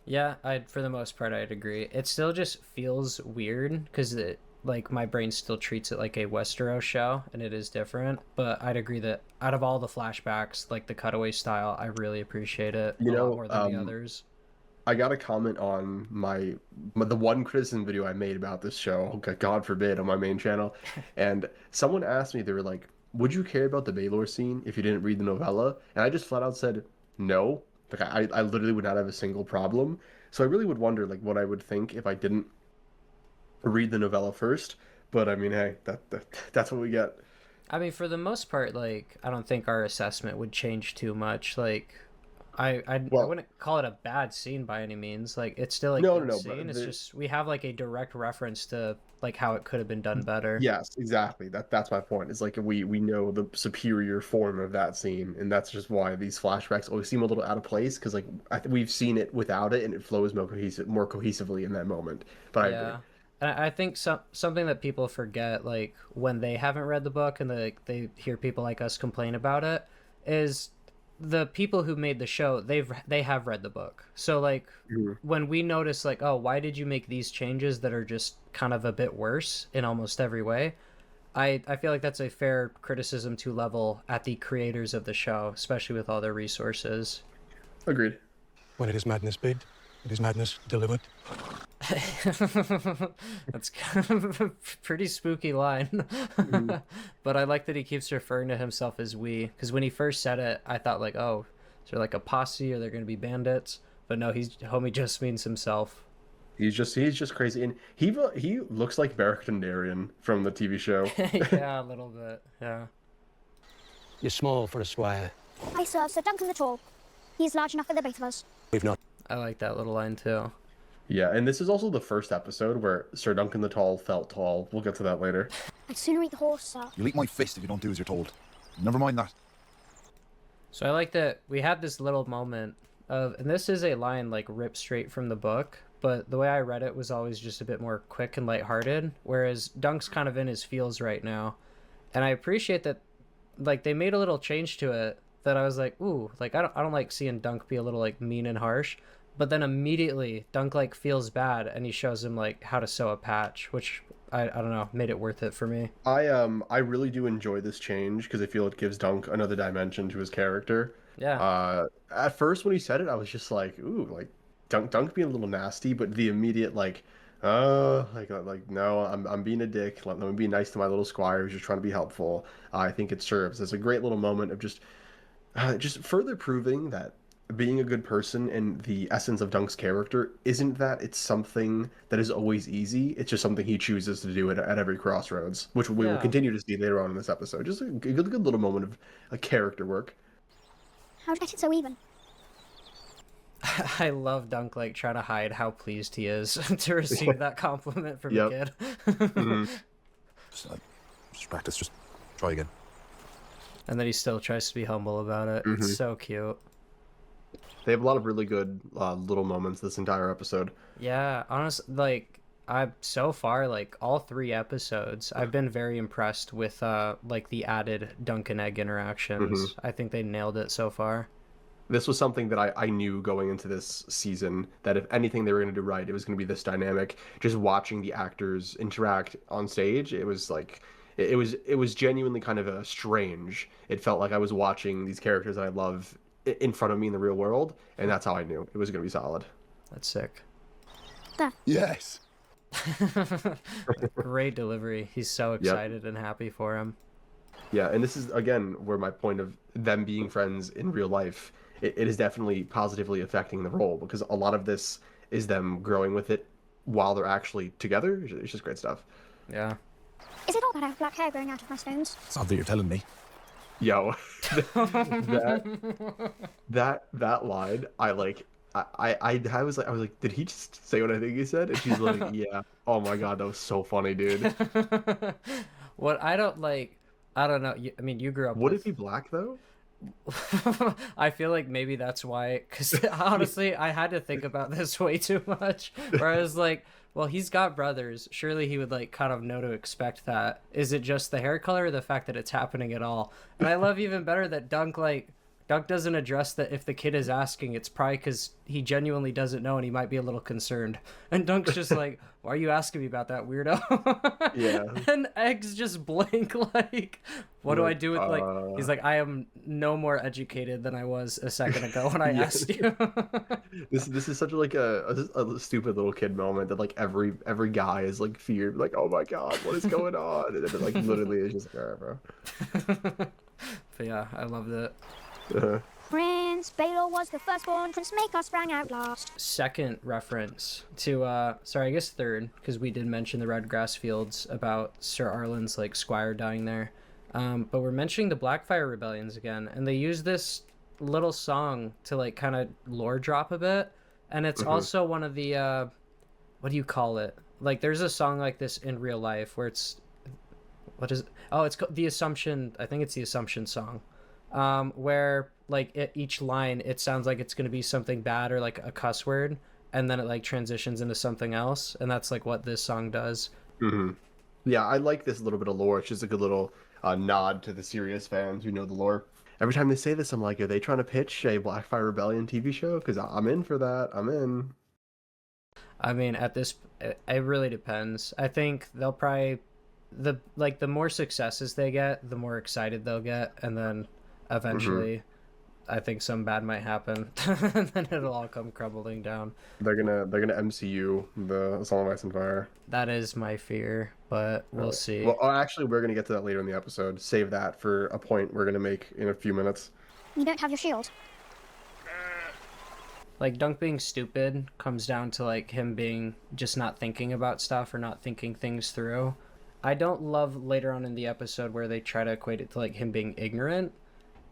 B: Yeah, for the most part I'd agree. It still just feels weird because like my brain still treats it like a Westeros show, and it is different. But I'd agree that out of all the flashbacks, like the cutaway style, I really appreciate it a lot more than the others.
A: I got a comment on the one criticism video I made about this show, God forbid, on my main channel, and someone asked me, they were like, would you care about the Baelor scene if you didn't read the novella? And I just flat out said no. Like I literally would not have a single problem. So I really would wonder like what I would think if I didn't read the novella first. But I mean, hey, that's what we get.
B: I mean, for the most part, like I don't think our assessment would change too much. Like I
A: Well-
B: wouldn't call it a bad scene by any means. Like it's still a
A: No,
B: good
A: no, no, but
B: scene. It's
A: the-
B: just we have like a direct reference to like how it could have been done better.
A: Yes, exactly. That's my point. It's like we know the superior form of that scene, and that's just why these flashbacks always seem a little out of place because like we've seen it without it, and it flows more cohesively in that moment. But I agree.
B: And I think something that people forget, like when they haven't read the book and they hear people like us complain about it, is the people who made the show they have read the book. So like when we notice like, oh, why did you make these changes that are just kind of a bit worse in almost every way, I feel like that's a fair criticism to level at the creators of the show, especially with all their resources.
A: Agreed.
K: When it is madness bid, it is madness delivered.
B: That's kind of a pretty spooky line. But I like that he keeps referring to himself as we, because when he first said it, I thought like, oh, is there like a posse or they're going to be bandits? But no, homie just means himself.
A: He's just crazy, and he looks like Beric Dondarrion from the TV show.
B: Yeah, a little bit. Yeah.
K: You're small for a squire.
D: I serve Sir Duncan the Tall. He's large enough for the both of us.
K: We've not.
B: I like that little line too.
A: Yeah, and this is also the first episode where Sir Duncan the Tall felt tall. We'll get to that later.
D: I'd sooner eat the horse, sir.
H: You'll eat my fist if you don't do as you're told. Never mind that.
B: So I like that we had this little moment of, and this is a line like ripped straight from the book, but the way I read it was always just a bit more quick and lighthearted, whereas Dunk's kind of in his feels right now. And I appreciate that like they made a little change to it that I was like, ooh, like I don't like seeing Dunk be a little like mean and harsh. But then immediately Dunk like feels bad and he shows him like how to sew a patch, which I don't know, made it worth it for me.
A: I really do enjoy this change because I feel it gives Dunk another dimension to his character.
B: Yeah.
A: At first when he said it, I was just like, ooh, like Dunk being a little nasty, but the immediate like no, I'm being a dick. Let me be nice to my little squire who's just trying to be helpful. I think it serves as a great little moment of just further proving that being a good person and the essence of Dunk's character isn't that it's something that is always easy. It's just something he chooses to do at every crossroads, which we will continue to see later on in this episode. Just a good little moment of a character work.
D: How'd you get it so even?
B: I love Dunk like trying to hide how pleased he is to receive that compliment from a kid.
H: Just practice, just try again.
B: And then he still tries to be humble about it. It's so cute.
A: They have a lot of really good little moments this entire episode.
B: Yeah, honestly, like I've so far like all 3 episodes, I've been very impressed with like the added Dunk and Egg interactions. I think they nailed it so far.
A: This was something that I knew going into this season that if anything they were going to do right, it was going to be this dynamic. Just watching the actors interact on stage, it was like it was genuinely kind of strange. It felt like I was watching these characters that I love in front of me in the real world, and that's how I knew it was going to be solid.
B: That's sick.
H: Yes.
B: Great delivery. He's so excited and happy for him.
A: Yeah, and this is again where my point of them being friends in real life, it is definitely positively affecting the role, because a lot of this is them growing with it while they're actually together. It's just great stuff.
B: Yeah.
D: Is it all that I have black hair growing out of my stones?
H: It's not that you're telling me.
A: Yo, that line, I was like, did he just say what I think he said? And she's like, yeah. Oh my god, that was so funny, dude.
B: What I don't know. I mean, you grew up.
A: Would it be black though?
B: I feel like maybe that's why, because honestly I had to think about this way too much, where I was like, well, he's got brothers, surely he would like kind of know to expect that. Is it just the hair color or the fact that it's happening at all? And I love even better that Dunk doesn't address that if the kid is asking, it's probably because he genuinely doesn't know and he might be a little concerned. And Dunk's just like, why are you asking me about that, weirdo?
A: Yeah.
B: And Egg's just blank, like, what do I do with, like, he's like, I am no more educated than I was a second ago when I asked you.
A: This is such like a stupid little kid moment that like every guy is like feared, like, oh my god, what is going on? And then like literally it's just like, all right, bro.
B: But yeah, I loved it.
D: Prince Baelor was the firstborn, Prince Maker sprang out last.
B: Second reference to sorry, I guess third, because we did mention the red grass fields about Sir Arlen's like squire dying there, but we're mentioning the Blackfire rebellions again, and they use this little song to like kind of lore drop a bit, and it's also one of the what do you call it? Like there's a song like this in real life where it's what is it? Oh, it's called the Assumption. I think it's the Assumption song, where like each line it sounds like it's gonna be something bad or like a cuss word, and then it like transitions into something else, and that's like what this song does.
A: Yeah, I like this little bit of lore. It's just a good little nod to the serious fans who know the lore. Every time they say this, I'm like, are they trying to pitch a Blackfire Rebellion TV show? Because I'm in for that. I'm in.
B: I mean, at this, it really depends. I think they'll probably the more successes they get, the more excited they'll get, and then eventually, I think some bad might happen, and then it'll all come crumbling down.
A: They're gonna MCU the Song of Ice and Fire.
B: That is my fear, but we'll see.
A: Well, actually, we're gonna get to that later in the episode. Save that for a point we're gonna make in a few minutes.
D: You don't have your shield.
B: Like Dunk being stupid comes down to like him being just not thinking about stuff or not thinking things through. I don't love later on in the episode where they try to equate it to like him being ignorant.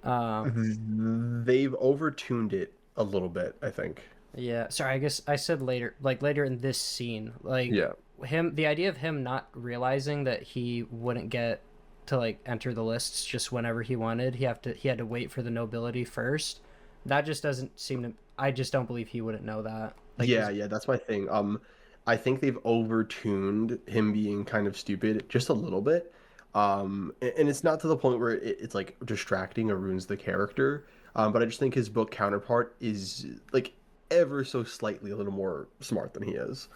A: They've overtuned it a little bit, I think.
B: Yeah, sorry, I guess I said later, like later in this scene, like the idea of him not realizing that he wouldn't get to like enter the lists just whenever he wanted. He had to wait for the nobility first. That just doesn't seem to. I just don't believe he wouldn't know that. Like,
A: yeah, that's my thing. I think they've overtuned him being kind of stupid just a little bit. And it's not to the point where it's like distracting or ruins the character. But I just think his book counterpart is like ever so slightly a little more smart than he is.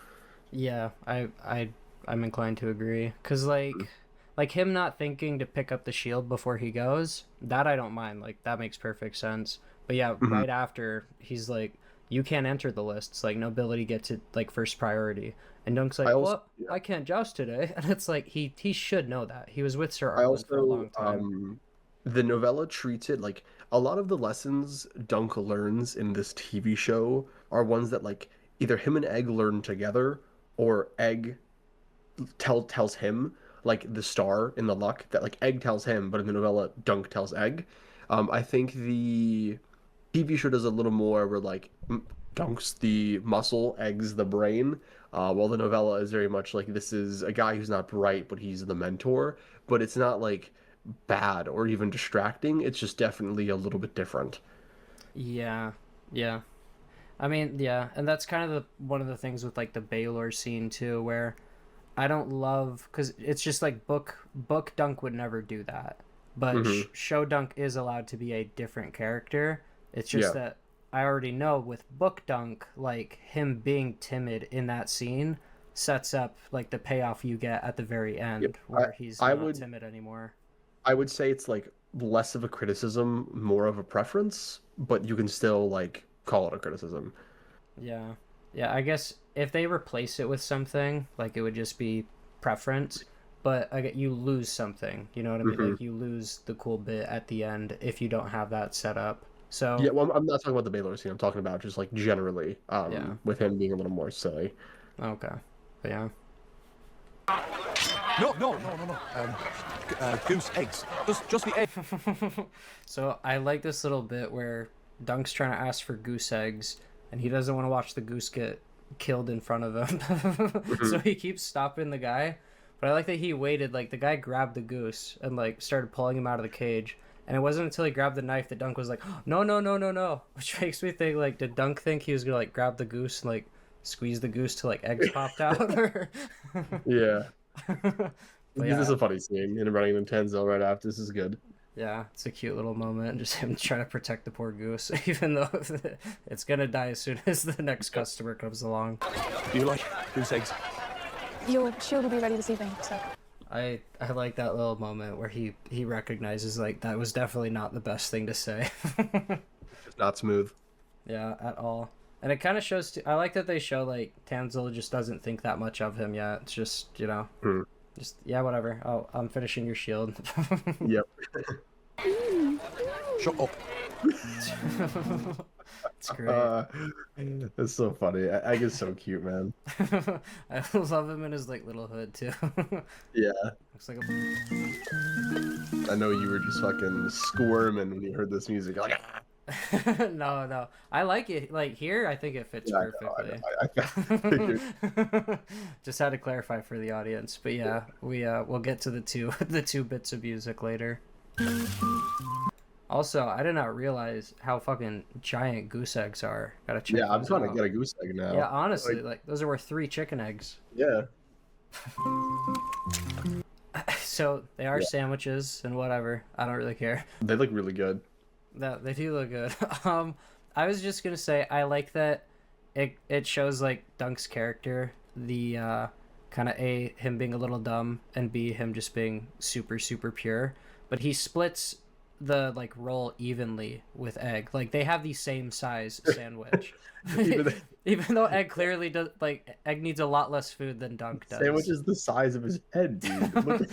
B: Yeah, I'm inclined to agree. Cause like him not thinking to pick up the shield before he goes, that I don't mind. Like that makes perfect sense. But yeah, right after he's like, you can't enter the lists. Like nobility gets it like first priority. And Dunk's like, I can't joust today. And it's like he should know that. He was with Sir Arlen for a long time.
A: The novella treats it like a lot of the lessons Dunk learns in this TV show are ones that like either him and Egg learn together or Egg tells him, like the star in the luck that like Egg tells him, but in the novella Dunk tells Egg. I think the TV show does a little more where like Dunk's the muscle, Egg's the brain, while the novella is very much like this is a guy who's not bright, but he's the mentor. But it's not like bad or even distracting. It's just definitely a little bit different.
B: Yeah. I mean, yeah, and that's kind of one of the things with like the Baelor scene too, where I don't love because it's just like book Dunk would never do that, but show Dunk is allowed to be a different character. It's just that I already know with book Dunk, like him being timid in that scene sets up like the payoff you get at the very end where he's not timid anymore.
A: I would say it's like less of a criticism, more of a preference, but you can still like call it a criticism.
B: Yeah, I guess if they replace it with something, like it would just be preference, but you lose something, you know what I mean? Like you lose the cool bit at the end if you don't have that set up. So
A: yeah, well, I'm not talking about the Baelor scene. I'm talking about just like generally, with him being a little more silly.
B: Okay, but yeah.
C: No. Goose eggs. Just the egg.
B: So I like this little bit where Dunk's trying to ask for goose eggs, and he doesn't want to watch the goose get killed in front of him. So he keeps stopping the guy. But I like that he waited. Like the guy grabbed the goose and like started pulling him out of the cage. And it wasn't until he grabbed the knife that Dunk was like, no, which makes me think, like, did Dunk think he was gonna like grab the goose and like squeeze the goose till like eggs popped out? Or...
A: Yeah. This is a funny scene. And running in Tanzil right after. This is good.
B: Yeah, it's a cute little moment. Just him trying to protect the poor goose, even though it's gonna die as soon as the next customer comes along.
C: Do you like goose eggs?
I: Your shield will be ready this evening, so.
B: I like that little moment where he recognizes like that was definitely not the best thing to say.
A: It's not smooth.
B: Yeah, at all. And it kind of shows I like that they show like Tanzil just doesn't think that much of him yet. It's just, you know, just whatever. Oh, I'm finishing your shield.
A: Yep.
C: Shut up.
B: It's great.
A: It's so funny. Egg is so cute, man.
B: I love him in his like little hood too.
A: Yeah.
B: Looks like
A: I know you were just fucking squirming when you heard this music. Like,
B: No. I like it. Like here, I think it fits
A: Yeah,
B: perfectly.
A: I figured.
B: Just had to clarify for the audience, but yeah, we'll get to the two bits of music later. Also, I did not realize how fucking giant goose eggs are. Gotta check.
A: Yeah, I'm
B: those
A: trying to
B: out.
A: get a goose egg now.
B: Yeah, honestly, like those are worth 3 chicken eggs.
A: Yeah.
B: So they are sandwiches and whatever. I don't really care.
A: They look really good.
B: No, they do look good. I was just gonna say I like that it shows like Dunk's character, the kind of him being a little dumb, and B him just being super pure. But he splits the like role evenly with Egg. Like they have the same size sandwich. Even though Egg clearly does, like Egg needs a lot less food than Dunk does.
A: Sandwich is the size of his head, dude. Look at-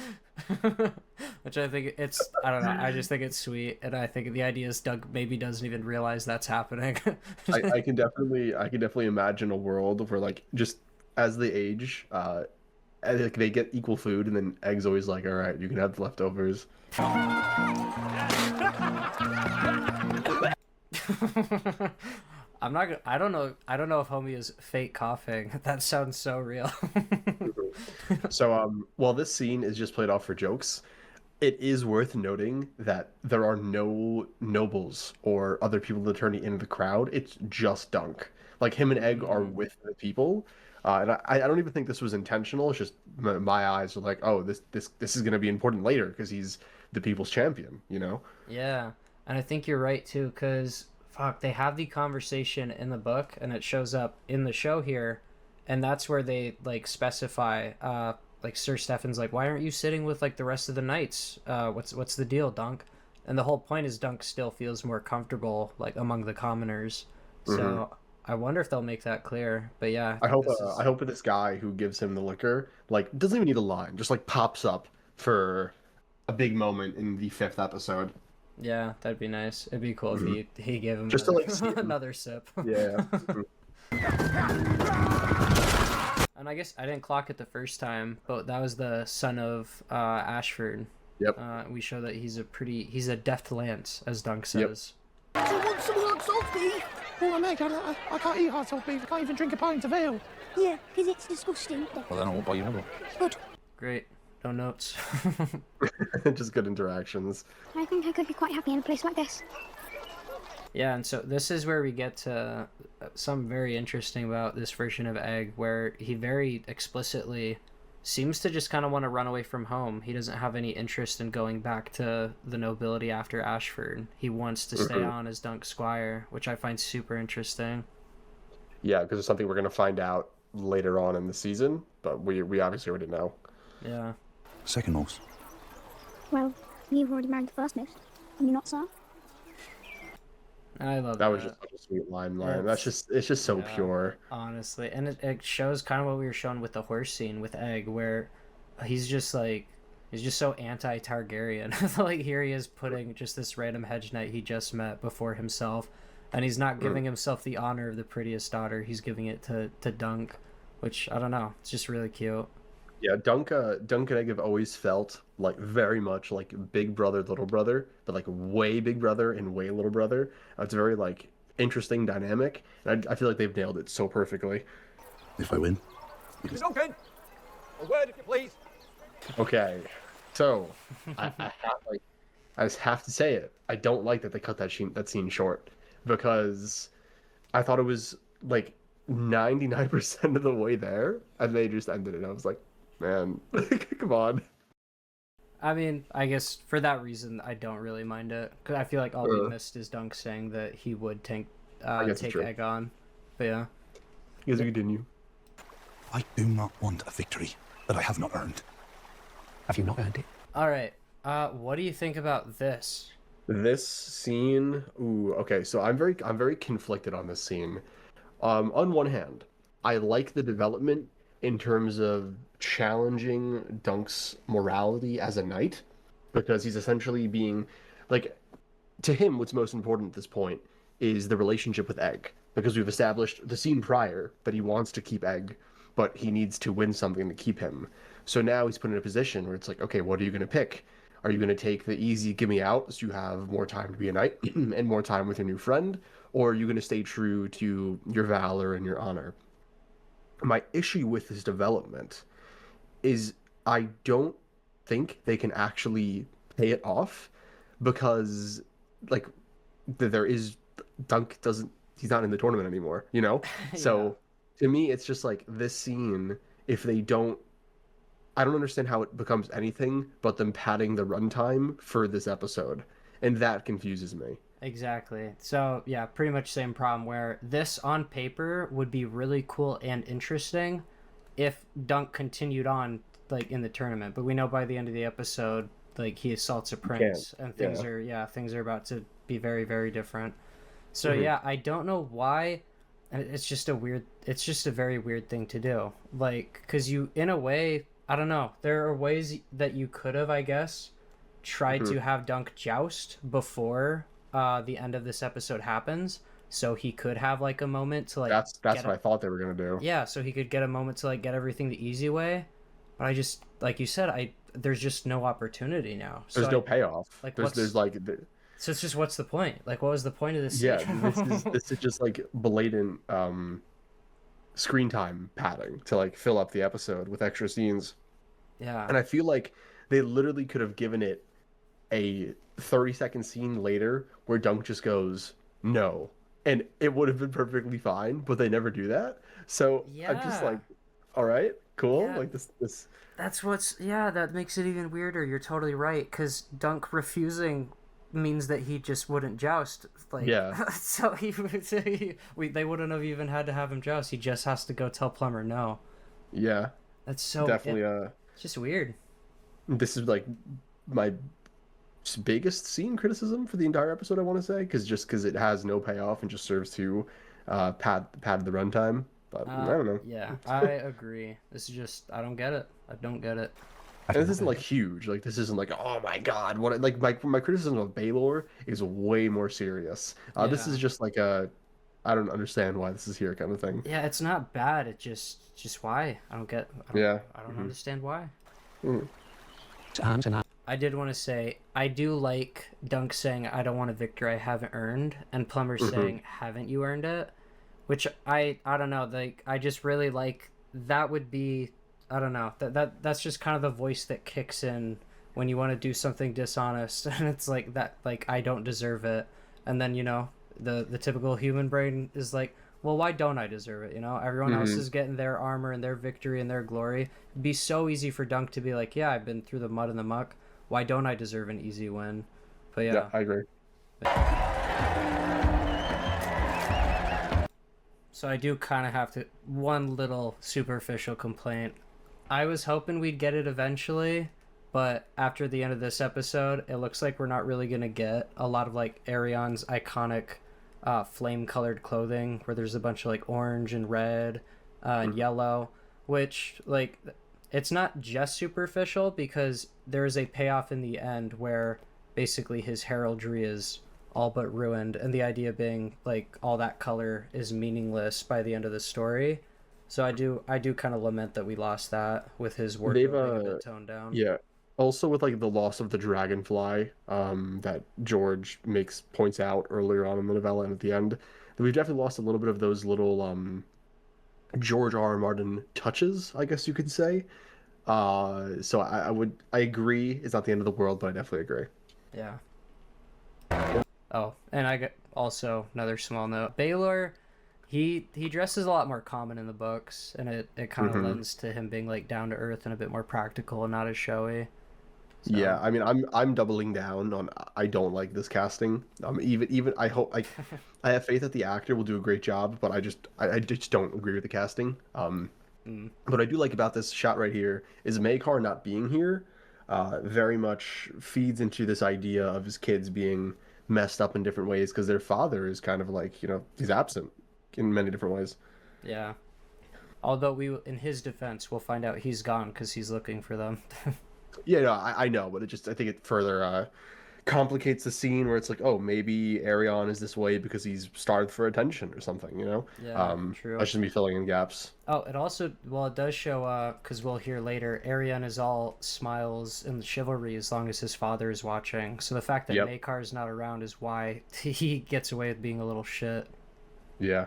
B: Which I think I don't know, I just think it's sweet, and I think the idea is Doug maybe doesn't even realize that's happening.
A: I can definitely imagine a world where like just as they age, and, like, they get equal food, and then Egg's always like, all right, you can have the leftovers.
B: I don't know if homie is fake coughing. That sounds so real.
A: So while this scene is just played off for jokes, it is worth noting that there are no nobles or other people of the tourney in the crowd. It's just Dunk. Like him and Egg are with the people. And I don't even think this was intentional. It's just my eyes are like, oh, this is going to be important later because he's the people's champion, you know?
B: Yeah, and I think you're right too, because fuck, they have the conversation in the book, and it shows up in the show here, and that's where they like specify, like Sir Stefan's like, why aren't you sitting with like the rest of the knights? What's the deal, Dunk? And the whole point is Dunk still feels more comfortable like among the commoners. So I wonder if they'll make that clear. But yeah,
A: I hope this guy who gives him the liquor like doesn't even need a line, just like pops up for a big moment in the 5th episode.
B: Yeah, that'd be nice. It'd be cool if he gave him
A: Just to, like, see him.
B: another sip.
A: Yeah.
B: And I guess I didn't clock it the first time, but that was the son of Ashford.
A: Yep.
B: We show that he's a deft lance, as Dunk says.
F: Do you want some hard salt beef?
E: Oh, Meg, I can't eat hard salt beef. I can't even drink a pint of ale.
D: Yeah, because it's disgusting.
C: Well, then I won't buy you another.
D: Good.
B: Great. No notes.
A: Just good interactions.
D: I think I could be quite happy in a place like this.
B: Yeah, and so this is where we get to something very interesting about this version of Egg, where he very explicitly seems to just kind of want to run away from home. He doesn't have any interest in going back to the nobility after Ashford. He wants to stay on as Dunk Squire, which I find super interesting.
A: Yeah, because it's something we're gonna find out later on in the season, but we obviously already know.
B: Yeah.
C: Second most.
D: Well, you've already married the first most. And you're not, sir?
B: I love
A: That was just such a sweet line. It's just so pure.
B: Honestly, and it shows kind of what we were shown with the horse scene with Egg, where he's just so anti-Targaryen. Like here he is putting just this random hedge knight he just met before himself, and he's not giving himself the honor of the prettiest daughter. He's giving it to Dunk, which I don't know. It's just really cute.
A: Yeah, Dunk and Egg have always felt like very much like big brother, little brother, but like way big brother and way little brother. It's a very like interesting dynamic, and I feel like they've nailed it so perfectly.
H: If I win,
K: Duncan! A word, if you please.
A: Okay, so I just have to say it. I don't like that they cut that scene short, because I thought it was like 99% of the way there, and they just ended it. I was like, man, come on.
B: I mean, I guess for that reason, I don't really mind it, because I feel like all we missed is Dunk saying that he would take Egg on. But yeah.
A: You guys continue.
H: I do not want a victory that I have not earned.
G: Have you not earned it?
B: All right. What do you think about this?
A: This scene, okay, so I'm very conflicted on this scene. On one hand, I like the development in terms of challenging Dunk's morality as a knight, because he's essentially being, like, to him, what's most important at this point is the relationship with Egg, because we've established the scene prior that he wants to keep Egg, but he needs to win something to keep him. So now he's put in a position where it's like, okay, what are you going to pick? Are you going to take the easy give me out so you have more time to be a knight and more time with your new friend? Or are you going to stay true to your valor and your honor? My issue with this development is I don't think they can actually pay it off because, like, there is Dunk doesn't he's not in the tournament anymore, you know? So to me, it's just like this scene, if they don't, I don't understand how it becomes anything but them padding the runtime for this episode. And that confuses me.
B: Exactly. So yeah, pretty much same problem where this on paper would be really cool and interesting if Dunk continued on like in the tournament. But we know by the end of the episode, like he assaults a prince and things are about to be very, very different. So yeah, I don't know why. It's just a very weird thing to do. Like, cause you, in a way, I don't know. There are ways that you could have, I guess, tried to have Dunk joust before the end of this episode happens, so he could have like a moment to like.
A: That's what I thought they were gonna do.
B: Yeah, so he could get a moment to like get everything the easy way. But I just, like you said, there's just no opportunity now.
A: There's no payoff.
B: Like
A: there's like.
B: So it's just, what's the point? Like, what was the point of this?
A: Yeah, this is just like blatant screen time padding to like fill up the episode with extra scenes.
B: Yeah.
A: And I feel like they literally could have given it a 30-second scene later where Dunk just goes, no. And it would have been perfectly fine, but they never do that. So I'm just like, all right, cool.
B: Yeah.
A: Like this.
B: That makes it even weirder. You're totally right. Because Dunk refusing means that he just wouldn't joust. Like, so they wouldn't have even had to have him joust. He just has to go tell Plumber no.
A: Yeah.
B: That's so
A: definitely
B: it's just weird.
A: This is like my biggest scene criticism for the entire episode, I want to say, because it has no payoff and just serves to pad the runtime. But I don't know.
B: Yeah, I agree. This is just, I don't get it.
A: And this isn't like huge. Like this isn't like, oh my god, what? Like my criticism of Baylor is way more serious. This is just like I don't understand why this is here kind of thing.
B: Yeah, it's not bad. It just why I don't understand why. I did want to say I do like Dunk saying I don't want a victory I haven't earned, and Plumber saying haven't you earned it, which I don't know. Like I just really like that. Would be, I don't know, that's just kind of the voice that kicks in when you want to do something dishonest, and it's like that, like I don't deserve it, and then the typical human brain is like, well, why don't I deserve it? Everyone else is getting their armor and their victory and their glory. It'd be so easy for Dunk to be like, yeah, I've been through the mud and the muck. Why don't I deserve an easy win? But yeah
A: I agree.
B: So I do kind of have to, one little superficial complaint. I was hoping we'd get it eventually, but after the end of this episode, it looks like we're not really going to get a lot of like Aerion's iconic flame-colored clothing, where there's a bunch of like orange and red and yellow, which like it's not just superficial because there is a payoff in the end where basically his heraldry is all but ruined, and the idea being like all that color is meaningless by the end of the story. So I do kind of lament that we lost that with his wardrobe being a bit toned down.
A: Yeah. Also with like the loss of the dragonfly that George points out earlier on in the novella and at the end, that we've definitely lost a little bit of those little George R. Martin touches, I guess you could say. So I agree it's not the end of the world, but I definitely agree.
B: Yeah. Oh, and I got also another small note. Baylor, he dresses a lot more common in the books, and it kind of lends to him being like down to earth and a bit more practical and not as showy. So.
A: Yeah, I mean, I'm doubling down on I don't like this casting. Even I hope I have faith that the actor will do a great job, but I just don't agree with the casting. What I do like about this shot right here is Maekar not being here very much feeds into this idea of his kids being messed up in different ways because their father is kind of like, he's absent in many different ways.
B: Yeah. Although in his defense, we'll find out he's gone because he's looking for them.
A: Yeah, no, I know, but I think it further complicates the scene where it's like, oh, maybe Arion is this way because he's starved for attention or something, you know?
B: Yeah, true.
A: I shouldn't be filling in gaps.
B: Oh, it also, well, it does show, because we'll hear later, Arion is all smiles and chivalry as long as his father is watching. So the fact that Makar's not around is why he gets away with being a little shit.
A: Yeah.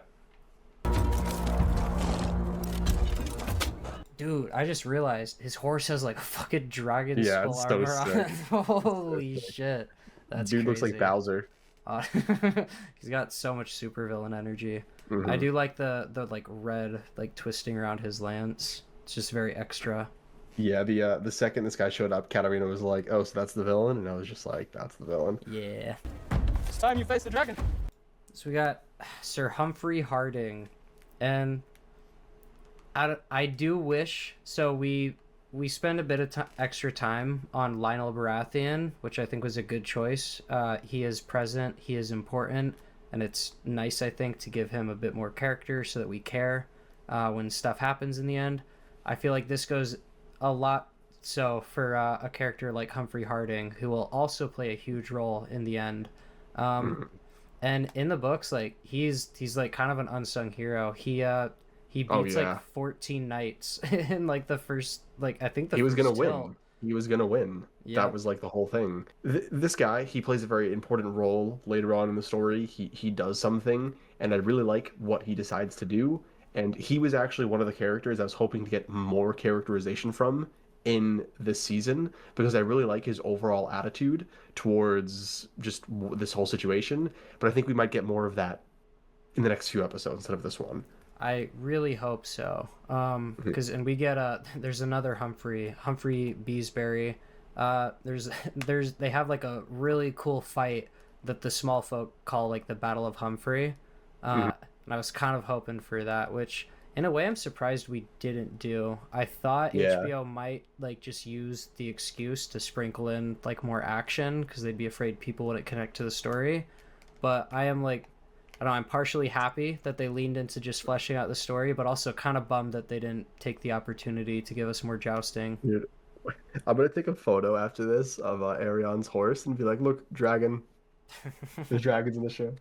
B: Dude, I just realized his horse has like a fucking dragon skull
A: it's so
B: armor on
A: sick.
B: it. Holy shit. That's
A: Dude looks like
B: crazy.
A: Bowser.
B: He's got so much supervillain energy.
A: Mhm.
B: I do like the like red like twisting around his lance. It's just very extra.
A: Yeah, the second this guy showed up, Katarina was like, oh, so that's the villain? And I was just like, that's the villain.
B: Yeah.
C: It's time you face the dragon.
B: So we got Sir Humphrey Harding, and I do wish, so we spend a bit of extra time on Lionel Baratheon, which I think was a good choice. He is present, he is important, and it's nice, I think, to give him a bit more character so that we care when stuff happens in the end. I feel like this goes a lot so for a character like Humphrey Harding, who will also play a huge role in the end. And in the books, like he's like kind of an unsung hero. He beats like 14 knights in like the first, like I think
A: He was gonna
B: first tilt.
A: win. He was gonna win.
B: Yeah.
A: That was like the whole thing. This guy, he plays a very important role later on in the story. He does something, and I really like what he decides to do. And he was actually one of the characters I was hoping to get more characterization from in this season, because I really like his overall attitude towards just this whole situation. But I think we might get more of that in the next few episodes instead of this one.
B: I really hope so. Because and we get there's another Humphrey Beesbury. There's they have like a really cool fight that the small folk call like the Battle of Humphrey. And I was kind of hoping for that, which in a way I'm surprised we didn't do. I thought HBO might like just use the excuse to sprinkle in like more action because they'd be afraid people wouldn't connect to the story. But I am like, I don't know, I'm partially happy that they leaned into just fleshing out the story, but also kind of bummed that they didn't take the opportunity to give us more jousting.
A: Dude, I'm gonna take a photo after this of Arion's horse and be like, look, dragon. There's dragons in the show.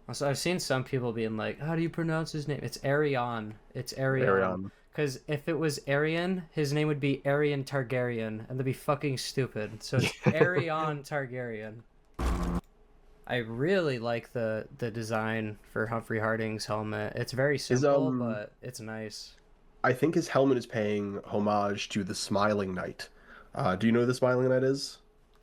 B: Also, I've seen some people being like, how do you pronounce his name? It's Arion. It's Arion. Because if it was Arion, his name would be Aerion Targaryen, and that'd be fucking stupid. So it's Arion Targaryen. I really like the design for Humphrey Harding's helmet. It's very simple, but it's nice.
A: I think his helmet is paying homage to the Smiling Knight. Do you know who the Smiling Knight is?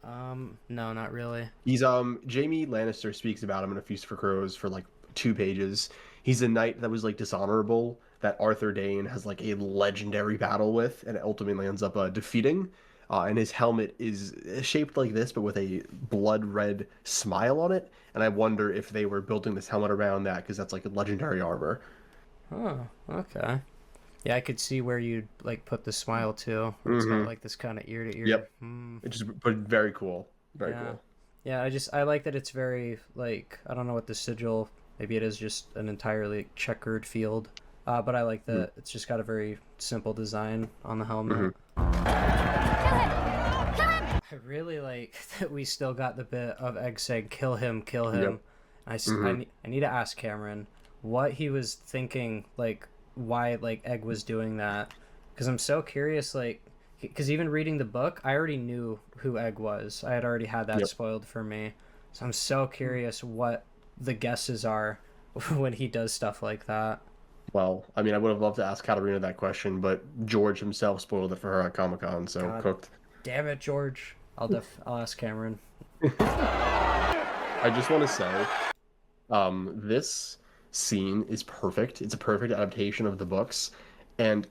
B: No, not really.
A: He's Jaime Lannister speaks about him in A Feast for Crows for like 2 pages. He's a knight that was like dishonorable that Arthur Dayne has like a legendary battle with and ultimately ends up defeating. And his helmet is shaped like this, but with a blood red smile on it. And I wonder if they were building this helmet around that because that's like a legendary armor.
B: Oh, okay. Yeah, I could see where you'd like put the smile too. It's got like this kind of ear to ear.
A: Yep. It just, but very cool. Very cool.
B: Yeah, I like that it's very like, I don't know what the sigil. Maybe it is just an entirely checkered field. But I like that it's just got a very simple design on the helmet. I really like that we still got the bit of Egg saying, kill him.
A: Yep.
B: I need to ask Cameron what he was thinking, like why like Egg was doing that, because I'm so curious, like because even reading the book I already knew who Egg was. I had already had that spoiled for me, so I'm so curious what the guesses are when he does stuff like that.
A: Well, I mean, I would have loved to ask Katarina that question, but George himself spoiled it for her at Comic-Con, so
B: God.
A: cooked.
B: Damn it, George. I'll ask Cameron.
A: I just want to say, this scene is perfect. It's a perfect adaptation of the books, and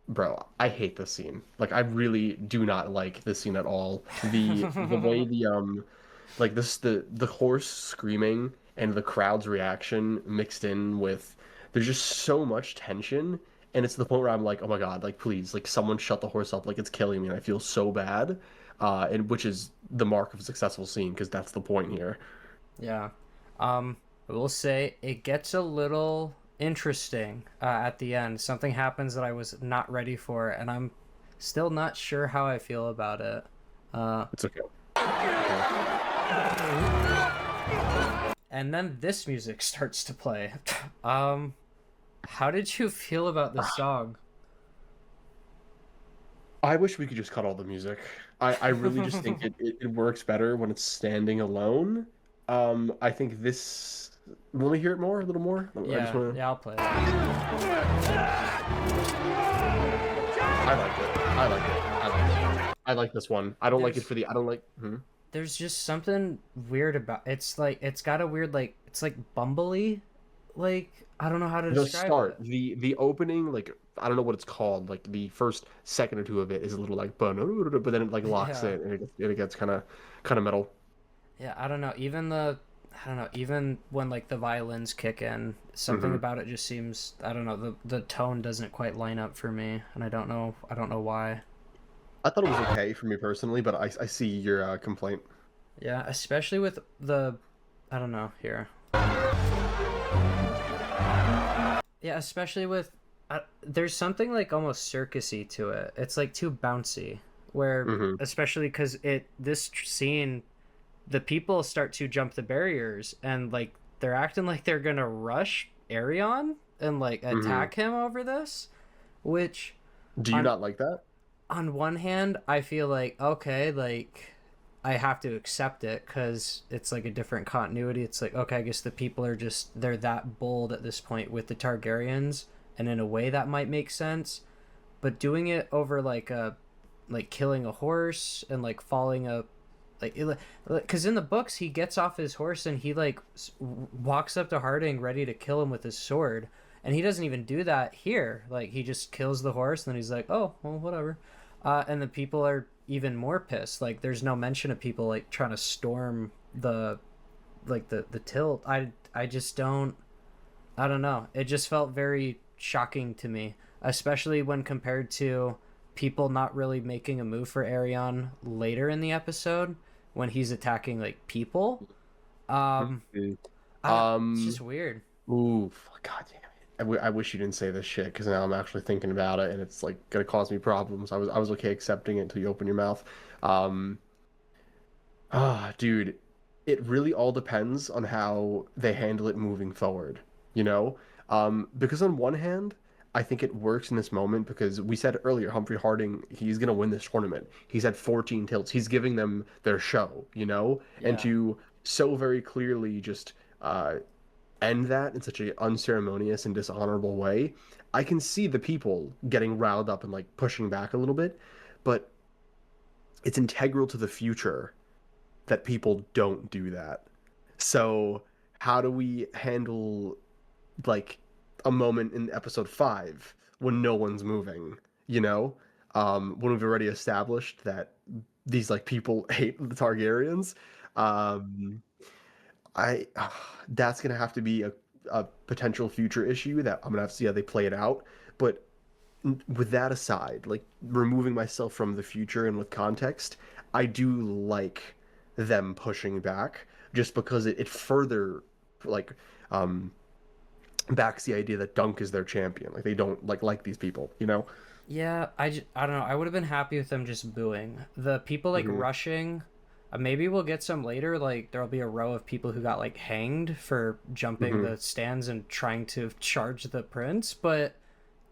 A: bro, I hate this scene. Like, I really do not like this scene at all. The way like the horse screaming and the crowd's reaction mixed in with, there's just so much tension, and it's to the point where I'm like, oh my god, like please, like someone shut the horse up, like it's killing me, and I feel so bad. And which is the mark of a successful scene, because that's the point here.
B: Yeah. I will say it gets a little interesting at the end. Something happens that I was not ready for, and I'm still not sure how I feel about it.
A: It's okay.
B: And then this music starts to play. How did you feel about this song?
A: I wish we could just cut all the music. I really just think it works better when it's standing alone. I think this. Want to hear it more? A little more?
B: Yeah, I'll play it.
A: I like it. I like it. I like it. I like this one. I don't like it for the. I don't like.
B: There's just something weird about it's like it's got a weird like it's like bumbly, like I don't know how to
A: The
B: describe
A: start,
B: it.
A: the opening, like I don't know what it's called. Like the first second or two of it is a little like, but then it like locks
B: Yeah.
A: in and it gets kind of metal.
B: Yeah, I don't know. Even when like the violins kick in, something about it just seems I don't know, the tone doesn't quite line up for me, and I don't know why.
A: I thought it was okay for me personally, but I see your complaint.
B: Yeah, especially with I don't know, here. Yeah, especially with there's something like almost circusy to it. It's like too bouncy, where especially because scene, the people start to jump the barriers and like they're acting like they're gonna rush Arion and like attack him over this, which
A: do you not like that?
B: On one hand, I feel like okay, like I have to accept it because it's like a different continuity. It's like okay, I guess the people are they're that bold at this point with the Targaryens, and in a way that might make sense, but doing it over like killing a horse and like falling a because in the books he gets off his horse and he like walks up to Harding ready to kill him with his sword, and he doesn't even do that here. Like he just kills the horse and then he's like, oh well, whatever. And the people are even more pissed. Like there's no mention of people like trying to storm the tilt. I just don't know. It just felt very shocking to me, especially when compared to people not really making a move for Arion later in the episode when he's attacking like people. It's just weird.
A: Ooh, God damn it! I wish you didn't say this shit because now I'm actually thinking about it and it's like gonna cause me problems. I was okay accepting it until you open your mouth. Dude, it really all depends on how they handle it moving forward. You know, because on one hand, I think it works in this moment because we said earlier, Humphrey Harding, he's going to win this tournament. He's had 14 tilts. He's giving them their show, you know?
B: Yeah.
A: And to so very clearly just end that in such an unceremonious and dishonorable way, I can see the people getting riled up and like pushing back a little bit, but it's integral to the future that people don't do that. So how do we handle like a moment in episode 5 when no one's moving, you know, when we've already established that these like people hate the Targaryens? That's gonna have to be a potential future issue that I'm gonna have to see how they play it out. But with that aside, like removing myself from the future and with context, I do like them pushing back just because it further like backs the idea that Dunk is their champion. Like they don't like these people, you know?
B: Yeah, I don't know. I would have been happy with them just booing. The people like rushing, maybe we'll get some later. Like there'll be a row of people who got like hanged for jumping the stands and trying to charge the prince, but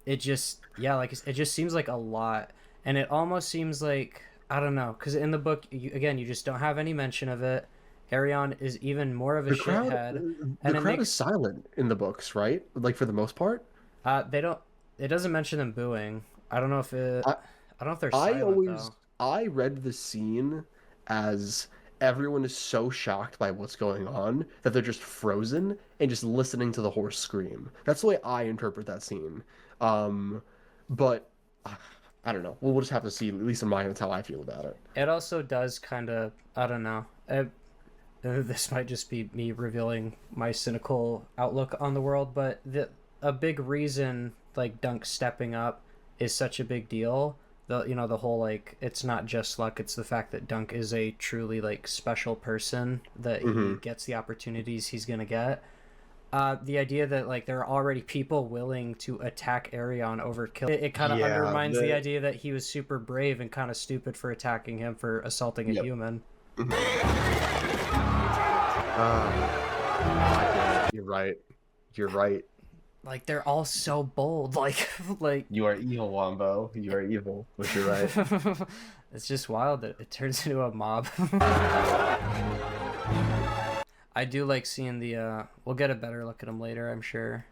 B: it just it just seems like a lot, and it almost seems like I don't know, because in the book you just don't have any mention of it. Arion is even more of a shithead.
A: The crowd is silent in the books, right? Like for the most part.
B: It doesn't mention them booing. I don't know if it. I don't know if they're silent, though.
A: I read the scene as everyone is so shocked by what's going on that they're just frozen and just listening to the horse scream. That's the way I interpret that scene. But I don't know. We'll just have to see. At least in mine, that's how I feel about it.
B: It also does kind of. I don't know. This might just be me revealing my cynical outlook on the world, but a big reason like Dunk stepping up is such a big deal. The whole like it's not just luck, it's the fact that Dunk is a truly like special person, that he gets the opportunities he's gonna get. The idea that like there are already people willing to attack Arion over kill, it kind of undermines the idea that he was super brave and kind of stupid for attacking him for assaulting a human.
A: You're right. You're right.
B: Like they're all so bold. Like
A: You are evil, Wombo. You are evil, but you're right.
B: it's just wild that it turns into a mob. I do like seeing the we'll get a better look at him later, I'm sure.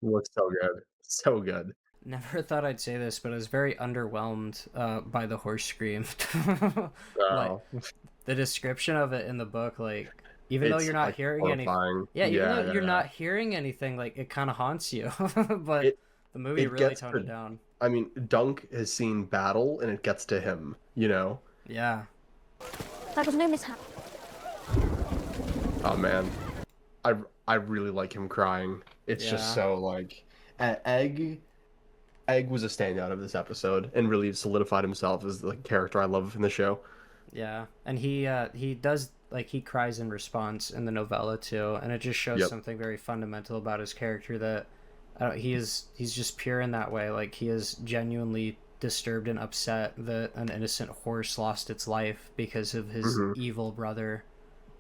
A: Looks so good. So good.
B: Never thought I'd say this, but I was very underwhelmed by the horse scream. Like
A: Oh.
B: the description of it in the book, like even though
A: It's,
B: you're not
A: like,
B: hearing anything,
A: horrifying.
B: yeah, even though you're
A: yeah.
B: not hearing anything, like it kind of haunts you. But
A: It-
B: the movie
A: it
B: really
A: gets
B: toned
A: to-
B: it down.
A: I mean, Dunk has seen battle, and it gets to him. You know.
B: Yeah.
D: That was no mishap.
A: Oh man, I really like him crying. It's
B: Yeah.
A: just so like Egg was a standout of this episode and really solidified himself as the character I love in the show.
B: Yeah, and he does like he cries in response in the novella too, and it just shows
A: Yep.
B: something very fundamental about his character that he's just pure in that way. Like he is genuinely disturbed and upset that an innocent horse lost its life because of his evil brother,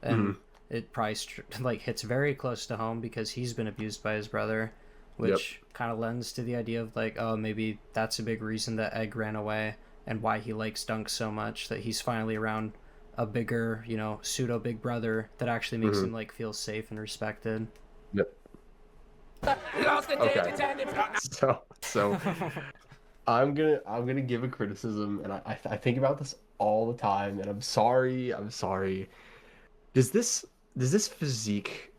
B: and it probably like hits very close to home because he's been abused by his brother, which kind of lends to the idea of like, oh, maybe that's a big reason that Egg ran away and why he likes Dunk so much, that he's finally around a bigger, you know, pseudo big brother that actually makes him like feel safe and respected.
A: Yep. Okay. So I'm gonna give a criticism, and I think about this all the time, and I'm sorry. Does this physique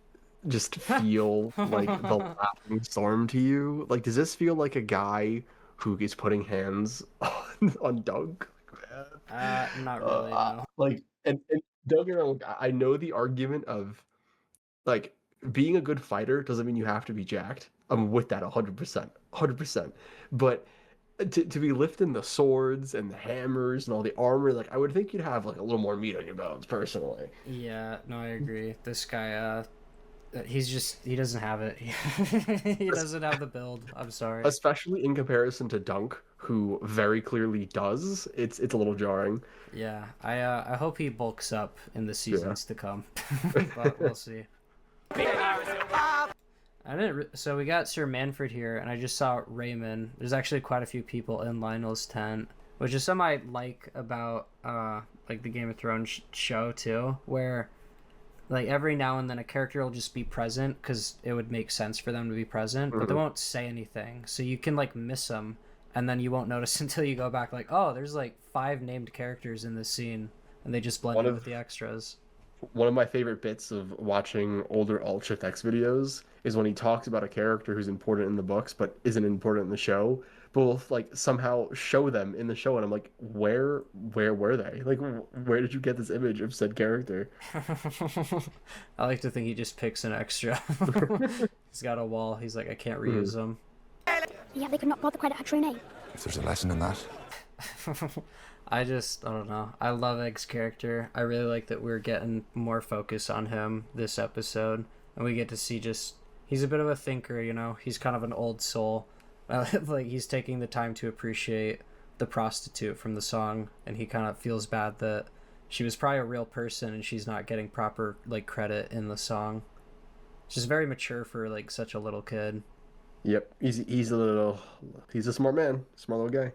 A: just feel like the laughing storm to you? Like, does this feel like a guy who is putting hands on Dunk?
B: Not really. No.
A: Like, and don't get me wrong, I know the argument of like being a good fighter doesn't mean you have to be jacked. I'm with that 100%. But to be lifting the swords and the hammers and all the armor, like I would think you'd have like a little more meat on your bones, personally.
B: Yeah, no, I agree. This guy, he doesn't have it. He doesn't have the build. I'm sorry.
A: Especially in comparison to Dunk, who very clearly does. It's a little jarring.
B: Yeah, I hope he bulks up in the seasons to come, but we'll see. So we got Sir Manfred here, and I just saw Raymond. There's actually quite a few people in Lionel's tent, which is something I like about like the Game of Thrones show too, where like every now and then a character will just be present because it would make sense for them to be present, but they won't say anything, so you can like miss them, and then you won't notice until you go back like, oh, there's like 5 named characters in this scene, and they just blend in with the extras.
A: One of my favorite bits of watching older Alt Shift X videos is when he talks about a character who's important in the books but isn't important in the show, but will like somehow show them in the show, and I'm like, where were they? Like, where did you get this image of said character?
B: I like to think he just picks an extra. He's got a wall. He's like, I can't reuse them.
D: Yeah, they could not bother credit her true name.
H: If there's a lesson in that.
B: I don't know. I love Egg's character. I really like that we're getting more focus on him this episode, and we get to see he's a bit of a thinker, you know. He's kind of an old soul. Like he's taking the time to appreciate the prostitute from the song, and he kind of feels bad that she was probably a real person and she's not getting proper like credit in the song. Just very mature for like such a little kid.
A: Yep, he's a smart man, smart little guy.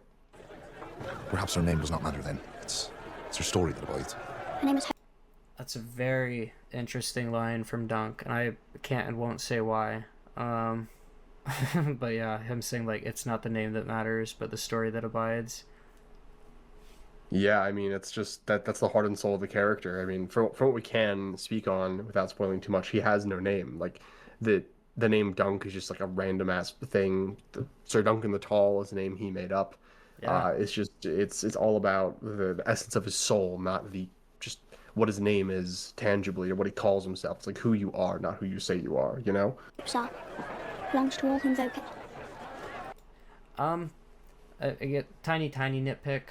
H: Perhaps her name does not matter then. It's her story that abides.
D: Her name is
B: That's a very interesting line from Dunk, and I can't and won't say why. But yeah, him saying like it's not the name that matters, but the story that abides.
A: Yeah, I mean, it's just that's the heart and soul of the character. I mean, from what we can speak on without spoiling too much, he has no name. Like the name Dunk is just like a random ass thing. Sir Duncan the Tall is a name he made up.
B: Yeah.
A: It's all about the essence of his soul, not just what his name is tangibly or what he calls himself. It's like who you are, not who you say you are, you know?
D: Sir. Belongs to all who invoke it.
B: I get tiny nitpick.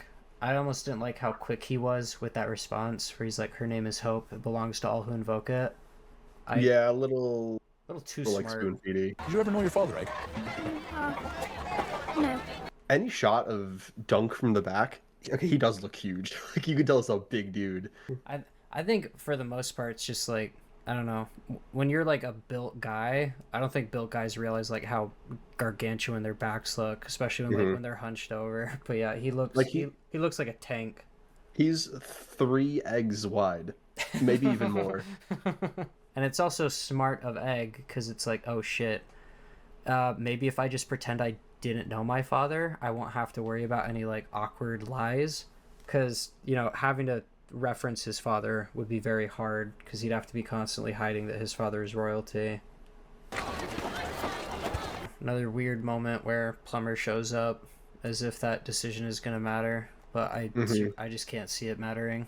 B: I almost didn't like how quick he was with that response, where he's like, her name is Hope, it belongs to all who invoke it.
A: Yeah, a little
B: too
A: like
B: smart.
A: spoon-feedy.
C: Did you ever know your father, Egg?
D: No.
A: Any shot of Dunk from the back Okay, he does look huge. Like you can tell it's a big dude.
B: I think for the most part, it's just like, I don't know. When you're like a built guy, I don't think built guys realize like how gargantuan their backs look, especially when like when they're hunched over. But yeah, he looks like he looks like a tank.
A: He's 3 eggs wide, maybe even more.
B: And it's also smart of Egg because it's like, oh shit, maybe if I just pretend I didn't know my father, I won't have to worry about any like awkward lies, because you know, having to reference his father would be very hard because he'd have to be constantly hiding that his father is royalty. Another weird moment where Plumber shows up as if that decision is gonna matter, but I just can't see it mattering.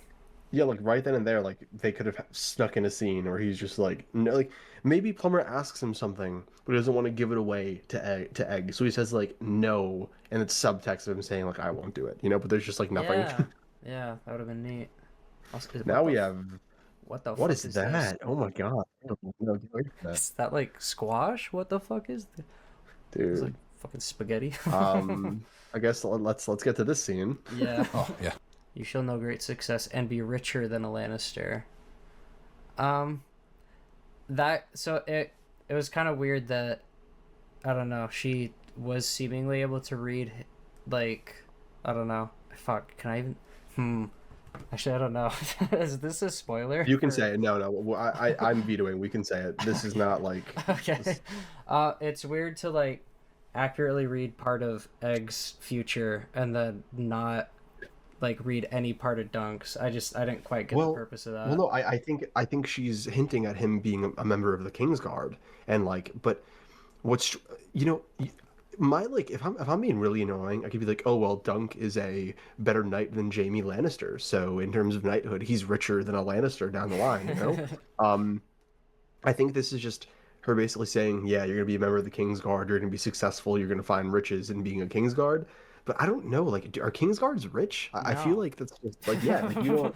A: Yeah, like right then and there, like they could have snuck in a scene where he's just like, no, like maybe Plumber asks him something, but he doesn't want to give it away to Egg, so he says like no, and it's subtext of him saying like I won't do it, you know. But there's just like nothing.
B: Yeah, that would have been neat.
A: Now we have.
B: What the?
A: What
B: fuck
A: is that?
B: this?
A: Oh my god! I don't know, get away from that.
B: Is that like squash? What the fuck is that?
A: Dude?
B: It's like fucking spaghetti.
A: I guess let's get to this scene.
B: Yeah.
H: Oh, yeah.
B: You shall know great success and be richer than a Lannister. It was kind of weird that, I don't know, she was seemingly able to read, like, I don't know. Fuck, can I even? Actually, I don't know. Is this a spoiler?
A: You can say it. No. I'm vetoing. We can say it. This is not like.
B: Okay. It's weird to like accurately read part of Egg's future and then not like read any part of Dunk's. I didn't quite get the purpose of that.
A: Well, no, I think she's hinting at him being a member of the Kingsguard, and like, but what's, you know, my like, if I'm being really annoying, I could be like, oh well, Dunk is a better knight than Jaime Lannister, so in terms of knighthood, he's richer than a Lannister down the line, you know. I think this is just her basically saying, yeah, you're gonna be a member of the Kingsguard, you're gonna be successful, you're gonna find riches in being a Kingsguard. But I don't know, like, are Kingsguards rich? I feel like that's just like, yeah, like, you don't.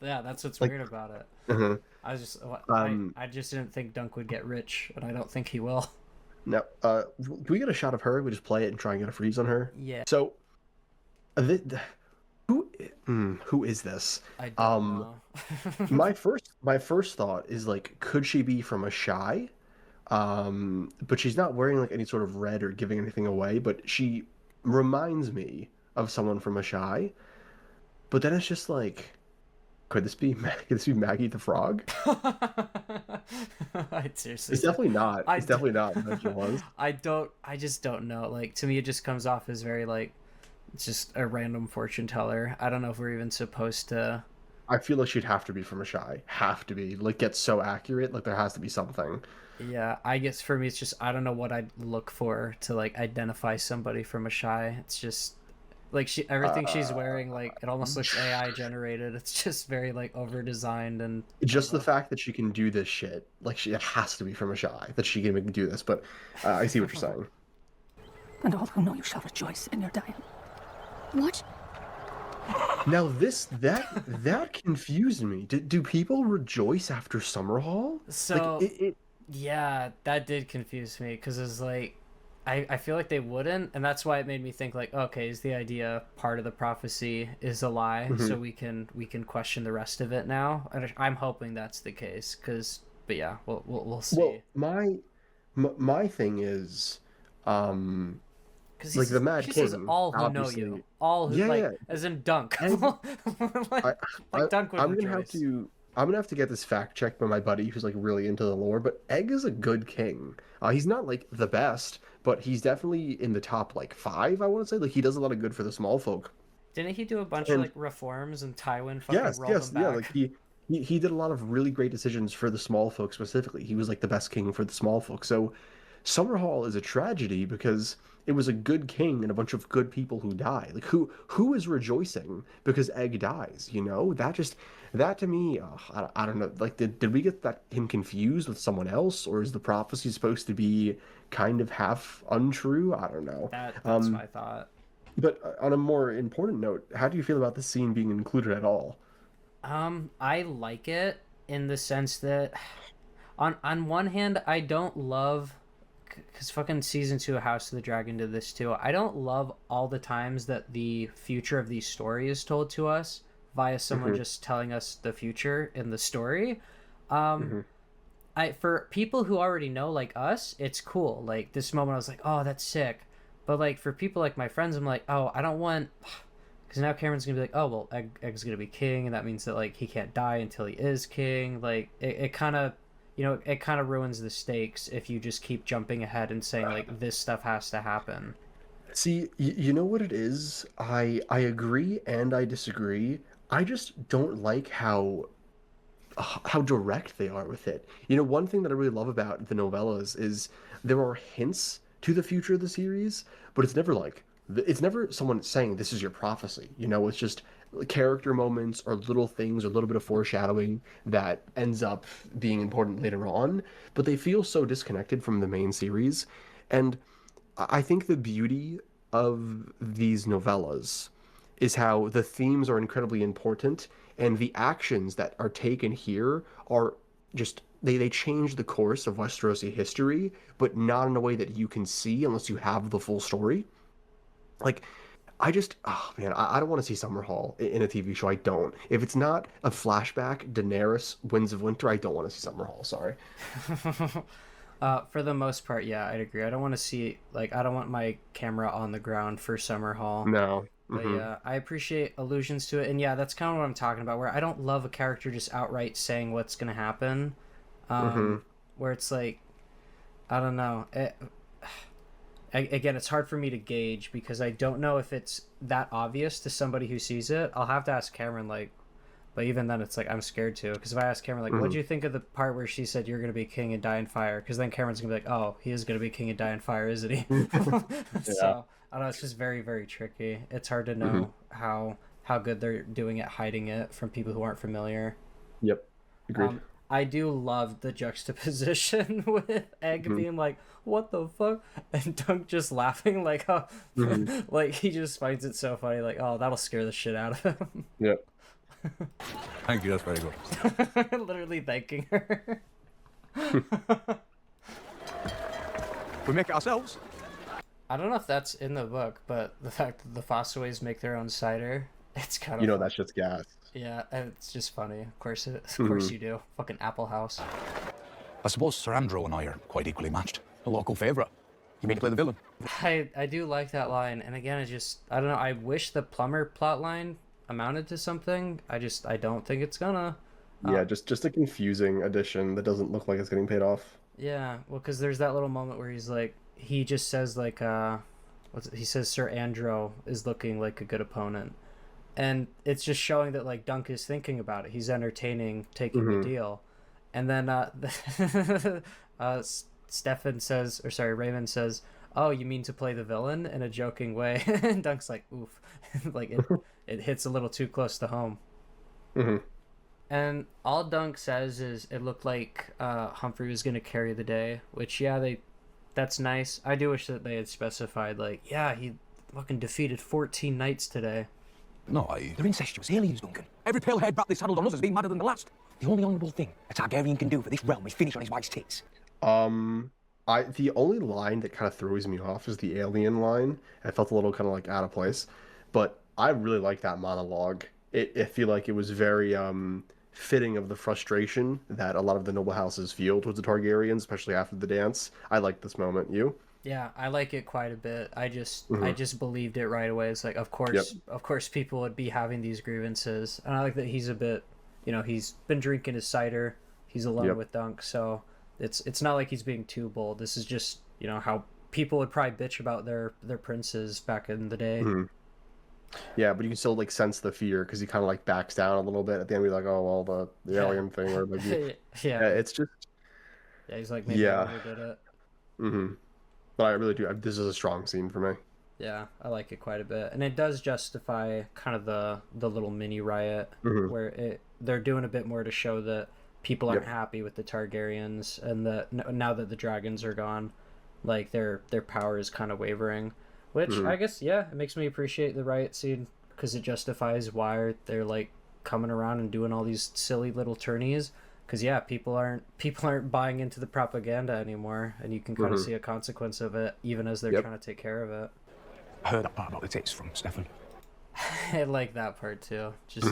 B: Yeah, that's what's
A: like,
B: weird about it. I just didn't think Dunk would get rich, and I don't think he will.
A: No, can we get a shot of her? We just play it and try and get a freeze on her.
B: Yeah.
A: So, who is this?
B: I don't know.
A: my first thought is like, could she be from a Shy? But she's not wearing like any sort of red or giving anything away. But she reminds me of someone from a Shy. But then it's just like, could this be Maggie the Frog?
B: Seriously.
A: It's definitely not. It's definitely not what she was.
B: I just don't know. Like, to me, it just comes off as very like, it's just a random fortune teller. I don't know if we're even supposed to.
A: I feel like she'd have to be from a Shy. Have to be. Like, get so accurate. Like, there has to be something.
B: Yeah, I guess for me, it's just, I don't know what I'd look for to like identify somebody from a Shy. It's just like everything she's wearing, like it almost looks AI generated. It's just very like over designed, and
A: just the fact that she can do this shit, like it has to be from a Shy that she can make do this. But I see what you're saying.
E: And all who know you shall rejoice in your dying.
D: What?
A: Now that confused me. Do people rejoice after Summerhall?
B: So
A: like,
B: yeah, that did confuse me because it's like, I feel like they wouldn't, and that's why it made me think like, okay, is the idea part of the prophecy is a lie, so we can question the rest of it now? And I'm hoping that's the case, but yeah, we'll see.
A: Well, my thing is, like the Mad King.
B: Says all who know you, all who as in Dunk. Dunk would rejoice.
A: I'm gonna have to get this fact checked by my buddy who's like really into the lore, but Egg is a good king. He's not like the best, but he's definitely in the top like 5, I want to say. Like he does a lot of good for the small folk.
B: Didn't he do a bunch of like reforms and Tywin fucking rolled them back?
A: Yeah, like he did a lot of really great decisions for the small folk specifically. He was like the best king for the small folk. So Summerhall is a tragedy because it was a good king and a bunch of good people who die. Like who is rejoicing because Egg dies? You know, that to me, I don't know. Like did we get him confused with someone else, or is the prophecy supposed to be kind of half untrue? I don't know.
B: That's my thought.
A: But on a more important note, how do you feel about this scene being included at all?
B: I like it in the sense that on one hand, I don't love because fucking season 2 of House of the Dragon did this too. I don't love all the times that the future of these stories is told to us via someone just telling us the future in the story. For people who already know, like us, it's cool. Like this moment, I was like, oh, that's sick. But like for people like my friends, I'm like, oh, I don't want, because now Cameron's gonna be like, oh, well, Egg's gonna be king, and that means that like he can't die until he is king. Like it kind of, it kind of ruins the stakes if you just keep jumping ahead and saying like this stuff has to happen.
A: See, you know what it is? I agree and I disagree. I just don't like how direct they are with it. One thing that I really love about the novellas is there are hints to the future of the series, but it's never someone saying this is your prophecy. It's just character moments or little things or a little bit of foreshadowing that ends up being important later on, but they feel so disconnected from the main series. And I think the beauty of these novellas is how the themes are incredibly important, and the actions that are taken here are just they change the course of Westerosi history, but not in a way that you can see unless you have the full story. Like, I don't want to see Summerhall in a TV show. I don't. If it's not a flashback, Daenerys, Winds of Winter, I don't want to see Summerhall. Sorry.
B: For the most part, yeah, I'd agree. I don't want to see, like, I don't want my camera on the ground for Summerhall.
A: No.
B: But yeah, I appreciate allusions to it, and yeah, that's kind of what I'm talking about, where I don't love a character just outright saying what's going to happen, where it's like, I don't know, again, it's hard for me to gauge, because I don't know if it's that obvious to somebody who sees it. I'll have to ask Cameron, like, but even then, it's like, I'm scared to, because if I ask Cameron, like, what'd you think of the part where she said you're going to be king and die in fire? Because then Cameron's going to be like, oh, he is going to be king and die in fire, isn't he? So, I don't know, it's just very, very tricky. It's hard to know how good they're doing at hiding it from people who aren't familiar.
A: Yep, agreed.
B: I do love the juxtaposition with Egg being like, what the fuck? And Dunk just laughing like, oh, like he just finds it so funny, like, oh, that'll scare the shit out of him.
A: Yep.
H: Thank you, that's very good.
B: Literally thanking her.
K: We make it ourselves.
B: I don't know if that's in the book, but the fact that the Fossaways make their own cider, it's kind of
A: that's just gas.
B: Yeah, and it's just funny. Of course you do. Fucking Apple House.
C: I suppose Sir Andrew and I are quite equally matched. A local favourite. You mean to play the villain?
B: I do like that line, and again, I don't know, I wish the plumber plot line amounted to something. I don't think it's gonna.
A: Yeah, just a confusing addition that doesn't look like it's getting paid off.
B: Yeah, well, because there's that little moment where he's like, he just says like, he says Sir Andrew is looking like a good opponent, and it's just showing that like Dunk is thinking about it. He's entertaining taking the deal, and then Raymond says, oh, you mean to play the villain, in a joking way. And Dunk's like, oof. Like it hits a little too close to home. And all Dunk says is it looked like Humphrey was going to carry the day, which, yeah, that's nice. I do wish that they had specified, like, yeah, he fucking defeated 14 knights today.
G: No, they're incestuous aliens, Duncan. Every pale-haired bat they saddled on us has been madder than the last. The only honourable thing a Targaryen can do for this realm is finish on his wife's tits.
A: The only line that kind of throws me off is the alien line. I felt a little kind of like out of place, but I really like that monologue. I feel like it was very fitting of the frustration that a lot of the noble houses feel towards the Targaryens, especially after the dance. I like this moment. You?
B: Yeah, I like it quite a bit. I just believed it right away. It's like, of course people would be having these grievances. And I like that he's a bit, he's been drinking his cider. He's alone with Dunk, so it's not like he's being too bold. This is just, how people would probably bitch about their princes back in the day.
A: Yeah, but you can still like sense the fear because he kind of like backs down a little bit at the end. He's like, "Oh well, the alien thing," or like, it's just
B: he's like, maybe I overdid it.
A: But I really do. This is a strong scene for me.
B: Yeah, I like it quite a bit, and it does justify kind of the little mini riot where they're doing a bit more to show that people aren't happy with the Targaryens, and that now that the dragons are gone, like their power is kind of wavering. Which I guess, it makes me appreciate the riot scene because it justifies why they're like coming around and doing all these silly little tourneys. because yeah, people aren't buying into the propaganda anymore, and you can kind of see a consequence of it even as they're trying to take care of it.
J: I heard that part about the tits from Stefan.
B: I like that part too. Just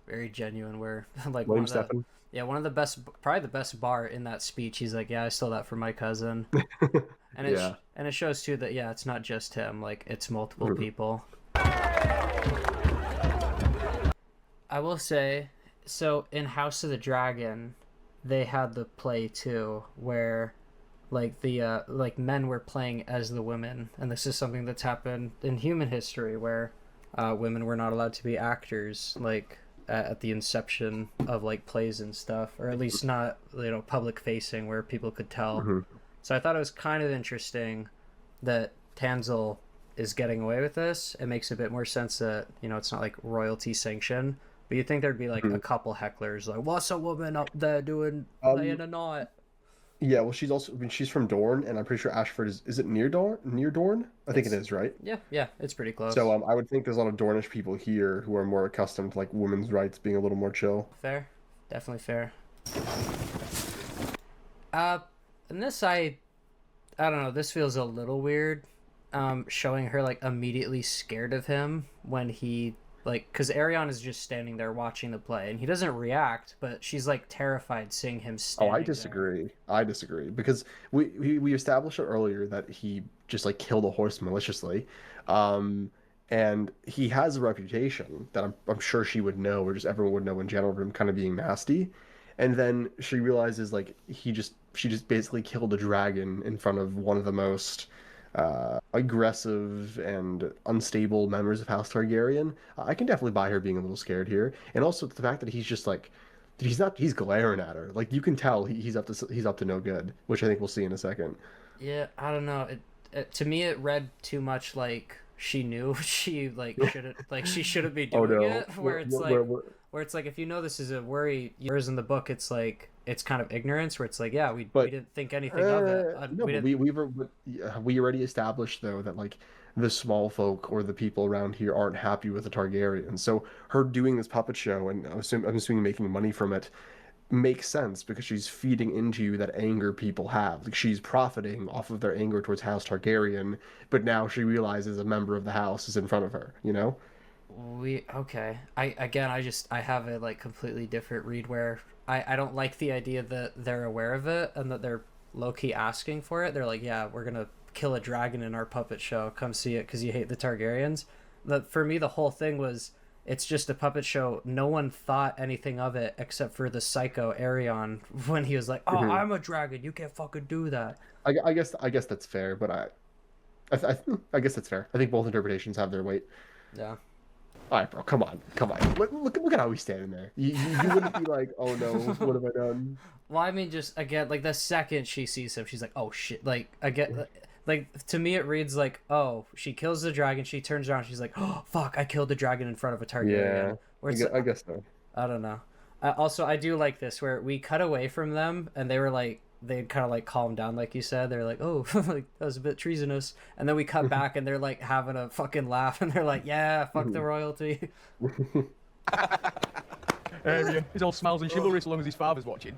B: very genuine. Where like
A: William Stefan.
B: one of the best, probably the best bar in that speech. He's like, yeah, I stole that from my cousin. And it shows too that it's not just him. Like it's multiple people. I will say, so in House of the Dragon, they had the play too, where like the like men were playing as the women, and this is something that's happened in human history where women were not allowed to be actors like at the inception of like plays and stuff, or at least not public facing where people could tell. So I thought it was kind of interesting that Tanzil is getting away with this. It makes a bit more sense that it's not like royalty sanctioned. But you'd think there'd be like a couple hecklers like, what's a woman up there doing playing a knot?
A: Yeah, well, she's from Dorne, and I'm pretty sure Ashford is it near Dorne? Near Dorne? I think it is, right?
B: Yeah, it's pretty close.
A: So I would think there's a lot of Dornish people here who are more accustomed to like women's rights being a little more chill.
B: Fair, definitely fair. And this I don't know. This feels a little weird. Showing her like immediately scared of him when he. Like, because Arion is just standing there watching the play, and he doesn't react, but she's, like, terrified seeing him standing
A: I disagree. There. I disagree, because we established it earlier that he just, like, killed a horse maliciously, and he has a reputation that I'm sure she would know, or just everyone would know in general, of him kind of being nasty, and then she realizes, like, she just basically killed a dragon in front of one of the most... aggressive and unstable members of House Targaryen. I can definitely buy her being a little scared here, and also the fact that he's just like, he's glaring at her. Like you can tell he's up to no good, which I think we'll see in a second.
B: Yeah, I don't know. To me, it read too much like she knew she shouldn't be doing it. Where it's like if this is a worry, yours in the book, it's like. It's kind of ignorance where it's like, we didn't think anything of it.
A: We already established though that like the small folk or the people around here aren't happy with the Targaryens. So her doing this puppet show and I'm assuming making money from it makes sense because she's feeding into that anger people have. Like she's profiting off of their anger towards House Targaryen, but now she realizes a member of the house is in front of her,
B: I have a like completely different read where I don't like the idea that they're aware of it and that they're low-key asking for it. They're like, yeah, we're gonna kill a dragon in our puppet show, come see it because you hate the Targaryens. For me, the whole thing was it's just a puppet show. No one thought anything of it except for the psycho Arion when he was like, I'm a dragon, you can't fucking do that.
A: I guess that's fair, but I guess that's fair. I think both interpretations have their weight.
B: Yeah.
A: All right, bro, come on. Look at how he's standing there. You wouldn't be like, oh no, what have I done?
B: Well, I mean, just again, like the second she sees him, she's like, oh shit. Like again, like to me, it reads like, oh, she kills the dragon. She turns around, she's like, oh fuck, I killed the dragon in front of a Targaryen.
A: Yeah, I guess so.
B: I don't know. Also, I do like this where we cut away from them, and they were like. They'd kind of like calm down, like you said. They're like, "Oh, like that was a bit treasonous," and then we cut back, and they're like having a fucking laugh, and they're like, "Yeah, fuck the royalty."
C: Arion, he's all smiles and chivalry so long as his father's watching.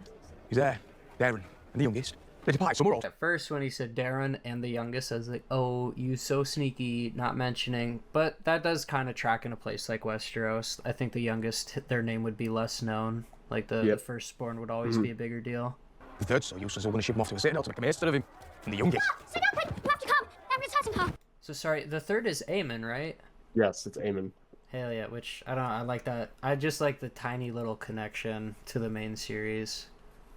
J: He's there, Darren, and the youngest. They depart somewhere else.
B: At first, when he said Darren and the youngest, I was like, "Oh, you so sneaky," not mentioning. But that does kind of track in a place like Westeros. I think the youngest, their name would be less known. Like the firstborn would always be a bigger deal.
J: The third's so useless, I'm going to ship him off to a citadel to make a maester of him. And the youngest.
D: Sit down, quick! You have to come! Everyone's hurting her!
B: So sorry, the third is Aemon, right?
A: Yes, it's Aemon.
B: Hell yeah, which I like that. I just like the tiny little connection to the main series.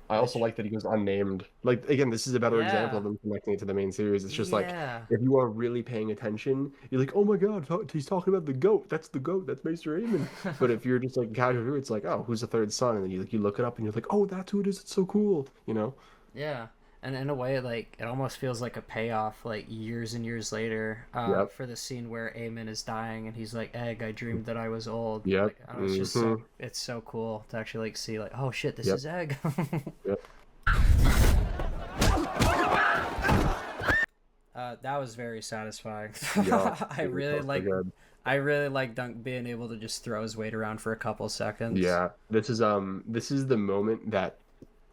A: I also like that he goes unnamed. Like, again, this is a better example of them connecting it to the main series. It's just like, if you are really paying attention, you're like, oh my god, he's talking about the goat. That's the goat. That's Maester Aemon. But if you're just like casual, it's like, oh, who's the third son? And then you look it up and you're like, oh, that's who it is. It's so cool,
B: Yeah. And in a way, like, it almost feels like a payoff, like, years and years later, for the scene where Aemon is dying, and he's like, Egg, I dreamed that I was old.
A: Yep.
B: Like, I don't know, it's just it's so cool to actually, like, see, like, oh, shit, this is Egg.
A: Yep.
B: That was very satisfying.
A: Yeah,
B: I really like Dunk being able to just throw his weight around for a couple seconds.
A: Yeah, this is the moment that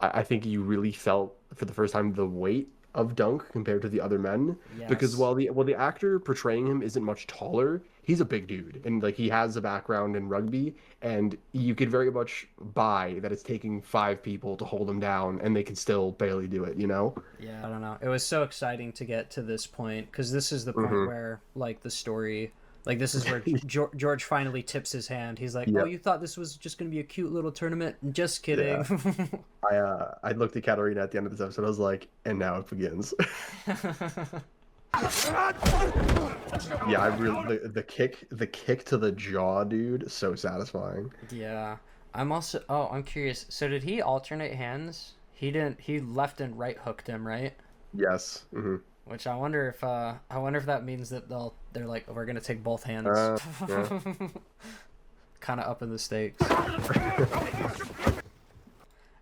A: I think you really felt for the first time the weight of Dunk compared to the other men, because
B: Yes.
A: while the actor portraying him isn't much taller, he's a big dude, and like he has a background in rugby, and you could very much buy that it's taking 5 people to hold him down, and they can still barely do it, you know?
B: Yeah, I don't know. It was so exciting to get to this point because this is the point where like the story, like this is where George finally tips his hand. He's like, "Oh, you thought this was just gonna be a cute little tournament? Just kidding."
A: I looked at Katarina at the end of this episode. I was like, and now it begins. Yeah, I really the kick to the jaw, dude, so satisfying.
B: Yeah. I'm curious. So did he alternate hands? He didn't. He left and right hooked him, right?
A: Yes.
B: Which I wonder if that means that they're like, we're gonna take both hands.
A: Yeah.
B: Kind of upping the stakes.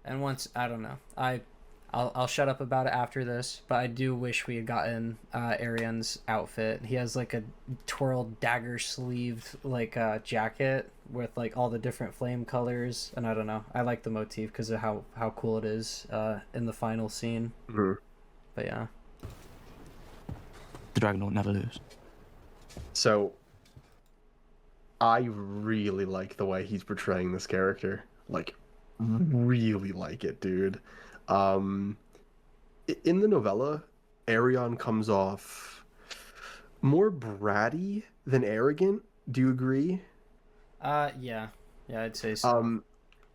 B: And once, I don't know, I'll shut up about it after this, but I do wish we had gotten Arian's outfit. He has like a twirled dagger sleeved like jacket with like all the different flame colors, and I don't know, I like the motif because of how cool it is in the final scene. But yeah,
J: The dragon will never lose.
A: So I really like the way he's portraying this character. Like, really like it, dude. In the novella, Arion comes off more bratty than arrogant. Do you agree?
B: yeah, I'd say so.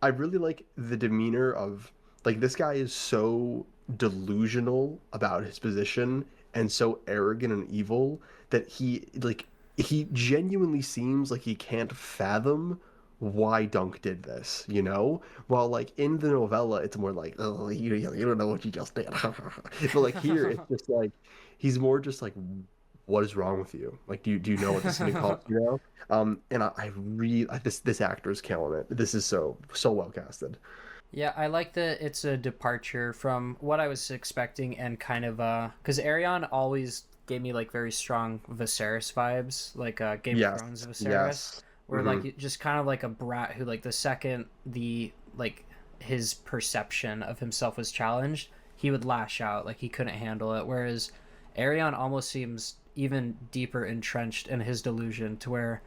A: I really like the demeanor of, like, this guy is so delusional about his position and so arrogant and evil that he genuinely seems like he can't fathom why Dunk did this, you know? While like in the novella, it's more like, oh, you don't know what you just did. But like here, it's just like he's more just like, what is wrong with you? Like, do you know what this is gonna call, you know? And I really this actor is killing it. This is so well casted.
B: Yeah, I like that it's a departure from what I was expecting, and kind of because Arion always gave me like very strong Viserys vibes, like Game of Thrones Viserys, where like just kind of like a brat who, like, the second the like his perception of himself was challenged, he would lash out, like he couldn't handle it. Whereas Arion almost seems even deeper entrenched in his delusion, to where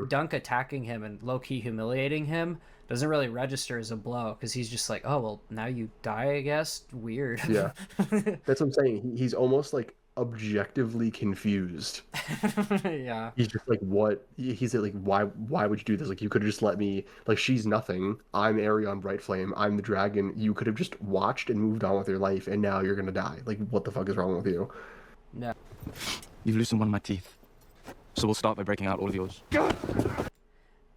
B: Dunk attacking him and low-key humiliating him doesn't really register as a blow, because he's just like, oh, well, now you die, I guess. Weird.
A: Yeah. That's what I'm saying. He's almost like objectively confused.
B: Yeah.
A: He's just like, what? He's like, why would you do this? Like, you could have just let me, like, she's nothing. I'm Arion Brightflame. I'm the dragon. You could have just watched and moved on with your life, and now you're gonna die. Like, what the fuck is wrong with you?
B: Yeah.
J: You've loosened one of my teeth, so we'll start by breaking out all of yours.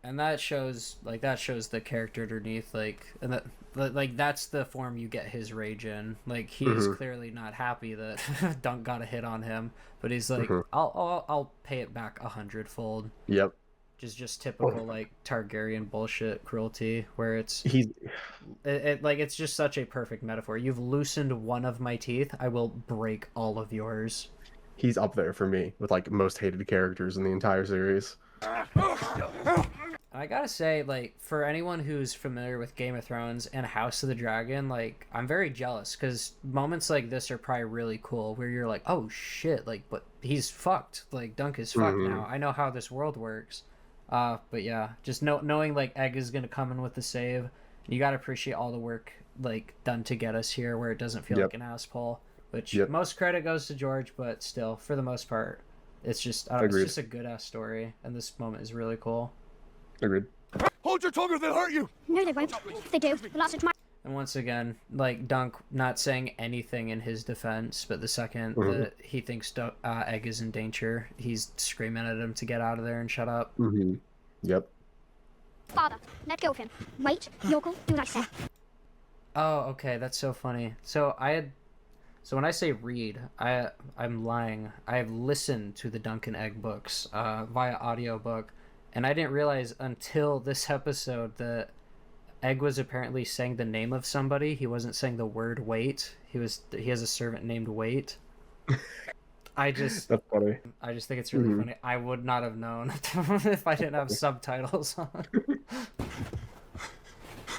B: And that shows the character underneath, like, and that, like, that's the form you get his rage in. Like, he is clearly not happy that Dunk got a hit on him, but he's like, I'll pay it back 100-fold.
A: Yep.
B: Just typical like Targaryen bullshit cruelty, where it's just such a perfect metaphor. You've loosened one of my teeth, I will break all of yours.
A: He's up there for me with like most hated characters in the entire series.
B: I gotta say, like, for anyone who's familiar with Game of Thrones and House of the Dragon, like, I'm very jealous, because moments like this are probably really cool, where you're like, oh shit, like, but he's fucked, like, Dunk is fucked now, I know how this world works. But yeah, just knowing like Egg is gonna come in with the save, you gotta appreciate all the work like done to get us here, where it doesn't feel like an asshole, which most credit goes to George, but still, for the most part, it's just it's just a good ass story, and this moment is really cool.
A: Agreed.
K: Hold your tongue or they'll hurt you!
D: No, they won't. If they do, well, that's it.
B: And once again, like, Dunk not saying anything in his defense, but the second that he thinks Egg is in danger, he's screaming at him to get out of there and shut up.
A: Yep.
D: Father, let go of him. Wait, Yokel, do what I say.
B: Oh, okay, that's so funny. So when I say read, I'm lying. I have listened to the Dunk and Egg books via audiobook, and I didn't realize until this episode that Egg was apparently saying the name of somebody. He wasn't saying the word wait. He has a servant named Wait. That's
A: funny.
B: I just think it's really funny. I would not have known if I didn't have subtitles on.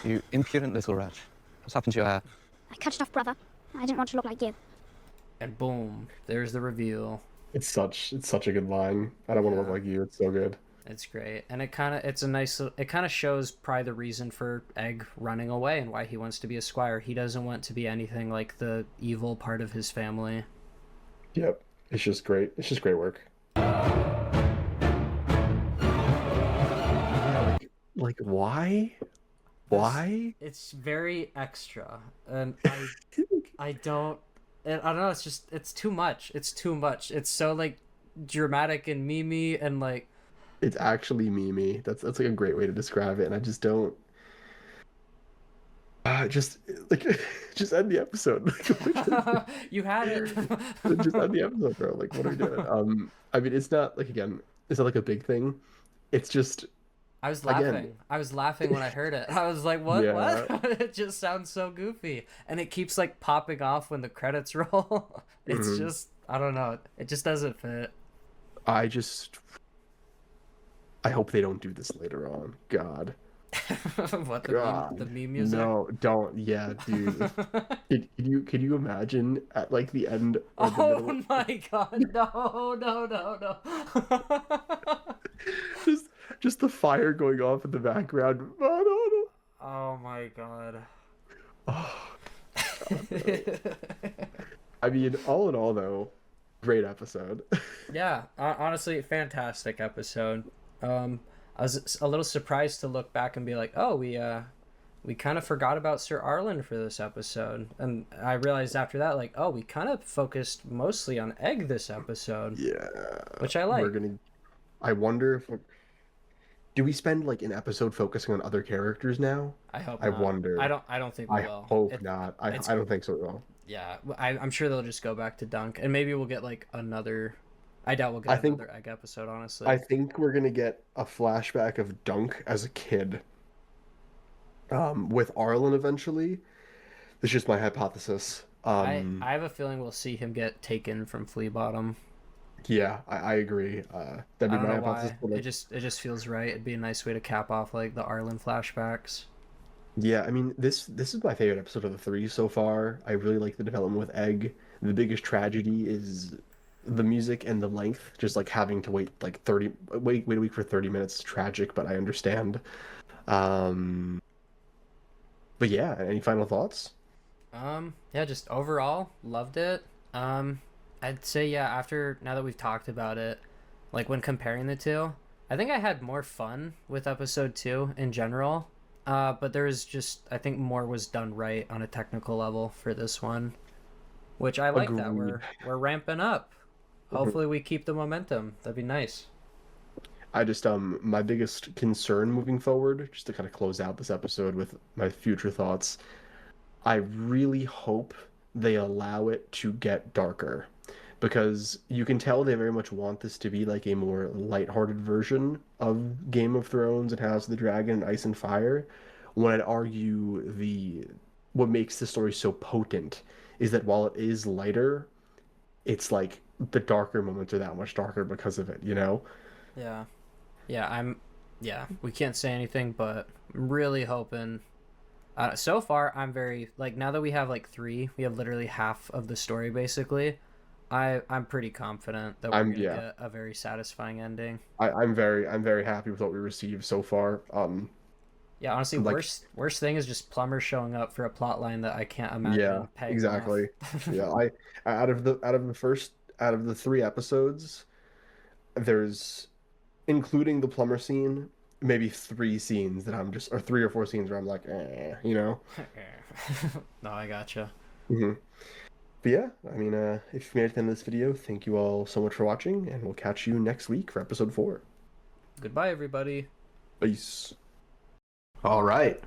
J: You impudent little rat. What's happened to your hair?
D: I cut it off, brother. I didn't want to look like you.
B: And boom, there's the reveal.
A: It's such a good line. I don't want to look like you. It's so good.
B: It's great, and it kind of shows probably the reason for Egg running away and why he wants to be a squire. He doesn't want to be anything like the evil part of his family.
A: Yep, it's just great. It's just great work. Like why? Why?
B: It's very extra, and I don't know. It's too much. It's too much. It's so like dramatic and memey and like.
A: It's actually Mimi. That's like a great way to describe it, and I just don't. Just end the episode.
B: You had it.
A: Just end the episode, bro. Like, what are we doing? I mean, it's not like it's not like a big thing. It's just.
B: I was laughing. Again. I was laughing when I heard it. I was like, "What?
A: Yeah.
B: What?" It just sounds so goofy, and it keeps like popping off when the credits roll. It's just, I don't know. It just doesn't fit.
A: I hope they don't do this later on. God.
B: What, the meme music?
A: No, don't. Yeah, dude. Could you imagine at like the end or the middle?
B: Oh my God! No.
A: just the fire going off in the background. Oh, no.
B: Oh my God.
A: Oh. I mean, all in all, though, great episode.
B: Yeah, honestly, fantastic episode. I was a little surprised to look back and be like, oh, we kind of forgot about Sir Arlen for this episode, and I realized after that, like, oh, we kind of focused mostly on Egg this episode.
A: Yeah,
B: which I like.
A: I wonder if do we spend like an episode focusing on other characters now?
B: I hope.
A: I
B: not.
A: wonder.
B: I don't think we will.
A: I hope not. I don't think so at all.
B: Yeah, I'm sure they'll just go back to Dunk, and maybe we'll get like another. I doubt we'll get another Egg episode, honestly.
A: I think we're gonna get a flashback of Dunk as a kid. With Arlen eventually. That's just my hypothesis.
B: I have a feeling we'll see him get taken from Flea Bottom.
A: Yeah, I agree. That'd be my hypothesis.
B: Like, it just feels right. It'd be a nice way to cap off like the Arlen flashbacks.
A: Yeah, I mean this is my favorite episode of the 3 so far. I really like the development with Egg. The biggest tragedy is the music and the length. Just like having to wait like wait a week for 30 minutes is tragic, but I understand. But yeah, any final thoughts?
B: Yeah, just overall loved it. I'd say now that we've talked about it, like when comparing the two, I think I had more fun with episode 2 in general. But there was just, I think more was done right on a technical level for this one, which I like. That we're ramping up. Hopefully we keep the momentum. That'd be nice.
A: I just my biggest concern moving forward, just to kind of close out this episode with my future thoughts, I really hope they allow it to get darker, because you can tell they very much want this to be like a more lighthearted version of Game of Thrones and House of the Dragon and Ice and Fire. When I'd argue what makes the story so potent is that while it is lighter, it's like the darker moments are that much darker because of it, you know?
B: Yeah, we can't say anything, but I'm really hoping. So far, I'm very, like, now that we have like 3, we have literally half of the story basically. I'm pretty confident that we're gonna get a very satisfying ending.
A: I'm very happy with what we received so far.
B: Yeah, honestly, like, worst thing is just Plumber showing up for a plot line that I can't imagine.
A: Yeah, exactly. Yeah, out of the 3 episodes, there's, including the Plumber scene, maybe 3 scenes that I'm just, or 3 or 4 scenes where I'm like, you know.
B: No, I gotcha.
A: But yeah, I mean, if you made it to the end of this video, thank you all so much for watching, and we'll catch you next week for episode 4.
B: Goodbye, everybody.
A: Peace. All right.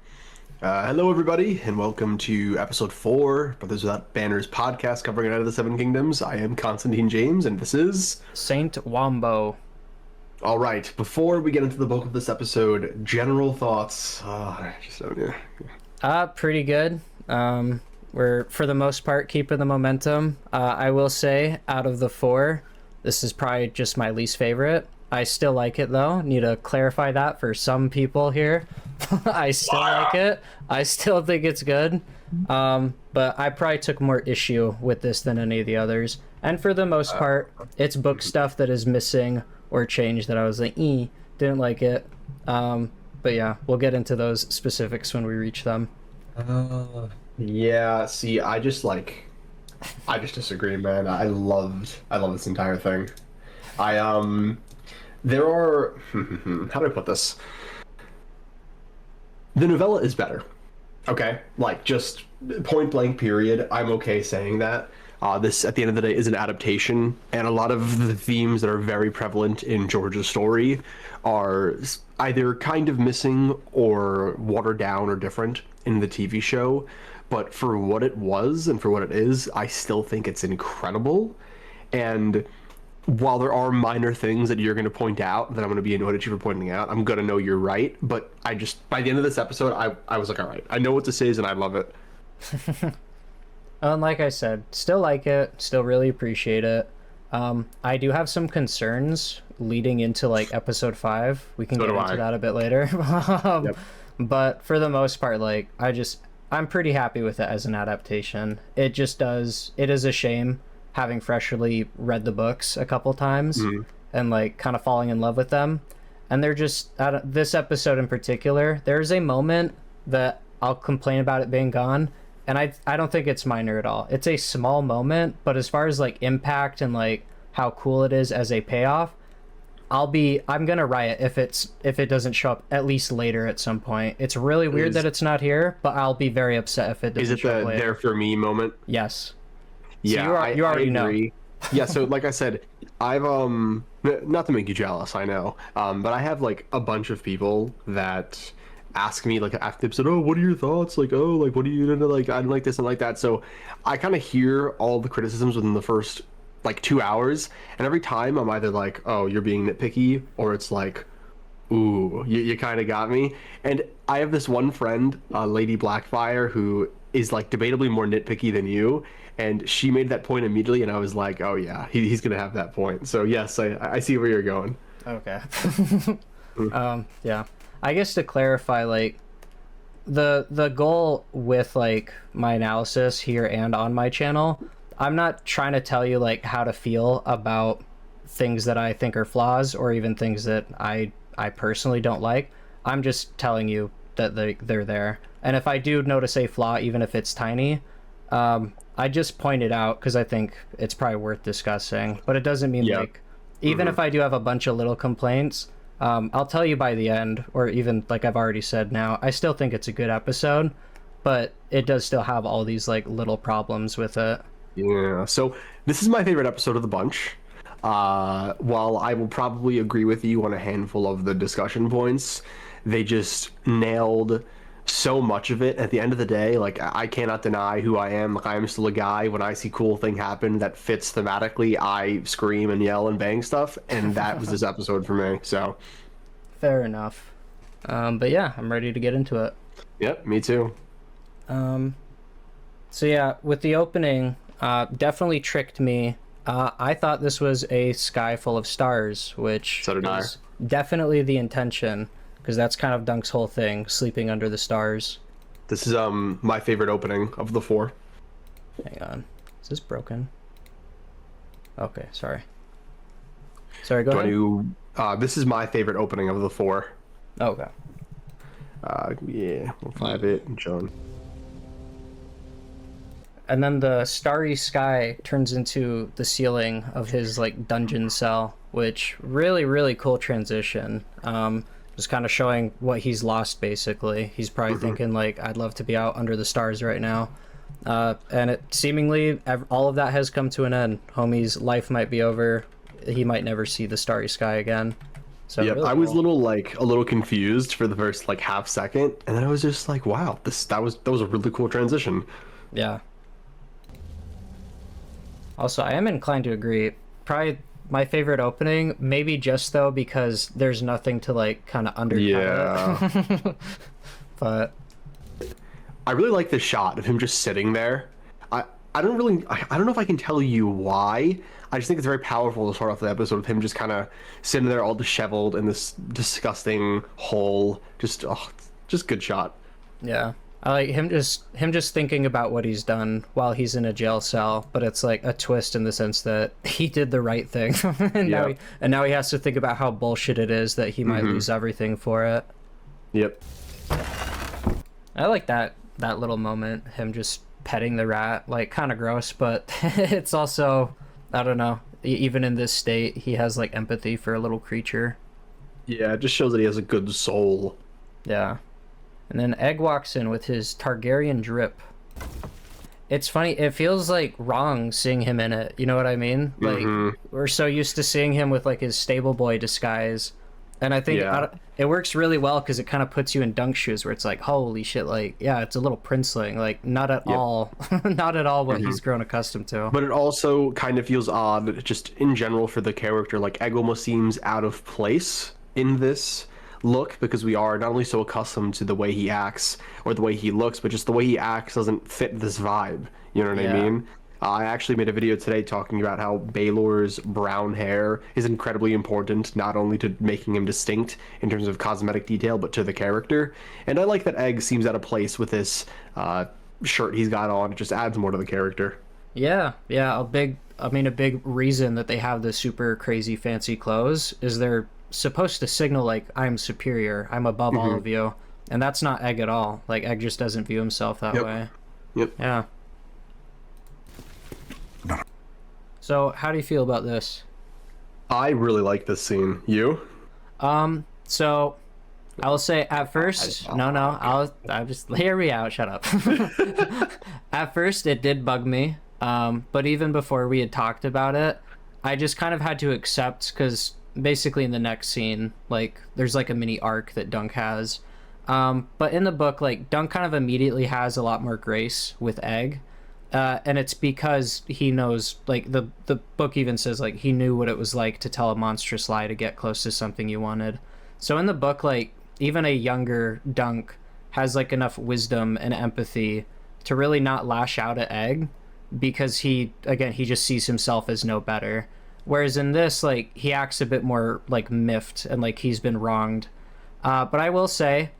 A: Hello, everybody, and welcome to episode 4 Brothers Without Banners podcast covering Knights of the Seven Kingdoms. I am Constantine James, and this is
B: Saint Wombo.
A: All right. Before we get into the bulk of this episode, general thoughts.
B: Pretty good. We're, for the most part, keeping the momentum. I will say, out of the 4, this is probably just my least favorite. I still like it, though. Need to clarify that for some people here. I still like it. I still think it's good. But I probably took more issue with this than any of the others. And for the most part, it's book stuff that is missing or changed that I was like, didn't like it. But yeah, we'll get into those specifics when we reach them.
A: Yeah, see, I just disagree, man. I love this entire thing. There are, how do I put this? The novella is better. Okay? Like, just point blank period. I'm okay saying that. This, at the end of the day, is an adaptation, and a lot of the themes that are very prevalent in George's story are either kind of missing or watered down or different in the TV show. But for what it was and for what it is, I still think it's incredible. And while there are minor things that you're going to point out that I'm going to be annoyed at you for pointing out, I'm going to know you're right. But I just, by the end of this episode, I was like, all right, I know what this is and I love it.
B: And like I said, still like it, still really appreciate it. I do have some concerns leading into like episode 5. We can get into that a bit later.
A: Yep.
B: But for the most part, like I'm pretty happy with it as an adaptation. It is a shame having freshly read the books a couple times and like kind of falling in love with them. And they're just, this episode in particular, there's a moment that I'll complain about it being gone. And I don't think it's minor at all. It's a small moment, but as far as like impact and like how cool it is as a payoff, I'm gonna riot if it doesn't show up at least later at some point. It's really weird that it's not here, but I'll be very upset if it doesn't show up later. Is it the
A: there for me moment?
B: Yes.
A: Yeah,
B: so you already know.
A: Yeah, so like I said, I've not to make you jealous, I know, but I have like a bunch of people that ask me like after the episode, oh, what are your thoughts? Like, oh, like what do you like? I didn't like this and like that. So I kind of hear all the criticisms within the first like 2 hours, and every time I'm either like, oh, you're being nitpicky, or it's like, ooh, you kind of got me. And I have this one friend, Lady Blackfire, who is like debatably more nitpicky than you, and she made that point immediately, and I was like, oh yeah, he's gonna have that point. So yes, I see where you're going.
B: Okay. Yeah, I guess to clarify, like the goal with like my analysis here and on my channel, I'm not trying to tell you like how to feel about things that I think are flaws or even things that I personally don't like. I'm just telling you that they're there. And if I do notice a flaw, even if it's tiny, I just point it out because I think it's probably worth discussing. But it doesn't mean like, even if I do have a bunch of little complaints, I'll tell you by the end, or even like I've already said now, I still think it's a good episode, but it does still have all these like little problems with it.
A: Yeah, so this is my favorite episode of the bunch. While I will probably agree with you on a handful of the discussion points, they just nailed so much of it. At the end of the day, like I cannot deny who I am. Like I am still a guy. When I see cool thing happen that fits thematically, I scream and yell and bang stuff, and that was this episode for me. So
B: fair enough. But yeah, I'm ready to get into it.
A: Yep, me too.
B: So yeah, with the opening, definitely tricked me. I thought this was a sky full of stars, which was definitely the intention, because that's kind of Dunk's whole thing, sleeping under the stars.
A: This is my favorite opening of the 4.
B: Hang on, is this broken? Okay, sorry. Sorry, go ahead.
A: This is my favorite opening of the 4.
B: Okay.
A: Yeah, we'll find it, John.
B: And then the starry sky turns into the ceiling of his like dungeon cell, which really cool transition. Just kind of showing what he's lost basically. He's probably thinking like, I'd love to be out under the stars right now. And it seemingly all of that has come to an end. Homie's life might be over. He might never see the starry sky again. So
A: yeah,
B: really
A: I was a little confused for the first like half second, and then I was just like, wow, that was a really cool transition.
B: Yeah. Also, I am inclined to agree. Probably my favorite opening, maybe just though because there's nothing to like kind of undercut it. But
A: I really like the shot of him just sitting there. I don't know if I can tell you why. I just think it's very powerful to start off the episode with him just kind of sitting there all disheveled in this disgusting hole. Just good shot.
B: Yeah. I like him just thinking about what he's done while he's in a jail cell, but it's like a twist in the sense that he did the right thing, and now he has to think about how bullshit it is that he might lose everything for it.
A: Yep.
B: I like that little moment, him just petting the rat, like kind of gross, but it's also, I don't know, even in this state, he has like empathy for a little creature.
A: Yeah, it just shows that he has a good soul.
B: Yeah. And then Egg walks in with his Targaryen drip. It's funny, it feels like wrong seeing him in it, you know what I mean? Like, we're so used to seeing him with like his stable boy disguise. And I think it works really well because it kind of puts you in Dunk's shoes where it's like, holy shit, like, yeah, it's a little princeling, like, not at all, not at all what he's grown accustomed to.
A: But it also kind of feels odd, just in general for the character, like, Egg almost seems out of place in this look because we are not only so accustomed to the way he acts or the way he looks, but just the way he acts doesn't fit this vibe. You know what I mean? I actually made a video today talking about how Baelor's brown hair is incredibly important, not only to making him distinct in terms of cosmetic detail, but to the character. And I like that Egg seems out of place with this shirt he's got on. It just adds more to the character.
B: Yeah, a big reason that they have the super crazy fancy clothes is they're supposed to signal like, I'm superior, I'm above all of you, and that's not Egg at all. Like, Egg just doesn't view himself that way. Yeah. So how do you feel about this?
A: I really like this scene. You?
B: So I will say at first, I'll just hear me out, shut up. At first it did bug me, but even before we had talked about it, I just kind of had to accept, because basically in the next scene, like, there's like a mini arc that Dunk has, but in the book, like, Dunk kind of immediately has a lot more grace with Egg, and it's because he knows, like, the book even says, like, he knew what it was like to tell a monstrous lie to get close to something you wanted. So in the book, like, even a younger Dunk has like enough wisdom and empathy to really not lash out at Egg, because he just sees himself as no better. Whereas in this, like, he acts a bit more like miffed and like he's been wronged. But I will say,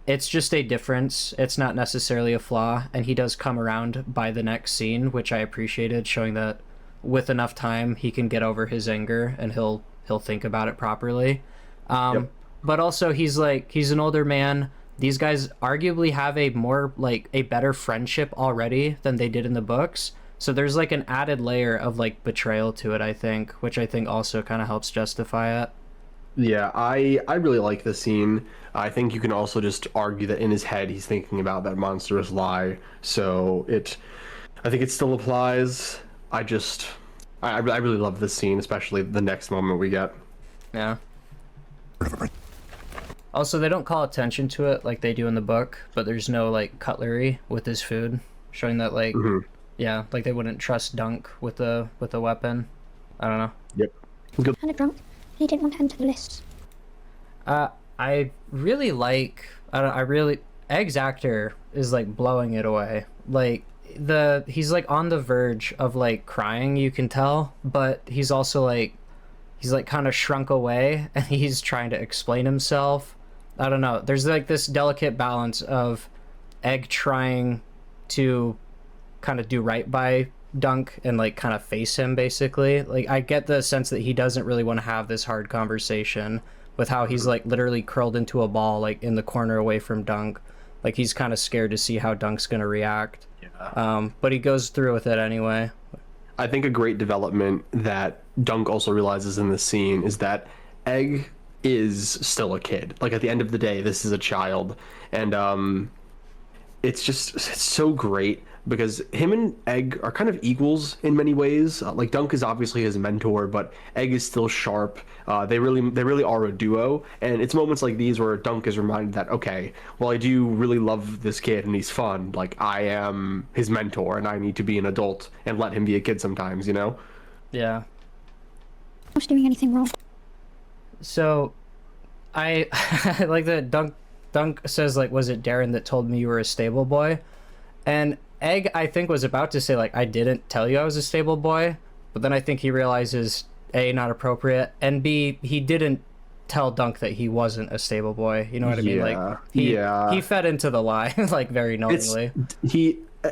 B: it's just a difference. It's not necessarily a flaw, and he does come around by the next scene, which I appreciated, showing that with enough time he can get over his anger and he'll think about it properly. But also he's an older man. These guys arguably have a better friendship already than they did in the books. So there's like an added layer of like betrayal to it, I think, which I think also kind of helps justify it.
A: Yeah, I really like this scene. I think you can also just argue that in his head he's thinking about that monstrous lie. So I think it still applies. I really love this scene, especially the next moment we get.
B: Yeah. Also, they don't call attention to it like they do in the book, but there's no like cutlery with his food, showing that like yeah, like they wouldn't trust Dunk with a weapon. I don't know.
A: Yep.
D: Good. Kind of drunk. He didn't want to enter the lists.
B: I really like. Egg's actor is like blowing it away. Like he's like on the verge of like crying, you can tell, but he's also like kind of shrunk away and he's trying to explain himself. I don't know. There's like this delicate balance of Egg trying to kind of do right by Dunk and like kind of face him, basically. Like, I get the sense that he doesn't really want to have this hard conversation with how he's like literally curled into a ball like in the corner away from Dunk. Like, he's kind of scared to see how Dunk's gonna react. But he goes through with it anyway.
A: I think a great development that Dunk also realizes in this scene is that Egg is still a kid. Like, at the end of the day, this is a child. And it's so great because him and Egg are kind of equals in many ways. Like, Dunk is obviously his mentor, but Egg is still sharp. They really are a duo. And it's moments like these where Dunk is reminded that, okay, well, I do really love this kid and he's fun. Like, I am his mentor and I need to be an adult and let him be a kid sometimes, you know?
B: Yeah.
D: Was doing anything wrong.
B: So, I like that Dunk says, like, was it Darren that told me you were a stable boy? And Egg, I think, was about to say, like, I didn't tell you I was a stable boy, but then I think he realizes, A, not appropriate, and B, he didn't tell Dunk that he wasn't a stable boy. You know what I mean? Like he fed into the lie like very knowingly.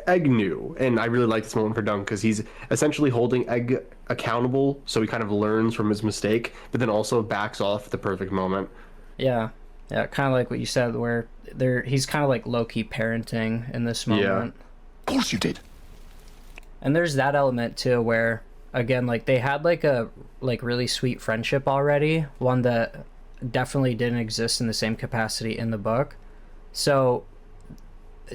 A: Egg knew, and I really like this moment for Dunk because he's essentially holding Egg accountable, so he kind of learns from his mistake, but then also backs off at the perfect moment.
B: Yeah, kind of like what you said, where he's kind of like low-key parenting in this moment.
H: Yeah. Of course you did.
B: And there's that element too, where again, like they had like a really sweet friendship already, one that definitely didn't exist in the same capacity in the book. So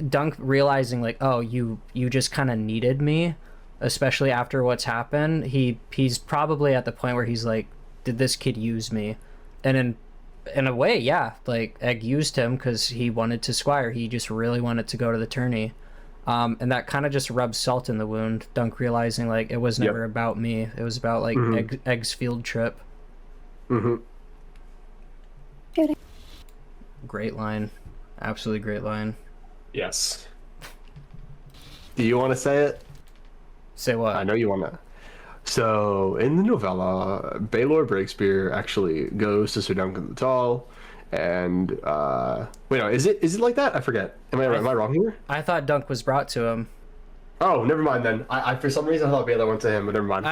B: Dunk realizing like, oh, you just kind of needed me, especially after what's happened. He's probably at the point where he's like, did this kid use me? And in a way, yeah, like Egg used him because he wanted to squire. He just really wanted to go to the tourney. And that kind of just rubs salt in the wound. Dunk realizing like it was never about me. It was about like Egg's field trip. Great line. Absolutely great line.
A: Yes. Do you want to say it?
B: Say what?
A: I know you want to. So, in the novella, Baelor Breakspear actually goes to Sir Duncan the Tall, and wait, no, is it like that? I forget. Am I wrong here?
B: I thought Dunk was brought to him.
A: Oh, never mind then. I for some reason I thought Baelor went to him, but never mind.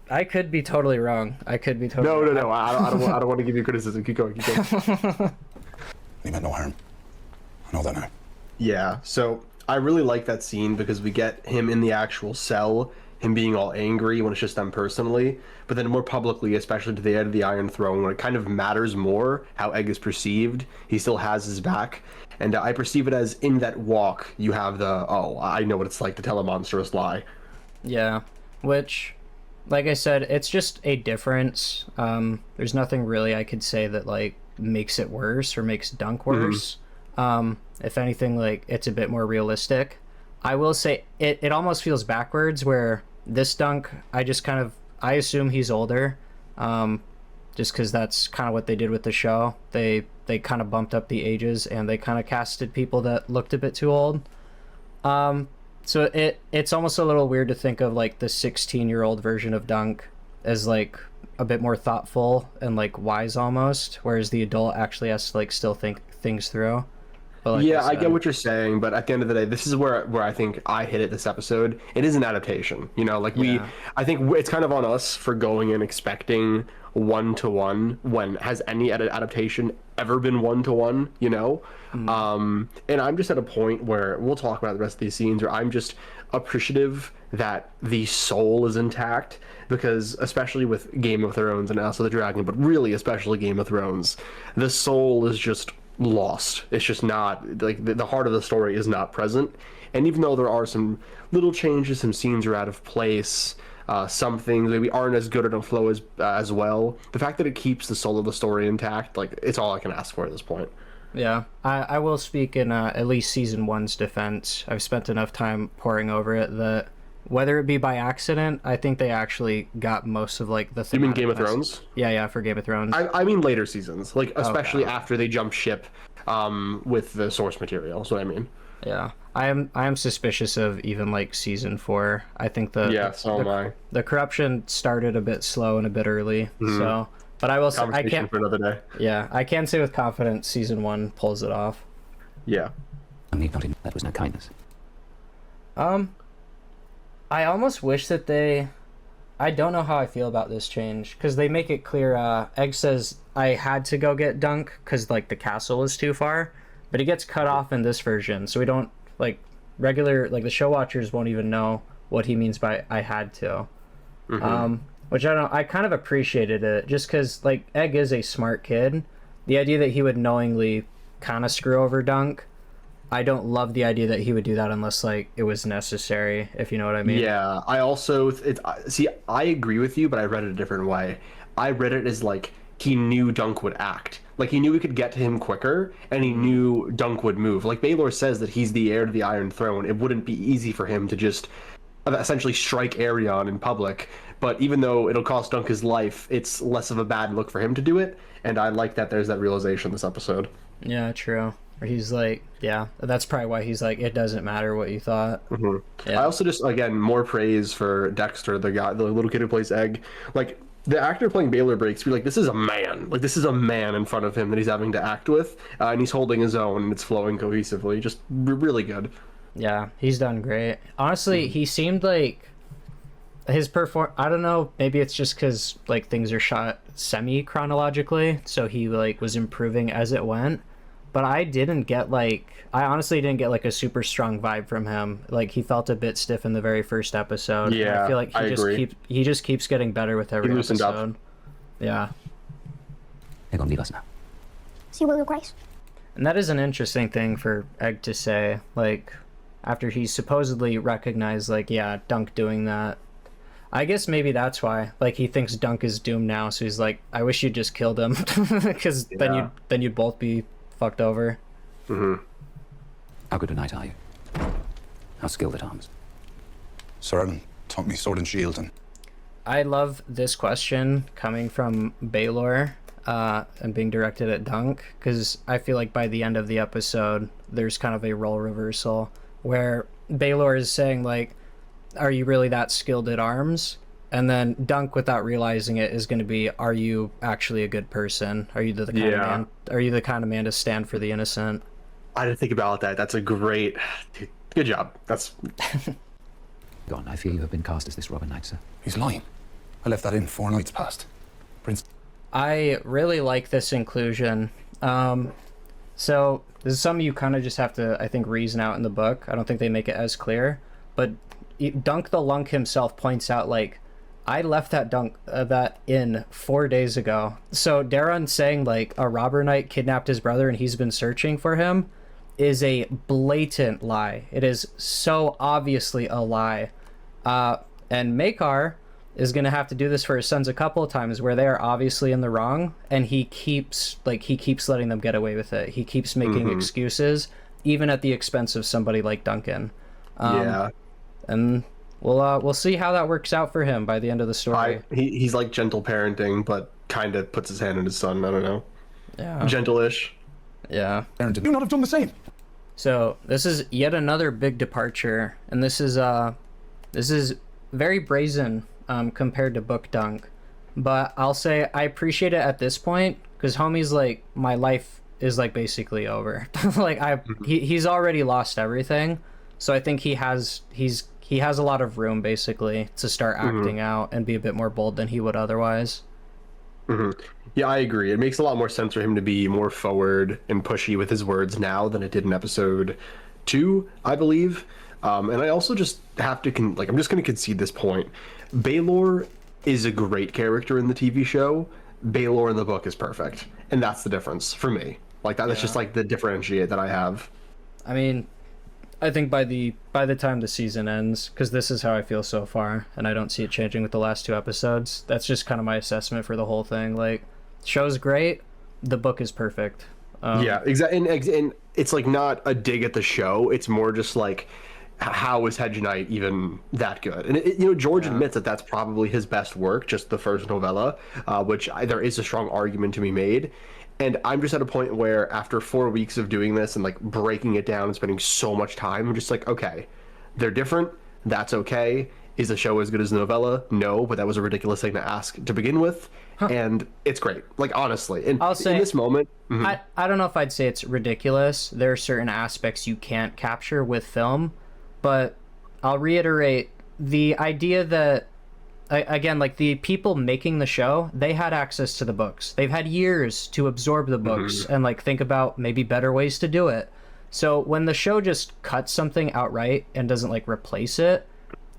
B: I could be totally wrong. No.
A: I don't want to give you criticism. Keep going.
H: He meant no harm. I know that now.
A: Yeah, so I really like that scene because we get him in the actual cell, him being all angry when it's just them personally, but then more publicly, especially to the head of the Iron Throne, when it kind of matters more how Egg is perceived, he still has his back. And I perceive it as in that walk, you have the, oh, I know what it's like to tell a monstrous lie.
B: Yeah, which, like I said, it's just a difference. There's nothing really I could say that, like, makes it worse or makes Dunk worse. If anything, like, it's a bit more realistic. I will say it almost feels backwards, where this Dunk, I assume he's older, just because that's kind of what they did with the show. They kind of bumped up the ages, and they kind of casted people that looked a bit too old. So it's almost a little weird to think of, like, the 16-year-old version of Dunk as, like, a bit more thoughtful and, like, wise almost, whereas the adult actually has to, like, still think things through. But like
A: yeah, I get what you're saying, but at the end of the day, this is where I think I hit it this episode. It is an adaptation, you know, like I think it's kind of on us for going in expecting 1-to-1 when has any adaptation ever been 1-to-1, you know? And I'm just at a point where we'll talk about the rest of these scenes where I'm just appreciative that the soul is intact, because especially with Game of Thrones and House of the Dragon, but really especially Game of Thrones, the soul is just lost. It's just not, like, the heart of the story is not present. And even though there are some little changes, some scenes are out of place, some things maybe aren't as good or don't flow as well, the fact that it keeps the soul of the story intact, like, it's all I can ask for at this point.
B: Yeah, I will speak in at least season 1's defense. I've spent enough time poring over it that whether it be by accident, I think they actually got most of, like, the thing.
A: You mean Game of Thrones?
B: Yeah, for Game of Thrones.
A: I mean later seasons, like, especially after they jump ship with the source material. That's what I mean.
B: Yeah, I am suspicious of even, like, season 4. I think the corruption started a bit slow and a bit early. So, but I will say I can't for another day. Yeah, I can say with confidence season 1 pulls it off.
A: Yeah.
G: That was no kindness.
B: I almost wish that I don't know how I feel about this change, because they make it clear, Egg says, I had to go get Dunk because, like, the castle was too far, but he gets cut off in this version, so we don't, like, the show watchers won't even know what he means by I had to. Which I kind of appreciated it, just because, like, Egg is a smart kid. The idea that he would knowingly kind of screw over Dunk, I don't love the idea that he would do that unless, like, it was necessary, if you know what I mean.
A: Yeah, I also I agree with you, but I read it a different way. I read it as, like, he knew Dunk would act. Like, he knew he could get to him quicker, and he knew Dunk would move. Like, Baelor says that he's the heir to the Iron Throne. It wouldn't be easy for him to just essentially strike Aerion in public. But even though it'll cost Dunk his life, it's less of a bad look for him to do it. And I like that there's that realization this episode.
B: Yeah, true. Where he's like, yeah, that's probably why he's like, it doesn't matter what you thought.
A: Yeah. I also just, again, more praise for Dexter, the little kid who plays Egg. Like, the actor playing Baylor Breaks, you're like, this is a man. Like, this is a man in front of him that he's having to act with, and he's holding his own, and it's flowing cohesively. Just really good.
B: Yeah, he's done great. Honestly, he seemed like his I don't know, maybe it's just because like things are shot semi-chronologically, so he like was improving as it went. But I honestly didn't get like a super strong vibe from him. Like he felt a bit stiff in the very first episode.
A: Yeah,
B: I feel like he just keeps getting better with every
A: loosened
B: episode.
A: up.
B: Yeah.
G: They're gonna leave us now.
D: So you will, Your Grace?
B: And that is an interesting thing for Egg to say, like, after he supposedly recognized, like, yeah, Dunk doing that. I guess maybe that's why. Like, he thinks Dunk is doomed now, so he's like, I wish you just killed him, because then you'd both be fucked over.
A: Mm-hmm.
G: How good a knight are you? How skilled at arms?
H: Saradin taught me sword and shield, and
B: I love this question coming from Baylor and being directed at Dunk, because I feel like by the end of the episode, there's kind of a role reversal where Baylor is saying, like, are you really that skilled at arms? And then Dunk, without realizing it, is going to be, are you actually a good person? Are you the kind of man? Are you the kind of man to stand for the innocent?
A: I didn't think about that. That's a great, good job. That's
G: Gone. I fear you have been cast as this robber knight, sir.
H: he's lying. I left that in 4 nights past. Prince.
B: I really like this inclusion. So this is something you kind of just have to, I think, reason out in the book. I don't think they make it as clear, but Dunk the Lunk himself points out, like, I left that in 4 days ago. So Daron saying like a robber knight kidnapped his brother and he's been searching for him is a blatant lie. It is so obviously a lie. And Maekar is gonna have to do this for his sons a couple of times where they are obviously in the wrong, and he keeps letting them get away with it. He keeps making excuses, even at the expense of somebody like Duncan. And we'll see how that works out for him by the end of the story.
A: He's like gentle parenting, but kind of puts his hand in his son. I don't know.
B: Yeah.
A: Gentle-ish.
B: Yeah.
H: Aaron, did you not have done the same?
B: So this is yet another big departure, and this is very brazen compared to Book Dunk. But I'll say I appreciate it at this point because homie's like, my life is like basically over. Like he's already lost everything, so I think he has a lot of room basically to start acting out and be a bit more bold than he would otherwise.
A: Yeah, I agree. It makes a lot more sense for him to be more forward and pushy with his words now than it did in episode 2, I believe. And I also just have to I'm just going to concede this point. Baylor is a great character in the TV show. Baylor in the book is perfect, and that's the difference for me. Like that's just like the differentiate that I have.
B: I mean, I think by the time the season ends, because this is how I feel so far, and I don't see it changing with the last 2 episodes. That's just kind of my assessment for the whole thing. Like, show's great, the book is perfect.
A: Yeah, exactly. And it's like not a dig at the show. It's more just like, how is Hedge Knight even that good? And George admits that that's probably his best work, just the first novella, which there is a strong argument to be made. And I'm just at a point where after 4 weeks of doing this and like breaking it down and spending so much time, I'm just like, okay, they're different. That's okay. Is the show as good as the novella? No, but that was a ridiculous thing to ask to begin with. And it's great. Like, honestly. And
B: I'll say,
A: in this moment...
B: I don't know if I'd say it's ridiculous. There are certain aspects you can't capture with film. But I'll reiterate the idea that, again, like the people making the show, they had access to the books. They've had years to absorb the books and like think about maybe better ways to do it. So when the show just cuts something outright and doesn't like replace it,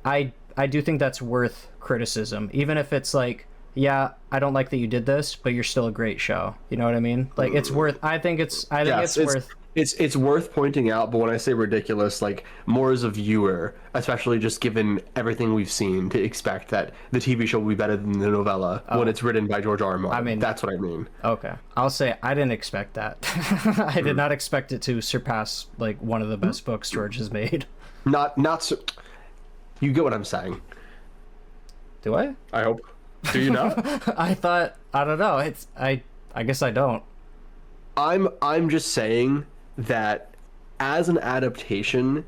B: I do think that's worth criticism. Even if it's like, yeah, I don't like that you did this, but you're still a great show. You know what I mean? Like it's worth. I think it's worth.
A: It's worth pointing out, but when I say ridiculous, like more as a viewer, especially just given everything we've seen, to expect that the TV show will be better than the novella when it's written by George R. R. Martin. I mean, that's what I mean.
B: Okay, I'll say I didn't expect that. I did not expect it to surpass like one of the best books George has made.
A: Not so. You get what I'm saying?
B: Do I?
A: I hope. Do you not?
B: I don't know. I guess I don't.
A: I'm just saying that as an adaptation,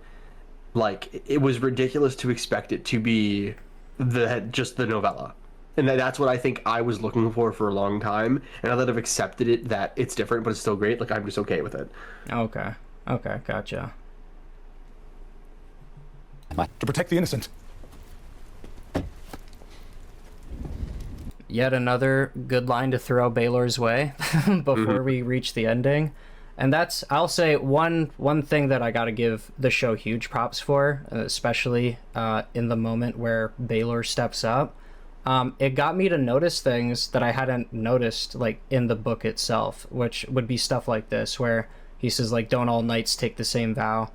A: like it was ridiculous to expect it to be just the novella. And that's what I think I was looking for a long time. And now that I've accepted it, that it's different, but it's still great, like, I'm just okay with it.
B: Okay. Okay, gotcha.
C: To protect the innocent.
B: Yet another good line to throw Baelor's way before we reach the ending. And that's, I'll say, one thing that I gotta give the show huge props for, especially in the moment where Baelor steps up. It got me to notice things that I hadn't noticed, like, in the book itself, which would be stuff like this, where he says, like, don't all knights take the same vow.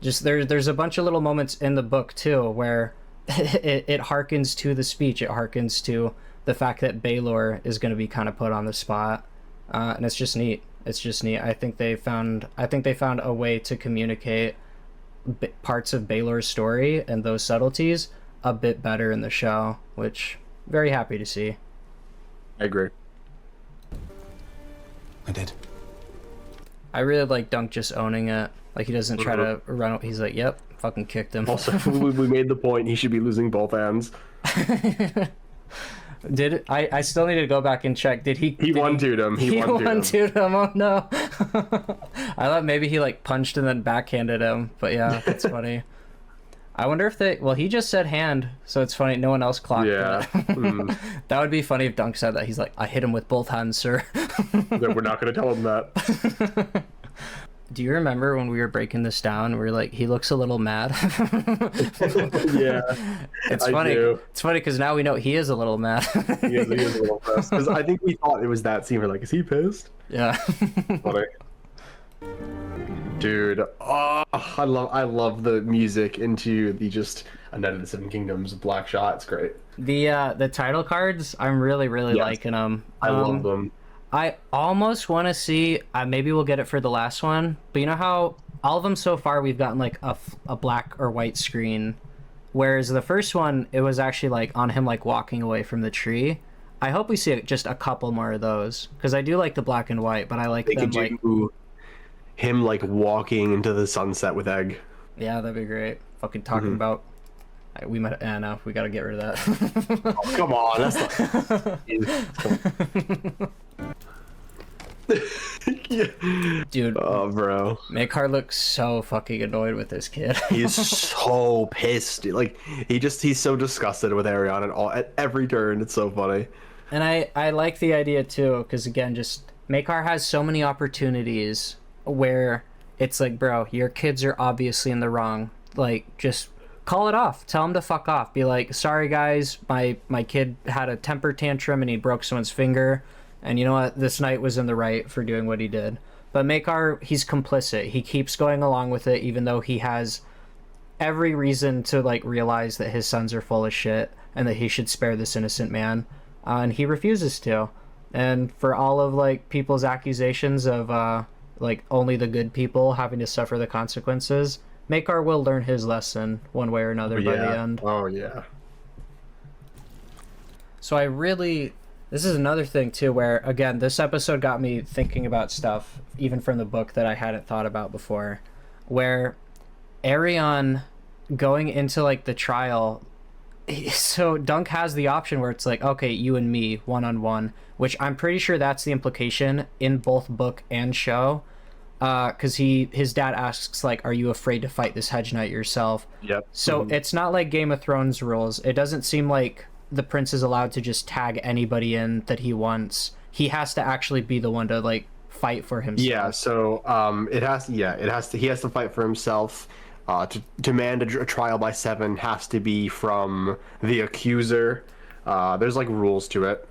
B: Just there's a bunch of little moments in the book, too, where it harkens to the speech. It harkens to the fact that Baelor is going to be kind of put on the spot. And it's just neat. It's just neat. I think they found a way to communicate parts of Baelor's story and those subtleties a bit better in the show, which very happy to see.
A: I agree.
J: I did.
B: I really like Dunk just owning it. Like, he doesn't try to run. He's like, yep, fucking kicked him.
A: Also, we made the point he should be losing both hands.
B: Did I still need to go back and check. Did he
A: one-two'd him.
B: He one-two'd him. Oh no. I thought maybe he like punched and then backhanded him, but yeah, that's funny. I wonder if he just said hand, so it's funny no one else clocked
A: it.
B: That would be funny if Dunk said that. He's like, I hit him with both hands, sir.
A: We're not going to tell him that.
B: Do you remember when we were breaking this down? We were like, he looks a little mad.
A: Yeah,
B: it's funny. It's funny because now we know he is a little mad.
A: he is a little pissed. Because I think we thought it was that scene. We're like, is he pissed?
B: Yeah.
A: Funny. Dude, oh, I love the music into the just A Knight of the Seven Kingdoms Black Shot. It's great.
B: The title cards, I'm really liking them.
A: I love them.
B: I almost want to see, maybe we'll get it for the last one, but you know how all of them so far we've gotten like a black or white screen, whereas the first one, it was actually like on him like walking away from the tree. I hope we see just a couple more of those, because I do like the black and white, but I like them like...
A: him like walking into the sunset with Egg.
B: Yeah, that'd be great. Fucking talking about... We might... no, we gotta get rid of that.
A: Oh, come on, that's not... Yeah.
B: Dude.
A: Oh, bro.
B: Maekar looks so fucking annoyed with this kid.
A: He's so pissed. Like, he's so disgusted with Arion at every turn. It's so funny.
B: And I like the idea too, because again, just Maekar has so many opportunities where it's like, bro, your kids are obviously in the wrong. Like, just call it off. Tell him to fuck off. Be like, sorry guys, my kid had a temper tantrum and he broke someone's finger. And you know what? This knight was in the right for doing what he did. But Maekar, he's complicit. He keeps going along with it, even though he has every reason to like realize that his sons are full of shit and that he should spare this innocent man. And he refuses to. And for all of like people's accusations of like only the good people having to suffer the consequences, Maekar will learn his lesson one way or another by the end.
A: Oh yeah.
B: So this is another thing too, where again, this episode got me thinking about stuff even from the book that I hadn't thought about before, where Arion going into like the trial, so Dunk has the option where it's like, okay, you and me one-on-one, which I'm pretty sure that's the implication in both book and show, because his dad asks like, are you afraid to fight this hedge knight yourself?
A: Yep.
B: So it's not like Game of Thrones rules. It doesn't seem like the prince is allowed to just tag anybody in that he wants. He has to actually be the one to like fight for himself.
A: Yeah, so he has to fight for himself. To demand a trial by 7 has to be from the accuser. There's like rules to it.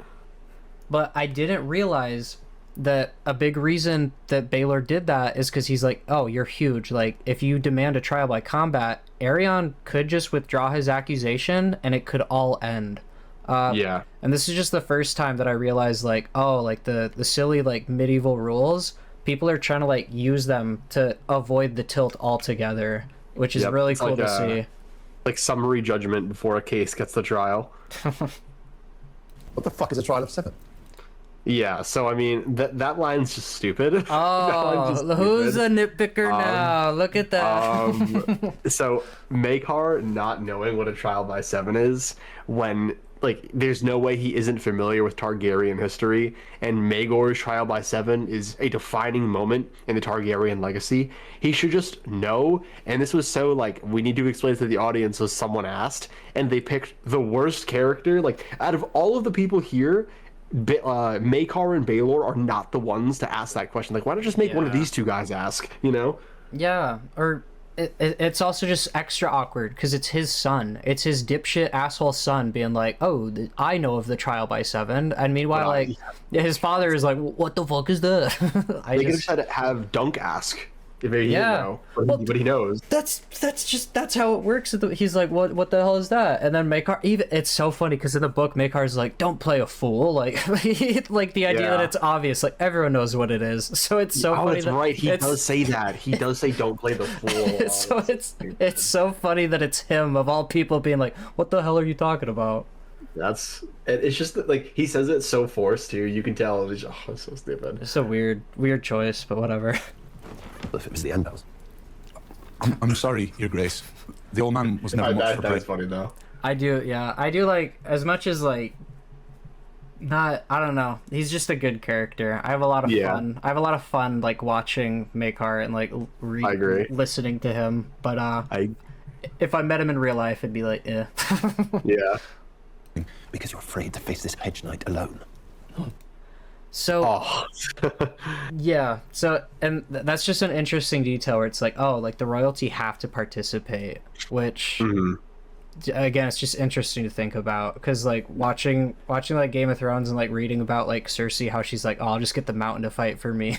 B: But I didn't realize that a big reason that Baelor did that is because he's like, oh, you're huge. Like, if you demand a trial by combat, Arion could just withdraw his accusation and it could all end.
A: Yeah.
B: And this is just the first time that I realized, like, oh, like the silly like medieval rules, people are trying to like use them to avoid the tilt altogether, which is really cool to see.
A: Like summary judgment before a case gets the trial.
H: What the fuck is a trial of 7?
A: Yeah, so I mean that line's just stupid.
B: Oh, who's a nitpicker now? Look at that.
A: So Maekar not knowing what a trial by 7 is, when like there's no way he isn't familiar with Targaryen history, and Maegor's trial by 7 is a defining moment in the Targaryen legacy. He should just know, and this was so like we need to explain to the audience as someone asked, and they picked the worst character. Like out of all of the people here, Maekar and Baelor are not the ones to ask that question. Like, why not just make one of these two guys ask, you know?
B: Yeah, or it's also just extra awkward because it's his son. It's his dipshit asshole son being like, "Oh, I know of the trial by 7," and meanwhile, like, his father is like, "What the fuck is that?"
A: They could have said have Dunk ask if he didn't know, but he knows.
B: That's how it works. He's like, what the hell is that? And then Maekar, even it's so funny because in the book, Maekar's like, "Don't play a fool," like like the idea that it's obvious, like everyone knows what it is. So it's so funny.
A: That's right. He does say that. He does say, "Don't play the fool."
B: So it's so funny that it's him of all people being like, "What the hell are you talking about?"
A: It's just that, like, he says it so forced too. You can tell. It's so stupid.
B: It's a weird choice, but whatever.
H: If it was the Andals. I'm sorry, Your Grace. The old man was never much for
A: That was funny though.
B: I do like, as much as like, not, I don't know. He's just a good character. I have a lot of fun. I have a lot of fun like watching Maekar and like listening to him. But if I met him in real life, it'd be like, eh.
A: Yeah.
H: Because you're afraid to face this hedge knight alone.
B: So yeah, so and that's just an interesting detail where it's like, oh, like the royalty have to participate, which again, it's just interesting to think about because like watching like Game of Thrones and like reading about like Cersei, how she's like, "Oh, I'll just get the mountain to fight for me."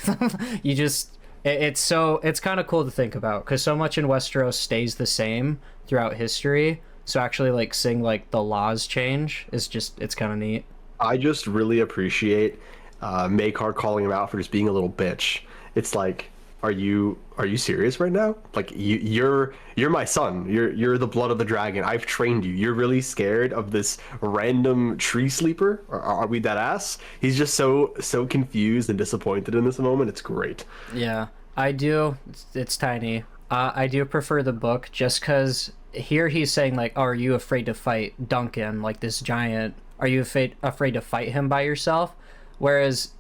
B: You just it's kind of cool to think about because so much in Westeros stays the same throughout history. So actually like seeing like the laws change is it's kind of neat.
A: I just really appreciate Maekar calling him out for just being a little bitch. It's like, are you serious right now? Like you're my son. You're the blood of the dragon. I've trained you. You're really scared of this random tree sleeper? Are we that ass? He's just so confused and disappointed in this moment. It's great.
B: Yeah, I do. It's tiny. I do prefer the book just because here he's saying like, oh, are you afraid to fight Duncan, like this giant? Are you afraid to fight him by yourself? Whereas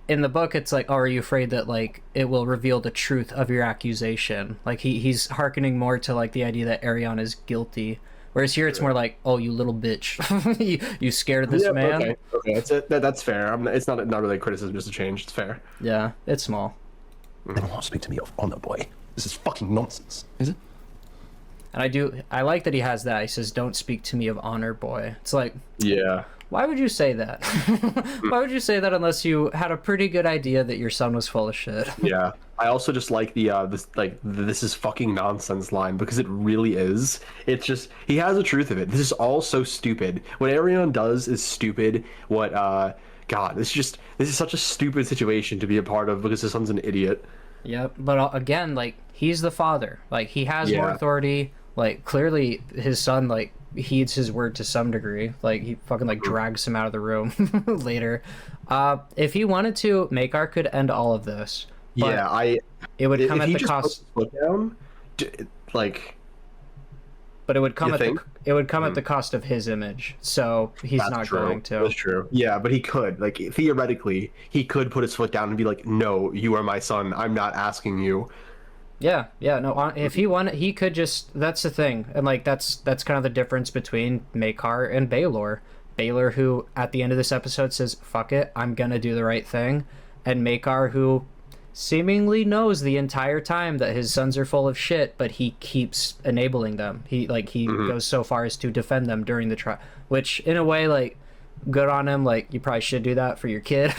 B: in the book, it's like, oh, are you afraid that like it will reveal the truth of your accusation? Like he's hearkening more to like the idea that Arianne is guilty. Whereas here, it's more like, oh, you little bitch, you scared of this man.
A: Okay, that's fair. It's not really a criticism, just a change. It's fair.
B: Yeah, it's small.
H: Never want to speak to me of honor, boy. This is fucking nonsense. Is it?
B: And I like that he has that. He says, "Don't speak to me of honor, boy." It's like,
A: yeah. Why
B: would you say that? Why would you say that unless you had a pretty good idea that your son was full of shit?
A: Yeah. I also just like the this is fucking nonsense line because it really is. It's just he has the truth of it. This is all so stupid. What Arianne does is stupid. What God, this is such a stupid situation to be a part of because his son's an idiot.
B: Yep. But again, like he's the father. Like he has more authority. Like clearly his son like heeds his word to some degree. Like he fucking like drags him out of the room later. If he wanted to, Maekar could end all of this. But it would come at the cost. But it would come at the cost of his image. So he's not going to.
A: That's true. Yeah, but he could. Like theoretically, he could put his foot down and be like, "No, you are my son. I'm not asking you."
B: Yeah, no, if he wanted, he could just, that's the thing. And like, that's kind of the difference between Maekar and Baelor. Baelor, who at the end of this episode says, "Fuck it, I'm gonna do the right thing." And Maekar, who seemingly knows the entire time that his sons are full of shit, but he keeps enabling them. He goes so far as to defend them during the trial, which in a way, like, good on him. Like, you probably should do that for your kid.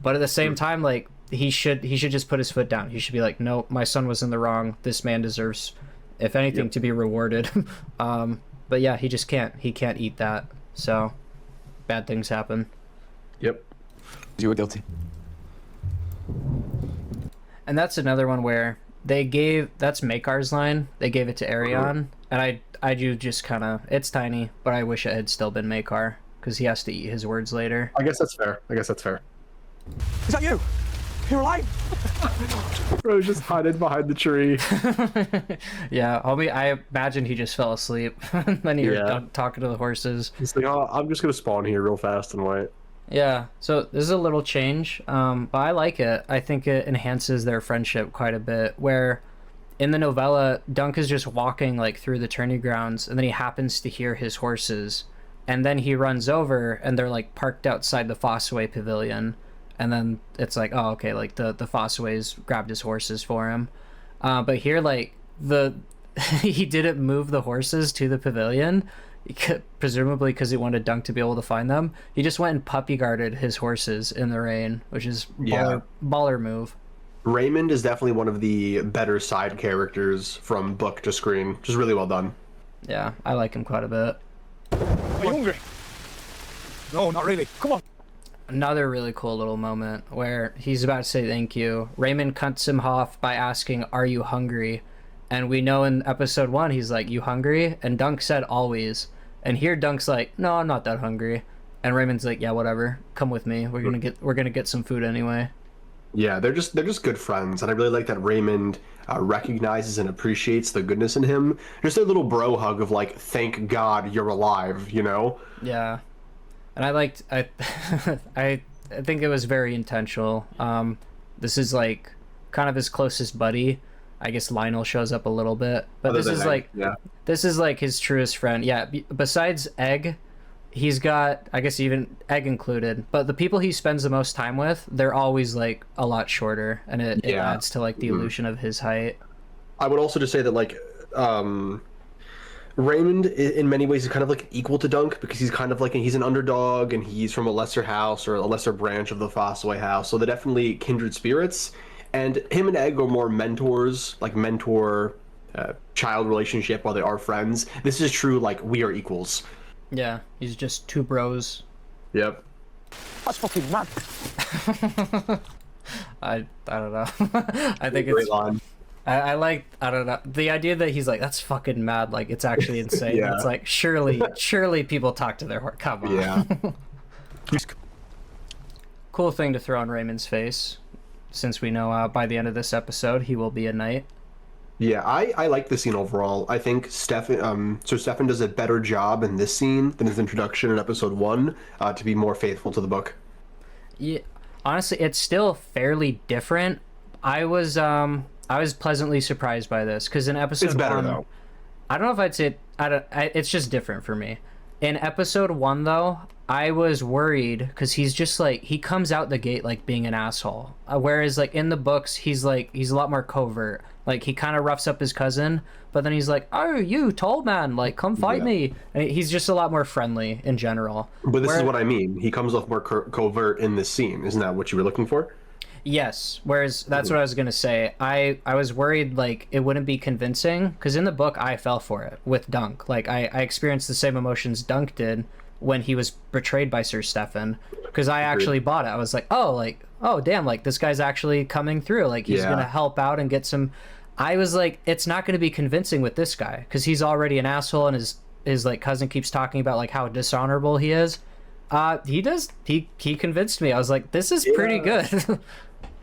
B: But at the same time, like, he should just put his foot down. He should be like, "No, my son was in the wrong. This man deserves, if anything, to be rewarded." But yeah, he just can't. He can't eat that. So bad things happen.
A: Yep.
J: You were guilty.
B: And that's another one where that's Maekar's line. They gave it to Arianne, and I do just kind of, it's tiny, but I wish it had still been Maekar because he has to eat his words later.
A: I guess that's fair.
J: Is that you? You're alive!
A: Bro, just hiding behind the tree.
B: Yeah, homie, I imagine he just fell asleep. And then he heard
A: Yeah.
B: Dunk talking to the horses.
A: He's like, oh, I'm just gonna spawn here real fast and wait.
B: Yeah, so this is a little change, but I like it. I think it enhances their friendship quite a bit, where in the novella, Dunk is just walking like through the tourney grounds, and then he happens to hear his horses, and then he runs over, and they're like parked outside the Fossaway Pavilion, and then it's like, oh, okay, like the Fossaways grabbed his horses for him. But here, like, he didn't move the horses to the pavilion, presumably because he wanted Dunk to be able to find them. He just went and puppy guarded his horses in the rain, which is baller move.
A: Raymond is definitely one of the better side characters from book to screen. Just really well done.
B: Yeah, I like him quite a bit.
J: Are you hungry? No, not really. Come on.
B: Another really cool little moment where he's about to say thank you. Raymond cuts him off by asking, "Are you hungry?" And we know in episode 1 he's like, "You hungry?" And Dunk said, "Always." And here Dunk's like, "No, I'm not that hungry." And Raymond's like, "Yeah, whatever. Come with me. We're gonna get some food anyway."
A: Yeah, they're just good friends, and I really like that Raymond recognizes and appreciates the goodness in him. Just a little bro hug of like, "Thank God you're alive," you know?
B: Yeah, and I think it was very intentional. This is like kind of his closest buddy. I guess Lionel shows up a little bit, but
A: Other
B: this
A: than
B: is
A: Egg,
B: like
A: yeah.
B: this is like his truest friend. Yeah, besides Egg, he's got, I guess, even Egg included, but the people he spends the most time with, they're always like a lot shorter, and it adds to like the illusion of his height.
A: I would also just say that like Raymond in many ways is kind of like equal to Dunk, because he's kind of like, he's an underdog and he's from a lesser house or a lesser branch of the Fossaway house, so they're definitely kindred spirits. And him and Egg are more mentors, like mentor child relationship, while they are friends. This is true, like, we are equals.
B: Yeah, he's just two bros.
A: Yep.
J: That's fucking mad.
B: I don't know. I think
A: Great
B: it's
A: line.
B: I like, I don't know, the idea that he's like, that's fucking mad, like it's actually insane.
A: Yeah.
B: It's like, surely people talk to their horse. Come on.
A: Yeah.
B: Cool thing to throw in Raymond's face, since we know by the end of this episode he will be a knight.
A: Yeah, I like the scene overall. I think Stefan does a better job in this scene than his introduction in episode 1 to be more faithful to the book.
B: Yeah, honestly, it's still fairly different. I was pleasantly surprised by this, because in episode
A: It's better
B: 1,
A: though.
B: I don't know if I'd say it's just different for me. In episode 1 though, I was worried because he's just like, he comes out the gate like being an asshole, whereas like in the books he's a lot more covert. Like he kind of roughs up his cousin, but then he's like, "Oh, you tall man, like come fight me," and he's just a lot more friendly in general.
A: But this is what I mean. He comes off more covert in this scene. Isn't that what you were looking for?
B: Yes, whereas that's what I was gonna say. I was worried like it wouldn't be convincing, because in the book I fell for it with Dunk. Like I experienced the same emotions Dunk did when he was betrayed by Sir Stefan, because I actually bought it. I was like, oh damn, like this guy's actually coming through, like he's gonna help out and get some. I was like, it's not gonna be convincing with this guy, because he's already an asshole, and his like cousin keeps talking about like how dishonorable he is. He convinced me. I was like, this is pretty good.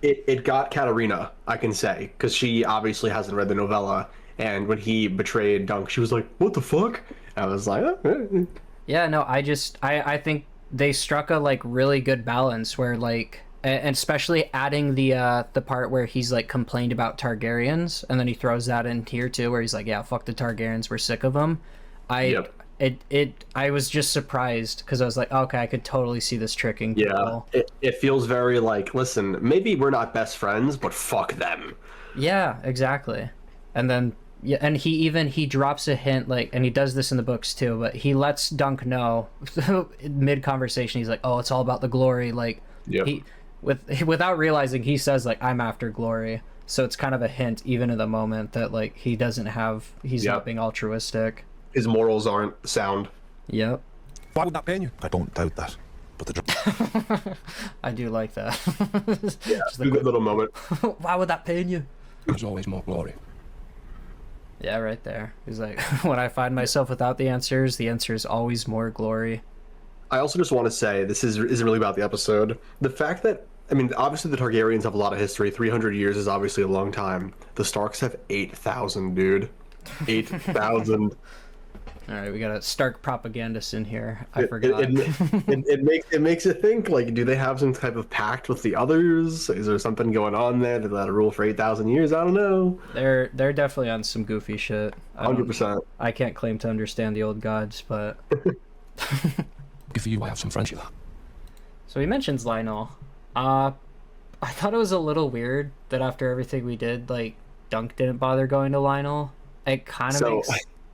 A: It got Katarina, I can say, because she obviously hasn't read the novella, and when he betrayed Dunk, she was like, "What the fuck?" I was like, oh.
B: Yeah, no, I think they struck a like really good balance where like, and especially adding the part where he's like complained about Targaryens, and then he throws that in here too, where he's like, "Yeah, fuck the Targaryens, we're sick of them." I was just surprised, because I was like, okay, I could totally see this tricking people.
A: Yeah, it feels very like, listen, maybe we're not best friends, but fuck them.
B: Yeah, exactly. And then and he drops a hint, like, and he does this in the books too, but he lets Dunk know mid conversation, he's like, "Oh, it's all about the glory," like he without realizing, he says like, "I'm after glory." So it's kind of a hint even in the moment that like he's not being altruistic.
A: His morals aren't sound.
B: Yep.
H: Why would that pain you? I don't doubt that. But the
B: I do like that.
A: Yeah,
B: Just
A: a good little moment.
B: Why would that pain you?
J: There's always more glory.
B: Yeah, right there. He's like, when I find myself without the answer is always more glory.
A: I also just want to say, this isn't really about the episode. The fact that I mean, obviously the Targaryens have a lot of history. 300 years is obviously a long time. The Starks have 8,000, dude. 8,000.
B: All right, we got a Stark propagandist in here. I forgot.
A: It makes you think, like, do they have some type of pact with the others? Is there something going on there? Did they rule for 8,000 years? I don't know.
B: They're definitely on some goofy shit.
A: 100%.
B: I can't claim to understand the old gods, but...
G: Good for you, I have some friends you have.
B: So he mentions Lionel. I thought it was a little weird that after everything we did, like, Dunk didn't bother going to Lionel. It kind of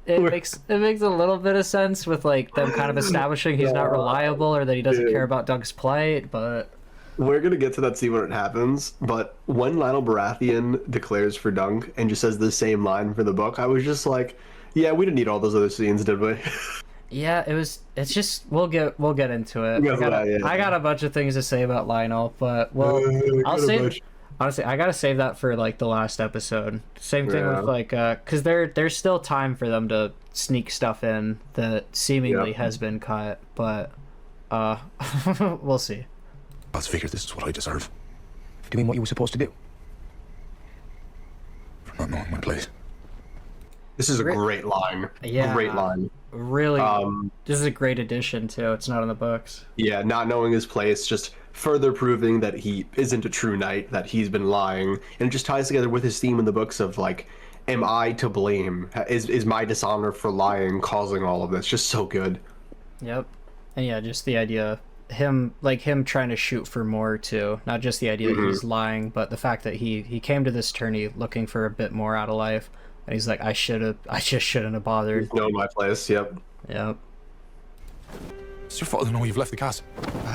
B: makes it makes a little bit of sense with like them kind of establishing he's not reliable or that he doesn't care about Dunk's plight, but
A: we're gonna get to that, see when it happens. But when Lionel Baratheon declares for Dunk and just says the same line for the book, I was just like, yeah, we didn't need all those other scenes, did we?
B: Yeah, it's just we'll get into it.
A: Yeah,
B: I got a bunch of things to say about Lionel, but I'll save. Honestly, I gotta save that for like the last episode. Same thing with like, cause there's still time for them to sneak stuff in that seemingly has been cut, but we'll see.
H: I figured this is what I deserve.
J: Do you mean what you were supposed to do?
H: For not knowing my place.
A: This is a great line.
B: Yeah.
A: Great line.
B: Really, this is a great addition too. It's not in the books.
A: Yeah, not knowing his place, just further proving that he isn't a true knight, that he's been lying, and it just ties together with his theme in the books of like, am I to blame? Is my dishonor for lying causing all of this? Just so good.
B: Yep, and yeah, just the idea, him trying to shoot for more too, not just the idea that he's lying, but the fact that he came to this tourney looking for a bit more out of life. And he's like, I just shouldn't have bothered.
A: Know my place, yep.
B: Yep.
H: It's your fault to know you've left the castle.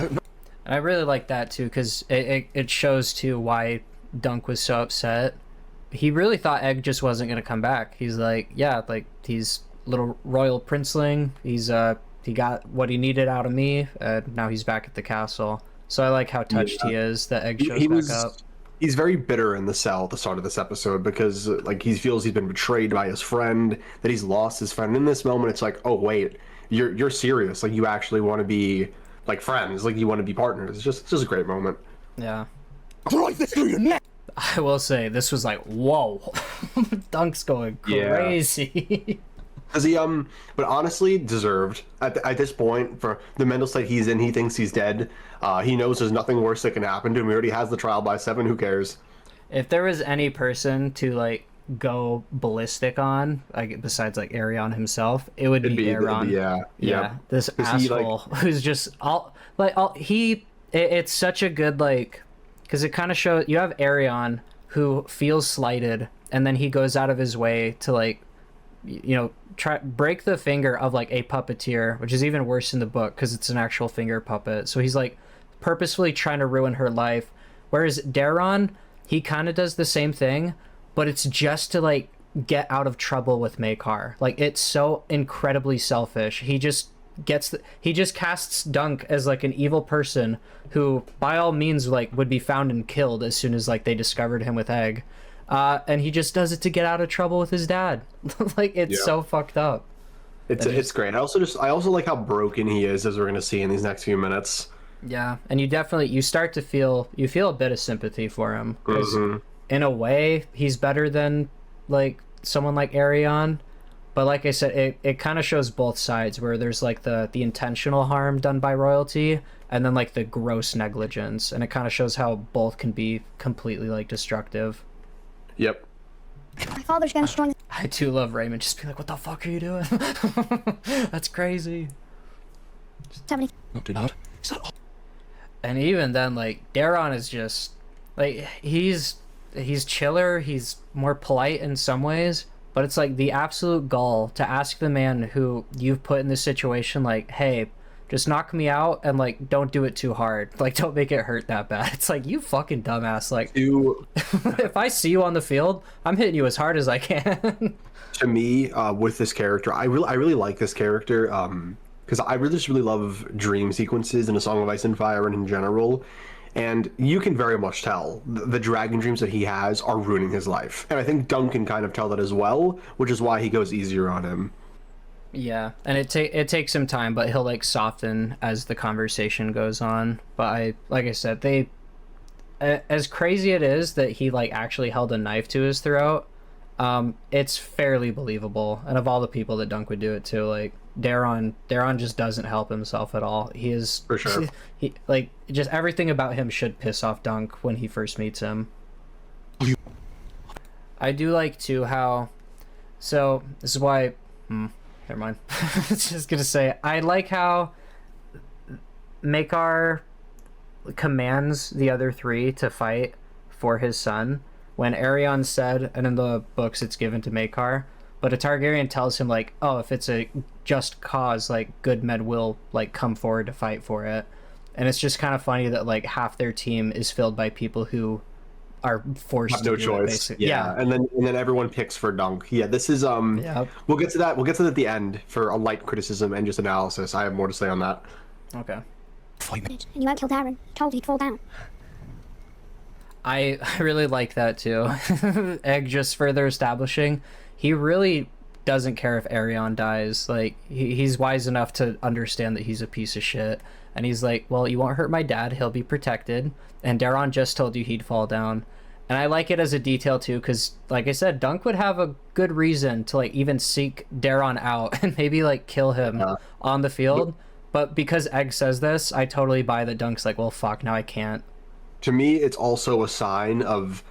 B: And I really like that too, because it shows too why Dunk was so upset. He really thought Egg just wasn't gonna come back. He's like, yeah, like he's little royal princeling. He's he got what he needed out of me, and now he's back at the castle. So I like how touched he is that Egg shows back up.
A: He's very bitter in the cell at the start of this episode because like he feels he's been betrayed by his friend, that he's lost his friend. In this moment, it's like, oh wait, you're serious. Like you actually want to be like friends, like you want to be partners. It's just a great moment.
B: Yeah.
H: Drive this through your neck.
B: I will say this was like, whoa, Dunk's going crazy.
A: Does he but honestly deserved at this point for the mental state he's in. He thinks he's dead. He knows there's nothing worse that can happen to him. He already has the trial by 7. Who cares?
B: If there was any person to like go ballistic on, like besides like Aerion himself, it would be Aerion. Yeah. This asshole who's just it's such a good like, because it kind of shows you have Aerion who feels slighted, and then he goes out of his way to like, you know, try break the finger of like a puppeteer, which is even worse in the book because it's an actual finger puppet. So he's like purposefully trying to ruin her life, whereas Daeron, he kind of does the same thing, but it's just to like get out of trouble with Maekar. Like it's so incredibly selfish. He just casts Dunk as like an evil person who by all means like would be found and killed as soon as like they discovered him with Egg. And he just does it to get out of trouble with his dad. Like it's so fucked up.
A: It's great. I also like how broken he is, as we're gonna see in these next few minutes.
B: Yeah, and you start to feel a bit of sympathy for him because in a way he's better than like someone like Aerion, but like I said, it kind of shows both sides where there's like the intentional harm done by royalty and then like the gross negligence, and it kind of shows how both can be completely like destructive.
A: Yep.
D: My father's going to join.
B: I do love Raymond just be like, what the fuck are you doing? That's crazy.
D: 70.
G: Not too loud.
B: And even then, like, Daeron is just like he's chiller, he's more polite in some ways, but it's like the absolute gall to ask the man who you've put in this situation, like, hey, just knock me out and like don't do it too hard. Like don't make it hurt that bad. It's like, you fucking dumbass. Like if I see you on the field, I'm hitting you as hard as I can.
A: To me, with this character, I really like this character because I just really love dream sequences in A Song of Ice and Fire and in general. And you can very much tell the dragon dreams that he has are ruining his life. And I think Dunk can kind of tell that as well, which is why he goes easier on him.
B: Yeah, and it takes some time, but he'll like soften as the conversation goes on. But like I said, as crazy it is that he like actually held a knife to his throat, it's fairly believable. And of all the people that Dunk would do it to, like Daron just doesn't help himself at all. He is
A: For sure.
B: He like just everything about him should piss off Dunk when he first meets him. I do like too how, so this is why, never mind. I was just gonna say, I like how Maekar commands the other three to fight for his son when Aerion said, and in the books it's given to Maekar, but a Targaryen tells him like, oh, if it's a just cause, like good men will like come forward to fight for it. And it's just kind of funny that like half their team is filled by people who are forced
A: Have
B: to
A: no
B: do it,
A: choice.
B: basically.
A: Yeah. And then everyone picks for Dunk. Yeah, this is
B: Yep.
A: we'll get to that. We'll get to that at the end for a light criticism and just analysis. I have more to say on that.
B: Okay.
D: And you won't kill Darren. Told he'd fall down.
B: I really like that too. Egg just further establishing he really doesn't care if Aerion dies. Like he's wise enough to understand that he's a piece of shit, and he's like, well, you won't hurt my dad, he'll be protected, and Daron just told you he'd fall down. And I like it as a detail too, because like I said, Dunk would have a good reason to like even seek Daron out and maybe like kill him on the field, but because Egg says this, I totally buy that Dunk's like, well, fuck, now I can't.
A: To me, it's also a sign of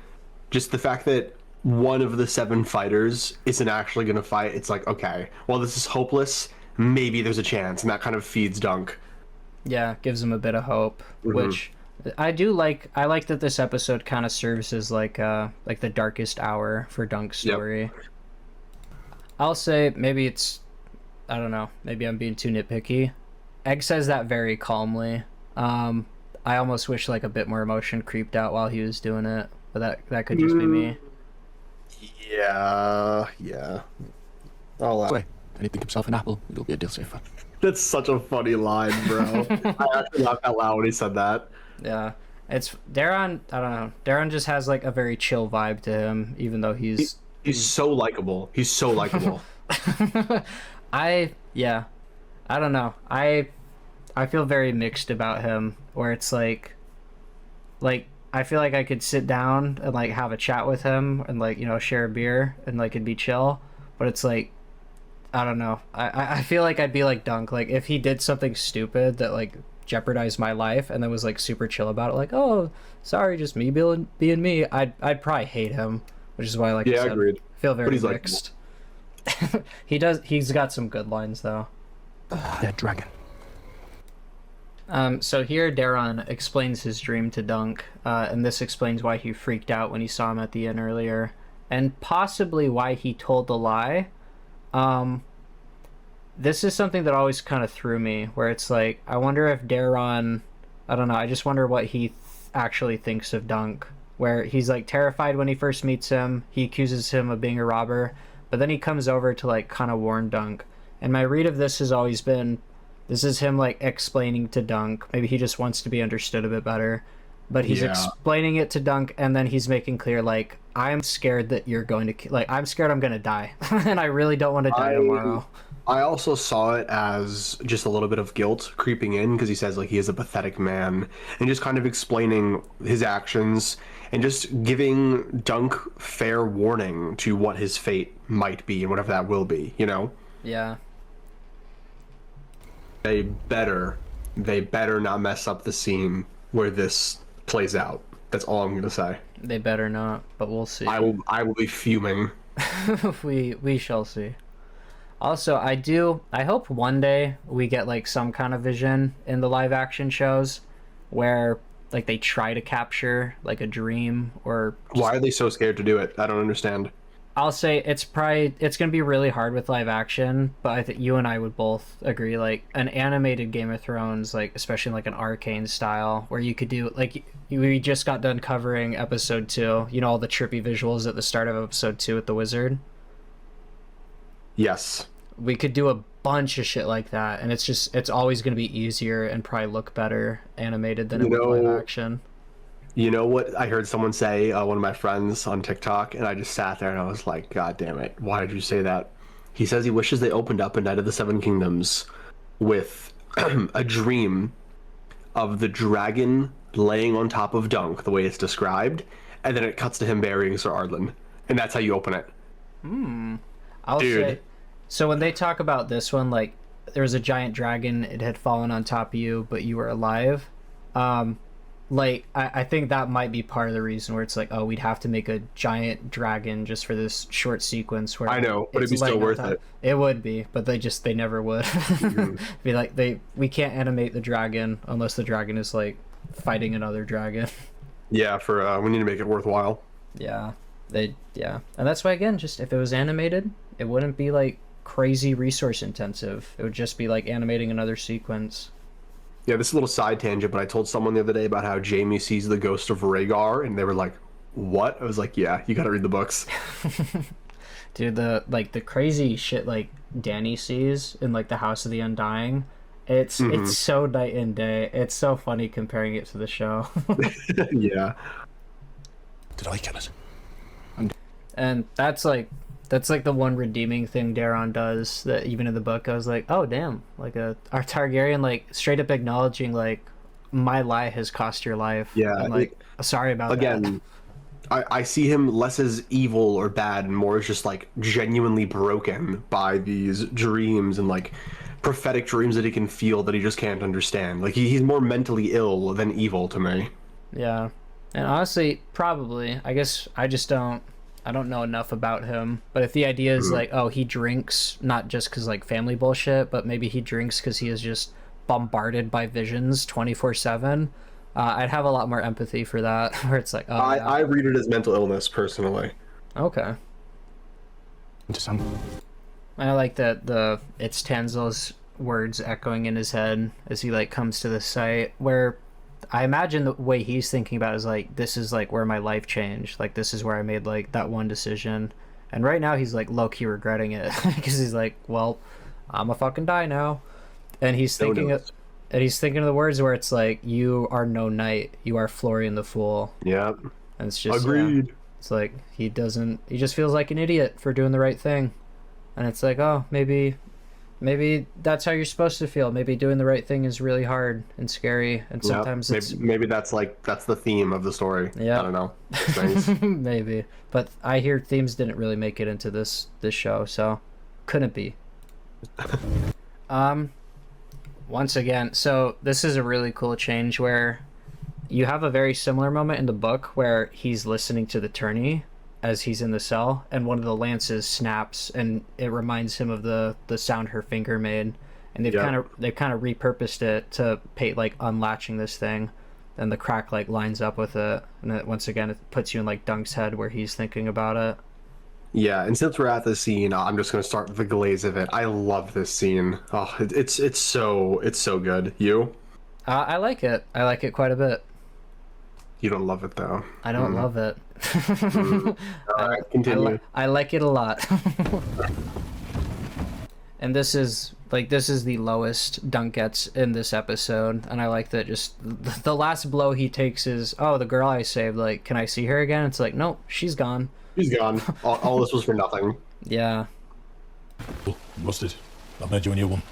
A: just the fact that one of the 7 fighters isn't actually going to fight. It's like, okay, well, this is hopeless. Maybe there's a chance, and that kind of feeds Dunk.
B: Yeah, gives him a bit of hope, which I do like. I like that this episode kind of serves as like the darkest hour for Dunk's story. Yep. I'll say maybe it's, I don't know, maybe I'm being too nitpicky. Egg says that very calmly. I almost wish like a bit more emotion creeped out while he was doing it, but that could just be me.
A: Yeah. I'll
J: Wait, and he think himself an apple, it'll be a deal safer.
A: That's such a funny line, bro. I actually laughed out loud when he said that.
B: Yeah. It's Daron, I don't know. Daron just has like a very chill vibe to him, even though he's
A: so likable. He's so likable.
B: I don't know. I feel very mixed about him, where it's like I feel like I could sit down and like have a chat with him and like, you know, share a beer and like it'd be chill, but it's like, I don't know. I feel like I'd be like Dunk, like if he did something stupid that like jeopardized my life and then was like super chill about it, like, oh, sorry, just me being me, I'd probably hate him, which is why, like, I said,
A: agreed.
B: Feel very mixed. He's got some good lines though.
J: That dragon.
B: So here Daron explains his dream to Dunk, and this explains why he freaked out when he saw him at the inn earlier, and possibly why he told the lie. This is something that always kind of threw me, where it's like, I wonder if Daron, I don't know, I just wonder what he actually thinks of Dunk, where he's like terrified when he first meets him, he accuses him of being a robber, but then he comes over to like kind of warn Dunk. And my read of this has always been, this is him like explaining to Dunk, maybe he just wants to be understood a bit better, but he's explaining it to Dunk, and then he's making clear like, I'm scared that you're going to, like, I'm scared I'm going to die, and I really don't want to die tomorrow.
A: I also saw it as just a little bit of guilt creeping in, because he says like he is a pathetic man, and just kind of explaining his actions and just giving Dunk fair warning to what his fate might be and whatever that will be, you know?
B: Yeah.
A: They better not mess up the scene where this plays out. That's all I'm gonna say.
B: They better not, but we'll see.
A: I will be fuming.
B: we shall see. Also, I hope one day we get like some kind of vision in the live action shows where like they try to capture like a dream or
A: why are they so scared to do it? I don't understand.
B: I'll say it's gonna be really hard with live action, but I think you and I would both agree like an animated Game of Thrones, like especially like an Arcane style, where you could do like we just got done covering episode 2. You know, all the trippy visuals at the start of episode 2 with the wizard.
A: Yes.
B: We could do a bunch of shit like that, and it's always gonna be easier and probably look better animated than it would live action.
A: You know what I heard someone say, one of my friends on TikTok, and I just sat there and I was like, God damn it, why did you say that? He says he wishes they opened up a Night of the Seven Kingdoms with a dream of the dragon laying on top of Dunk, the way it's described, and then it cuts to him burying Sir Ardlin, and that's how you open it.
B: I'll
A: Dude.
B: say. So when they talk about this one, like there was a giant dragon, it had fallen on top of you, but you were alive. Like I think that might be part of the reason where it's like, oh, we'd have to make a giant dragon just for this short sequence where
A: I know, but it'd
B: it's
A: be still
B: laying on
A: worth
B: top.
A: it.
B: It would be, but they never would. Be like, we can't animate the dragon unless the dragon is like fighting another dragon.
A: Yeah, for we need to make it worthwhile.
B: Yeah, and that's why, again, just if it was animated, it wouldn't be like crazy resource intensive. It would just be like animating another sequence.
A: Yeah, this is a little side tangent, but I told someone the other day about how Jaime sees the ghost of Rhaegar, and they were like, "What?" I was like, "Yeah, you got to read the books."
B: Dude, the crazy shit like Dany sees in like the House of the Undying, it's so night and day. It's so funny comparing it to the show.
A: Yeah.
H: Did I kill it?
B: And that's like the one redeeming thing Daeron does that even in the book I was like, oh damn, like our Targaryen like straight up acknowledging like my lie has cost your life.
A: Yeah,
B: and like sorry about that.
A: Again, I see him less as evil or bad and more as just like genuinely broken by these dreams and like prophetic dreams that he can feel that he just can't understand. Like he's more mentally ill than evil to me.
B: Yeah. And honestly, probably, I guess I don't know enough about him, but if the idea is like, oh, he drinks not just because like family bullshit, but maybe he drinks because he is just bombarded by visions 24/7, I'd have a lot more empathy for that. Where it's like, oh,
A: I read it as mental illness personally.
B: Okay.
J: Into some.
B: I like that it's Tanzel's words echoing in his head as he like comes to the site where I imagine the way he's thinking about it is like, this is like where my life changed. Like this is where I made like that one decision. And right now he's like low-key regretting it because he's like, well, I'm a fucking die now. And he's thinking of the words where it's like, you are no knight, you are Florian the Fool.
A: Yeah.
B: And it's just
A: agreed.
B: it's like he just feels like an idiot for doing the right thing. And it's like, oh, maybe that's how you're supposed to feel. Maybe doing the right thing is really hard and scary, and sometimes
A: maybe that's the theme of the story.
B: Yeah.
A: I don't know. It's nice.
B: Maybe, but I hear themes didn't really make it into this show, so couldn't be. Once again, so this is a really cool change where you have a very similar moment in the book where he's listening to the tourney as he's in the cell, and one of the lances snaps, and it reminds him of the sound her finger made, and they've kind of repurposed it to pay like unlatching this thing, and the crack like lines up with it, and it, once again it puts you in like Dunk's head where he's thinking about it.
A: Yeah, and since we're at the scene, I'm just gonna start with the glaze of it. I love this scene. Oh, it's so good. You?
B: I like it. I like it quite a bit.
A: You don't love it though.
B: I don't love it.
A: All right, continue.
B: I like it a lot. And this is the lowest Dunk gets in this episode, and I like that just the last blow he takes is, oh, the girl I saved, like, can I see her again? It's like, nope, she's gone.
A: She's gone. All this was for nothing.
B: Yeah.
H: Busted. I've made you a new one.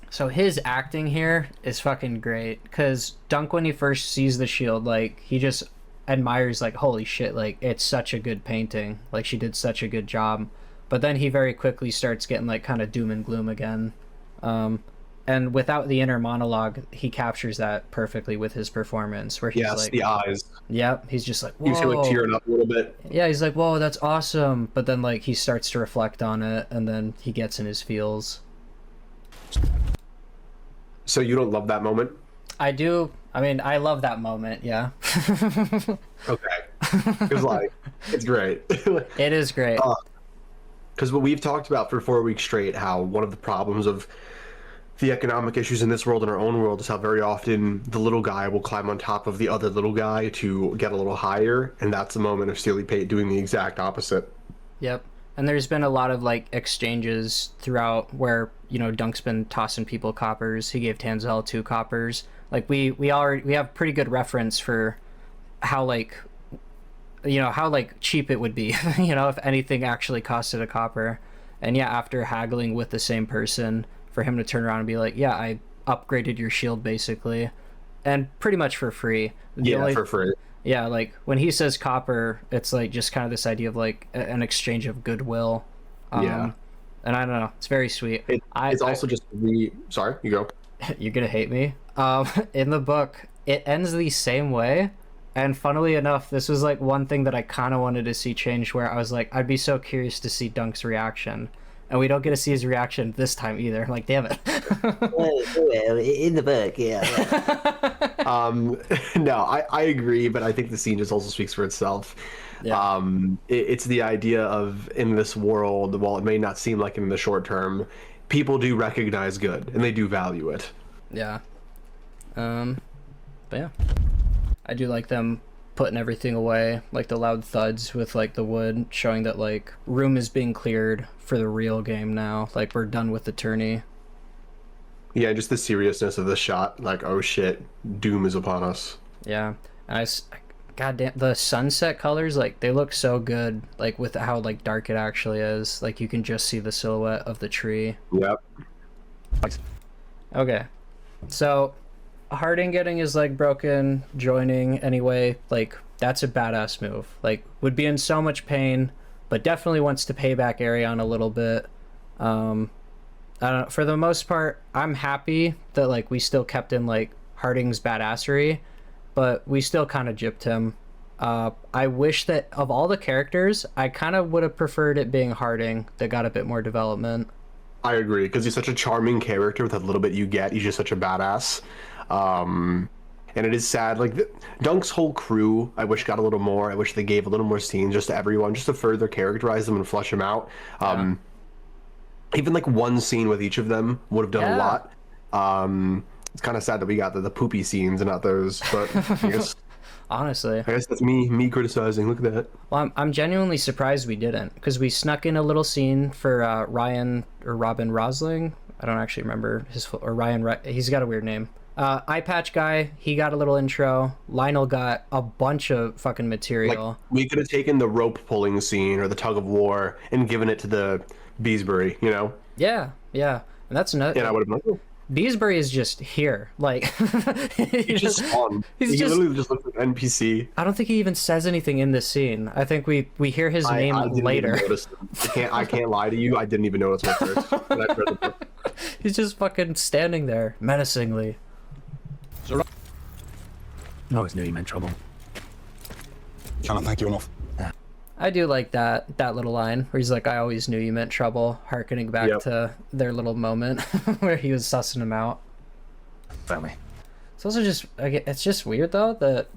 B: So his acting here is fucking great, because Dunk, when he first sees the shield, like, he just admires, like, holy shit, like, it's such a good painting. Like, she did such a good job. But then he very quickly starts getting, like, kind of doom and gloom again. And without the inner monologue, he captures that perfectly with his performance, where he's like...
A: the eyes.
B: Yep, he's just like, whoa.
A: You see like tearing up a little bit.
B: Yeah, he's like, whoa, that's awesome. But then, like, he starts to reflect on it, and then he gets in his feels.
A: So you don't love that moment?
B: I do. I mean, I love that moment, yeah.
A: Okay. Because, like, it's great.
B: It is great.
A: Because what we've talked about for 4 weeks straight, how one of the problems of the economic issues in this world and our own world is how very often the little guy will climb on top of the other little guy to get a little higher, and that's the moment of Steely Pate doing the exact opposite.
B: Yep. And there's been a lot of, like, exchanges throughout where, you know, Dunk's been tossing people coppers. He gave Tanzel 2 coppers. Like, we have pretty good reference for how, like, you know, how, like, cheap it would be, you know, if anything actually costed a copper. And yeah, after haggling with the same person, for him to turn around and be like, yeah, I upgraded your shield, basically. and pretty much for free.
A: For free.
B: Yeah, like when he says copper, it's like just kind of this idea of like an exchange of goodwill.
A: Yeah.
B: And I don't know, it's very sweet.
A: It's also just sorry, you go.
B: You're gonna hate me. In the book, it ends the same way. And funnily enough, this was like one thing that I kind of wanted to see change, where I was like, I'd be so curious to see Dunk's reaction. And we don't get to see his reaction this time either. Like, damn it.
L: well, in the book, yeah.
A: No, I agree, but I think the scene just also speaks for itself.
B: Yeah.
A: It's the idea of, in this world, while it may not seem like in the short term, people do recognize good and they do value it.
B: Yeah. But yeah, I do like them putting everything away, like the loud thuds with like the wood, showing that like room is being cleared for the real game now. Like we're done with the tourney.
A: Yeah, just the seriousness of the shot. Like, oh shit, doom is upon us.
B: Yeah, and goddamn, the sunset colors, like they look so good. Like with how like dark it actually is. Like you can just see the silhouette of the tree.
A: Yep.
B: Okay, so Harding getting his leg broken, joining anyway, like that's a badass move. Like would be in so much pain, but definitely wants to pay back Arion a little bit. I don't know, for the most part, I'm happy that like we still kept in like Harding's badassery, but we still kind of gypped him. I wish that of all the characters, I kind of would have preferred it being Harding that got a bit more development.
A: I agree, because he's such a charming character. With that little bit you get, he's just such a badass. And it is sad, like Dunk's whole crew, I wish got a little more. I wish they gave a little more scenes just to everyone, just to further characterize them and flesh them out. Even like one scene with each of them would have done a lot. It's kind of sad that we got the poopy scenes and not those, but I guess
B: honestly,
A: I guess that's me criticizing. Look at that.
B: Well, I'm genuinely surprised we didn't, because we snuck in a little scene for Ryan or Robin Rosling. I don't actually remember his or Ryan. He's got a weird name. Eye patch guy, he got a little intro. Lionel got a bunch of fucking material.
A: Like, we could have taken the rope pulling scene or the tug of war and given it to the Beesbury, you know?
B: Yeah, and that's another.
A: And I would have been like, oh.
B: Beesbury is just here, like
A: he's just on. He literally just looks like an NPC.
B: I don't think he even says anything in this scene. I think we hear his name later.
A: I can't lie to you. I didn't even notice him first. When I read the book.
B: He's just fucking standing there menacingly.
J: I always knew you meant trouble.
H: Cannot thank you enough.
B: I do like that little line where he's like, I always knew you meant trouble, harkening back to their little moment where he was sussing him out.
J: Family.
B: It's also just, it's just weird though that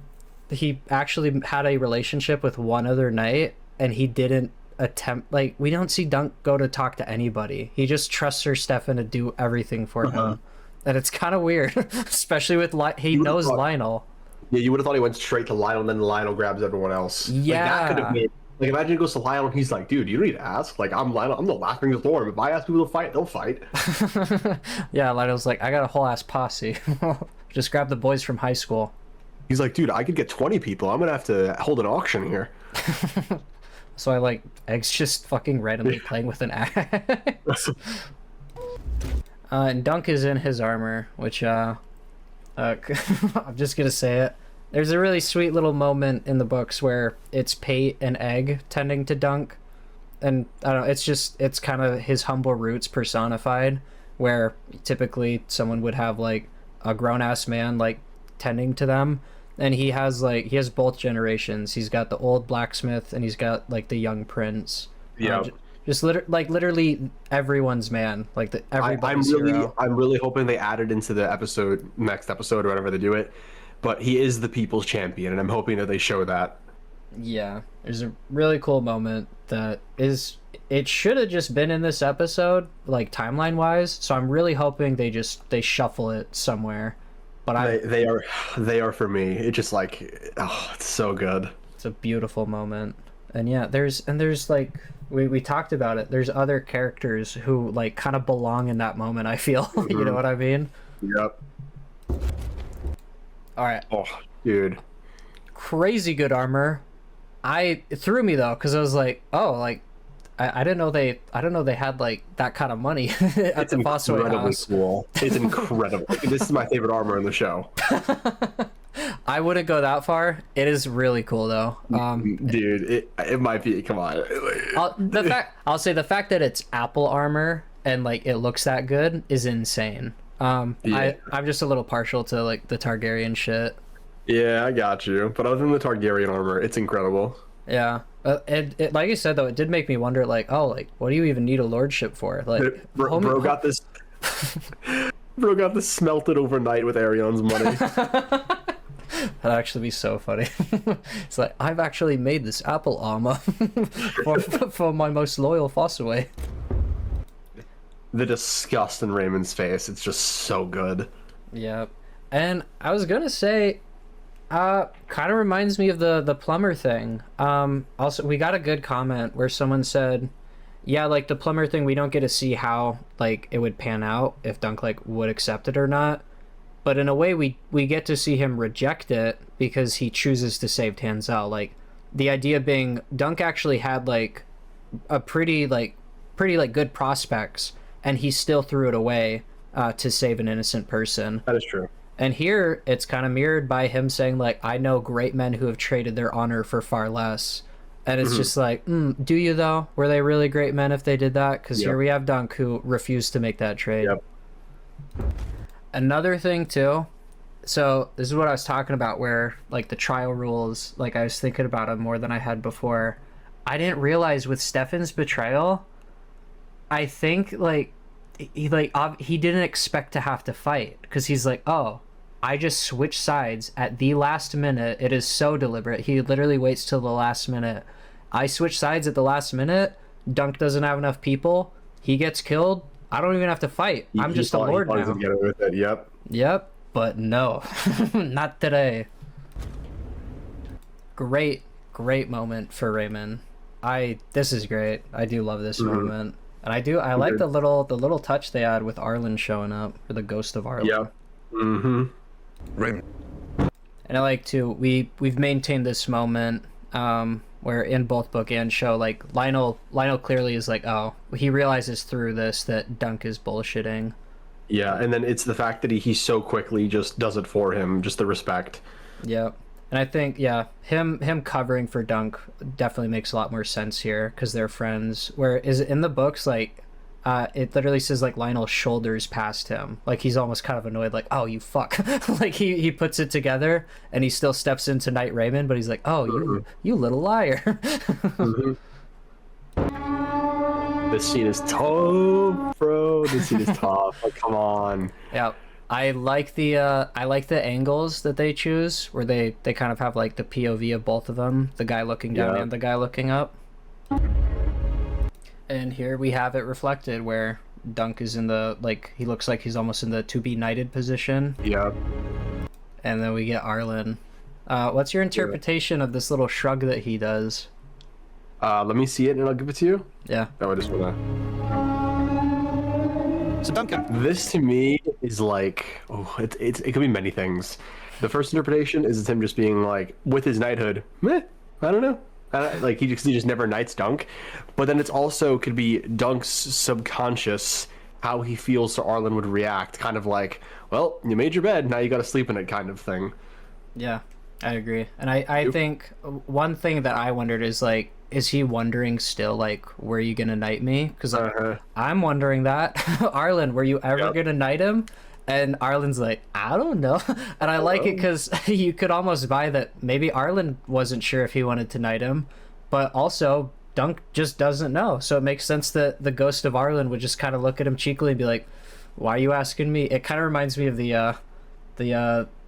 B: he actually had a relationship with one other knight and he didn't attempt, like, we don't see Dunk go to talk to anybody. He just trusts her Stefan to do everything for him. And it's kind of weird, especially with he knows Lionel.
A: Yeah, you would have thought he went straight to Lionel and then Lionel grabs everyone else.
B: Yeah.
A: Like, that could have been, like, imagine he goes to Lionel and he's like, dude, you don't need to ask. Like, I'm Lionel, I'm the laughing storm. If I ask people to fight, they'll fight.
B: Yeah, Lionel's like, I got a whole ass posse. Just grab the boys from high school.
A: He's like, dude, I could get 20 people. I'm gonna have to hold an auction here.
B: So I like Egg's just fucking randomly playing with an axe. And Dunk is in his armor, which I'm just gonna say it. There's a really sweet little moment in the books where it's Pate and Egg tending to Dunk, and I don't know, it's kind of his humble roots personified, where typically someone would have like a grown-ass man like tending to them, and he has both generations. He's got the old blacksmith and he's got like the young prince.
A: Yeah.
B: Just literally everyone's man, like everybody's hero.
A: I'm really hoping they add it into the next episode or whatever they do it. But he is the people's champion, and I'm hoping that they show that.
B: Yeah, there's a really cool moment that it should have just been in this episode, like timeline wise. So I'm really hoping they shuffle it somewhere. But
A: they are for me. It's just like, oh, it's so good.
B: It's a beautiful moment, and yeah, there's like. We talked about it. There's other characters who like kind of belong in that moment, I feel. You know what I mean?
A: Yep.
B: All right.
A: Oh, dude.
B: Crazy good armor. It threw me though, because I was like, oh, like I didn't know they had like that kind of money at
A: It's
B: the Fossaway
A: incredibly
B: house.
A: cool. It's incredible. This is my favorite armor in the show.
B: I wouldn't go that far. It is really cool though.
A: Dude, it might be. Come on.
B: I'll say the fact that it's Apple armor and like it looks that good is insane.
A: Yeah.
B: I'm just a little partial to like the Targaryen shit.
A: Yeah, I got you. But other than the Targaryen armor, it's incredible.
B: Yeah. It like you said though, it did make me wonder like, oh, like what do you even need a lordship for? Like
A: Bro got this. Bro got this smelted overnight with Arion's money.
B: That'd actually be so funny. It's like I've actually made this Apple armor for my most loyal Fossaway.
A: The disgust in Raymond's face, it's just so good.
B: Yeah. And I was gonna say, kind of reminds me of the plumber thing. Also, we got a good comment where someone said, yeah, like the plumber thing, we don't get to see how like it would pan out if Dunk like would accept it or not. But in a way, we get to see him reject it because he chooses to save Tanzal. Like the idea being, Dunk actually had like a pretty good prospects, and he still threw it away to save an innocent person.
A: That is true.
B: And here, it's kind of mirrored by him saying, like, I know great men who have traded their honor for far less. And it's just like, do you, though? Were they really great men if they did that? Because here we have Dunk, who refused to make that trade. Another thing, too. So, this is what I was talking about, where, like, the trial rules, like, I was thinking about them more than I had before. I didn't realize with Stefan's betrayal, I think, like, he didn't expect to have to fight, because he's like, oh, I just switched sides at the last minute. It is so deliberate. He literally waits till the last minute. I switch sides at the last minute. Dunk doesn't have enough people. He gets killed. I don't even have to fight. I'm just a lord now.
A: Get away with it.
B: Yep, but no, not today. Great moment for Raymond. This is great. I do love this moment. And I like the little touch they had with Arlen showing up, or the ghost of Arlen.
A: Yeah. Mm-hmm.
H: Raymond.
B: And I like to we've maintained this moment where in both book and show, like Lionel clearly is like, oh, he realizes through this that Dunk is bullshitting.
A: Yeah, and then it's the fact that he so quickly just does it for him, just the respect.
B: Yep. And I think, yeah, him covering for Dunk definitely makes a lot more sense here because they're friends. Where is it in the books, like, it literally says, like, Lionel shoulders past him. Like, he's almost kind of annoyed, like, oh, you fuck. Like, he puts it together, and he still steps into Knight Raymond, but he's like, oh, you little liar.
A: This scene is tough, bro. This scene is tough. Like, come on.
B: Yeah. I like the angles that they choose, where they kind of have like the POV of both of them, the guy looking down and the guy looking up. And here we have it reflected where Dunk is in the, like, he looks like he's almost in the to be knighted position.
A: Yeah.
B: And then we get Arlen. What's your interpretation of this little shrug that he does?
A: Let me see it and I'll give it to you.
B: Yeah.
A: Oh, I just wanna.
C: So Duncan,
A: this to me is like, it could be many things. The first interpretation is him just being like, with his knighthood, meh, I don't know. Like he just never knights Dunk. But then it's also could be Dunk's subconscious, how he feels to Arlen would react, kind of like, well, you made your bed, now you got to sleep in it, kind of thing.
B: Yeah, I agree. And I think one thing that I wondered is like, is he wondering still, like, were you gonna knight me? Because I'm wondering that. Arlen, were you ever gonna knight him? And Arlen's like, I don't know. And I like it because you could almost buy that maybe Arlen wasn't sure if he wanted to knight him, but also Dunk just doesn't know. So it makes sense that the ghost of Arlen would just kind of look at him cheekily and be like, why are you asking me? It kind of reminds me of the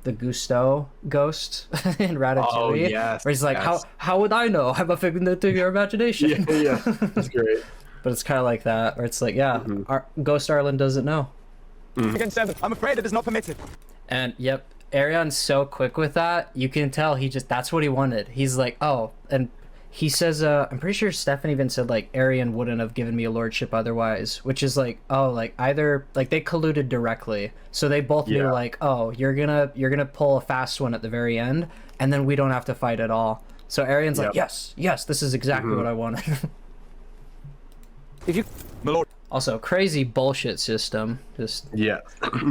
B: Gusteau ghost in Ratatouille.
A: Oh, yes.
B: Where he's like, how would I know? I'm a figment of your imagination.
A: Yeah, that's great.
B: But it's kind of like that, where it's like, yeah, Ghost Arlen doesn't know.
J: Against 7. I'm afraid it is not permitted.
B: And yep, Arion's so quick with that. You can tell that's what he wanted. He's like, oh, and he says, I'm pretty sure Stefan even said like Arion wouldn't have given me a lordship otherwise, which is like, oh, like either like they colluded directly, so they both knew like, oh, you're gonna pull a fast one at the very end, and then we don't have to fight at all. So Arion's like, yes, this is exactly what I wanted.
J: If you...
C: My lord.
B: Also, crazy bullshit system. Just
A: Yeah,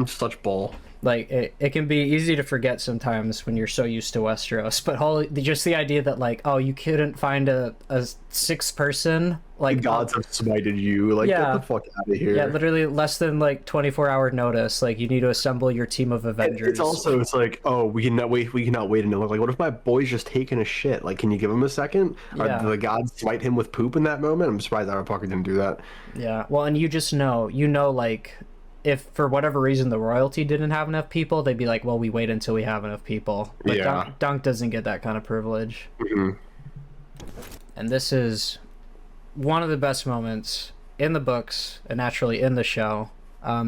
A: such bull.
B: like it can be easy to forget sometimes when you're so used to Westeros. But just the idea that like, oh, you couldn't find a 6-person like
A: The gods have smited you. Like,
B: Yeah.
A: get the fuck out of here.
B: yeah, literally less than like 24-hour notice. Like you need to assemble your team of Avengers.
A: It's also, it's like, oh, we cannot wait and look. Like, what if my boy's just taking a shit? Like, can you give him a second?
B: Yeah.
A: Or do the gods smite him with poop in that moment? I'm surprised Aaron Parker didn't do that.
B: Yeah, well, and you just know, like, if for whatever reason the royalty didn't have enough people, they'd be like, well, we wait until we have enough people. But
A: Yeah.
B: Dunk doesn't get that kind of privilege.
A: Mm-hmm.
B: And this is one of the best moments in the books and naturally in the show.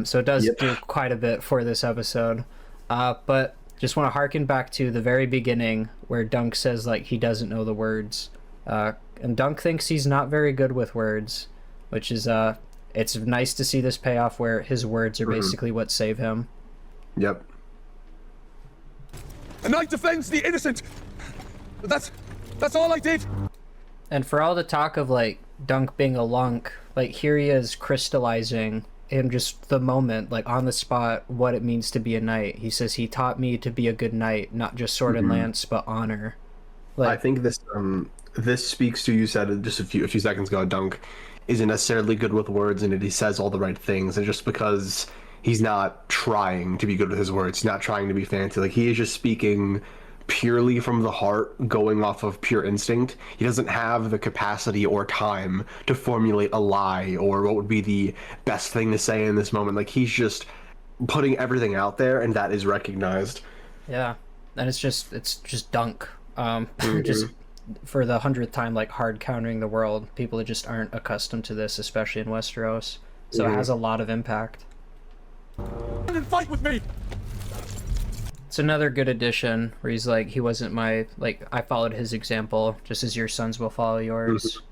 B: So it does do quite a bit for this episode. But just want to harken back to the very beginning where Dunk says, like, he doesn't know the words. And Dunk thinks he's not very good with words, which is, it's nice to see this payoff where his words are basically what save him.
A: Yep.
C: A knight defends the innocent. That's all I did.
B: And for all the talk of, like, Dunk being a lunk, like, here he is crystallizing in just the moment, like, on the spot, what it means to be a knight. He says, he taught me to be a good knight, not just sword and lance, but honor. Like,
A: I think this this speaks to, you said it just a few seconds ago, Dunk isn't necessarily good with words, and he says all the right things, and just because he's not trying to be good with his words, he's not trying to be fancy, like, he is just speaking purely from the heart, going off of pure instinct. He doesn't have the capacity or time to formulate a lie or what would be the best thing to say in this moment. Like, he's just putting everything out there, and that is recognized.
B: yeah. And it's just Dunk. Just for the 100th time, like, hard countering the world. People that just aren't accustomed to this, especially in Westeros. So it has a lot of impact.
C: And fight with me.
B: It's another good addition where he's like, he wasn't my, like, I followed his example, just as your sons will follow yours.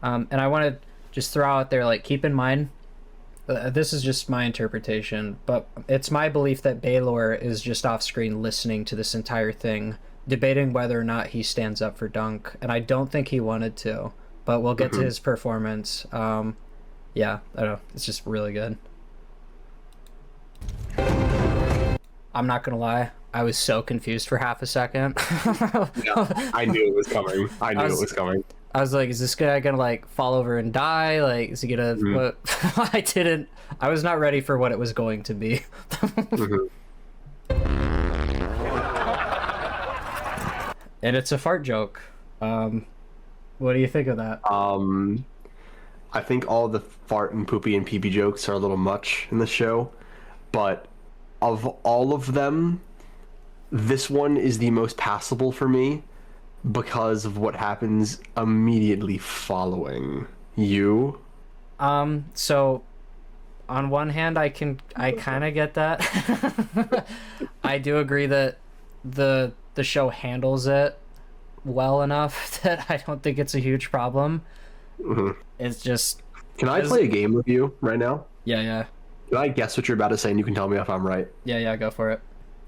B: And I want to just throw out there, like, keep in mind, this is just my interpretation, but it's my belief that Baelor is just off screen listening to this entire thing, debating whether or not he stands up for Dunk, and I don't think he wanted to, but we'll get to his performance. Yeah, I don't know, it's just really good. I'm not gonna lie, I was so confused for half a second.
A: Yeah, I knew it was coming. I was
B: like, is this guy gonna, like, fall over and die? Like, is he gonna... But I was not ready for what it was going to be. And it's a fart joke. What do you think of that?
A: I think all the fart and poopy and pee-pee jokes are a little much in the show, but of all of them, this one is the most passable for me because of what happens immediately following. You?
B: So on one hand, I kind of get that. I do agree that the show handles it well enough that I don't think it's a huge problem. It's just...
A: Can I play a game with you right now?
B: Yeah.
A: Can I guess what you're about to say and you can tell me if I'm right?
B: Yeah, go for it.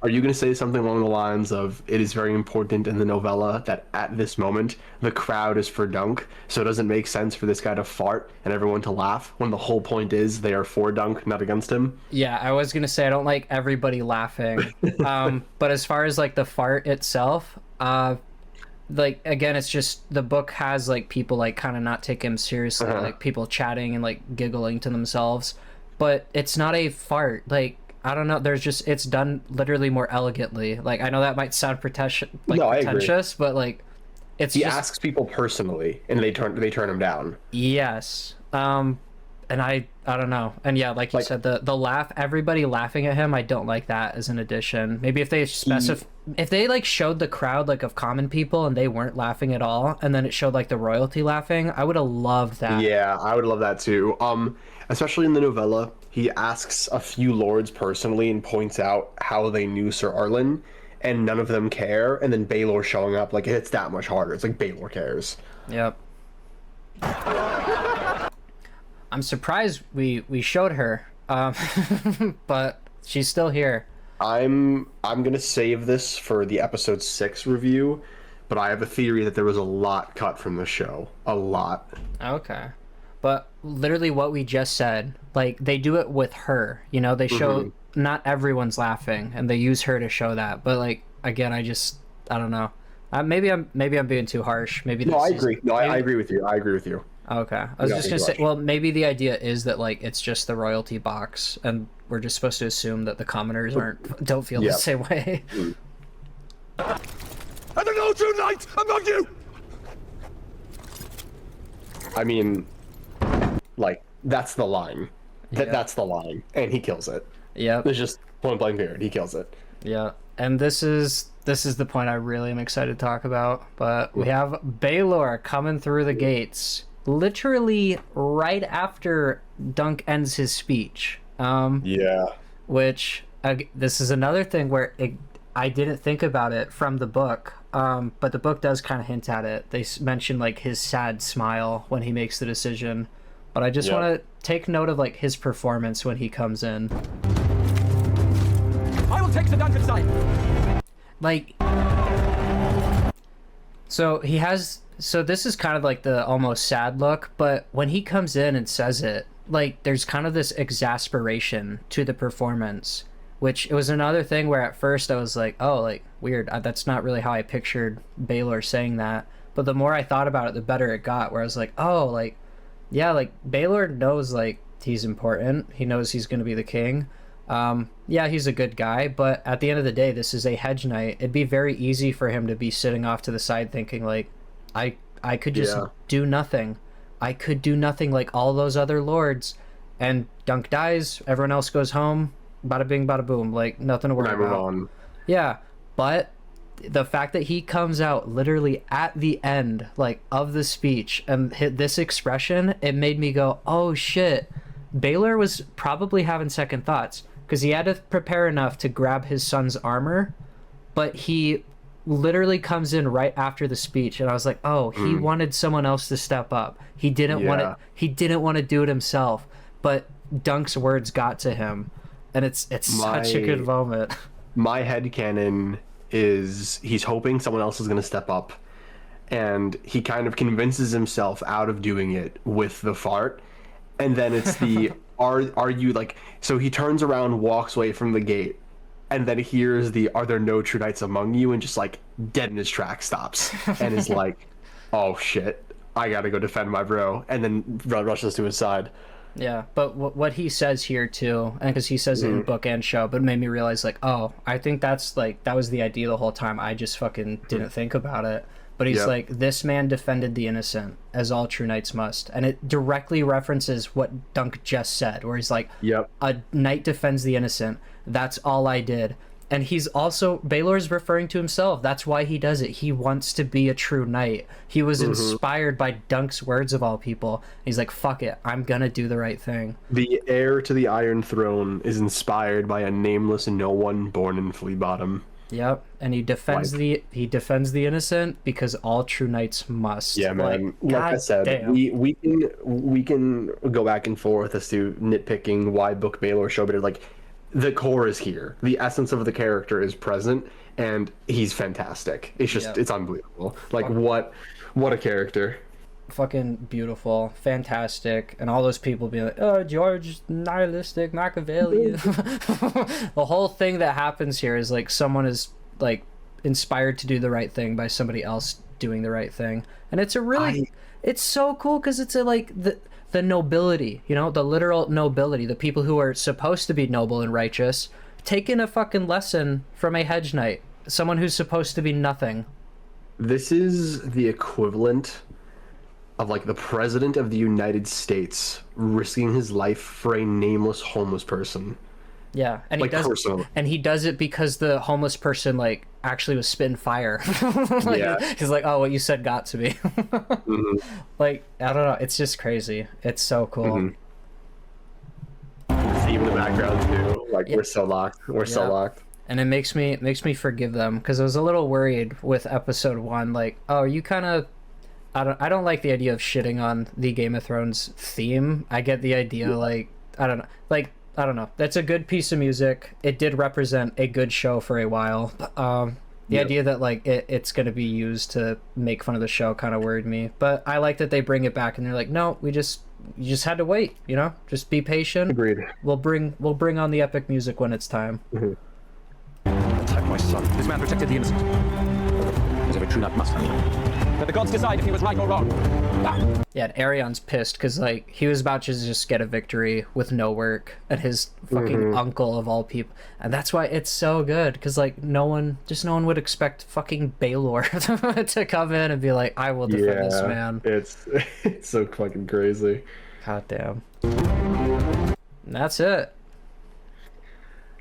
A: Are you going to say something along the lines of, it is very important in the novella that at this moment, the crowd is for Dunk, so it doesn't make sense for this guy to fart and everyone to laugh, when the whole point is they are for Dunk, not against him?
B: Yeah, I was going to say I don't like everybody laughing. But as far as, like, the fart itself, like, again, it's just the book has, like, people, like, kind of not take him seriously, like people chatting and, like, giggling to themselves, but it's not a fart. Like, I don't know, there's just, it's done literally more elegantly. Like, I know that might sound pretentious, but, like, it's
A: he asks people personally and they turn him down.
B: Yes. And I don't know. And yeah, like you said, the laugh, everybody laughing at him, I don't like that as an addition. Maybe if they if they, like, showed the crowd, like, of common people and they weren't laughing at all, and then it showed, like, the royalty laughing, I would have loved that.
A: Yeah, I would love that too. Especially in the novella, he asks a few lords personally and points out how they knew Sir Arlen, and none of them care, and then Baelor showing up, like, it's that much harder. It's like Baelor cares.
B: Yep. I'm surprised we showed her, but she's still here.
A: I'm gonna save this for the episode 6 review, but I have a theory that there was a lot cut from the show. A lot.
B: Okay. but literally what we just said, like they do it with her, you know, they show not everyone's laughing and they use her to show that. But like again, I don't know. Maybe I'm being too harsh. Maybe
A: no, I agree. I agree with you. I agree with you.
B: Okay, I was just gonna say, well, maybe the idea is that like it's just the royalty box, and we're just supposed to assume that the commoners don't feel the same way.
K: And the no true knight among you!
A: I mean, like that's the line. That's the line, and he kills it.
B: Yeah,
A: it's just point blank period. He kills it.
B: Yeah, and this is the point I really am excited to talk about. But we have Baelor coming through the gates, literally right after Dunk ends his speech. Which this is another thing where I didn't think about it from the book, but the book does kind of hint at it. They mention like his sad smile when he makes the decision, but I just want to take note of like his performance when he comes in.
C: I will take the Duncan side.
B: Like, so he has. So this is kind of like the almost sad look, but when he comes in and says it, like there's kind of this exasperation to the performance, which it was another thing where at first I was like, oh, like weird. That's not really how I pictured Baelor saying that. But the more I thought about it, the better it got, where I was like, oh, like, yeah, like Baelor knows like he's important. He knows he's going to be the king. Yeah, he's a good guy, but at the end of the day, this is a hedge knight. It'd be very easy for him to be sitting off to the side thinking like, I could just do nothing. I could do nothing like all those other lords. And Dunk dies, everyone else goes home, bada bing, bada boom, like nothing to worry about. Yeah, but the fact that he comes out literally at the end, like, of the speech and hit this expression, it made me go, oh shit. Baelor was probably having second thoughts because he had to prepare enough to grab his son's armor, but he literally comes in right after the speech, and I was like, oh, he wanted someone else to step up. He didn't want to. He didn't want to do it himself, but Dunk's words got to him, and it's such a good moment.
A: My headcanon is he's hoping someone else is going to step up, and he kind of convinces himself out of doing it with the fart, and then it's the are you like, so he turns around, walks away from the gate, and then hears the "Are there no true knights among you?" and just like dead in his track stops and is like, "Oh shit, I gotta go defend my bro," and then rushes to his side.
B: Yeah, but what he says here too, and because he says it in book and show, but it made me realize like, oh, I think that's like that was the idea the whole time. I just fucking didn't think about it. But he's like, this man defended the innocent, as all true knights must. And it directly references what Dunk just said, where he's like, a knight defends the innocent. That's all I did. And he's also, Baelor's referring to himself. That's why he does it. He wants to be a true knight. He was inspired by Dunk's words of all people. He's like, fuck it, I'm gonna do the right thing.
A: The heir to the Iron Throne is inspired by a nameless no one born in Flea Bottom.
B: Yep, and he defends the innocent because all true knights must.
A: Yeah, man. Like I said, we can go back and forth as to nitpicking why Book Baelor show, but like the core is here. The essence of the character is present, and he's fantastic. It's just it's unbelievable. Like what a character.
B: Fucking beautiful, fantastic, and all those people being like, oh, George, nihilistic, Machiavellian. The whole thing that happens here is like someone is like inspired to do the right thing by somebody else doing the right thing, and it's a really it's so cool because it's a like the nobility, you know, the literal nobility, the people who are supposed to be noble and righteous, taking a fucking lesson from a hedge knight, someone who's supposed to be nothing.
A: This is the equivalent of like the president of the United States risking his life for a nameless homeless person.
B: Yeah, and
A: like
B: he does it because the homeless person like actually was spitting fire. Like, he's like, oh, what you said got to me. Like, I don't know, it's just crazy. It's so cool.
A: See in the background too. Like we're so locked. We're so locked.
B: And it makes me forgive them because I was a little worried with episode 1. Like, oh, you kind of. I don't like the idea of shitting on the Game of Thrones theme. I get the idea, like, I don't know. That's a good piece of music. It did represent a good show for a while. The idea that like it's going to be used to make fun of the show kind of worried me. But I like that they bring it back and they're like, no, you just had to wait, you know, just be patient.
A: Agreed.
B: We'll bring on the epic music when it's time.
J: Protect my son. This man protected the innocent. As every true knight must. Let the gods decide if he was right or wrong.
B: Yeah, and Arion's pissed because like he was about to just get a victory with no work, and his fucking uncle of all people, and that's why it's so good because like no one would expect fucking Baelor to come in and be like, I will defend this man.
A: It's so fucking crazy.
B: God damn. And that's it.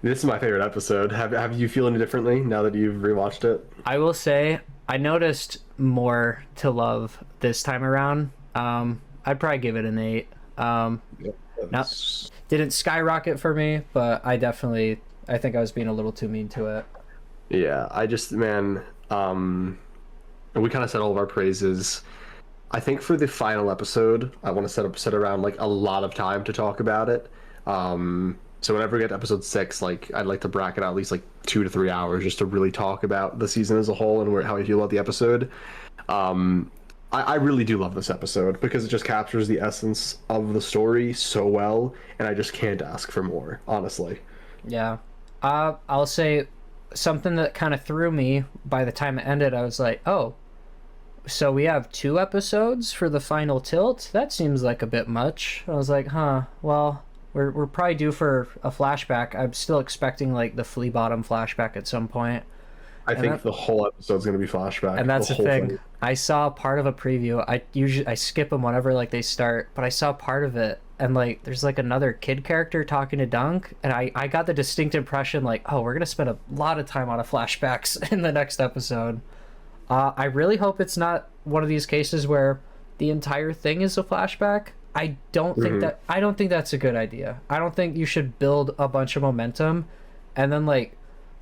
A: This is my favorite episode. Have you feel any differently now that you've rewatched it?
B: I will say I noticed more to love this time around. I'd probably give it an 8. Didn't skyrocket for me, but I think I was being a little too mean to it.
A: Yeah, I just, man, we kind of said all of our praises. I think for the final episode, I want to set around like a lot of time to talk about it. So whenever we get to episode 6, like I'd like to bracket out at least like 2 to 3 hours just to really talk about the season as a whole and how I feel about the episode. I really do love this episode because it just captures the essence of the story so well, and I just can't ask for more, honestly.
B: Yeah. I'll say something that kind of threw me by the time it ended. I was like, oh, so we have 2 episodes for the final tilt? That seems like a bit much. I was like, huh, well, we're probably due for a flashback. I'm still expecting like the Flea Bottom flashback at some point.
A: I think the whole episode's going to be flashback.
B: And that's the thing. I saw part of a preview. I skip them whenever like they start, but I saw part of it, and like there's like another kid character talking to Dunk, and I got the distinct impression like, oh, we're gonna spend a lot of time on flashbacks in the next episode. I really hope it's not one of these cases where the entire thing is a flashback. I don't think that's a good idea. I don't think you should build a bunch of momentum and then like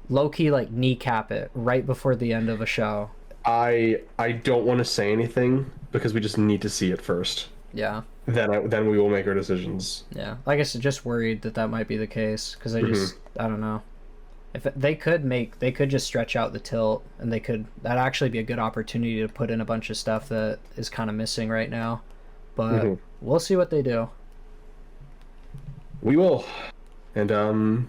B: low-key like kneecap it right before the end of a show.
A: I don't want to say anything because we just need to see it first.
B: Yeah.
A: Then we will make our decisions.
B: Yeah. Like I said, just worried that might be the case because I don't know. If they could just stretch out the tilt, and that'd actually be a good opportunity to put in a bunch of stuff that is kind of missing right now. But we'll see what they do.
A: We will. And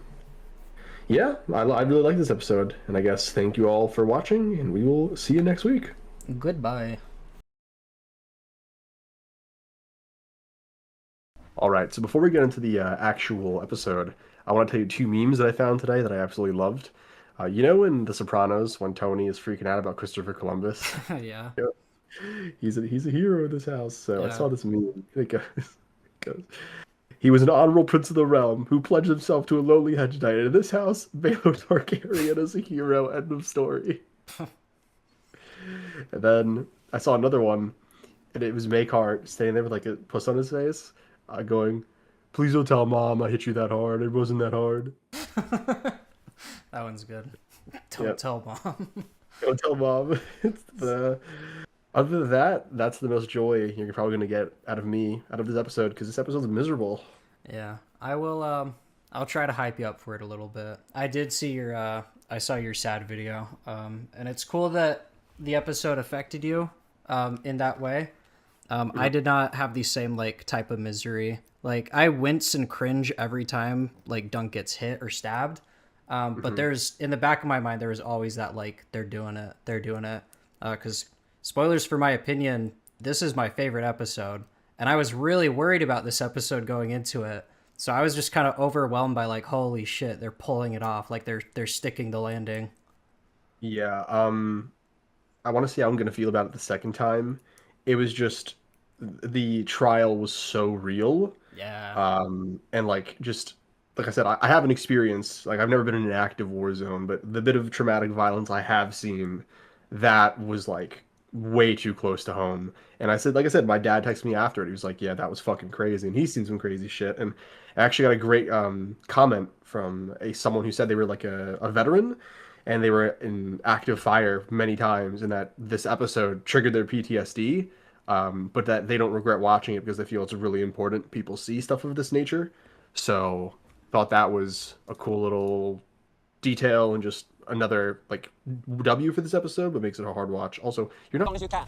A: yeah, I really like this episode, and I guess thank you all for watching, and we will see you next week.
B: Goodbye.
A: All right, so before we get into the actual episode, I want to tell you 2 memes that I found today that I absolutely loved. You know in The Sopranos when Tony is freaking out about Christopher Columbus?
B: Yeah.
A: He's a hero in this house. So I saw this meme. It goes, he was an honorable prince of the realm who pledged himself to a lowly hedge knight. In this house, Baelor Targaryen is a hero. End of story. And then I saw another one, and it was Makehart standing there with like a puss on his face, going, "Please don't tell Mom I hit you that hard. It wasn't that hard."
B: That one's good. Don't tell Mom.
A: Don't tell Mom. Other than that, that's the most joy you're probably going to get out of this episode, because this episode's miserable.
B: Yeah, I will. I'll try to hype you up for it a little bit. I did see I saw your sad video, and it's cool that the episode affected you, in that way. I did not have the same like type of misery. Like I wince and cringe every time like Dunk gets hit or stabbed. But there's in the back of my mind there was always that like they're doing it, because spoilers for my opinion, this is my favorite episode, and I was really worried about this episode going into it. So I was just kind of overwhelmed by like, holy shit, they're pulling it off, like they're sticking the landing.
A: Yeah, I want to see how I'm gonna feel about it the second time. It was just the trial was so real.
B: Yeah.
A: And like just like I said, I haven't experienced, like I've never been in an active war zone, but the bit of traumatic violence I have seen, that was like way too close to home. And like I said, my dad texted me after it. He was like, "Yeah, that was fucking crazy," and he's seen some crazy shit. And I actually got a great comment from someone who said they were like a veteran, and they were in active fire many times, and that this episode triggered their PTSD, but that they don't regret watching it because they feel it's really important people see stuff of this nature. So thought that was a cool little detail and just another like W for this episode, but makes it a hard watch. Also, you're not.
G: As you can.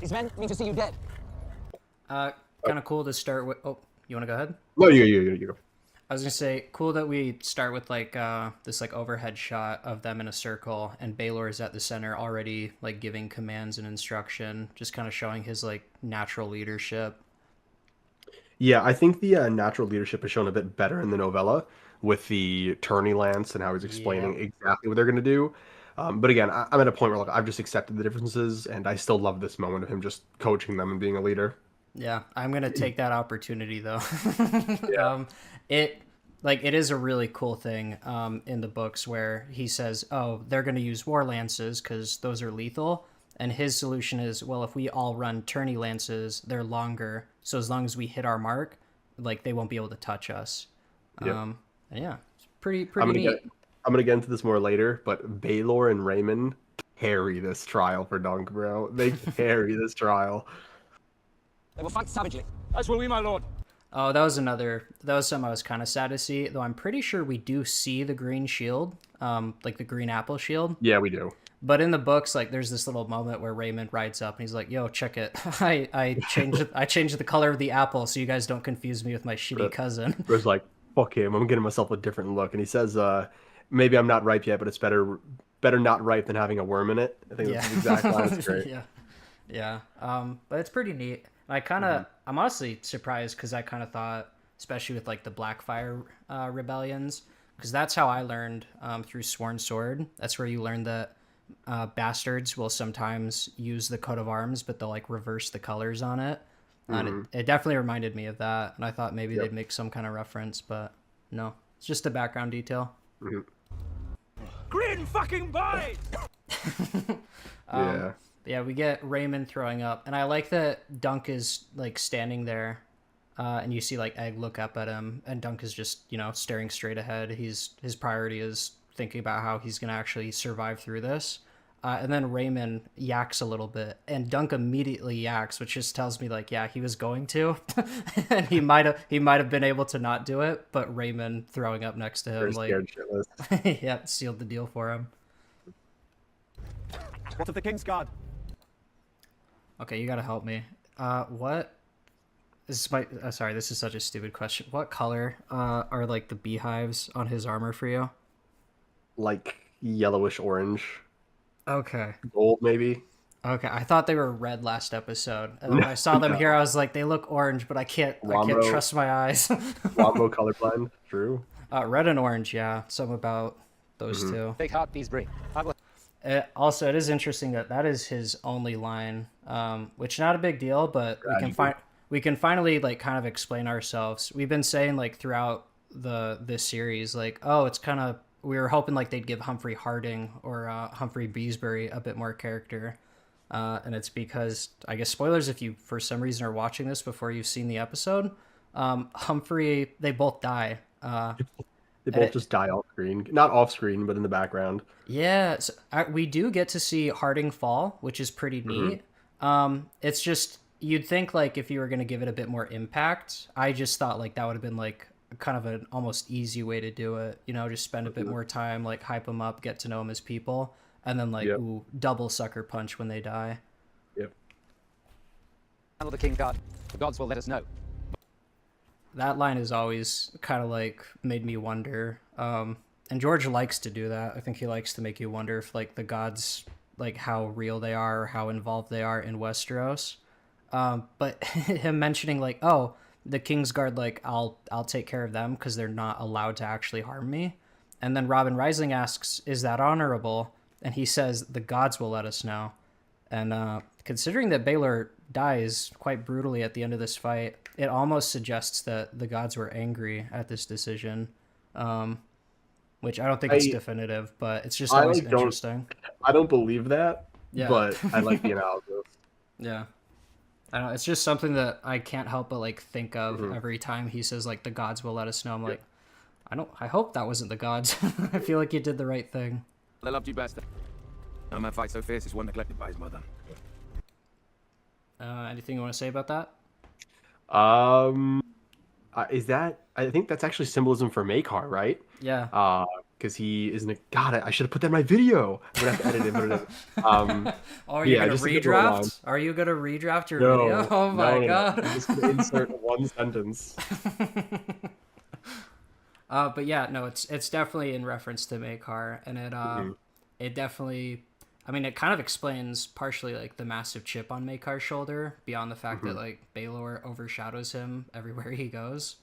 G: These men mean to see you dead.
B: Kind of cool to start with. Oh, you want to go ahead?
A: No, you go.
B: I was gonna say, cool that we start with like this like overhead shot of them in a circle, and Baelor is at the center already like giving commands and instruction, just kind of showing his like natural leadership.
A: Yeah, I think the natural leadership is shown a bit better in the novella with the tourney lance and how he's explaining exactly what they're going to do. But again, I'm at a point where like I've just accepted the differences, and I still love this moment of him just coaching them and being a leader.
B: Yeah, I'm gonna take that opportunity though.
A: Yeah.
B: It is a really cool thing in the books where he says, "Oh, they're gonna use war lances because those are lethal." And his solution is, well, if we all run tourney lances, they're longer. So as long as we hit our mark, like they won't be able to touch us.
A: Yep.
B: And yeah, it's pretty
A: I'm
B: neat.
A: I'm gonna get into this more later, but Baelor and Raymond carry this trial for Dunk, bro. They carry this trial.
G: They will fight savagely.
K: As will we, my lord.
B: Oh, that was something I was kind of sad to see, though I'm pretty sure we do see the green shield, like the green apple shield.
A: Yeah, we do.
B: But in the books, like there's this little moment where Raymond rides up and he's like, "Yo, check it! I changed the color of the apple so you guys don't confuse me with my shitty cousin."
A: Whereas like, fuck him, I'm getting myself a different look. And he says, maybe I'm not ripe yet, but it's better not ripe than having a worm in it. I think that's the exact line. That's great.
B: Yeah. But it's pretty neat. I'm honestly surprised because I kind of thought, especially with like the Blackfire rebellions, because that's how I learned through Sworn Sword. That's where you learn that bastards will sometimes use the coat of arms, but they'll like reverse the colors on it. And it definitely reminded me of that. And I thought maybe they'd make some kind of reference, but no, it's just a background detail.
K: Green fucking boy!
A: Yeah.
B: Yeah, we get Raymond throwing up, and I like that Dunk is like standing there, and you see like Egg look up at him, and Dunk is just staring straight ahead. His priority is thinking about how he's gonna actually survive through this, and then Raymond yaks a little bit, and Dunk immediately yaks, which just tells me like, yeah, he was going to, and he might have been able to not do it, but Raymond throwing up next to him like, yeah, sealed the deal for him.
K: What of the King's Guard?
B: Okay, you gotta help me. What? Sorry, this is such a stupid question. What color are like the beehives on his armor for you?
A: Like yellowish orange.
B: Okay.
A: Gold, maybe.
B: Okay, I thought they were red last episode, and when I saw them here, I was like, they look orange, but I can't trust my eyes.
A: Wombo colorblind. True.
B: Red and orange, yeah. Something about those two.
G: Big heart, these bring.
B: Also, it is interesting that is his only line, which not a big deal, but we can finally like kind of explain ourselves. We've been saying like throughout this series, like, oh, it's kind of, we were hoping like they'd give Humphrey Harding or Humphrey Beesbury a bit more character, and it's because, I guess, spoilers if you for some reason are watching this before you've seen the episode, Humphrey, they both die.
A: They both just die off screen. Not off screen, but in the background.
B: Yeah, so we do get to see Harding fall, which is pretty neat. It's just, you'd think like if you were going to give it a bit more impact, I just thought like that would have been like kind of an almost easy way to do it. Just spend a bit more time, like hype him up, get to know him as people, and then like ooh, double sucker punch when they die.
A: Yep.
G: Handle the King's Guard. The gods will let us know.
B: That line has always kind of like made me wonder. And George likes to do that. I think he likes to make you wonder if like the gods, like how real they are or how involved they are in Westeros. But him mentioning like, oh, the Kingsguard, like I'll take care of them because they're not allowed to actually harm me. And then Robin Rising asks, is that honorable? And he says, the gods will let us know. And considering that Baelor dies quite brutally at the end of this fight, it almost suggests that the gods were angry at this decision, which I don't think it's definitive, but it's just always interesting.
A: I don't believe that,
B: yeah.
A: But I like the analysis.
B: Yeah. I don't know, it's just something that I can't help but like think of every time he says like the gods will let us know. I'm like, I hope that wasn't the gods. I feel like you did the right thing.
G: They loved you best. No man fight so fierce is one neglected by his mother.
B: Anything you want to say about that?
A: Is that? I think that's actually symbolism for Maekar, right?
B: Yeah.
A: because he is God, I should have put that in my video. I'm gonna have to edit it. Put it in.
B: Are you gonna
A: just a couple of lines.
B: redraft? Are you gonna redraft your
A: No,
B: video? Oh my
A: no.
B: god.
A: I'm just gonna insert one sentence.
B: But yeah, no, it's definitely in reference to Maekar, and it definitely, I mean, it kind of explains partially like the massive chip on Maekar's shoulder, beyond the fact that like Baelor overshadows him everywhere he goes,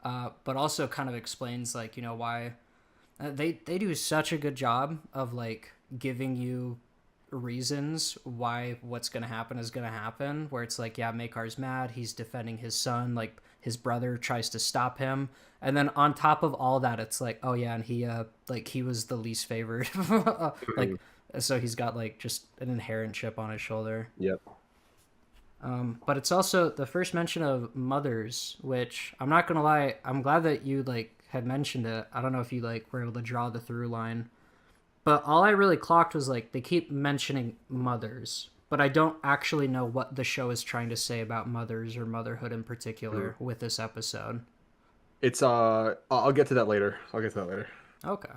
B: but also kind of explains like, you know, why they do such a good job of like giving you reasons why what's gonna happen is gonna happen, where it's like, yeah, Maekar's mad, he's defending his son, like his brother tries to stop him, and then on top of all that, it's like, oh yeah, and he was the least favored, like, so he's got like just an inherent chip on his shoulder.
A: Yep.
B: But it's also the first mention of mothers, which I'm not gonna lie, I'm glad that you like had mentioned it. I don't know if you like were able to draw the through line, but all I really clocked was like they keep mentioning mothers, but I don't actually know what the show is trying to say about mothers or motherhood in particular with this episode.
A: It's I'll get to that later.
B: Okay.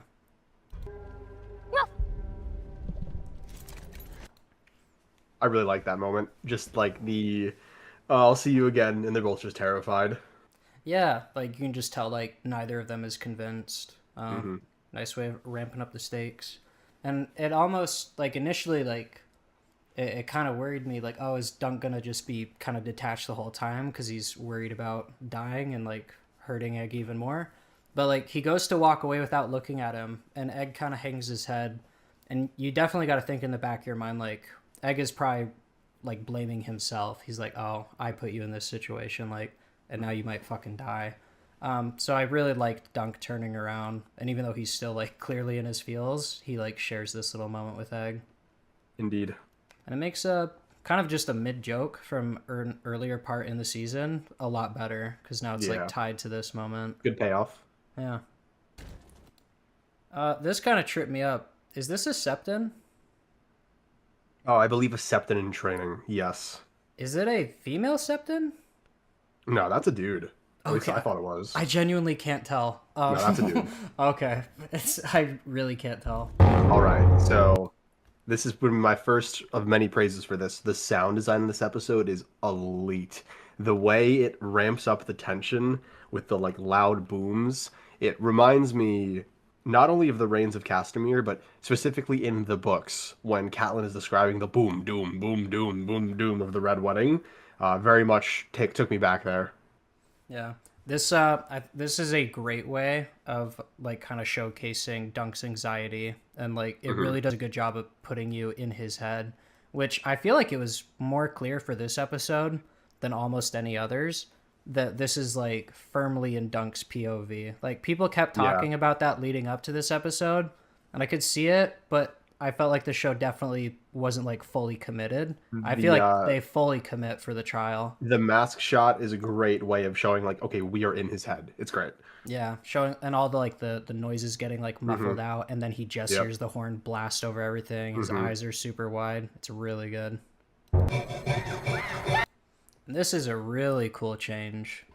A: I really like that moment. Just like the I'll see you again, and they're both just terrified.
B: Yeah, like you can just tell like neither of them is convinced. Nice way of ramping up the stakes. And it almost like initially like it kind of worried me like, oh, is Dunk gonna just be kind of detached the whole time because he's worried about dying and like hurting Egg even more. But like he goes to walk away without looking at him, and Egg kind of hangs his head, and you definitely got to think in the back of your mind like Egg is probably like blaming himself. He's like, oh, I put you in this situation, like, and now you might fucking die. So I really liked Dunk turning around, and even though he's still like clearly in his feels, he like shares this little moment with Egg.
A: Indeed.
B: And it makes a kind of just a mid joke from an earlier part in the season a lot better, because now it's like tied to this moment.
A: Good payoff.
B: Yeah. This kind of tripped me up. Is this a Septon?
A: Oh, I believe a Septon in training. Yes.
B: Is it a female Septon?
A: No, that's a dude. At least
B: Okay.
A: I thought it was.
B: I genuinely can't tell.
A: No, that's a dude.
B: Okay. I really can't tell.
A: All right, so this is my first of many praises for this. The sound design in this episode is elite. The way it ramps up the tension with the like loud booms, it reminds me not only of the Reigns of Castamere, but specifically in the books when Catelyn is describing the boom, doom, boom, doom, boom, doom of the Red Wedding. Very much took me back there.
B: Yeah. This this is a great way of like kind of showcasing Dunk's anxiety, and like it really does a good job of putting you in his head, which I feel like it was more clear for this episode than almost any others, that this is like firmly in Dunk's POV. Like people kept talking about that leading up to this episode, and I could see it, but I felt like the show definitely wasn't like fully committed. I feel like they fully commit for the trial.
A: The mask shot is a great way of showing like, okay, we are in his head. It's great.
B: Yeah, showing, and all the like the noises getting like muffled out, and then he just hears the horn blast over everything. His eyes are super wide. It's really good. And this is a really cool change,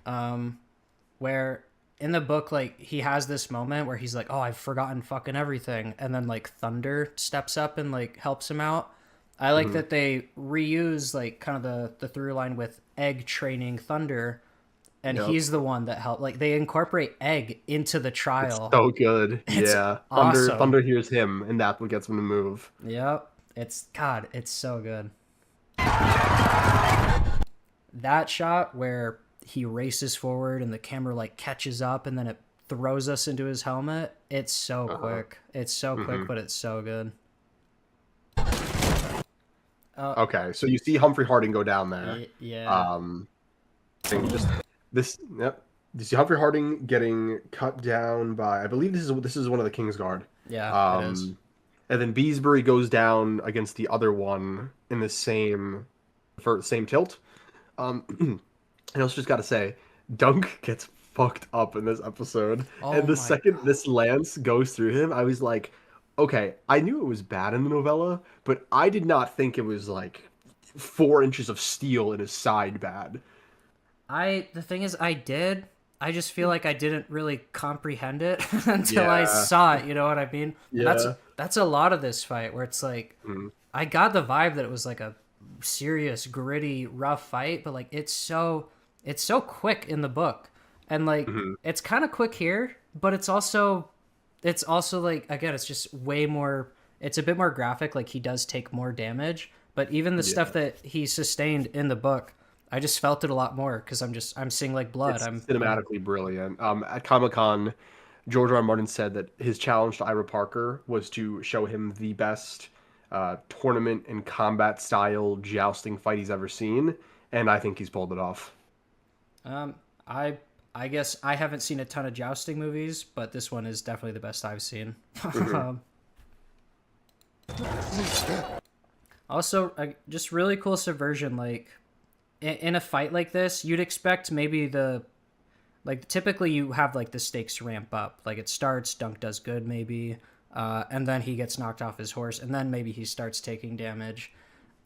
B: where in the book, like, he has this moment where he's like, oh, I've forgotten fucking everything, and then like Thunder steps up and like helps him out. I like that they reuse like kind of the through line with Egg training Thunder, and he's the one that helped. Like they incorporate Egg into the trial.
A: It's so good.
B: It's
A: awesome. Thunder hears him, and that's what gets him to move.
B: Yep. It's so good. That shot where he races forward and the camera like catches up and then it throws us into his helmet. It's so quick. It's so quick, but it's so good.
A: Okay, so you see Humphrey Harding go down there.
B: Yeah.
A: Just this. Yep. You see Humphrey Harding getting cut down by, I believe this is one of the Kingsguard.
B: Yeah. It is.
A: And then Beesbury goes down against the other one in the same tilt. And I also just gotta say, Dunk gets fucked up in this episode. And the second this lance goes through him, I was like, okay, I knew it was bad in the novella, but I did not think it was like 4 inches of steel in his side bad.
B: The thing is, I I just feel like I didn't really comprehend it until I saw it. You know what I mean?
A: Yeah.
B: That's a lot of this fight where it's like I got the vibe that it was like a serious, gritty, rough fight, but like it's so quick in the book, and like it's kind of quick here, but it's also like, again, it's just way more. It's a bit more graphic. Like he does take more damage, but even the stuff that he sustained in the book, I just felt it a lot more because I'm seeing like blood.
A: It's cinematically brilliant. At Comic-Con, George R. R. Martin said that his challenge to Ira Parker was to show him the best tournament and combat style jousting fight he's ever seen, and I think he's pulled it off.
B: I guess I haven't seen a ton of jousting movies, but this one is definitely the best I've seen. Also, just really cool subversion. Like in a fight like this, you'd expect maybe typically you have like the stakes ramp up. Like it starts, Dunk does good maybe, and then he gets knocked off his horse, and then maybe he starts taking damage.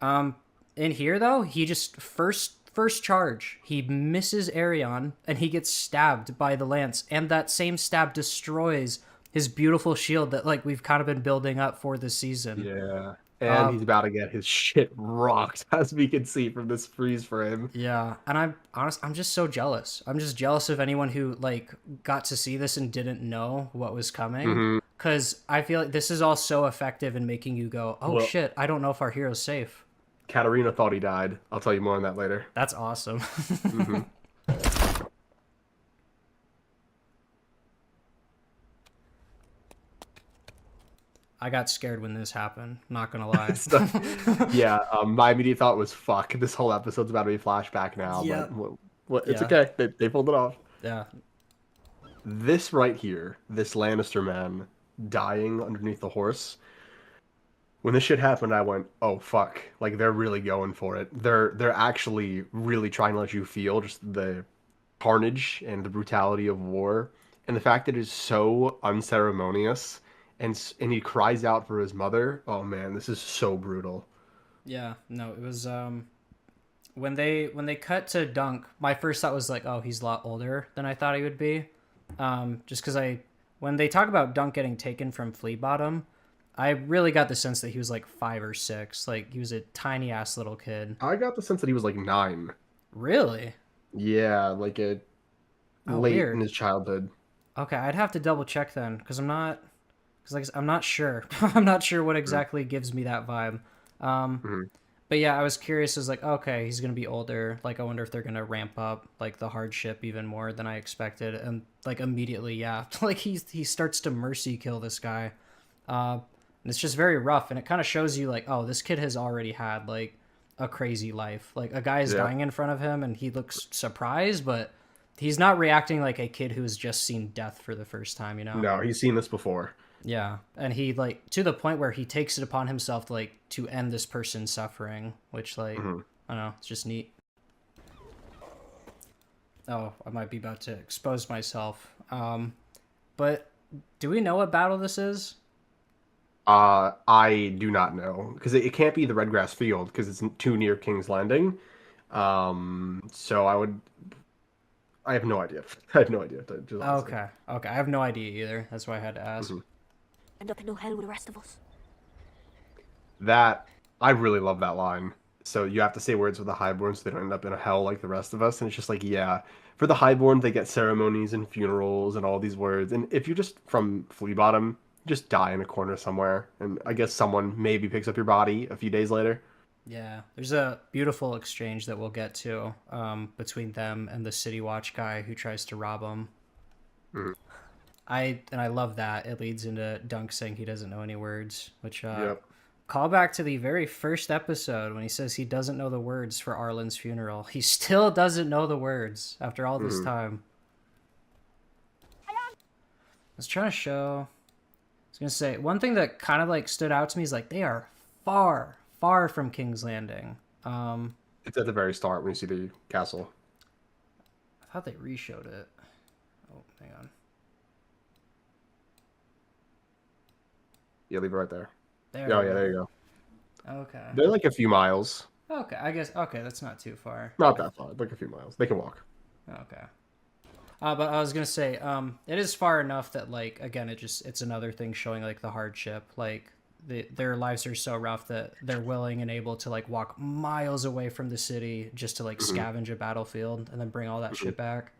B: In here though, he just first charge, he misses Arion, and he gets stabbed by the lance, and that same stab destroys his beautiful shield that like we've kind of been building up for this season.
A: Yeah. And he's about to get his shit rocked, as we can see from this freeze frame.
B: Yeah, and I'm just so jealous. I'm just jealous of anyone who like got to see this and didn't know what was coming, because I feel like this is all so effective in making you go, oh shit, I don't know if our hero's safe.
A: Katarina thought he died. I'll tell you more on that later.
B: That's awesome. I got scared when this happened, not gonna lie.
A: Yeah, my immediate thought was, fuck, this whole episode's about to be flashback now.
B: Yeah.
A: But it's okay. They pulled it off.
B: Yeah.
A: This right here, this Lannister man dying underneath the horse, when this shit happened, I went, oh, fuck. Like, they're really going for it. They're actually really trying to let you feel just the carnage and the brutality of war. And the fact that it is so unceremonious. And he cries out for his mother. Oh man, this is so brutal.
B: Yeah, no, it was when they cut to Dunk, my first thought was like, oh, he's a lot older than I thought he would be. Just because when they talk about Dunk getting taken from Flea Bottom, I really got the sense that he was like 5 or 6. Like he was a tiny ass little kid.
A: I got the sense that he was like 9.
B: Really?
A: Yeah, like late
B: weird.
A: in his childhood.
B: Okay, I'd have to double check then, because I'm not sure. I'm not sure what exactly gives me that vibe. But yeah, I was curious. I was like, okay, he's gonna be older. Like, I wonder if they're gonna ramp up like the hardship even more than I expected. And like immediately, yeah, like he starts to mercy kill this guy. And it's just very rough, and it kind of shows you like, oh, this kid has already had like a crazy life. Like a guy is dying in front of him, and he looks surprised, but he's not reacting like a kid who has just seen death for the first time. You know?
A: No, he's seen this before.
B: Yeah, and he like to the point where he takes it upon himself to end this person's suffering, which like I don't know, it's just neat. Oh, I might be about to expose myself. But do we know what battle this is?
A: I do not know, because it can't be the Redgrass Field because it's too near King's Landing. So I have no idea. I have no idea.
B: Okay, I have no idea either. That's why I had to ask.
F: End up in no hell with the rest of us.
A: That, I really love that line. So you have to say words with the Highborn so they don't end up in a hell like the rest of us. And it's just like, yeah, for the Highborn, they get ceremonies and funerals and all these words. And if you're just from Flea Bottom, just die in a corner somewhere. And I guess someone maybe picks up your body a few days later.
B: Yeah, there's a beautiful exchange that we'll get to between them and the City Watch guy who tries to rob them. I love that. It leads into Dunk saying he doesn't know any words, which call back to the very first episode when he says he doesn't know the words for Arlen's funeral. He still doesn't know the words after all this time. I was trying to show... I was going to say, one thing that kind of like stood out to me is like they are far from King's Landing.
A: It's at the very start when you see the castle.
B: I thought they re-showed it. Oh, hang on.
A: Yeah, leave it right there.
B: There
A: there you go.
B: Okay.
A: They're like a few miles.
B: Okay, I guess. Okay, that's not too far.
A: Not that far, like a few miles. They can walk.
B: Okay. But I was gonna say, it is far enough that like again, it's another thing showing like the hardship. Like their lives are so rough that they're willing and able to like walk miles away from the city just to like scavenge a battlefield and then bring all that shit back.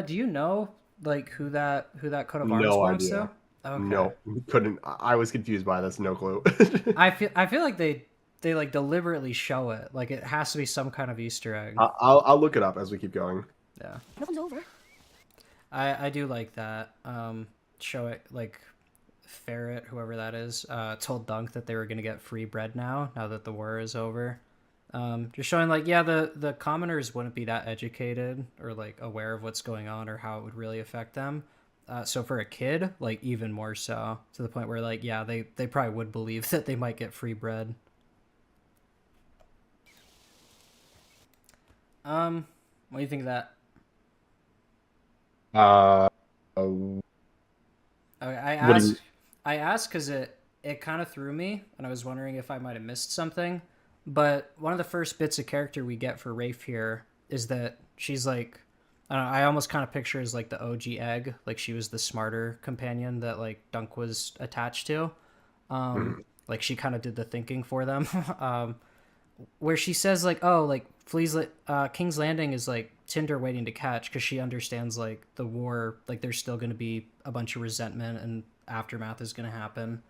B: Do you know like who that coat of arms
A: No
B: belongs
A: idea.
B: to? Okay.
A: No, couldn't. I was confused by this. No clue.
B: I feel like they like deliberately show it. Like it has to be some kind of Easter egg.
A: I'll look it up as we keep going.
B: Yeah.
D: Nothing's over.
B: I do like that. Show it like Ferret, whoever that is, told Dunk that they were gonna get free bread now that the war is over. Just showing like, yeah, the commoners wouldn't be that educated or like aware of what's going on or how it would really affect them. So for a kid, like even more so, to the point where like, yeah, they probably would believe that they might get free bread. What do you think of that? I asked because it kind of threw me, and I was wondering if I might have missed something. But one of the first bits of character we get for Rafe here is that she's like, I don't know, I almost kind of picture as like the OG Egg, like she was the smarter companion that like Dunk was attached to. Like she kind of did the thinking for them. Where she says like, oh, like King's Landing is like Tinder waiting to catch, because she understands like the war, like there's still going to be a bunch of resentment and aftermath is going to happen.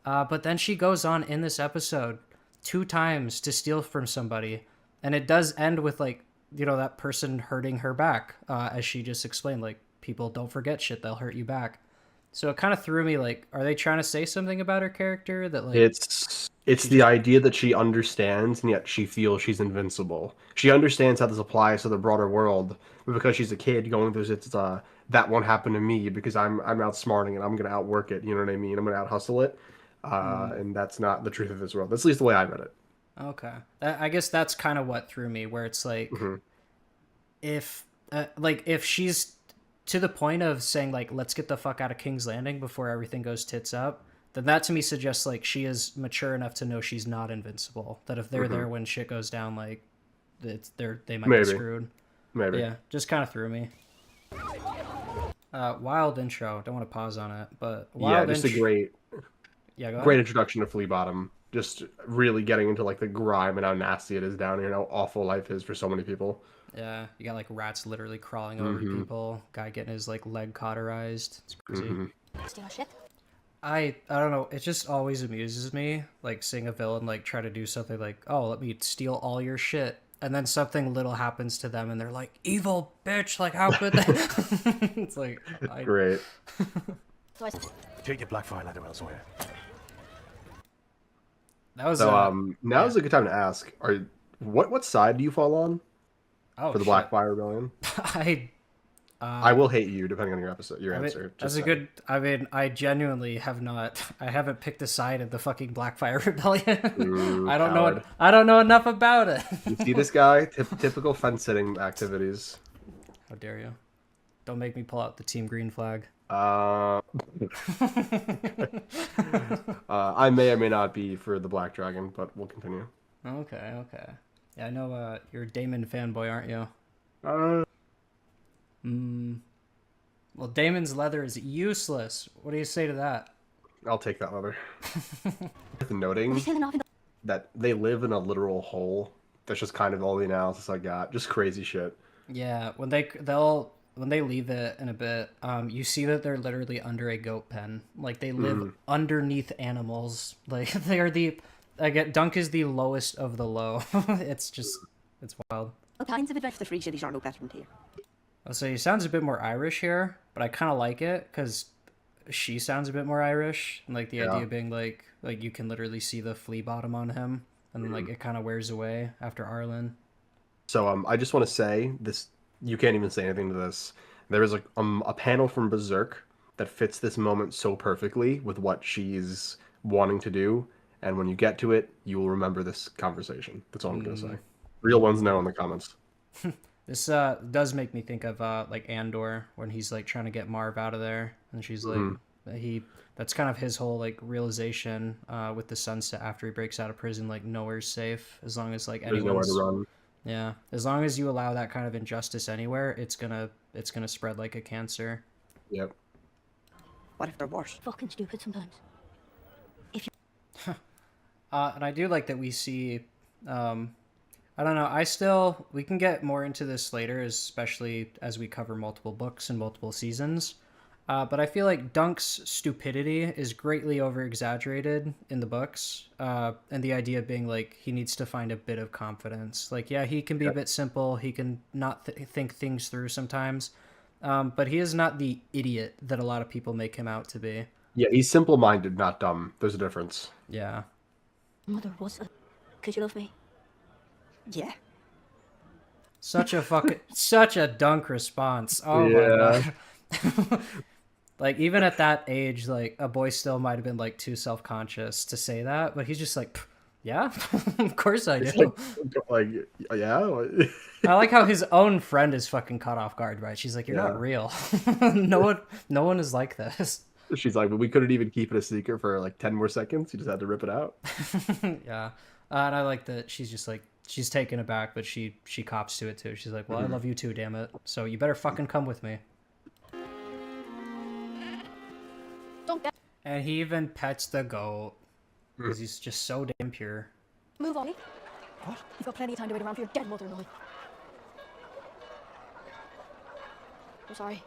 B: But then she goes on in this episode 2 times to steal from somebody, and it does end with like, you know, that person hurting her back, as she just explained, like people don't forget shit, they'll hurt you back. So it kind of threw me, like, are they trying to say something about her character that like
A: it's the idea that she understands and yet she feels she's invincible. She understands how this applies to the broader world, but because she's a kid going through it's that won't happen to me because I'm outsmarting it, I'm gonna outwork it, you know what I mean? I'm gonna out hustle it. And that's not the truth of this world. That's at least the way I read it.
B: Okay. I guess that's kind of what threw me, where it's like, if she's to the point of saying like, let's get the fuck out of King's Landing before everything goes tits up, then that to me suggests like she is mature enough to know she's not invincible. That if they're there when shit goes down, like they might be screwed. Maybe. But yeah, just kind of threw me. Wild intro. Don't want to pause on it, but wild
A: just a great
B: great
A: introduction to Flea Bottom. Just really getting into like the grime and how nasty it is down here and how awful life is for so many people.
B: Yeah, you got like rats literally crawling over people, guy getting his like leg cauterized. It's crazy.
D: Steal our ship?
B: I don't know, it just always amuses me, like seeing a villain like try to do something like, oh, let me steal all your shit, and then something little happens to them and they're like, evil bitch, like how could they? It's like
A: great.
K: Take your Blackfire ladder elsewhere.
B: That was
A: so now's a good time to ask, what side do you fall on for the Blackfire Rebellion? I will hate you depending on your answer.
B: That's a good. I mean, I genuinely have not. I haven't picked a side in the fucking Blackfire Rebellion. I don't know enough about it.
A: You see this guy? Typical fence sitting activities.
B: How dare you? Don't make me pull out the Team Green flag.
A: I may or may not be for the Black Dragon, but we'll continue.
B: Okay. Yeah, I know you're a Daemon fanboy, aren't you? Well, Daemon's leather is useless. What do you say to that?
A: I'll take that leather. Noting that they live in a literal hole. That's just kind of all the analysis I got. Just crazy shit.
B: Yeah, when they leave it in a bit, you see that they're literally under a goat pen. Like they live underneath animals. Like they are Dunk is the lowest of the low. It's wild.
E: All kinds of advice for free cities are no better than here.
B: I'll say he sounds a bit more Irish here, but I kind of like it because she sounds a bit more Irish. And like the idea being like you can literally see the flea bottom on him, and then like it kind of wears away after Arlen.
A: So I just want to say this. You can't even say anything to this. There is a panel from Berserk that fits this moment so perfectly with what she's wanting to do, and when you get to it, you will remember this conversation. That's all I'm gonna say. Real ones know in the comments.
B: This does make me think of like Andor when he's like trying to get Marv out of there, and she's like that's kind of his whole like realization with the Sunset after he breaks out of prison, like nowhere's safe as long as like anyone's Yeah, as long as you allow that kind of injustice anywhere, it's gonna spread like a cancer.
A: Yep.
E: What if they're worse?
F: Fucking stupid sometimes.
B: And I do like that we see, I don't know, we can get more into this later, especially as we cover multiple books and multiple seasons. But I feel like Dunk's stupidity is greatly over-exaggerated in the books. And the idea being, like, he needs to find a bit of confidence. Like, yeah, he can be a bit simple. He can not think things through sometimes. But he is not the idiot that a lot of people make him out to be.
A: Yeah, he's simple-minded, not dumb. There's a difference.
B: Yeah.
F: Mother was could you love me?
E: Yeah.
B: Such a Dunk response. Oh my god. Like, even at that age, like, a boy still might have been, like, too self-conscious to say that, but he's just like, yeah, of course I do.
A: Like, yeah.
B: I like how his own friend is fucking caught off guard, right? She's like, you're not real. No one is like this.
A: She's like, but we couldn't even keep it a secret for like 10 more seconds. You just had to rip it out.
B: Yeah. And I like that she's just like, she's taken aback, but she cops to it too. She's like, well, I love you too, damn it. So you better fucking come with me.
I: Don't get.
B: And he even pets the goat because he's just so damn pure.
I: Move on. What? You've got plenty of time to wait around for your dead mother, Lily. I'm sorry.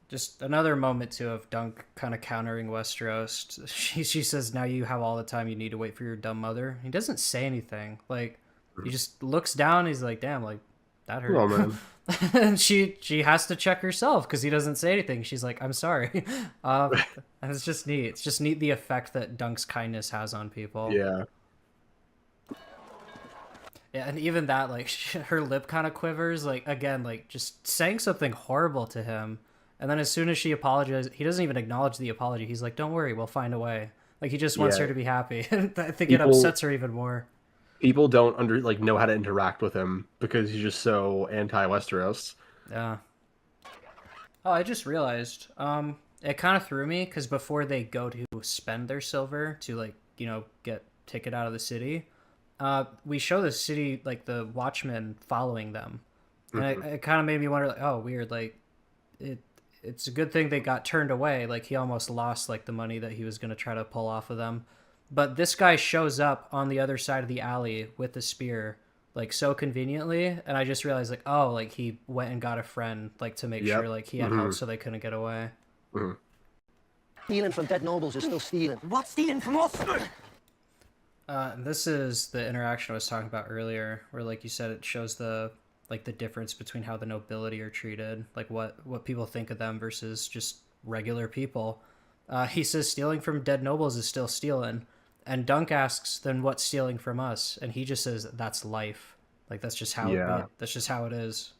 B: Just another moment too of Dunk kind of countering Westeros. She says, now you have all the time you need to wait for your dumb mother. He doesn't say anything. Like, he just looks down. He's like, damn, like, that hurt.
A: Oh, man.
B: And she has to check herself because he doesn't say anything. She's like, I'm sorry. And it's just neat. It's just neat the effect that Dunk's kindness has on people.
A: Yeah.
B: Yeah, and even that, like, her lip kind of quivers. Like, again, like, just saying something horrible to him. And then as soon as she apologizes, he doesn't even acknowledge the apology. He's like, don't worry, we'll find a way. Like, he just wants her to be happy. I think it upsets her even more.
A: People don't know how to interact with him because he's just so anti-Westeros.
B: Yeah. Oh, I just realized. It kind of threw me because before they go to spend their silver to, like, you know, get ticket out of the city, we show the city, like, the watchmen following them. And it kind of made me wonder, like, oh, weird, like, it's a good thing they got turned away. Like, he almost lost, like, the money that he was going to try to pull off of them. But this guy shows up on the other side of the alley with the spear, like, so conveniently. And I just realized, like, oh, like, he went and got a friend, like, to make sure, like, he had help so they couldn't get away.
E: Stealing from dead nobles is still stealing. What's stealing from us?
B: This is the interaction I was talking about earlier, where, like you said, it shows the difference between how the nobility are treated, like what people think of them versus just regular people. He says stealing from dead nobles is still stealing, and Dunk asks, then what's stealing from us? And he just says, that's life. Like, that's just how that's just how it is.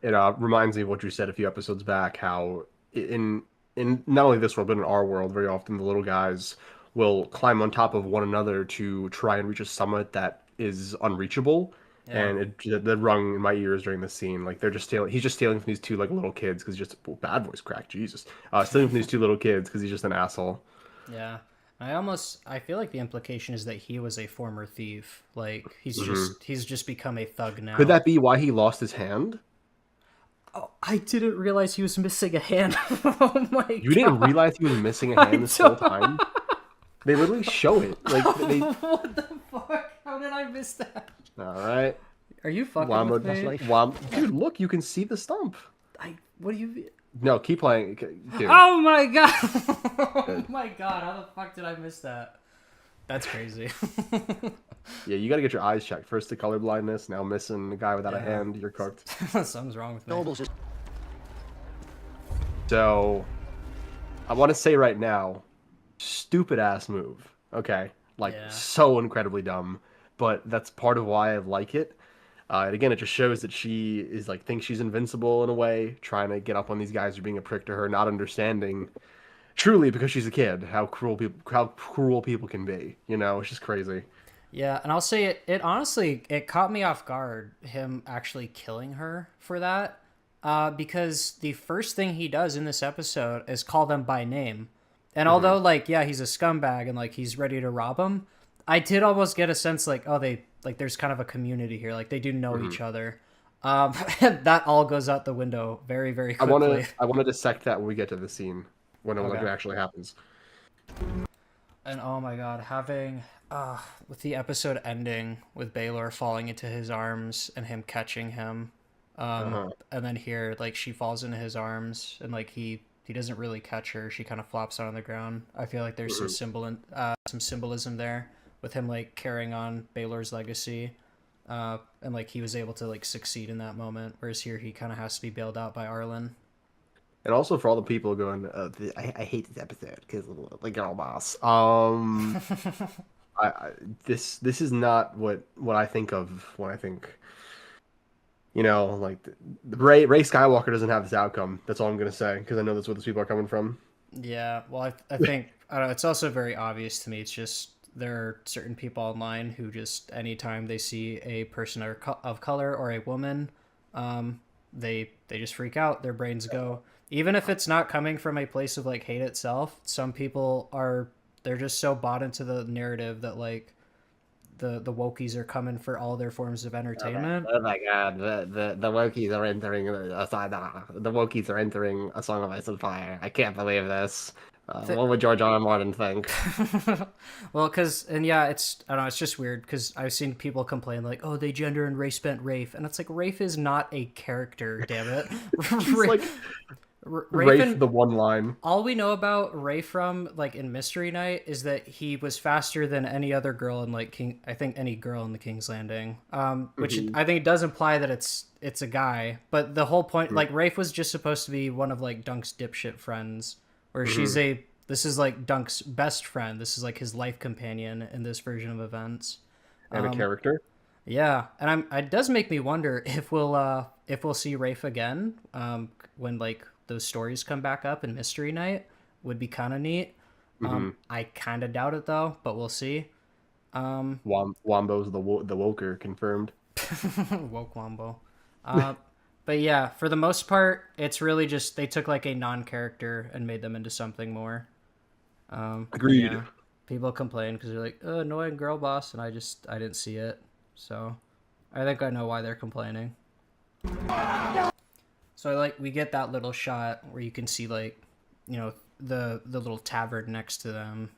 A: It reminds me of what you said a few episodes back, how in not only this world but in our world, very often the little guys will climb on top of one another to try and reach a summit that is unreachable. Yeah. And it rung in my ears during the scene. Like, they're just stealing. He's just stealing from these two, like, little kids because he's just bad voice crack. Jesus, stealing from these two little kids because he's just an asshole.
B: Yeah, I feel like the implication is that he was a former thief. Like, he's just become a thug now.
A: Could that be why he lost his hand?
B: Oh, I didn't realize he was missing a hand. Oh my god!
A: You didn't realize he was missing a hand this whole time? They literally show it. Like,
B: what the fuck? How did I miss that?
A: All right.
B: Are you fucking with me?
A: Dude, look, you can see the stump.
B: What do you...
A: No, keep playing. Dude.
B: Oh my god! Oh my god, how the fuck did I miss that? That's crazy.
A: Yeah, you gotta get your eyes checked. First the color blindness, now missing a guy without a hand. You're cooked.
B: Something's wrong with me.
E: Nobles is...
A: So, I want to say right now, stupid ass move. Okay? Like, so incredibly dumb. But that's part of why I like it. And again, it just shows that she is, like, thinks she's invincible in a way, trying to get up on these guys who are being a prick to her, not understanding truly, because she's a kid, how cruel people can be. You know, it's just crazy.
B: Yeah, and I'll say it honestly, it caught me off guard, him actually killing her for that. Because the first thing he does in this episode is call them by name. And although, like, yeah, he's a scumbag and, like, he's ready to rob them, I did almost get a sense, like, oh, they like there's kind of a community here. Like they do know each other. That all goes out the window very, very quickly.
A: I want to dissect that when we get to the scene when
B: Okay.
A: it actually happens.
B: And oh my god, having with the episode ending with Baelor falling into his arms and him catching him, and then here like she falls into his arms and like he doesn't really catch her. She kind of flops on the ground. I feel like there's some symbolism there with him like carrying on Baelor's legacy, and like he was able to like succeed in that moment, whereas here he kind of has to be bailed out by Arlen.
A: And also for all the people going, I hate this episode because the girl boss. This is not what I think of when I think, like Rey Skywalker doesn't have this outcome. That's all I'm gonna say because I know that's where those people are coming from.
B: Yeah, well, I think I don't know, it's also very obvious to me. It's just there are certain people online who just anytime they see a person of color or a woman, they just freak out. Their brains go. Even if it's not coming from a place of like hate itself, some people they're just so bought into the narrative that like the wokies are coming for all their forms of entertainment.
L: Oh my god, the wokies are entering the wokies are entering A Song of Ice and Fire. I can't believe this. What would George R. R. Martin think?
B: Well, it's I don't know, it's just weird because I've seen people complain like, oh, they gender and race bent Rafe, and it's like Rafe is not a character, damn it.
A: Rafe, the one line.
B: All we know about Rafe from like in Mystery Night is that he was faster than any other girl in like any girl in the King's Landing. Which I think does imply that it's a guy, but the whole point like Rafe was just supposed to be one of like Dunk's dipshit friends, where this is like Dunk's best friend. This is like his life companion in this version of events.
A: And a character.
B: Yeah, and it does make me wonder if we'll see Rafe again when like those stories come back up in Mystery Night. Would be kind of neat. I kind of doubt it though, but we'll see.
A: Wombo's the woker confirmed.
B: Woke Wombo. But yeah, for the most part, it's really just they took like a non-character and made them into something more.
A: Agreed.
B: Yeah. People complain because they're like, oh, annoying girl boss, and I didn't see it. So I think I know why they're complaining. So we get that little shot where you can see like, the little tavern next to them.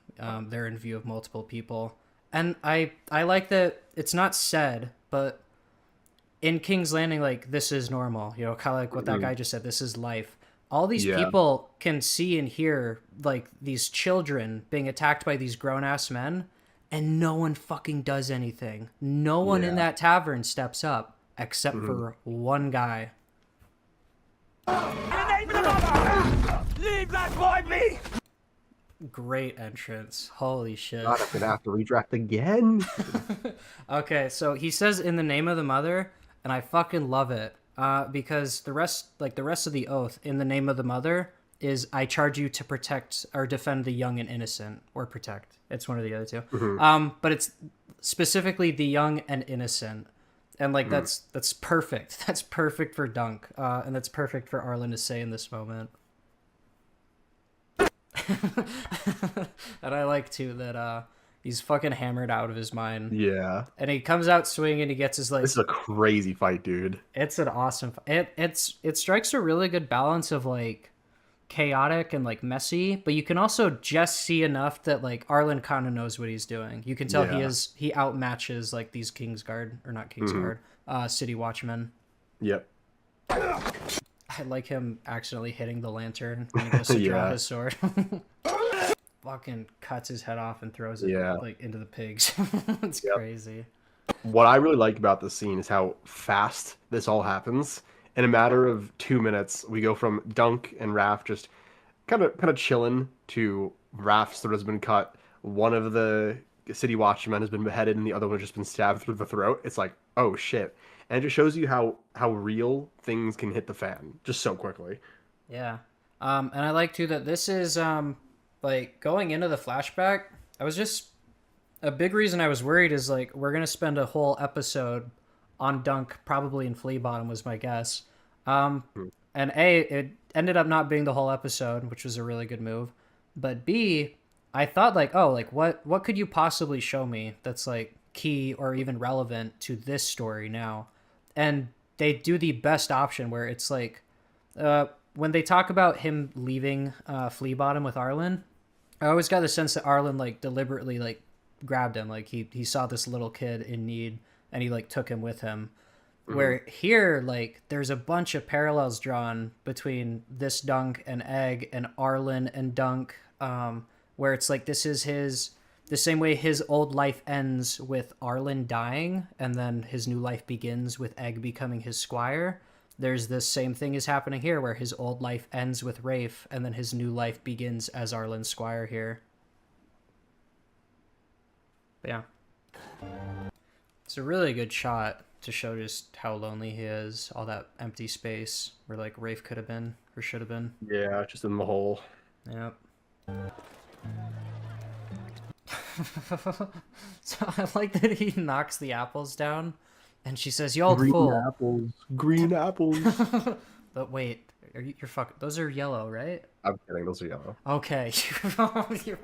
B: They're in view of multiple people. And I like that it's not said, but in King's Landing, like this is normal, kind of like what that guy just said, this is life. All these people can see and hear like these children being attacked by these grown-ass men, and no one fucking does anything. No one in that tavern steps up except for one guy.
K: Leave that boy be!
B: Great entrance. Holy shit.
A: God, I'm gonna have to redraft again.
B: Okay, so he says in the name of the mother, and I fucking love it. Because the rest of the oath, in the name of the mother, is I charge you to protect or defend the young and innocent, or protect. It's one of the other two. But it's specifically the young and innocent. And like that's perfect. That's perfect for Dunk. And that's perfect for Arlen to say in this moment. And I like too that he's fucking hammered out of his mind.
A: Yeah.
B: And he comes out swinging. He gets his like.
A: This is a crazy fight, dude.
B: It's an awesome. It strikes a really good balance of like chaotic and like messy, but you can also just see enough that like Arlen kind of knows what he's doing. You can tell he outmatches like these Kingsguard or not Kingsguard, City Watchmen.
A: Yep.
B: I like him accidentally hitting the lantern when he goes to draw his sword. Fucking cuts his head off and throws it like into the pigs. It's crazy.
A: What I really like about this scene is how fast this all happens. In a matter of 2 minutes, we go from Dunk and Raph just kind of chilling to Raph's throat has been cut. One of the City Watchmen has been beheaded, and the other one has just been stabbed through the throat. It's like, oh shit. And it just shows you how real things can hit the fan just so quickly.
B: Yeah. And I like too that this is like going into the flashback, a big reason I was worried is like we're gonna spend a whole episode on Dunk, probably in Flea Bottom was my guess. And it ended up not being the whole episode, which was a really good move. But B, I thought like, oh, like what could you possibly show me that's like key or even relevant to this story now. And they do the best option where it's like, when they talk about him leaving Flea Bottom with Arlen, I always got the sense that Arlen like deliberately like grabbed him, like he saw this little kid in need and he like took him with him. Where here, like, there's a bunch of parallels drawn between this Dunk and Egg and Arlen and Dunk, where it's like this is the same way his old life ends with Arlen dying, and then his new life begins with Egg becoming his squire. There's this same thing is happening here, where his old life ends with Rafe, and then his new life begins as Arlen's squire here. But yeah. It's a really good shot to show just how lonely he is, all that empty space where like Rafe could have been or should have been.
A: Yeah, just in the hole.
B: Yep. So I like that he knocks the apples down and she says, "You old
A: Green
B: fool."
A: apples. Green apples.
B: But wait, you're fucking, those are yellow, right?
A: I'm kidding, those are yellow.
B: Okay. You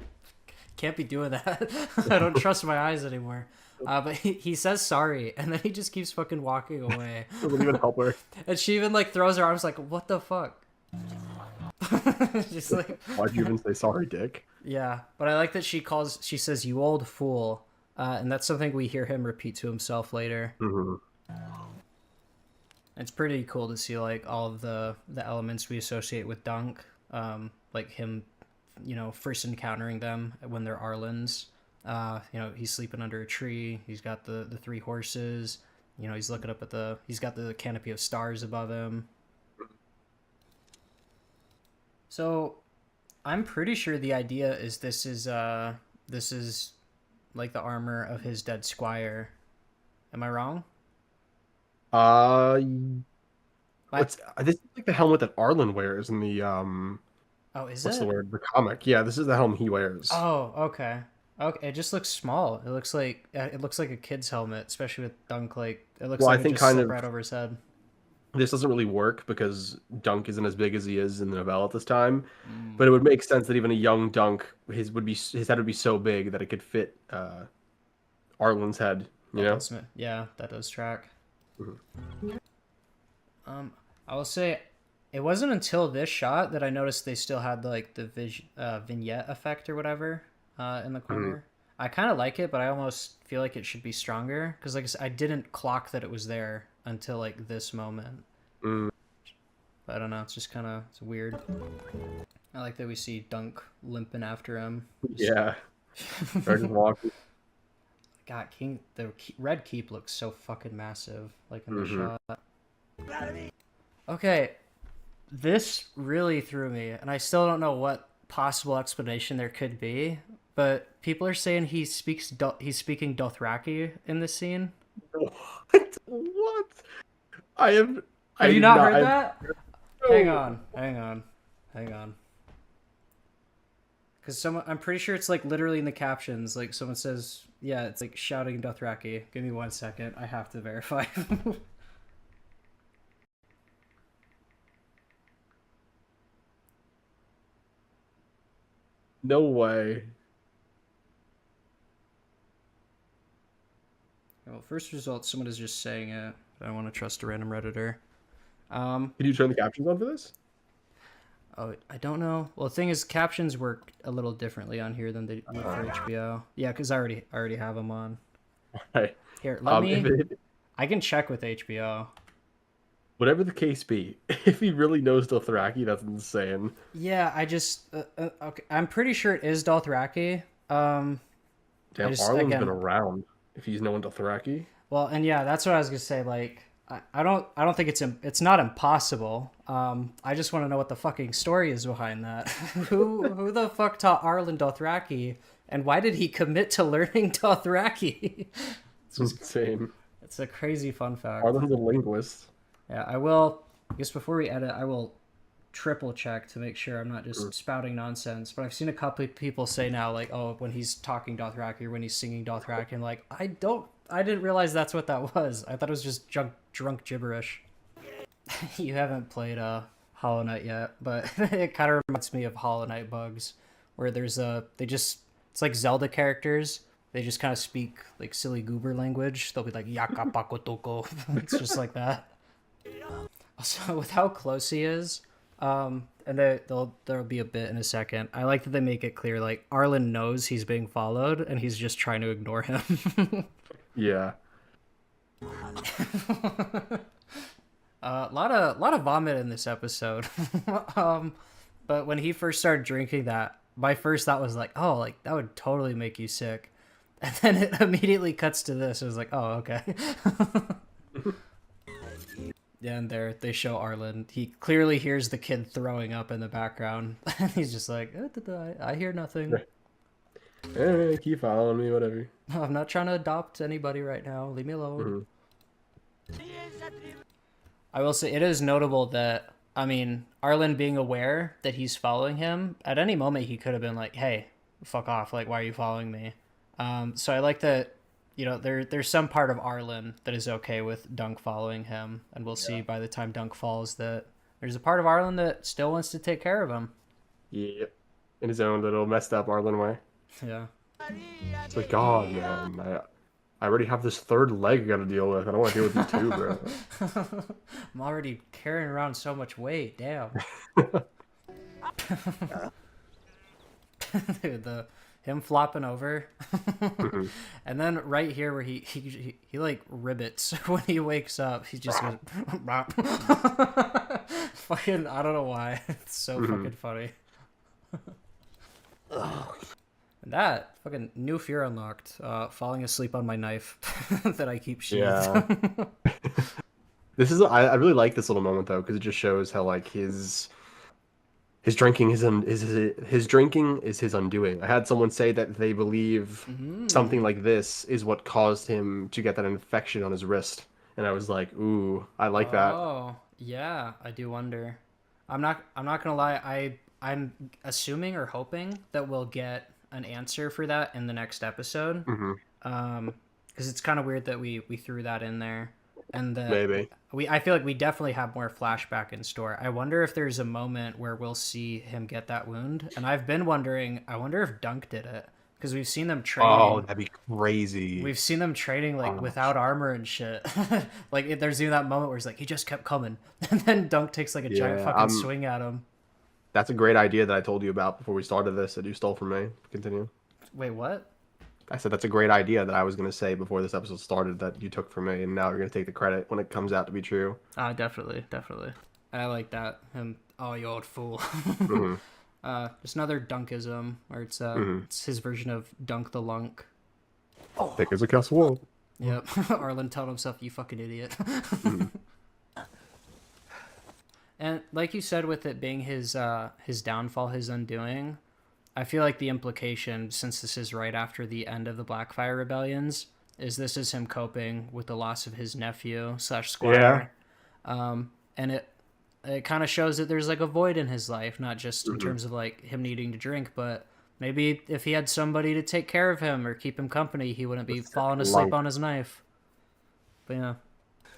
B: can't be doing that. I don't trust my eyes anymore. But he says sorry, and then he just keeps fucking walking away.
A: Doesn't even help her.
B: And she even like throws her arms like, "What the fuck?" Just like,
A: why'd you even say sorry, Dick?
B: Yeah, but I like that she says, "You old fool," and that's something we hear him repeat to himself later. It's pretty cool to see like all of the elements we associate with Dunk, like him, you know, first encountering them when they're Arlen's. You know, he's sleeping under a tree. He's got the 3 horses. You know, he's looking up at he's got the canopy of stars above him. So, I'm pretty sure the idea is this is like the armor of his dead squire. Am I wrong?
A: This is like the helmet that Arlen wears in the
B: Oh, is
A: what's
B: it?
A: the word? The comic. Yeah, this is the helmet he wears.
B: Oh, okay. Okay, it just looks small. It looks like a kid's helmet, especially with Dunk. Like it looks
A: Well,
B: like
A: I
B: it
A: think
B: just
A: kind
B: slipped
A: of
B: right over his head.
A: This doesn't really work because Dunk isn't as big as he is in the novella at this time. But it would make sense that even a young Dunk, his head would be so big that it could fit Arlen's head. You know?
B: Yeah, that does track. I will say, it wasn't until this shot that I noticed they still had like the vignette effect or whatever in the corner. I kind of like it, but I almost feel like it should be stronger because, like I said, I didn't clock that it was there until like this moment. But I don't know. It's just kind of weird. I like that we see Dunk limping after him.
A: Yeah. Started walking.
B: God, the red keep looks so fucking massive, like in the shot. Okay, this really threw me, and I still don't know what possible explanation there could be. But people are saying he's speaking Dothraki in this scene.
A: What? Have
B: you not heard that? No. Hang on. Because I'm pretty sure it's like literally in the captions. Like someone says, yeah, it's like shouting Dothraki. Give me 1 second. I have to verify.
A: No way.
B: Well, first result, someone is just saying it. I don't want to trust a random Redditor.
A: Can you turn the captions on for this?
B: Oh, I don't know. Well, the thing is, captions work a little differently on here than they would for HBO. Yeah, because I already have them on.
A: Right.
B: Here, let me. I can check with HBO.
A: Whatever the case be, if he really knows Dothraki, that's insane.
B: Yeah, I just okay. I'm pretty sure it is Dothraki.
A: Damn, Arlen's been around. If he's knowing Dothraki.
B: Well, and yeah, that's what I was gonna say. Like, I don't think it's not impossible. I just want to know what the fucking story is behind that. who the fuck taught Arlen Dothraki, and why did he commit to learning Dothraki?
A: It's insane.
B: It's a crazy fun fact.
A: Arlen's a linguist.
B: Yeah, I guess before we edit, I will triple check to make sure I'm not just spouting nonsense. But I've seen a couple of people say now, like, oh, when he's talking Dothraki or when he's singing Dothraki, I'm like, I didn't realize that's what that was. I thought it was just drunk gibberish. You haven't played Hollow Knight yet, but it kind of reminds me of Hollow Knight bugs, where it's like Zelda characters, they just kind of speak like silly goober language. They'll be like Yaka Pakotoko. It's just like that. Also, with how close he is, and there'll be a bit in a second. I like that they make it clear like Arlen knows he's being followed and he's just trying to ignore him.
A: Yeah.
B: Lot of vomit in this episode. But when he first started drinking that, my first thought was like, oh, like that would totally make you sick. And then it immediately cuts to this. It was like, oh, okay. Yeah, and there they show Arlen. He clearly hears the kid throwing up in the background. He's just like, I hear nothing.
A: Hey, keep following me, whatever.
B: I'm not trying to adopt anybody right now. Leave me alone. I will say it is notable that, I mean, Arlen being aware that he's following him, at any moment he could have been like, hey, fuck off, like, why are you following me? So I like that, you know, there's some part of Arlen that is okay with Dunk following him, and we'll see by the time Dunk falls that there's a part of Arlen that still wants to take care of him.
A: Yep. In his own little messed up Arlen way.
B: Yeah.
A: It's like, God, man, I already have this third leg I gotta deal with. I don't want to deal with these two, bro.
B: I'm already carrying around so much weight. Damn. Dude, him flopping over, and then right here where he like ribbits when he wakes up. He just goes, fucking. I don't know why. It's so fucking funny. That fucking new fear unlocked. Falling asleep on my knife that I keep sheathed.
A: Yeah. This is I really like this little moment though, because it just shows how like his drinking his drinking is his undoing. I had someone say that they believe something like this is what caused him to get that infection on his wrist, and I was like, ooh, I like that.
B: Oh yeah, I do wonder. I'm not gonna lie. I'm assuming or hoping that we'll get an answer for that in the next episode. Because it's kind of weird that we threw that in there, and that
A: Maybe.
B: I feel like we definitely have more flashback in store. I wonder if there's a moment where we'll see him get that wound, and I've been wondering. I wonder if Dunk did it, because we've seen them training.
A: Oh, that'd be crazy.
B: We've seen them training like without armor and shit. Like there's even that moment where he's like, he just kept coming, and then Dunk takes like a giant fucking swing at him.
A: That's a great idea that I told you about before we started this that you stole from me. Continue.
B: Wait, what?
A: I said that's a great idea that I was going to say before this episode started that you took from me, and now you're going to take the credit when it comes out to be true.
B: Definitely. I like that. Him, oh, you old fool. Just another Dunkism, or it's his version of Dunk the Lunk.
A: Oh. Thick as a castle wall.
B: Yep. Arlen telling himself, you fucking idiot. And like you said, with it being his downfall, his undoing, I feel like the implication, since this is right after the end of the Blackfire rebellions, is this is him coping with the loss of his nephew / squire. Yeah. And it kind of shows that there's like a void in his life, not just in terms of like him needing to drink, but maybe if he had somebody to take care of him or keep him company, he wouldn't be falling asleep on his knife. But yeah.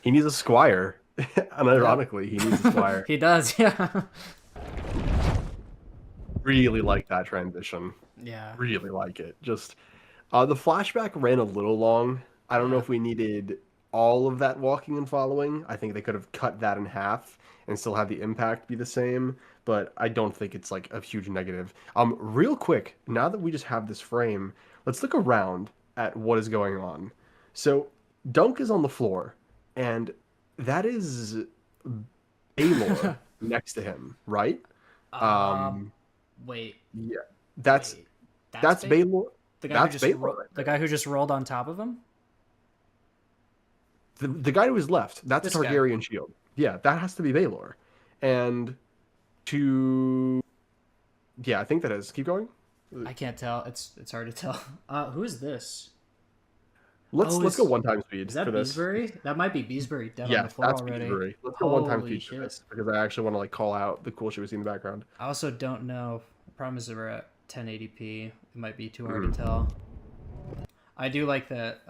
A: He needs a squire. Unironically, he needs a squire.
B: He does, yeah.
A: Really like that transition.
B: Yeah.
A: Really like it. Just the flashback ran a little long. I don't know if we needed all of that walking and following. I think they could have cut that in half and still have the impact be the same, but I don't think it's like a huge negative. Real quick, now that we just have this frame, let's look around at what is going on. So Dunk is on the floor, and that is Baylor next to him, right?
B: Wait.
A: Yeah, that's Baylor.
B: The guy who just rolled on top of him.
A: The guy to his left, that's a Targaryen shield. Yeah, that has to be Baylor. And I think that is. Keep going.
B: I can't tell. It's hard to tell. Who is this?
A: Let's go 1 speed.
B: Is that
A: for this.
B: Beesbury? That might be Beesbury dead on the floor
A: that's
B: already.
A: Beesbury. Let's go 1 speed for this because I actually want to like call out the cool shit we see in the background.
B: I also don't know. The problem is that we're at 1080p. It might be too hard to tell. I do like that.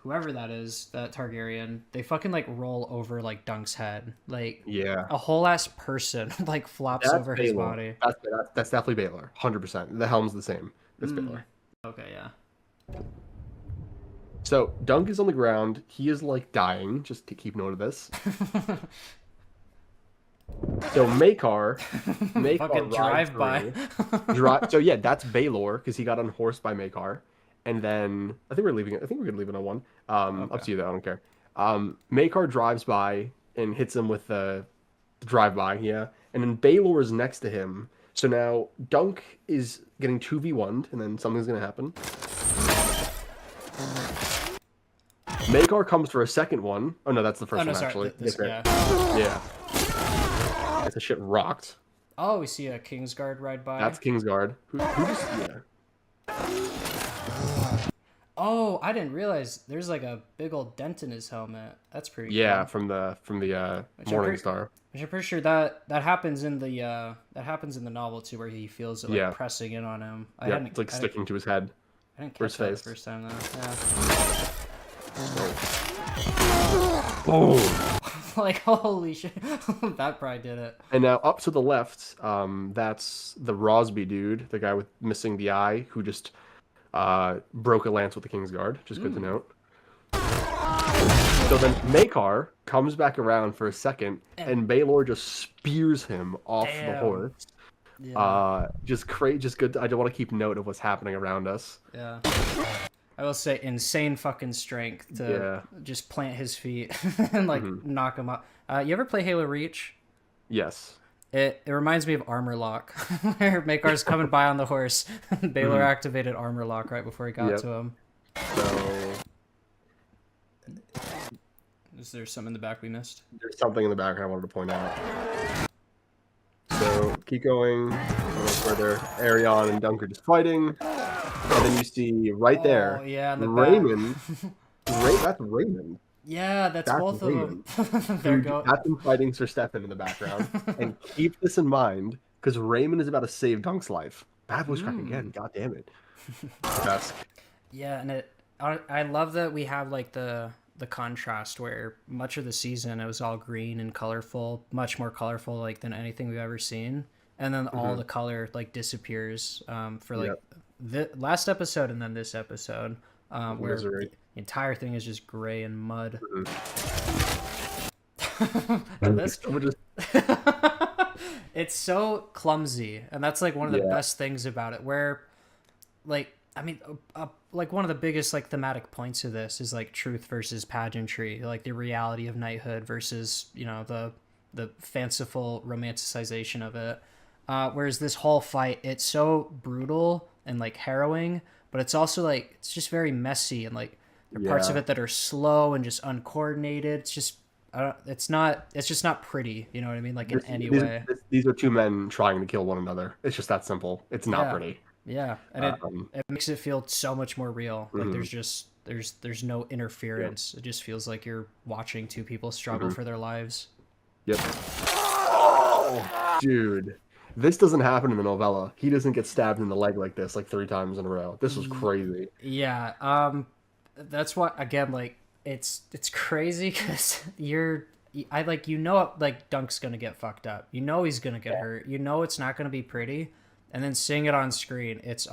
B: Whoever that is, that Targaryen, they fucking like roll over like Dunk's head. Like a whole ass person like flops over his body.
A: That's definitely Baylor. 100%. The helm's the same. It's Baylor.
B: Okay, yeah.
A: So Dunk is on the ground. He is like dying. Just to keep note of this. So Maekar
B: Fucking drive by.
A: So yeah, that's Baelor because he got unhorsed by Maekar, and then I think we're leaving it. I think we're gonna leave it on one. Up to you though. I don't care. Maekar drives by and hits him with the drive by. Yeah, and then Baelor is next to him. So now Dunk is getting 2v1'd, and then something's gonna happen. Maekar comes for a second one. Oh no, that's the first one
B: sorry,
A: actually.
B: yeah.
A: Yeah. The shit rocked.
B: Oh, we see a Kingsguard ride by.
A: That's Kingsguard. Who just
B: Oh, I didn't realize there's like a big old dent in his helmet. That's pretty.
A: Yeah,
B: cool.
A: from the Morningstar.
B: Which I'm pretty sure that happens in the novel too, where he feels it like pressing in on him.
A: Yeah, it's like sticking to his head.
B: I didn't
A: or
B: catch
A: his
B: that
A: face.
B: the first time though. Yeah.
A: Oh.
B: Like holy shit, that probably did it.
A: And now up to the left, that's the Rosby dude, the guy with missing the eye, who just broke a lance with the Kingsguard. Just good to note. So then Maekar comes back around for a second, and Baelor just spears him off the horse.
B: Yeah.
A: Just good. I don't want to keep note of what's happening around us.
B: Yeah. I will say insane fucking strength to just plant his feet and like knock him up. You ever play Halo Reach?
A: Yes.
B: It reminds me of Armor Lock, where Maekar's coming by on the horse. Baelor activated Armor Lock right before he got to him.
A: So
B: is there something in the back we missed?
A: There's something in the background I wanted to point out. So keep going. Further, Arion and Dunk are just fighting. And then you see right there, Raymond. That's Raymond.
B: Yeah, that's both
A: Raymond.
B: of them. There go.
A: That's him fighting Sir Stefan in the background. And keep this in mind, because Raymond is about to save Dunk's life. Bad voice crack again. God damn it. Best.
B: Yeah, and I love that we have like the contrast where much of the season it was all green and colorful, much more colorful like than anything we've ever seen. And then all the color like disappears for like the last episode and then this episode where the entire thing is just gray and mud. And this, it's so clumsy, and that's like one of the best things about it, where like I mean like one of the biggest like thematic points of this is like truth versus pageantry, like the reality of knighthood versus, you know, the fanciful romanticization of it. Whereas this whole fight, it's so brutal and like harrowing, but it's also like it's just very messy, and like there are parts of it that are slow and just uncoordinated. It's just it's just not pretty, you know what I mean? Like in any way.
A: These are two men trying to kill one another. It's just that simple. It's not pretty.
B: Yeah, and it makes it feel so much more real. Like there's no interference. It just feels like you're watching two people struggle for their lives.
A: Yep. Oh, dude. This doesn't happen in the novella. He doesn't get stabbed in the leg like this, like 3 times in a row. This was crazy.
B: Yeah. That's why, again, like it's crazy because like Dunk's gonna get fucked up. You know he's gonna get hurt. You know it's not gonna be pretty. And then seeing it on screen, it's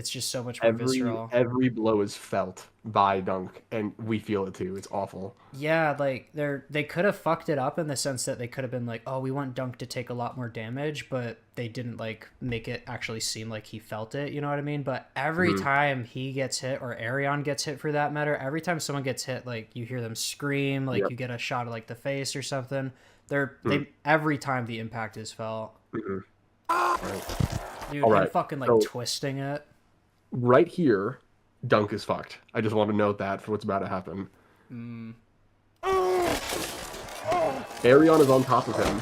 B: just so much more visceral.
A: Every blow is felt by Dunk, and we feel it too. It's awful.
B: Yeah, like they could have fucked it up in the sense that they could have been like, oh, we want Dunk to take a lot more damage, but they didn't like make it actually seem like he felt it. You know what I mean? But every time he gets hit, or Arion gets hit for that matter, every time someone gets hit, like you hear them scream, like you get a shot of like the face or something. Every time the impact is felt. Dude,
A: All right.
B: him fucking like twisting it.
A: Right here, Dunk is fucked. I just want to note that for what's about to happen. Arion is on top of him.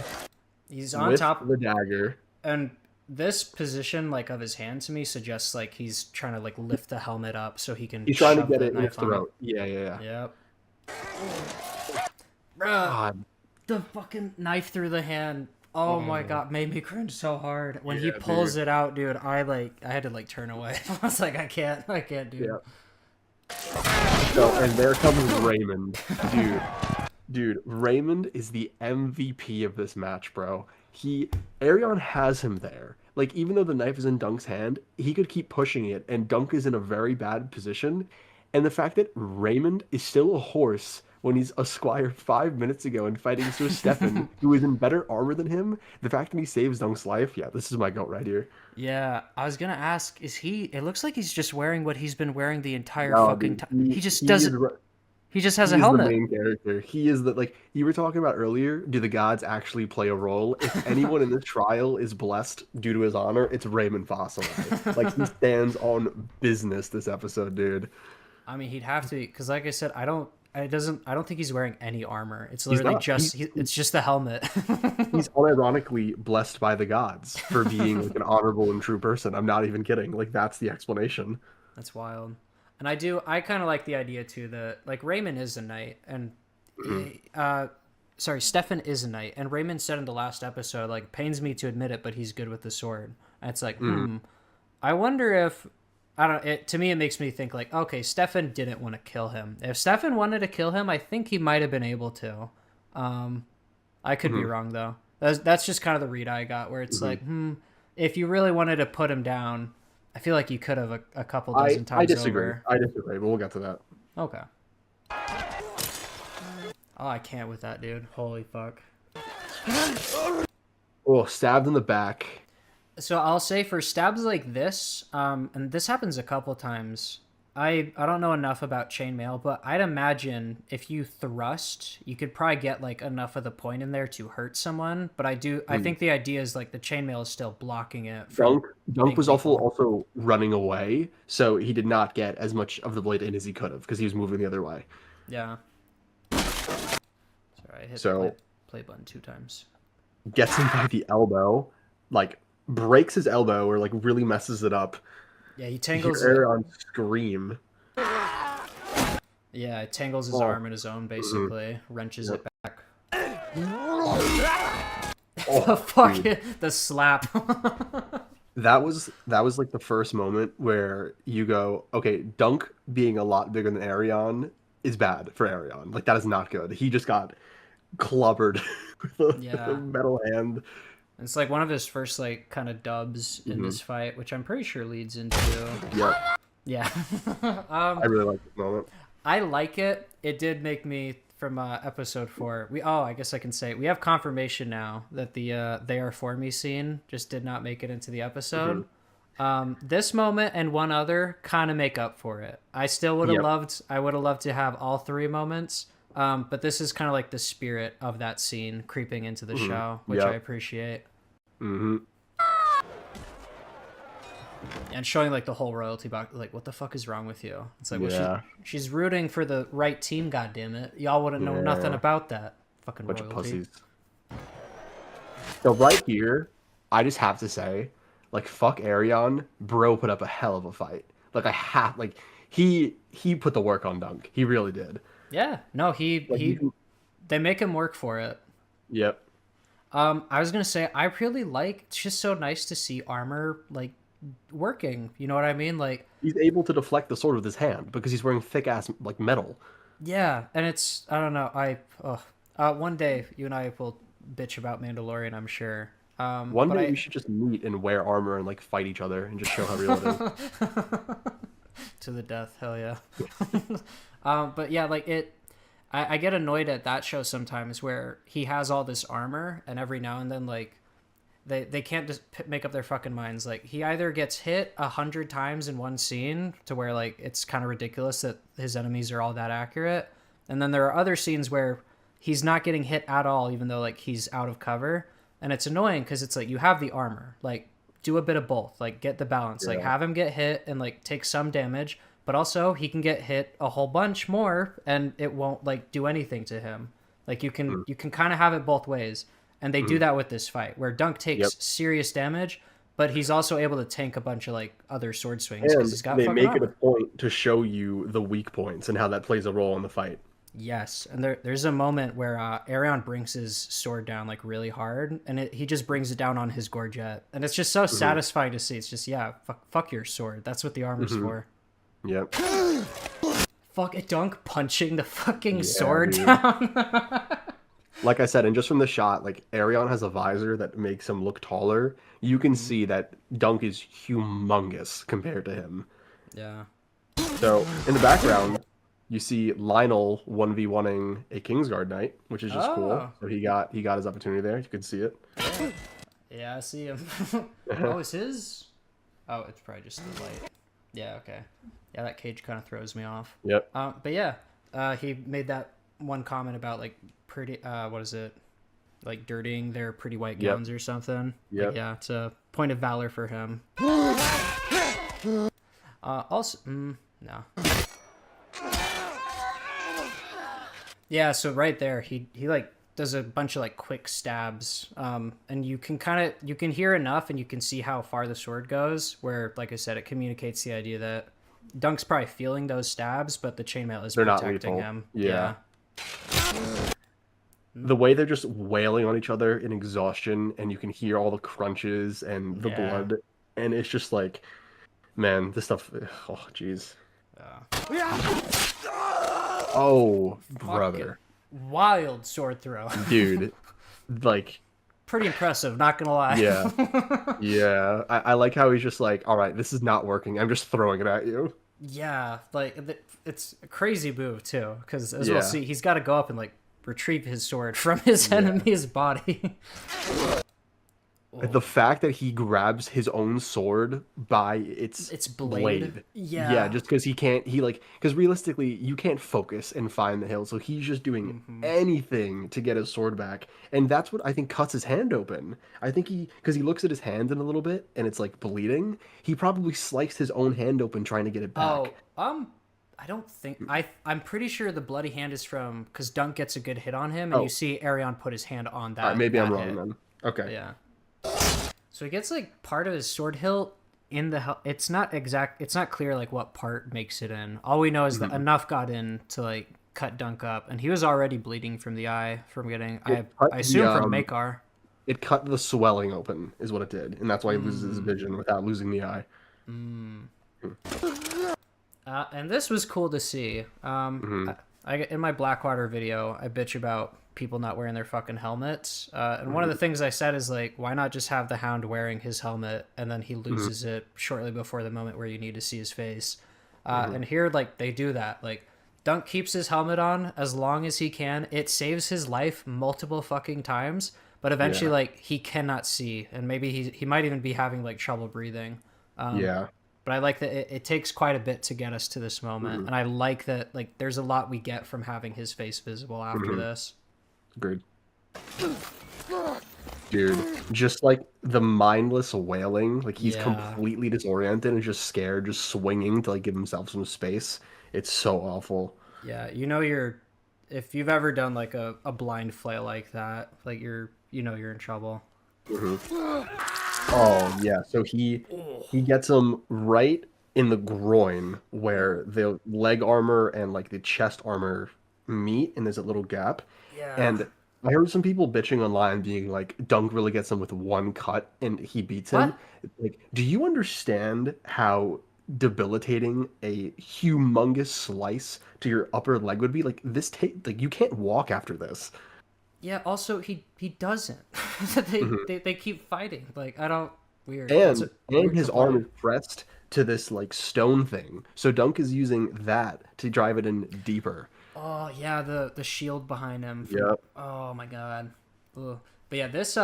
B: He's on
A: with
B: top
A: of the dagger.
B: And this position like of his hand to me suggests like he's trying to like lift the helmet up so he can.
A: He's trying to
B: shove
A: get
B: the
A: it in his
B: knife on
A: throat. Yeah.
B: Yep. Bruh, the fucking knife through the hand. Oh my god, made me cringe so hard when he pulls it out, dude. I had to like turn away. I was like, I can't do it.
A: So, and there comes Raymond, dude. Raymond is the MVP of this match, bro. Arion has him there. Like, even though the knife is in Dunk's hand, he could keep pushing it, and Dunk is in a very bad position, And the fact that Raymond is still a horse when he's a squire 5 minutes ago and fighting Sir Stefan, who is in better armor than him, the fact that he saves Dunk's life, yeah, this is my goat right here.
B: Yeah, I was gonna ask, is he? It looks like he's just wearing what he's been wearing the entire
A: No,
B: fucking
A: dude,
B: time. He just
A: he
B: doesn't.
A: is
B: He just has
A: He
B: a
A: is
B: helmet.
A: the main character. He is the, like you were talking about earlier, do the gods actually play a role? If anyone in this trial is blessed due to his honor, it's Raymond Fossilay. Like, he stands on business this episode, dude.
B: I mean, he'd have to be, because like I said, I don't think he's wearing any armor. It's
A: He's
B: literally
A: not.
B: it's just the helmet.
A: He's unironically blessed by the gods for being like an honorable and true person. I'm not even kidding. Like, that's the explanation.
B: That's wild. And I kind of like the idea too that like Raymond is a knight, and Stefan is a knight, and Raymond said in the last episode, like, pains me to admit it, but he's good with the sword. And it's like, I wonder if, I don't. To me, it makes me think like, okay, Stefan didn't want to kill him. If Stefan wanted to kill him, I think he might have been able to. I could be wrong though. That's just kind of the read I got, where it's like, if you really wanted to put him down, I feel like you could have a couple dozen times.
A: I disagree.
B: over.
A: I disagree, but we'll get to that.
B: Okay. Oh, I can't with that, dude. Holy fuck.
A: Oh, stabbed in the back.
B: So I'll say for stabs like this, and this happens a couple times. I don't know enough about chainmail, but I'd imagine if you thrust, you could probably get like enough of the point in there to hurt someone. But I think the idea is like the chainmail is still blocking it.
A: Dunk was also running away, so he did not get as much of the blade in as he could have because he was moving the other way.
B: Yeah. Sorry, I hit the play button 2 times.
A: Gets him by the elbow, like breaks his elbow or like really messes it up.
B: Yeah, he tangles
A: it on scream.
B: Yeah, it tangles his arm in his own, basically. Wrenches it back. The fuck, the slap.
A: That was like the first moment where you go, okay, Dunk being a lot bigger than Arion is bad for Arion. Like, that is not good. He just got clobbered with a metal hand.
B: It's like one of his first like kind of dubs in this fight, which I'm pretty sure leads into.
A: Yep.
B: Yeah.
A: I really like this moment.
B: I like it. It did make me from episode 4. I guess I can say we have confirmation now that the "They Are For Me" scene just did not make it into the episode. This moment and one other kind of make up for it. I still would have loved. I would have loved to have all 3 moments. But this is kind of like the spirit of that scene creeping into the show, which I appreciate. And showing like the whole royalty box, like, what the fuck is wrong with you? It's like, well, she's rooting for the right team, goddammit. Y'all wouldn't know nothing about that. Fucking
A: bunch
B: royalty.
A: of pussies. So right here, I just have to say, like, fuck Arion, bro put up a hell of a fight. Like, he put the work on Dunk. He really did.
B: Yeah, no, they make him work for it.
A: Yep.
B: I was gonna say, I really like, it's just so nice to see armor like working. You know what I mean? Like,
A: he's able to deflect the sword with his hand because he's wearing thick ass like metal.
B: Yeah, and it's, I don't know, one day you and I will bitch about Mandalorian, I'm sure.
A: One day we should just meet and wear armor and like fight each other and just show how real it is.
B: To the death, hell yeah. But yeah, like I get annoyed at that show sometimes where he has all this armor and every now and then like they can't just make up their fucking minds. Like, he either gets hit 100 times in one scene to where like it's kind of ridiculous that his enemies are all that accurate, and then there are other scenes where he's not getting hit at all even though like he's out of cover, and it's annoying because it's like, you have the armor, like, do a bit of both, like, get the balance, like, have him get hit and like take some damage, but also he can get hit a whole bunch more and it won't like do anything to him. Like, you can kind of have it both ways, and they do that with this fight where Dunk takes serious damage, but he's also able to tank a bunch of like other sword swings because he's got
A: they
B: fucking
A: make it a
B: armor.
A: point to show you the weak points and how that plays a role in the fight.
B: Yes, and there's a moment where Arion brings his sword down like really hard, and he just brings it down on his gorget, and it's just so satisfying to see. It's just, fuck your sword. That's what the armor's for.
A: Yep.
B: Fuck it, Dunk punching the fucking sword down.
A: Like I said, and just from the shot, like, Arion has a visor that makes him look taller. You can see that Dunk is humongous compared to him.
B: Yeah.
A: So in the background, you see Lionel 1v1ing a Kingsguard Knight, which is just cool.
B: Oh.
A: So he got his opportunity there. You can see it.
B: Yeah, I see him. Oh, is his? Oh, it's probably just the light. Yeah, okay. Yeah, that cage kind of throws me off.
A: Yep.
B: But yeah, he made that one comment about like pretty. What is it? Like dirtying their pretty white
A: Yep.
B: gowns or something.
A: Yep.
B: Like, yeah, it's a point of valor for him. Also, no. Yeah, so right there, he like does a bunch of like quick stabs, and you can hear enough, and you can see how far the sword goes. Where, like I said, it communicates the idea that Dunk's probably feeling those stabs, but the chainmail is
A: They're not
B: protecting
A: lethal.
B: him.
A: Yeah. The way they're just wailing on each other in exhaustion, and you can hear all the crunches and the
B: Yeah.
A: blood, and it's just like, man, this stuff. Oh, jeez. Oh, brother,
B: Wild sword throw.
A: dude, like,
B: Pretty impressive, not gonna lie.
A: yeah, yeah. I like how he's just like, all right, this is not working. I'm just throwing it at you.
B: Yeah, like it's a crazy move too, because as
A: Yeah.
B: we'll see, he's got to go up and like retrieve his sword from his enemy's body.
A: The fact that he grabs his own sword by its
B: blade?
A: Yeah,
B: Yeah.
A: just because because realistically, you can't focus and find the hill, so he's just doing anything to get his sword back, and that's what I think cuts his hand open. I think because he looks at his hand in a little bit and it's like bleeding, he probably sliced his own hand open trying to get it back.
B: I don't think I'm pretty sure the bloody hand is from because Dunk gets a good hit on him, and
A: Oh.
B: you see Arion put his hand on that.
A: All right, maybe I'm
B: that
A: wrong
B: hit.
A: then. Okay.
B: Yeah. So he gets like part of his sword hilt in the. It's not exact. It's not clear like what part makes it in. All we know is that enough got in to like cut Dunk up, and he was already bleeding from the eye from getting. I assume from Makar.
A: It cut the swelling open, is what it did, and that's why he loses his vision without losing the eye.
B: And this was cool to see. I in my Blackwater video, I bitch about people not wearing their fucking helmets. And one of the things I said is like, why not just have the Hound wearing his helmet and then he loses it shortly before the moment where you need to see his face. And here, like, they do that. Like, Dunk keeps his helmet on as long as he can. It saves his life multiple fucking times, but eventually, like, he cannot see, and maybe he might even be having like trouble breathing.
A: Yeah.
B: But I like that it takes quite a bit to get us to this moment, and I like that like there's a lot we get from having his face visible after this.
A: Agreed. Dude, just like the mindless wailing, like he's
B: Yeah.
A: completely disoriented and just scared, just swinging to like give himself some space. It's so awful.
B: Yeah, you know if you've ever done like a blind flail like that, like you're in trouble.
A: Oh yeah, so he gets him right in the groin where the leg armor and like the chest armor meet, and there's a little gap.
B: Yeah.
A: And I heard some people bitching online being like, Dunk really gets him with one cut and he beats him. Like, do you understand how debilitating a humongous slice to your upper leg would be? Like like you can't walk after this.
B: Yeah, also he doesn't. they keep fighting. Like I don't weird.
A: And
B: It's a weird
A: his
B: complaint.
A: arm is pressed to this like stone thing. So Dunk is using that to drive it in deeper.
B: Oh yeah, the shield behind him.
A: Yep.
B: Oh my god. Ugh. But yeah, this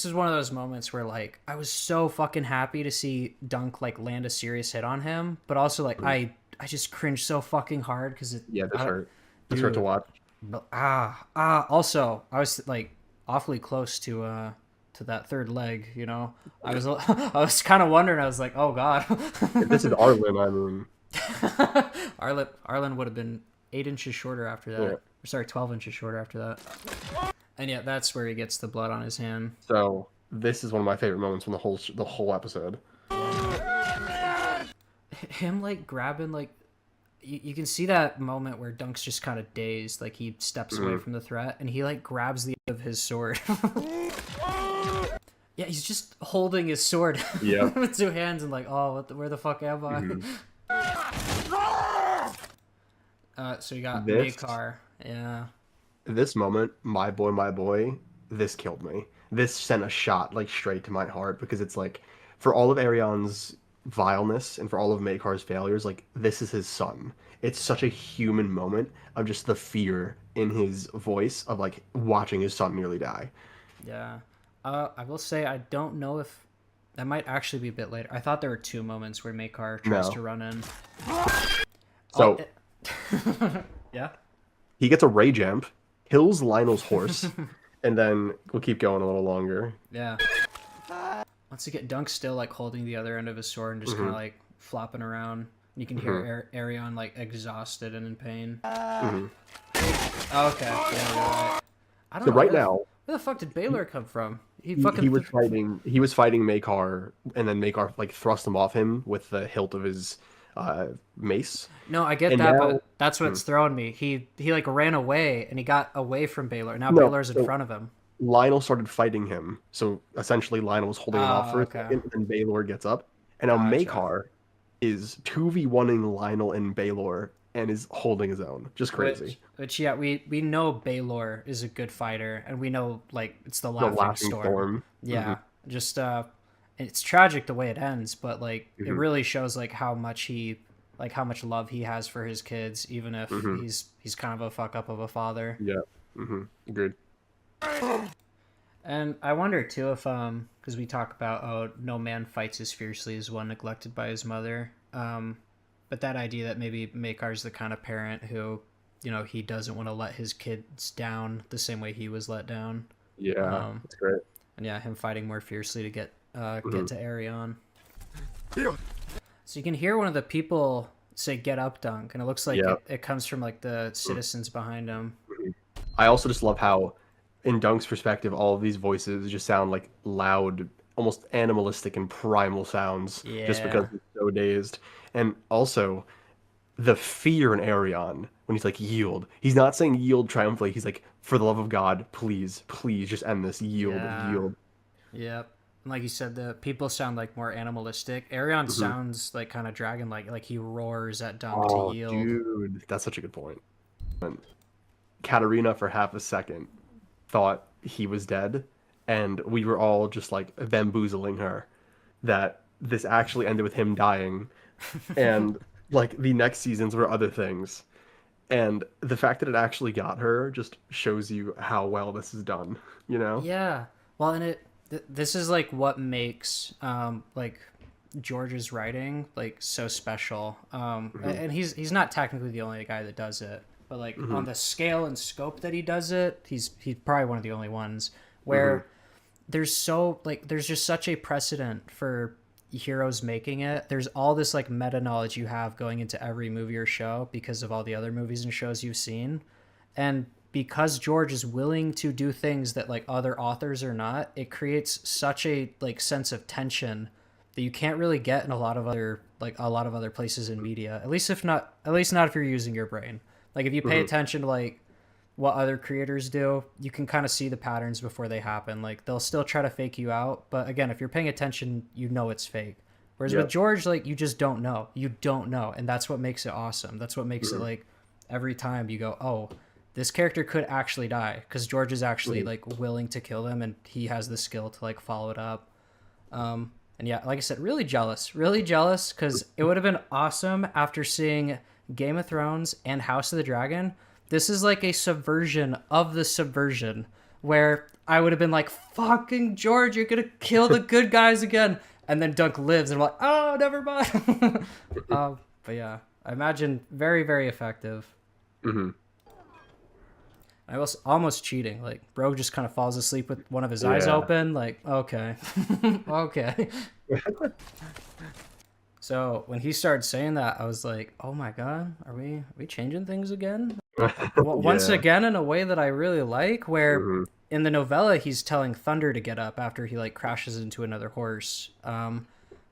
B: is one of those moments where like I was so fucking happy to see Dunk like land a serious hit on him, but also like I just cringed so fucking hard because it.
A: Yeah, this
B: I-
A: hurt. This hurt to
B: dude.
A: watch.
B: But also I was like awfully close to that third leg, you know. I was kind of wondering. I was like, oh god.
A: If this is Arlen, I mean,
B: Arlen would have been 8 inches shorter after that.
A: Yeah.
B: Or sorry, 12 inches shorter after that. And yeah, that's where he gets the blood on his hand.
A: so this is one of my favorite moments from the whole episode.
B: Him like grabbing like you can see that moment where Dunk's just kind of dazed, like he steps away from the threat, and he like grabs the end of his sword. Yeah, he's just holding his sword
A: Yep.
B: with two hands and like, oh, where the fuck am I? So you got
A: This-
B: Makar. Yeah.
A: This moment, my boy, this killed me. This sent a shot like straight to my heart because it's like, for all of Arion's vileness and for all of Makar's failures, like this is his son. It's such a human moment of just the fear in his voice of like watching his son nearly die.
B: Yeah. I will say I don't know if that might actually be a bit later. I thought there were 2 moments where Makar tries to run in.
A: So
B: yeah.
A: He gets a ray jump, kills Lionel's horse, and then we'll keep going a little longer.
B: Yeah. Once again, Dunk's still like holding the other end of his sword and just kind of like flopping around. You can hear Arion like exhausted and in pain. Okay. Yeah, you're right. I don't
A: So
B: know.
A: right now,
B: Where the fuck did Baylor come from?
A: he was fighting Makar, and then Makar like thrust him off him with the hilt of his mace.
B: No, I get
A: And
B: that,
A: now-
B: but that's what's throwing me. He like ran away and he got away from Baylor. Now
A: No,
B: Baylor's in
A: so-
B: front of him.
A: Lionel started fighting him, so essentially Lionel was holding him off for a
B: okay.
A: second, and then Baylor gets up, and now
B: Gotcha.
A: Makar is 2v1ing Lionel and Baylor and is holding his own. Just crazy.
B: Which yeah, we know Baylor is a good fighter, and we know like it's the
A: The
B: laughing,
A: laughing
B: storm.
A: storm.
B: Yeah, just it's tragic the way it ends, but like it
A: Mhm.
B: really shows like how much love he has for his kids, even if he's kind of a fuck up of a father.
A: Yeah. Agreed.
B: And I wonder too if because we talk about no man fights as fiercely as one neglected by his mother, but that idea that maybe Makar's the kind of parent who, you know, he doesn't want to let his kids down the same way he was let down.
A: Yeah, that's great.
B: And yeah, him fighting more fiercely to get to Arion. So you can hear one of the people say "Get up, Dunk," and it looks like it comes from like the citizens behind him.
A: I also just love how, in Dunk's perspective, all of these voices just sound like loud, almost animalistic and primal sounds, just because he's so dazed. And also, the fear in Arion when he's like, yield. He's not saying yield triumphantly. He's like, for the love of God, please, please just end this. Yield, yield.
B: Yep. And like you said, the people sound like more animalistic. Arion sounds like kind of dragon-like he roars at Dunk to yield.
A: Dude, that's such a good point. And Katarina, for half a second, thought he was dead, and we were all just like bamboozling her that this actually ended with him dying, and like the next seasons were other things. And the fact that it actually got her just shows you how well this is done, you know?
B: Yeah. Well, and this is like what makes like George's writing like so special. And he's not technically the only guy that does it, but like on the scale and scope that he does it, he's probably one of the only ones where there's just such a precedent for heroes making it. There's all this like meta knowledge you have going into every movie or show because of all the other movies and shows you've seen, and because George is willing to do things that like other authors are not, it creates such a like sense of tension that you can't really get in a lot of other places in media, at least not if you're using your brain. Like if you pay attention to like what other creators do, you can kind of see the patterns before they happen. Like they'll still try to fake you out, but again, if you're paying attention, you know it's fake. Whereas with George, like you just don't know. You don't know, and that's what makes it awesome. That's what makes it like every time you go, oh, this character could actually die because George is actually like willing to kill them, and he has the skill to like follow it up. And yeah, like I said, really jealous because it would have been awesome after seeing Game of Thrones and House of the Dragon. This is like a subversion of the subversion where I would have been like, fucking George, you're going to kill the good guys again. And then Dunk lives and I'm like, oh, never mind. But yeah, I imagine very, very effective. I was almost cheating. Like, bro just kind of falls asleep with one of his eyes open. Like, okay. Okay. So when he started saying that, I was like, oh my God, are we changing things again? Once again, in a way that I really like, where in the novella, he's telling Thunder to get up after he like crashes into another horse.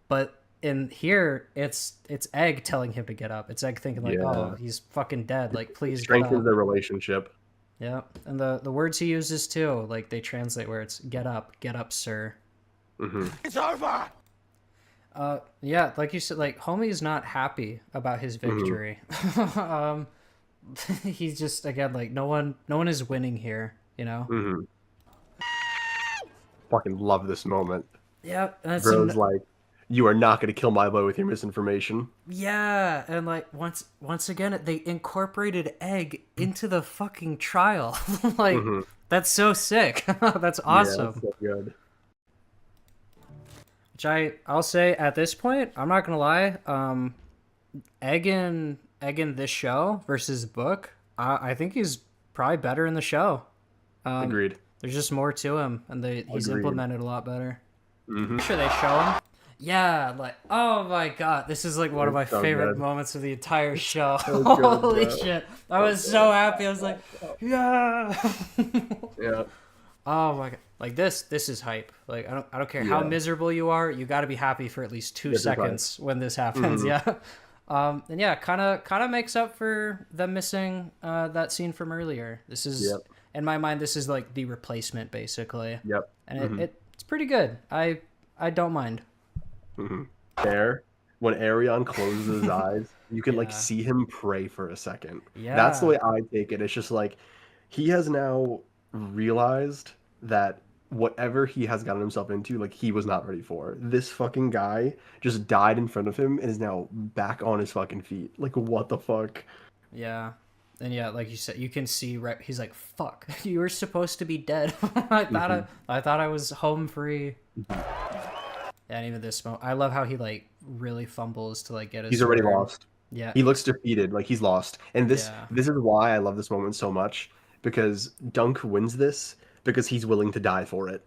B: But in here, it's Egg telling him to get up. It's Egg thinking like, oh, he's fucking dead. Like, please get up.
A: Strengthens their relationship.
B: Yeah, and the words he uses too, like they translate where it's get up, sir.
K: It's over.
B: Yeah, like you said, like homie's not happy about his victory. He's just again like no one is winning here, you know.
A: Fucking love this moment.
B: Yeah, that's
A: Bro's like, You are not going to kill my boy with your misinformation.
B: Yeah, and like once again, they incorporated Egg into the fucking trial. Like that's so sick. That's awesome.
A: Yeah, so good.
B: Which I'll say at this point, I'm not gonna lie. Egg in this show versus the book, I think he's probably better in the show.
A: Agreed.
B: There's just more to him, and he's
A: Agreed.
B: implemented a lot better.
A: Mm-hmm.
B: Sure, they show him. Yeah, like, oh my god, this is like one of my
A: so
B: favorite
A: good.
B: moments of the entire show.
A: So good,
B: Holy
A: bro.
B: shit. I was so happy. I was like, yeah.
A: Yeah.
B: Oh my god. Like this is hype. Like I don't care how
A: Yeah.
B: miserable you are, you got to be happy for at least 2
A: This is hype.
B: seconds when this happens. Yeah. And yeah, kind of makes up for them missing that scene from earlier. This is
A: Yep.
B: in my mind, this is like the replacement basically.
A: Yep.
B: And it's pretty good. I don't mind.
A: There, when Arion closes his eyes, you can like
B: Yeah.
A: see him pray for a second.
B: Yeah.
A: That's the way I take it. It's just like he has now realized that whatever he has gotten himself into, like he was not ready for. This fucking guy just died in front of him and is now back on his fucking feet. Like what the fuck?
B: Yeah. And yeah, like you said, you can see right he's like, fuck, you were supposed to be dead. I thought I was home free. And even this moment, I love how he like really fumbles to like get his
A: He's already
B: sword.
A: lost.
B: Yeah.
A: He looks defeated, like he's lost. And this
B: Yeah.
A: this is why I love this moment so much, because Dunk wins this because he's willing to die for it.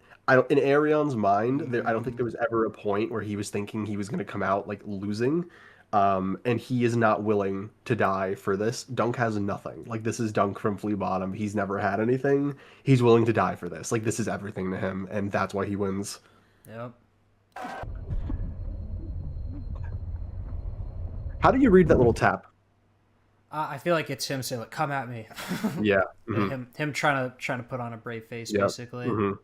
A: In Arion's mind, I don't think there was ever a point where he was thinking he was going to come out like losing. And he is not willing to die for this. Dunk has nothing. Like this is Dunk from Flea Bottom. He's never had anything. He's willing to die for this. Like this is everything to him, and that's why he wins.
B: Yep.
A: How do you read that little tap?
B: I feel like it's him saying like, "Come at me."
A: Yeah.
B: Him trying to put on a brave face,
A: Yep.
B: basically.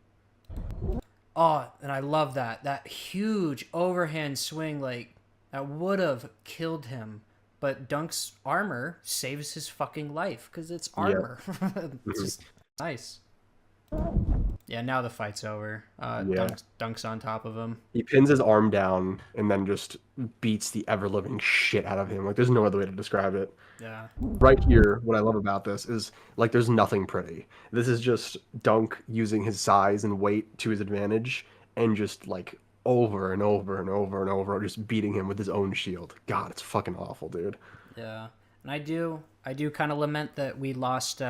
B: Oh, and I love that huge overhand swing, like that would have killed him, but Dunk's armor saves his fucking life because it's armor. It's just nice. Yeah, now the fight's over. Dunk's on top of him.
A: He pins his arm down and then just beats the ever-living shit out of him. Like, there's no other way to describe it.
B: Yeah.
A: Right here, what I love about this is, like, there's nothing pretty. This is just Dunk using his size and weight to his advantage and just, like, over and over and over and over, just beating him with his own shield. God, it's fucking awful, dude.
B: Yeah. And I do kind of lament that we lost,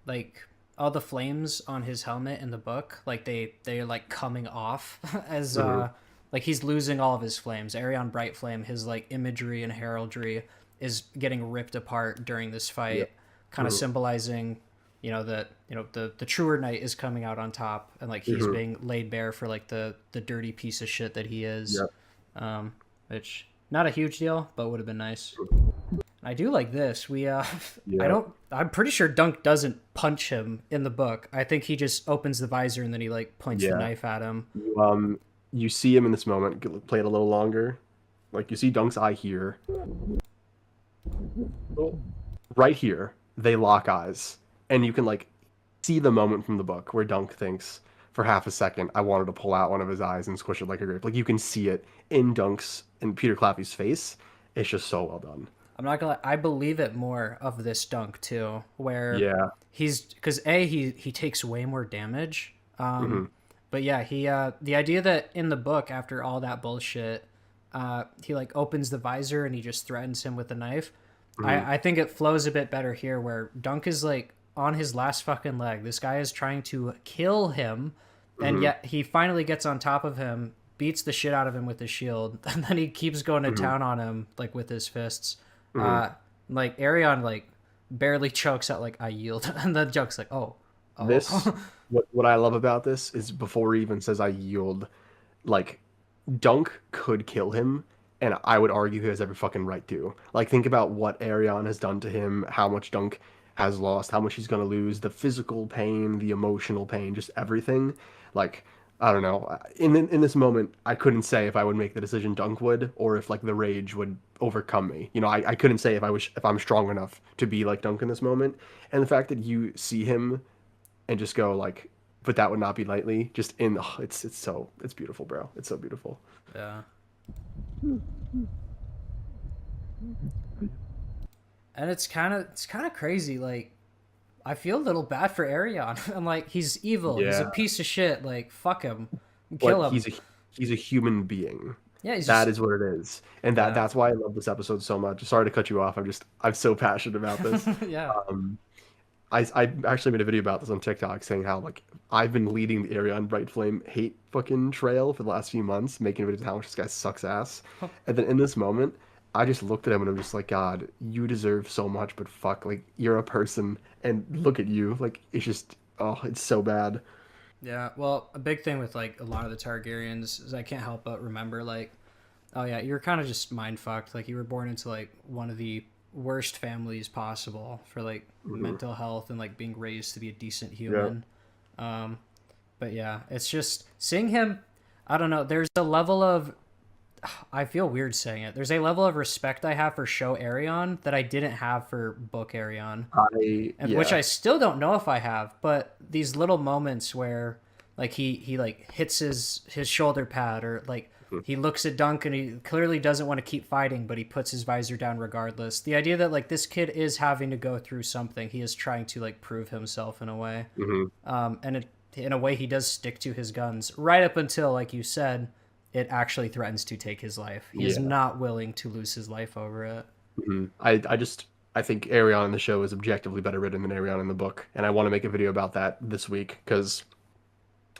B: like, all the flames on his helmet in the book. Like, they're like, coming off as, like, he's losing all of his flames. Arion Brightflame, his, like, imagery and heraldry is getting ripped apart during this fight, kind of symbolizing, that the truer knight is coming out on top, and like he's being laid bare for like the dirty piece of shit that he is. Which not a huge deal, but would have been nice. I do like this. I'm pretty sure Dunk doesn't punch him in the book. I think he just opens the visor and then he like points the knife at him.
A: You see him in this moment. Play it a little longer. Like, you see Dunk's eye here. Right here, they lock eyes. And you can, like, see the moment from the book where Dunk thinks, for half a second, I wanted to pull out one of his eyes and squish it like a grape. Like, you can see it in Peter Claffey's face. It's just so well done.
B: I'm not gonna lie, I believe it more of this Dunk, too, where because he takes way more damage. But yeah, the idea that in the book, after all that bullshit, he like opens the visor and he just threatens him with a knife. I think it flows a bit better here, where Dunk is like on his last fucking leg. This guy is trying to kill him, and yet he finally gets on top of him, beats the shit out of him with his shield, and then he keeps going to town on him like with his fists. Like Arion like barely chokes out like, I yield, and then Dunk's like, oh.
A: This what I love about this is before he even says I yield, like, Dunk could kill him, and I would argue he has every fucking right to. Like, think about what Arion has done to him, how much Dunk has lost, how much he's gonna lose, the physical pain, the emotional pain, just everything. Like, I don't know. In this moment, I couldn't say if I would make the decision Dunk would, or if like the rage would overcome me. I couldn't say if I'm strong enough to be like Dunk in this moment. And the fact that you see him and just go like, but that would not be lightly. Just it's beautiful, bro. It's so beautiful.
B: Yeah. And it's kind of crazy. Like, I feel a little bad for Arion. I'm like, he's evil. He's a
A: Yeah.
B: piece of shit. Like, fuck him, kill
A: But
B: him.
A: he's a human being.
B: Yeah,
A: That is what it is, and
B: Yeah.
A: that's why I love this episode so much. Sorry to cut you off. I'm so passionate about this.
B: Yeah.
A: I actually made a video about this on TikTok saying how like I've been leading the Arion Bright Flame hate fucking trail for the last few months, making videos of how much this guy sucks ass. And then in this moment, I just looked at him and I'm just like, God, you deserve so much, but fuck, like you're a person, and look at you, like it's just, oh, it's so bad.
B: Yeah, well, a big thing with like a lot of the Targaryens is I can't help but remember like, oh yeah, you're kind of just mind fucked. Like you were born into like one of the worst families possible for like mental health and like being raised to be a decent human. But yeah, it's just seeing him. I don't know. There's a level of, I feel weird saying it. There's a level of respect I have for show Arion that I didn't have for book Arion. Which I still don't know if I have, but these little moments where like he like hits his shoulder pad, or like he looks at Dunk and he clearly doesn't want to keep fighting, but he puts his visor down regardless. The idea that like this kid is having to go through something, he is trying to like prove himself in a way. And in a way he does stick to his guns right up until, like you said, it actually threatens to take his life. He is not willing to lose his life over it.
A: I think Arion in the show is objectively better written than Arion in the book, and I want to make a video about that this week because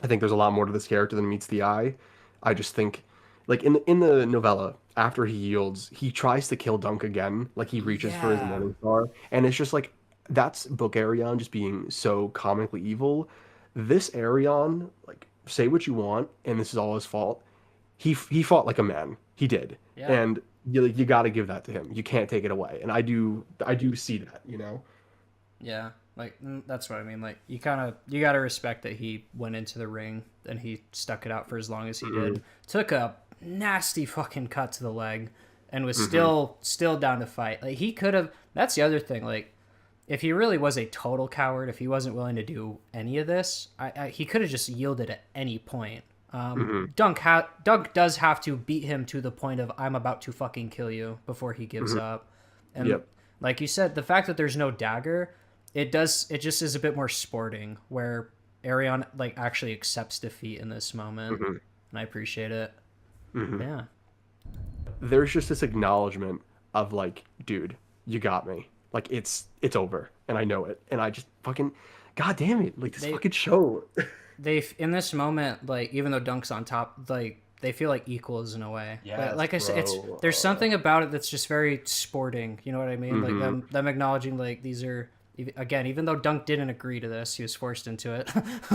A: I think there's a lot more to this character than meets the eye. I just think, like in the novella, after he yields, he tries to kill Dunk again. Like he reaches for his Morning Star, and it's just like that's book Arion just being so comically evil. This Arion, like say what you want, and this is all his fault. He fought like a man. He did, and you got to give that to him. You can't take it away, and I do see that, you know.
B: Yeah, like that's what I mean. Like you gotta respect that he went into the ring and he stuck it out for as long as he did. Took a nasty fucking cut to the leg, and was still down to fight. Like he could have. That's the other thing. Like if he really was a total coward, if he wasn't willing to do any of this, he could have just yielded at any point. Dunk does have to beat him to the point of I'm about to fucking kill you before he gives up. And like you said, the fact that there's no dagger, it just is a bit more sporting, where Arion like actually accepts defeat in this moment, and I appreciate it. Yeah,
A: there's just this acknowledgement of like, dude, you got me. Like it's over, and I know it, and I just fucking, god damn it, like this fucking show.
B: They in this moment, like even though Dunk's on top, like they feel like equals in a way. But like I said, there's something about it that's just very sporting. You know what I mean? Like them acknowledging like these are, again, even though Dunk didn't agree to this, he was forced into it.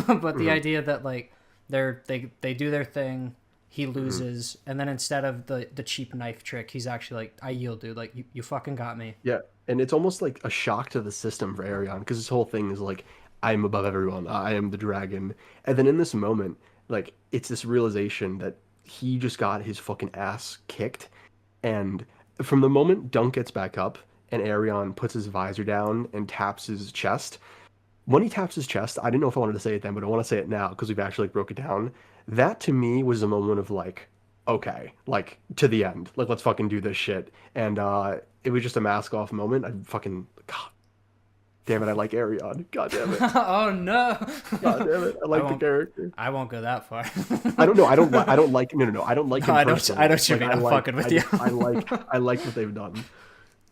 B: But the idea that like they do their thing, he loses, and then instead of the cheap knife trick, he's actually like, I yield, dude. Like you fucking got me.
A: Yeah, and it's almost like a shock to the system for Arion, because his whole thing is like, I'm above everyone. I am the dragon. And then in this moment, like, it's this realization that he just got his fucking ass kicked. And from the moment Dunk gets back up and Arion puts his visor down and taps his chest, when he taps his chest, I didn't know if I wanted to say it then, but I want to say it now because we've actually broke it down. That to me was a moment of like, okay, like to the end. Like, let's fucking do this shit. And it was just a mask off moment. I fucking, God. Damn it, I like Arion. God damn it.
B: Oh no.
A: God damn it. I like the character.
B: I won't go that far.
A: I don't know. I don't like no. I don't like him.
B: I know what you mean. I'm fucking with you.
A: I like what they've done.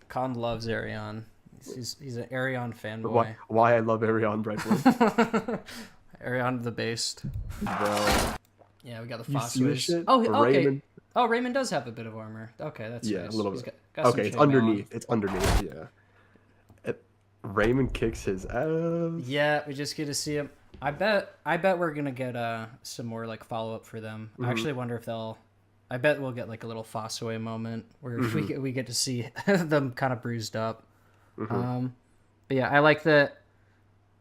B: Con loves Arion. He's an Arion fanboy.
A: Why I love Arion Brightwood.
B: Arion the based.
A: Bro.
B: Yeah, we got the
A: You see this
B: Fossways.
A: shit?
B: Oh, okay.
A: Raymond?
B: Oh, Raymond does have a bit of armor. Okay, that's nice.
A: A little
B: He's
A: bit.
B: got some
A: Okay, it's
B: chainmail
A: underneath.
B: on.
A: It's underneath, yeah. Raymond kicks his ass.
B: Yeah, we just get to see him. I bet we're gonna get some more like follow up for them. I actually wonder if they'll. I bet we'll get like a little Fossaway moment where we get to see them kind of bruised up. But yeah, I like that.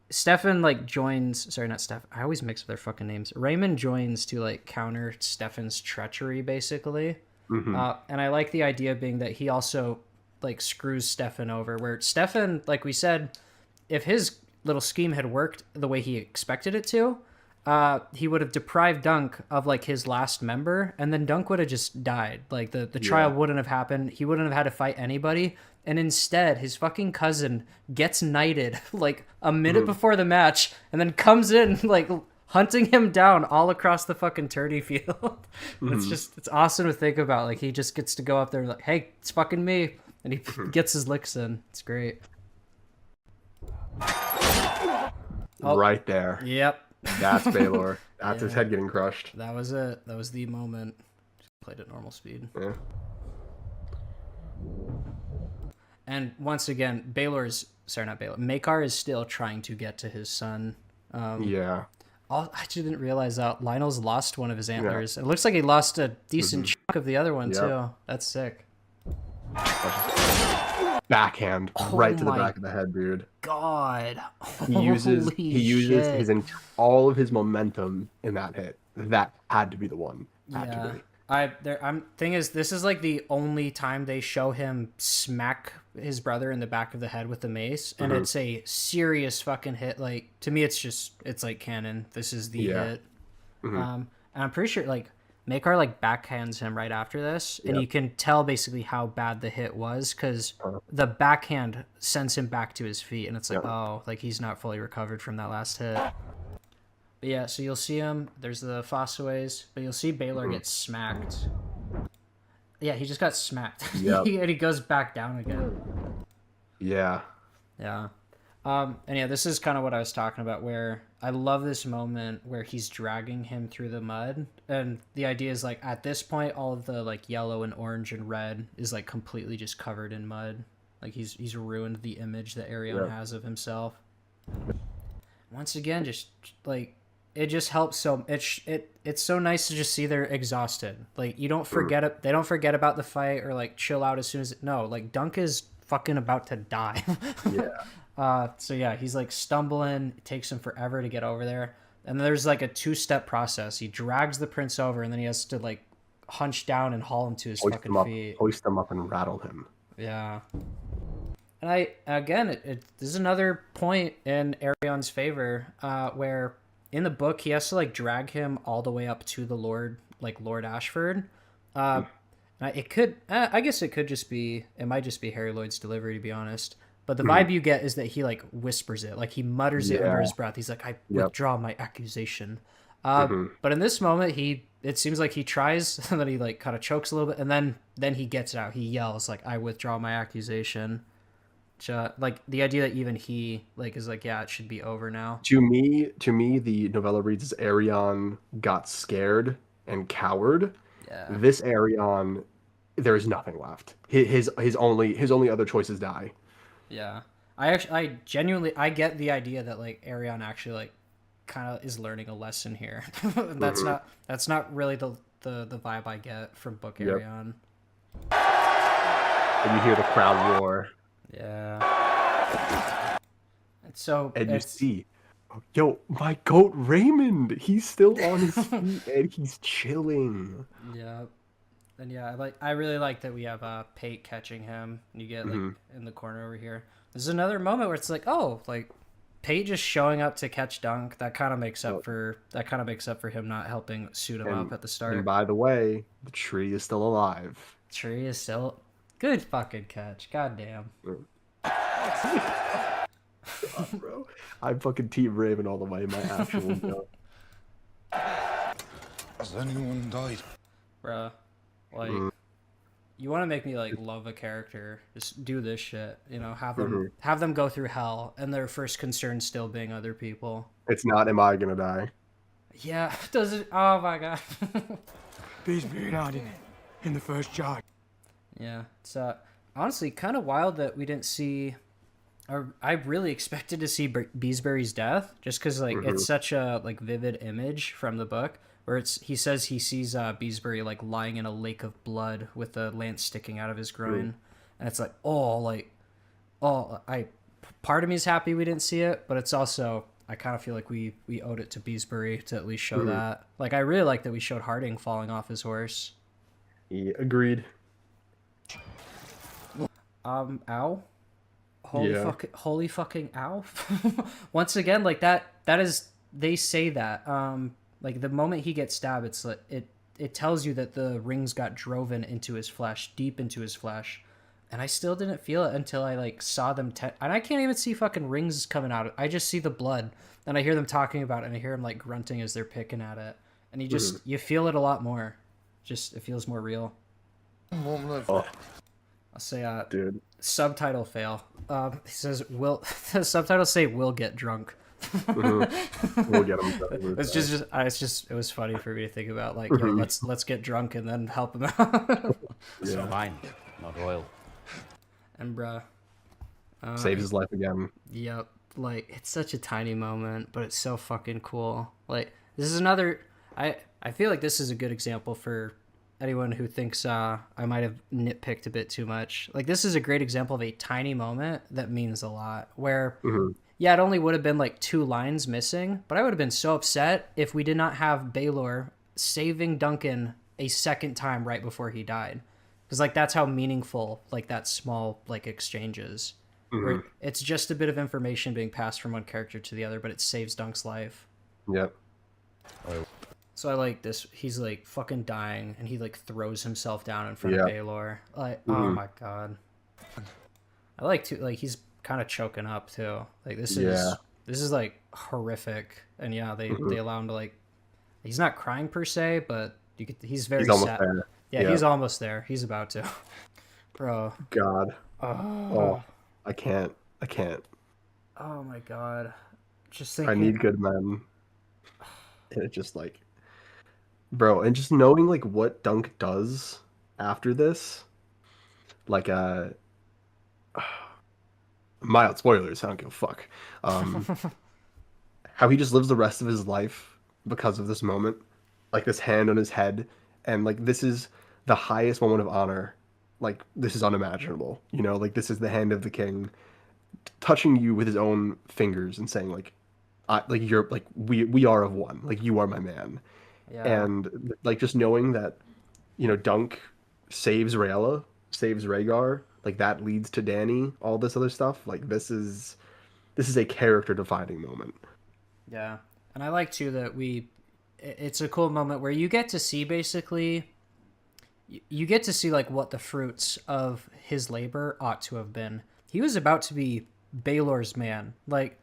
B: Stefan like joins. Sorry, not Stefan. I always mix up their fucking names. Raymond joins to like counter Stefan's treachery, basically. And I like the idea being that he also like screws Stefan over, where Stefan, like we said, if his little scheme had worked the way he expected it to, he would have deprived Dunk of like his last member, and then Dunk would have just died. Like the trial wouldn't have happened. He wouldn't have had to fight anybody. And instead, his fucking cousin gets knighted like a minute before the match, and then comes in like hunting him down all across the fucking tourney field. It's awesome to think about. Like he just gets to go up there and like, hey, it's fucking me, and he gets his licks in. It's great.
A: Right there.
B: Yep.
A: That's Baelor. That's his head getting crushed.
B: That was it. That was the moment. Just played at normal speed.
A: Yeah.
B: And once again, Maekar is still trying to get to his son.
A: Yeah.
B: I just didn't realize that Lionel's lost one of his antlers. It looks like he lost a decent chunk of the other one too. That's sick.
A: Backhand right to the back of the head, dude.
B: God.
A: He uses
B: shit.
A: all of his momentum in that hit. That had to be the one. Had to be.
B: Thing is, this is like the only time they show him smack his brother in the back of the head with the mace, and it's a serious fucking hit. Like to me, it's like canon. This is the hit. And I'm pretty sure like Maekar like backhands him right after this, and you can tell basically how bad the hit was because the backhand sends him back to his feet, and it's like oh, like he's not fully recovered from that last hit. But yeah, so you'll see him. There's the Fossaways, but you'll see Baelor get smacked. Yeah, he just got smacked.
A: Yep.
B: And he goes back down again.
A: Yeah.
B: Yeah. And yeah, this is kind of what I was talking about, where I love this moment where he's dragging him through the mud. And the idea is like, at this point, all of the like yellow and orange and red is like completely just covered in mud. Like he's ruined the image that Arion has of himself. Once again, just like, it just helps so it's so nice to just see they're exhausted. Like you don't forget it. They don't forget about the fight or like chill out as soon as like Dunk is fucking about to die. So yeah, he's like stumbling. It takes him forever to get over there. And there's like a 2-step process. He drags the prince over, and then he has to like hunch down and haul him to his fucking feet.
A: Hoist him up and rattle him.
B: Yeah. And this is another point in Arion's favor, where in the book he has to like drag him all the way up to the Lord Ashford. It could, I guess it could just be, it might just be Harry Lloyd's delivery, to be honest. But the vibe you get is that he like whispers it, like he mutters it under his breath. He's like, I withdraw my accusation. But in this moment, it seems like he tries, and then he like kind of chokes a little bit, and then he gets it out. He yells like, I withdraw my accusation. Like the idea that even he like is like, yeah, it should be over now.
A: To me, the novella reads as Arion got scared and cowered.
B: Yeah.
A: This Arion, there is nothing left. His only other choice is die.
B: Yeah. I genuinely get the idea that like Arion actually like kind of is learning a lesson here. That's not really the vibe I get from book Arion.
A: And you hear the crowd roar.
B: Yeah.
A: And you see, yo, my goat Raymond, he's still on his feet and he's chilling.
B: Yeah. And yeah, I really like that we have Pate catching him. You get like in the corner over here. There's another moment where it's like, oh, like Pate just showing up to catch Dunk. That kind of makes up for him not helping suit him up at the start.
A: And by the way, the tree is still alive.
B: Tree is still good fucking catch. Goddamn.
A: God, bro. I'm fucking Team Raven all the way, my actual note.
H: Has anyone died?
B: Bruh. Like, you want to make me like love a character, just do this shit, you know, have them go through hell, and their first concern still being other people.
A: It's not, am I gonna die?
B: Yeah, does it? Oh my god.
K: Beesbury died in the first charge.
B: Yeah, it's honestly kind of wild that we didn't see, or I really expected to see Beesbury's death, just because like it's such a like vivid image from the book. Where he says he sees Beesbury like lying in a lake of blood with a lance sticking out of his groin, and it's like, part of me is happy we didn't see it, but it's also I kind of feel like we owed it to Beesbury to at least show that. Like I really like that we showed Harding falling off his horse.
A: Yeah, agreed.
B: Ow. Holy fucking ow. Once again, like that is they say that like the moment he gets stabbed, it's like it tells you that the rings got driven into his flesh, deep into his flesh. And I still didn't feel it until I like saw them and I can't even see fucking rings coming out. I just see the blood, and I hear them talking about it, and I hear them like grunting as they're picking at it, and you feel it a lot more. Just it feels more real.
A: Oh.
B: I'll say
A: Dude.
B: Subtitle fail. He says will the subtitles say "will get drunk."
A: We'll get him.
B: It was funny for me to think about, like, yo, let's get drunk and then help him out.
J: So wine, not oil.
B: And bruh,
A: saves his life again.
B: Yep. Like, it's such a tiny moment, but it's so fucking cool. Like, this is another. I feel like this is a good example for anyone who thinks I might have nitpicked a bit too much. Like, this is a great example of a tiny moment that means a lot. Where, yeah, it only would have been like 2 lines missing, but I would have been so upset if we did not have Baelor saving Duncan a second time right before he died. Because, like, that's how meaningful, like, that small, like, exchange is. Where it's just a bit of information being passed from one character to the other, but it saves Dunk's life.
A: Yep.
B: So I like this. He's, like, fucking dying, and he, like, throws himself down in front of Baelor. Like, oh my god. I like to, like, he's kind of choking up, too. Like, this is, like, horrific. And, yeah, they allow him to, like, he's not crying per se, but he's very sad.
A: There.
B: Yeah, he's almost there. He's about to. Bro.
A: God. Oh, I can't.
B: Oh my god. Just thinking.
A: I need good men. And it just like, bro, and just knowing like what Dunk does after this, like mild spoilers. I don't give a fuck. How he just lives the rest of his life because of this moment, like this hand on his head. And, like, this is the highest moment of honor. Like, this is unimaginable. You know, like, this is the hand of the king touching you with his own fingers and saying, like, you're, like, we are of one. Like, you are my man. Yeah. And, like, just knowing that, you know, Dunk saves Rayla, saves Rhaegar, like, that leads to Dany, all this other stuff. Like, this is a character-defining moment.
B: Yeah. And I like, too, that it's a cool moment where you get to see basically like what the fruits of his labor ought to have been. He was about to be Baelor's man. Like,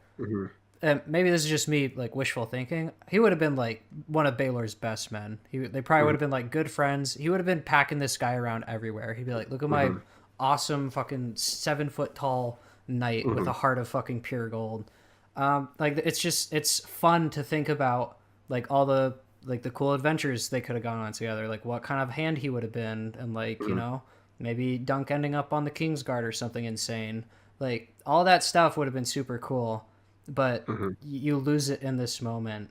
B: and maybe this is just me like wishful thinking. He would have been like one of Baelor's best men. They probably would have been like good friends. He would have been packing this guy around everywhere. He'd be like, look at my awesome fucking 7 foot tall knight with a heart of fucking pure gold. Like, it's fun to think about, like, all the like the cool adventures they could have gone on together, like what kind of hand he would have been, and like you know, maybe Dunk ending up on the Kingsguard or something insane. Like, all that stuff would have been super cool, but you lose it in this moment,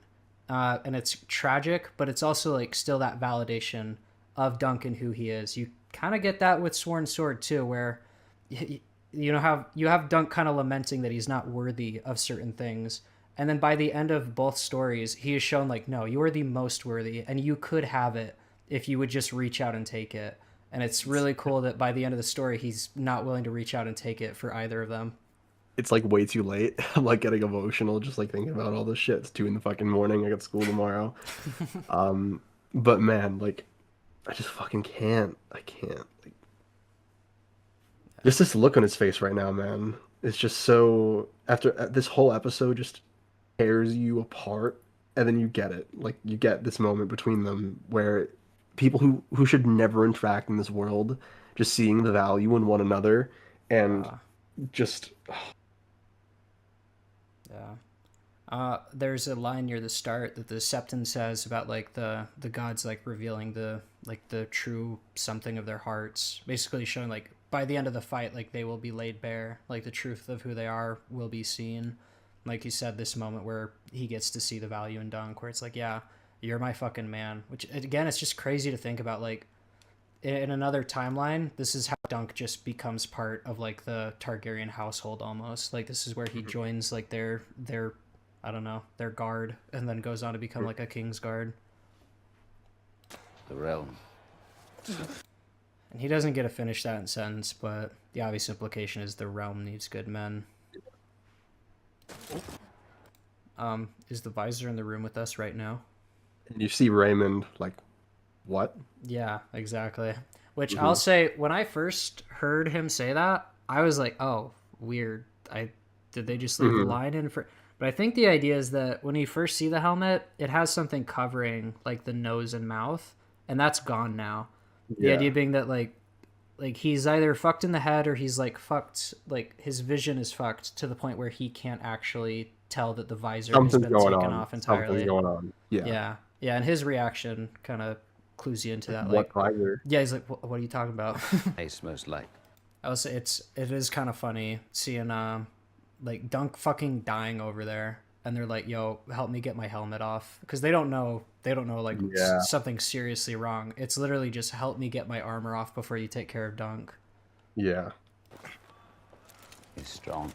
B: and it's tragic, but it's also like still that validation of Dunk and who he is. You kind of get that with Sworn Sword too, where you have Dunk kind of lamenting that he's not worthy of certain things. And then by the end of both stories, he is shown like, no, you are the most worthy, and you could have it if you would just reach out and take it. And it's really cool that by the end of the story, he's not willing to reach out and take it for either of them.
A: It's like way too late. I'm like getting emotional just like thinking about all this shit. It's 2 a.m. I got school tomorrow. But man, like, I just fucking can't. I can't. Like, just this look on his face right now, man. It's just so, after this whole episode just tears you apart, and then you get it. Like, you get this moment between them where people who should never interact in this world, just seeing the value in one another, and just...
B: Yeah. There's a line near the start that the Septon says about, like, the gods, like, revealing the true something of their hearts, basically showing, like, by the end of the fight, like, they will be laid bare, like, the truth of who they are will be seen. Like you said, this moment where he gets to see the value in Dunk, where it's like, yeah, you're my fucking man. Which, again, it's just crazy to think about. Like, in another timeline, this is how Dunk just becomes part of, like, the Targaryen household almost. Like, this is where he joins, like, their I don't know, their guard, and then goes on to become, like, a king's guard.
J: The realm.
B: And he doesn't get to finish that sentence, but the obvious implication is the realm needs good men. is the visor in the room with us right now?
A: And you see Raymond like, what?
B: Yeah, exactly. Which
A: Mm-hmm.
B: I'll say, when I first heard him say that, I was like, oh, weird. Did they just leave the
A: Mhm.
B: line in for? But I think the idea is that when you first see the helmet, it has something covering like the nose and mouth, and that's gone now. The
A: Yeah.
B: idea being that like he's either fucked in the head or he's like fucked, like his vision is fucked to the point where he can't actually tell that the visor has
A: Something's
B: been
A: going
B: taken
A: on.
B: off entirely.
A: Something's going on. Yeah.
B: Yeah, yeah, and his reaction kind of clues you into that.
A: What
B: Like,
A: visor?
B: yeah, he's like, what are you talking about?
J: Ace most like.
B: I would say it is kind of funny seeing like Dunk fucking dying over there, and they're like, yo, help me get my helmet off, because they don't know like
A: Yeah.
B: something seriously wrong. It's literally just help me get my armor off before you take care of Dunk.
A: Yeah.
J: He's strong.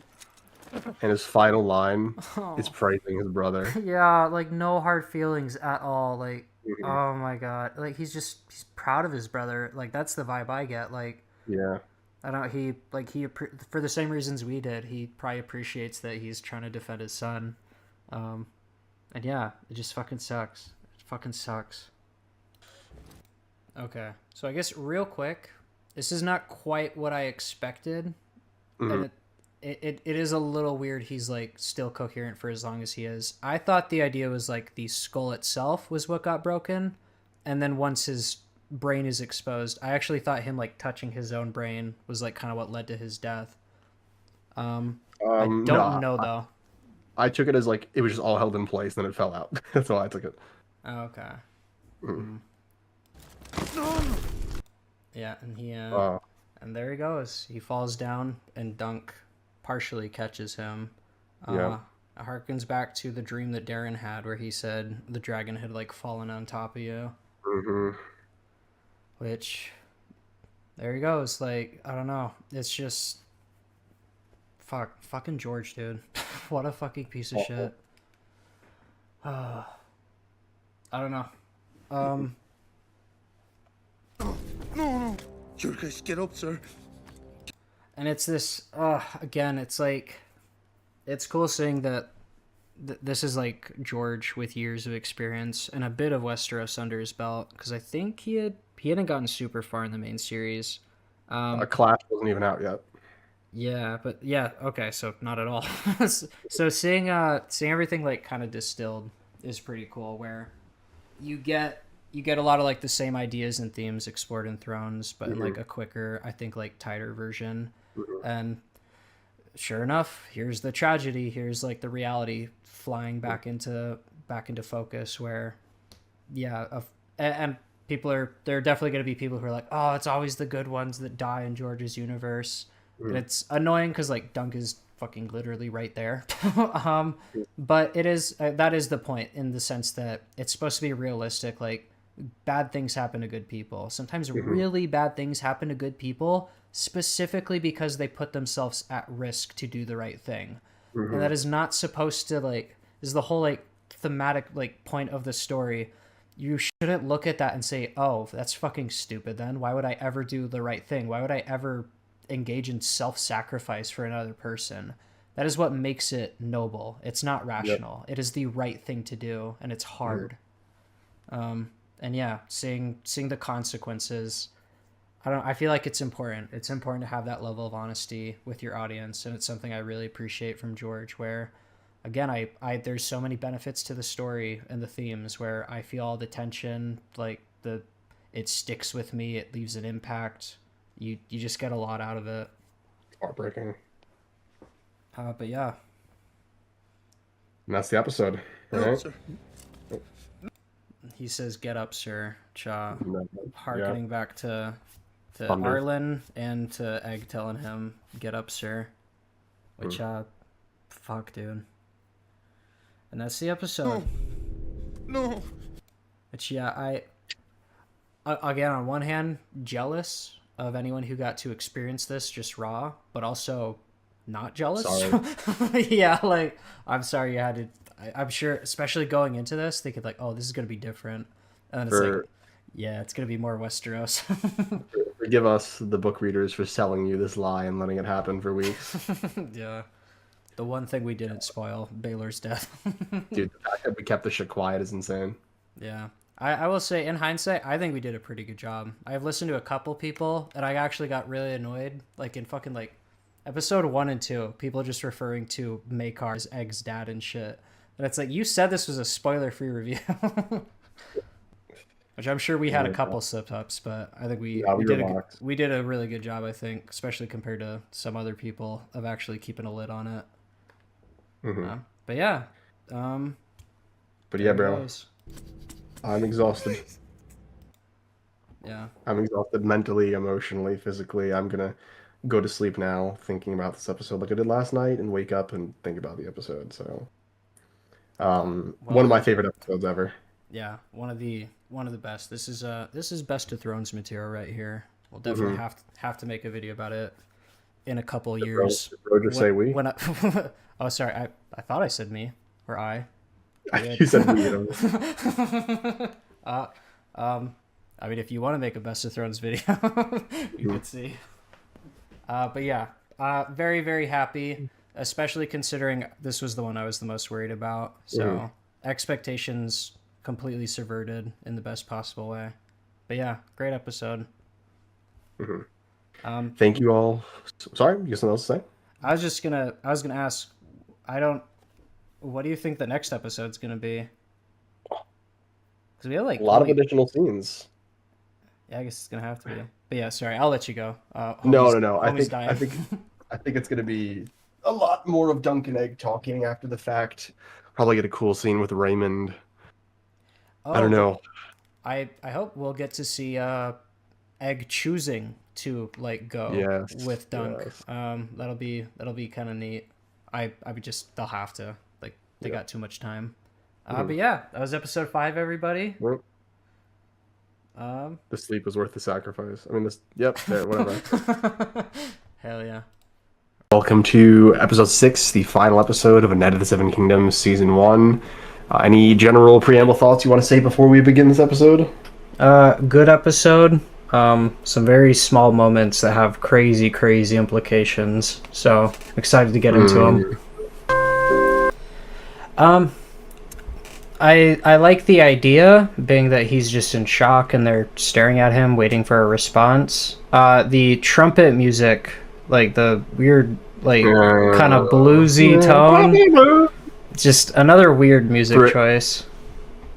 A: And his final line
B: Oh.
A: is praising his brother.
B: Yeah, like no hard feelings at all. Like,
A: Mhm.
B: oh my god, like he's proud of his brother. Like that's the vibe I get. Like,
A: Yeah.
B: I don't know, for the same reasons we did, he probably appreciates that he's trying to defend his son. And yeah, it just fucking sucks. It fucking sucks. Okay, so I guess real quick, this is not quite what I expected,
A: Mhm.
B: and it is a little weird he's like still coherent for as long as he is. I thought the idea was like the skull itself was what got broken, and then once his brain is exposed, I actually thought him like touching his own brain was like kind of what led to his death. I don't
A: no,
B: know though.
A: I took it as like it was just all held in place, then it fell out. That's how I took it.
B: Oh, okay.
A: Mhm.
B: Yeah, and he
A: Oh.
B: and there he goes. He falls down, and Dunk partially catches him.
A: Yeah.
B: It harkens back to the dream that Darren had, where he said the dragon had like fallen on top of you.
A: Mhm.
B: Which, there he goes. Like, I don't know. It's just fucking George, dude. What a fucking piece of shit. I don't know.
H: No. You guys get up, sir.
B: And it's this, again, it's like, it's cool seeing that this is like George with years of experience and a bit of Westeros under his belt, because I think he hadn't gotten super far in the main series.
A: Clash wasn't even out yet.
B: Yeah, but yeah, okay, so not at all. So seeing everything like kind of distilled is pretty cool, where you get a lot of like the same ideas and themes explored in Thrones, but in like a quicker, I think like tighter version. And sure enough, here's the tragedy, here's like the reality flying back into focus, where and there are definitely going to be people who are like, oh, it's always the good ones that die in George's universe. And it's annoying because like Dunk is fucking literally right there. But it is that is the point, in the sense that it's supposed to be realistic. Like, bad things happen to good people. Sometimes really bad things happen to good people specifically because they put themselves at risk to do the right thing. And that is not supposed to, like, is the whole like thematic like point of the story. You shouldn't look at that and say, oh, that's fucking stupid then. Why would I ever do the right thing? Why would I ever engage in self-sacrifice for another person? That is what makes it noble. It's not rational. It is the right thing to do, and it's hard. And yeah, seeing the consequences, I feel like it's important. It's important to have that level of honesty with your audience, and it's something I really appreciate from George, where again, I there's so many benefits to the story and the themes, where I feel all the tension, like it sticks with me, it leaves an impact. You just get a lot out of it.
A: Heartbreaking.
B: But yeah.
A: And that's the episode. Right?
B: He says, "Get up, sir." Cha,
A: No,
B: harkening back to
A: Thunder.
B: Arlen and to Egg telling him, "Get up, sir." Which, fuck, dude. And that's the episode.
H: No.
B: Which, yeah, again, on one hand, jealous of anyone who got to experience this just raw, but also not jealous.
A: Sorry.
B: Yeah, like, I'm sorry you had to. I'm sure, especially going into this, thinking like, oh, this is gonna be different, and then it's like, yeah, it's gonna be more Westeros.
A: Forgive us, the book readers, for selling you this lie and letting it happen for weeks.
B: Yeah, The one thing we didn't spoil, Baylor's death.
A: Dude, the fact that we kept the shit quiet is insane.
B: Yeah. I will say, in hindsight, I think we did a pretty good job. I've listened to a couple people, and I actually got really annoyed. Like, in fucking, like, episode 1 and 2, people just referring to Makar as Egg's dad and shit. And it's like, you said this was a spoiler-free review. Which I'm sure we had a couple slip-ups, but I think we did a really good job, I think, especially compared to some other people of actually keeping a lid on it. But yeah.
A: But yeah, bro. I'm exhausted.
B: Yeah.
A: I'm exhausted mentally, emotionally, physically. I'm gonna go to sleep now thinking about this episode like I did last night and wake up and think about the episode. So one of my favorite episodes ever.
B: Yeah, one of the best. This is Best of Thrones material right here. We'll definitely have to make a video about it in a couple years.
A: Did Bro just say we?
B: Oh, sorry. I thought I said me or I.
A: You said we.
B: I mean, if you want to make a Best of Thrones video, we could see. But yeah, very, very happy, especially considering this was the one I was the most worried about. So expectations completely subverted in the best possible way. But yeah, great episode.
A: Thank you all. Sorry, you got something else to say?
B: I was gonna ask. What do you think the next episode's gonna be? Because we have like
A: a lot of additional scenes.
B: Yeah, I guess it's gonna have to be. But yeah, sorry, I'll let you go.
A: No. I think it's gonna be a lot more of Dunk and Egg talking after the fact. Probably get a cool scene with Raymond. I don't know.
B: I hope we'll get to see Egg choosing to like go with Dunk.
A: Yes.
B: That'll be kind of neat. They'll have to. Like, they got too much time. But yeah, that was episode 5, everybody.
A: The sleep was worth the sacrifice. I mean, whatever.
B: Hell yeah.
A: Welcome to episode 6, the final episode of A Knight of the Seven Kingdoms, season 1. Any general preamble thoughts you want to say before we begin this episode?
B: Good episode. Some very small moments that have crazy implications. So excited to get into them. I like the idea, being that he's just in shock and they're staring at him, waiting for a response. The trumpet music, like the weird, like kind of bluesy tone. Just another weird music choice.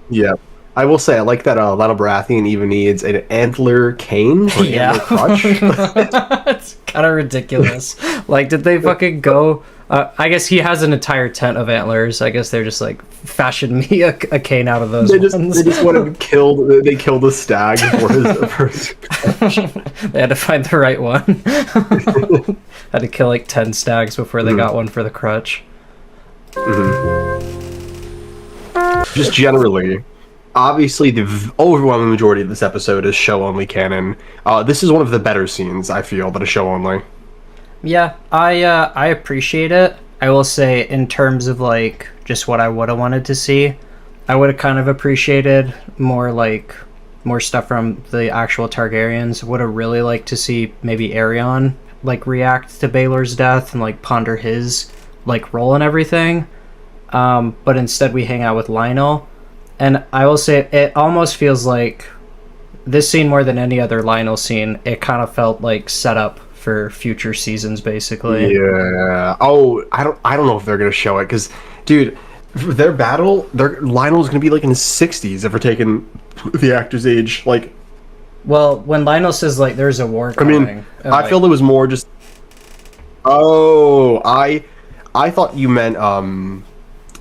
A: Yeah. I will say, I like that Lionel Baratheon even needs an antler cane or antler crutch.
B: It's kind of ridiculous. Like, did they fucking go... I guess he has an entire tent of antlers. I guess they're just like, fashion me a cane out of those
A: They
B: ones.
A: just wanted to kill... They killed a stag for his...
B: They had to find the right one. Had to kill like 10 stags before they got one for the crutch.
A: Just generally... Obviously, the overwhelming majority of this episode is show-only canon. This is one of the better scenes, I feel, that is show-only.
B: Yeah, I appreciate it. I will say, in terms of, like, just what I would have wanted to see, I would have kind of appreciated more stuff from the actual Targaryens. Would have really liked to see maybe Aerion, like, react to Baelor's death and, like, ponder his, like, role and everything. But instead we hang out with Lionel. And I will say, it almost feels like this scene, more than any other Lionel scene, it kind of felt like set up for future seasons, basically.
A: Yeah. Oh, I don't know if they're gonna show it, because, dude, their battle, Lionel's gonna be like in his 60s if we're taking the actor's age. Like,
B: well, when Lionel says like there's a war coming,
A: I feel it was more just. Oh, I thought you meant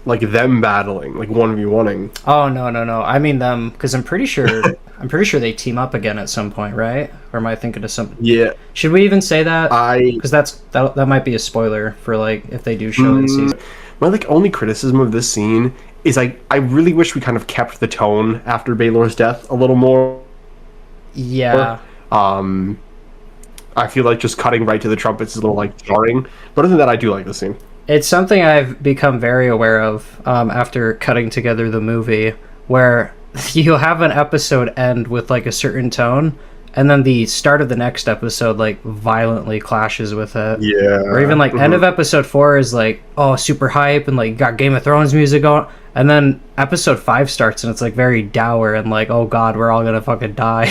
A: like them battling, like 1v1ing.
B: Oh no! I mean them, because I'm pretty sure they team up again at some point, right? Or am I thinking of something?
A: Yeah.
B: Should we even say that? Because that might be a spoiler for like if they do show it in season.
A: My like only criticism of this scene is I really wish we kind of kept the tone after Baelor's death a little more.
B: Yeah.
A: I feel like just cutting right to the trumpets is a little like jarring, but other than that, I do like the scene.
B: It's something I've become very aware of after cutting together the movie, where you have an episode end with like a certain tone, and then the start of the next episode like violently clashes with it.
A: Yeah.
B: Or even like end of episode 4 is like, oh, super hype and like got Game of Thrones music going, and then episode 5 starts and it's like very dour and like, oh god, we're all gonna fucking die.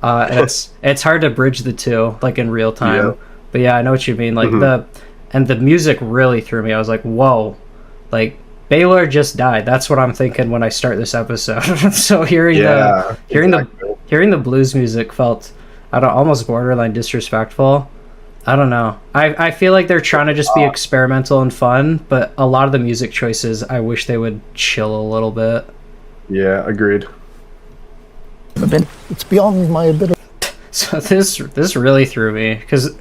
B: And it's hard to bridge the two like in real time.
A: Yeah.
B: But yeah, I know what you mean. Like the music really threw me. I was like, whoa, like Baylor just died. That's what I'm thinking when I start this episode. So hearing the blues music felt, I don't, almost borderline disrespectful. I don't know. I feel like they're trying to just be experimental and fun, but a lot of the music choices, I wish they would chill a little bit.
A: Yeah, agreed.
M: It's beyond my ability.
B: So this really threw me because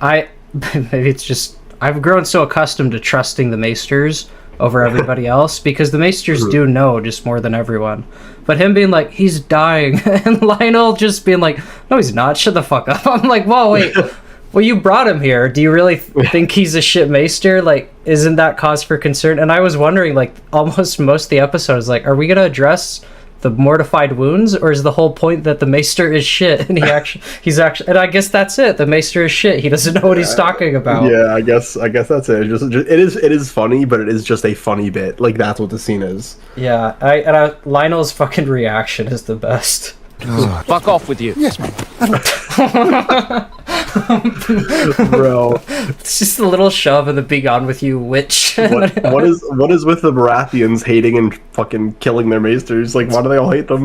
B: maybe it's just I've grown so accustomed to trusting the Maesters over everybody else because the Maesters do know just more than everyone. But him being like, he's dying, and Lionel just being like, no, he's not, shut the fuck up. I'm like, whoa, wait, well, you brought him here. Do you really think he's a shit Maester? Like, isn't that cause for concern? And I was wondering, like, almost most of the episodes, like, are we going to address the mortified wounds, or is the whole point that the Maester is shit and he's actually, and I guess that's it. The Maester is shit. He doesn't know what he's talking about.
A: Yeah, I guess that's it. It is funny, but it is just a funny bit. Like that's what the scene is.
B: Yeah, Lionel's fucking reaction is the best.
J: Fuck off with you.
M: Yes, ma'am.
A: Bro,
B: it's just a little shove and the "be gone with you, witch."
A: what is with the Baratheons hating and fucking killing their maesters? Like, why do they all hate them?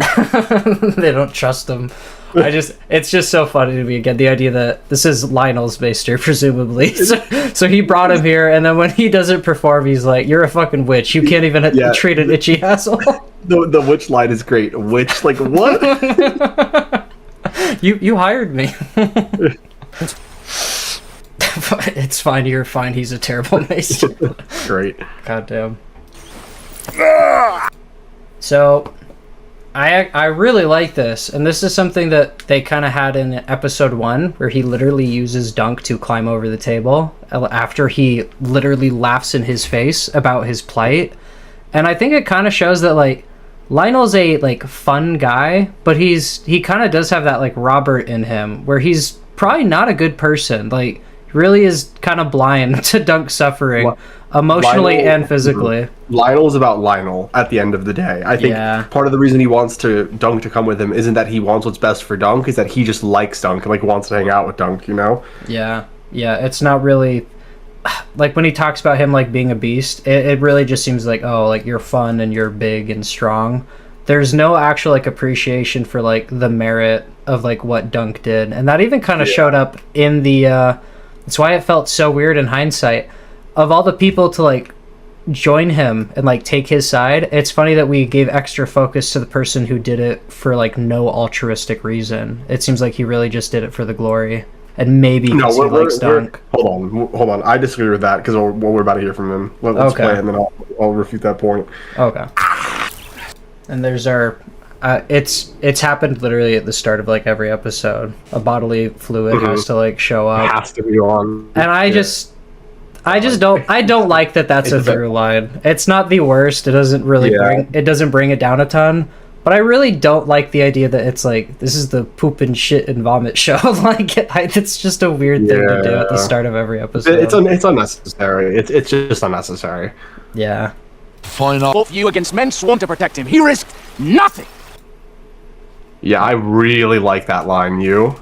B: They don't trust them. It's just so funny to me again, the idea that this is Lionel's maester, presumably. So he brought him here, and then when he doesn't perform, he's like, "You're a fucking witch. You can't even treat an itchy asshole."
A: The witch line is great. Witch, like what?
B: You hired me. It's fine. You're fine. He's a terrible maester.
A: Great.
B: Goddamn. So, I really like this, and this is something that they kind of had in episode 1, where he literally uses Dunk to climb over the table after he literally laughs in his face about his plight, and I think it kind of shows that like Lionel's a like fun guy, but he kind of does have that like Robert in him, where he's probably not a good person. Like, really is kind of blind to Dunk's suffering, emotionally and physically.
A: Lionel is about Lionel at the end of the day. I think part of the reason he wants Dunk to come with him isn't that he wants what's best for Dunk, is that he just likes Dunk and like wants to hang out with Dunk, you know?
B: Yeah, it's not really like when he talks about him like being a beast, it really just seems like, oh, like you're fun and you're big and strong. There's no actual like appreciation for like the merit of like what Dunk did, and that even kind of showed up in the that's why it felt so weird in hindsight. Of all the people to like join him and like take his side, it's funny that we gave extra focus to the person who did it for like no altruistic reason. It seems like he really just did it for the glory, and maybe because he likes Dunk.
A: Hold on. I disagree with that because we're about to hear from him. Let's play, and then I'll refute that point.
B: Okay. And there's our. It's happened literally at the start of like every episode. A bodily fluid has to like show up.
A: It has to be on.
B: And I don't like that. That's a through line. It's not the worst. It doesn't really bring it down a ton. But I really don't like the idea that it's like this is the poop and shit and vomit show. Like it's just a weird thing to do at the start of every episode.
A: It's unnecessary. It's just unnecessary.
B: Yeah.
J: Fine. Both you against men sworn to protect him. He risked nothing.
A: Yeah, I really like that line. You?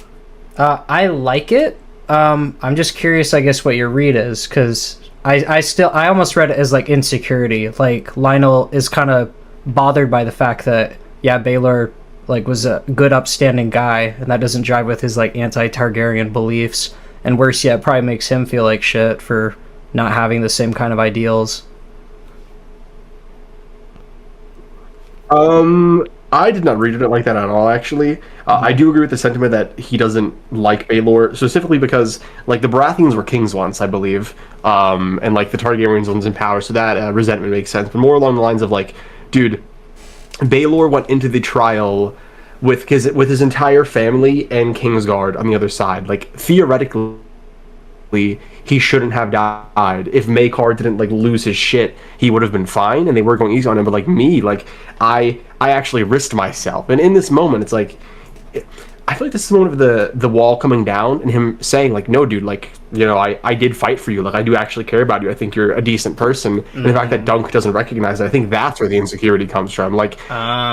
B: I like it. I'm just curious, I guess, what your read is, because I almost read it as like insecurity. Like Lionel is kind of bothered by the fact that Baylor like was a good upstanding guy, and that doesn't jive with his like anti-Targaryen beliefs. And worse yet, it probably makes him feel like shit for not having the same kind of ideals.
A: I did not read it like that at all, actually. I do agree with the sentiment that he doesn't like Baelor, specifically because, like, the Baratheons were kings once, I believe, and, like, the Targaryens once in power, so that resentment makes sense. But more along the lines of, like, dude, Baelor went into the trial with his entire family and Kingsguard on the other side. Like, theoretically, he shouldn't have died. If Maekar didn't like lose his shit, he would have been fine, and they were going easy on him. But like me, like I actually risked myself, and in this moment, it's like I feel like this is the moment of the wall coming down and him saying like, no, dude, like, you know, I did fight for you. Like, I do actually care about you. I think you're a decent person. And the fact that Dunk doesn't recognize it, I think that's where the insecurity comes from. Like,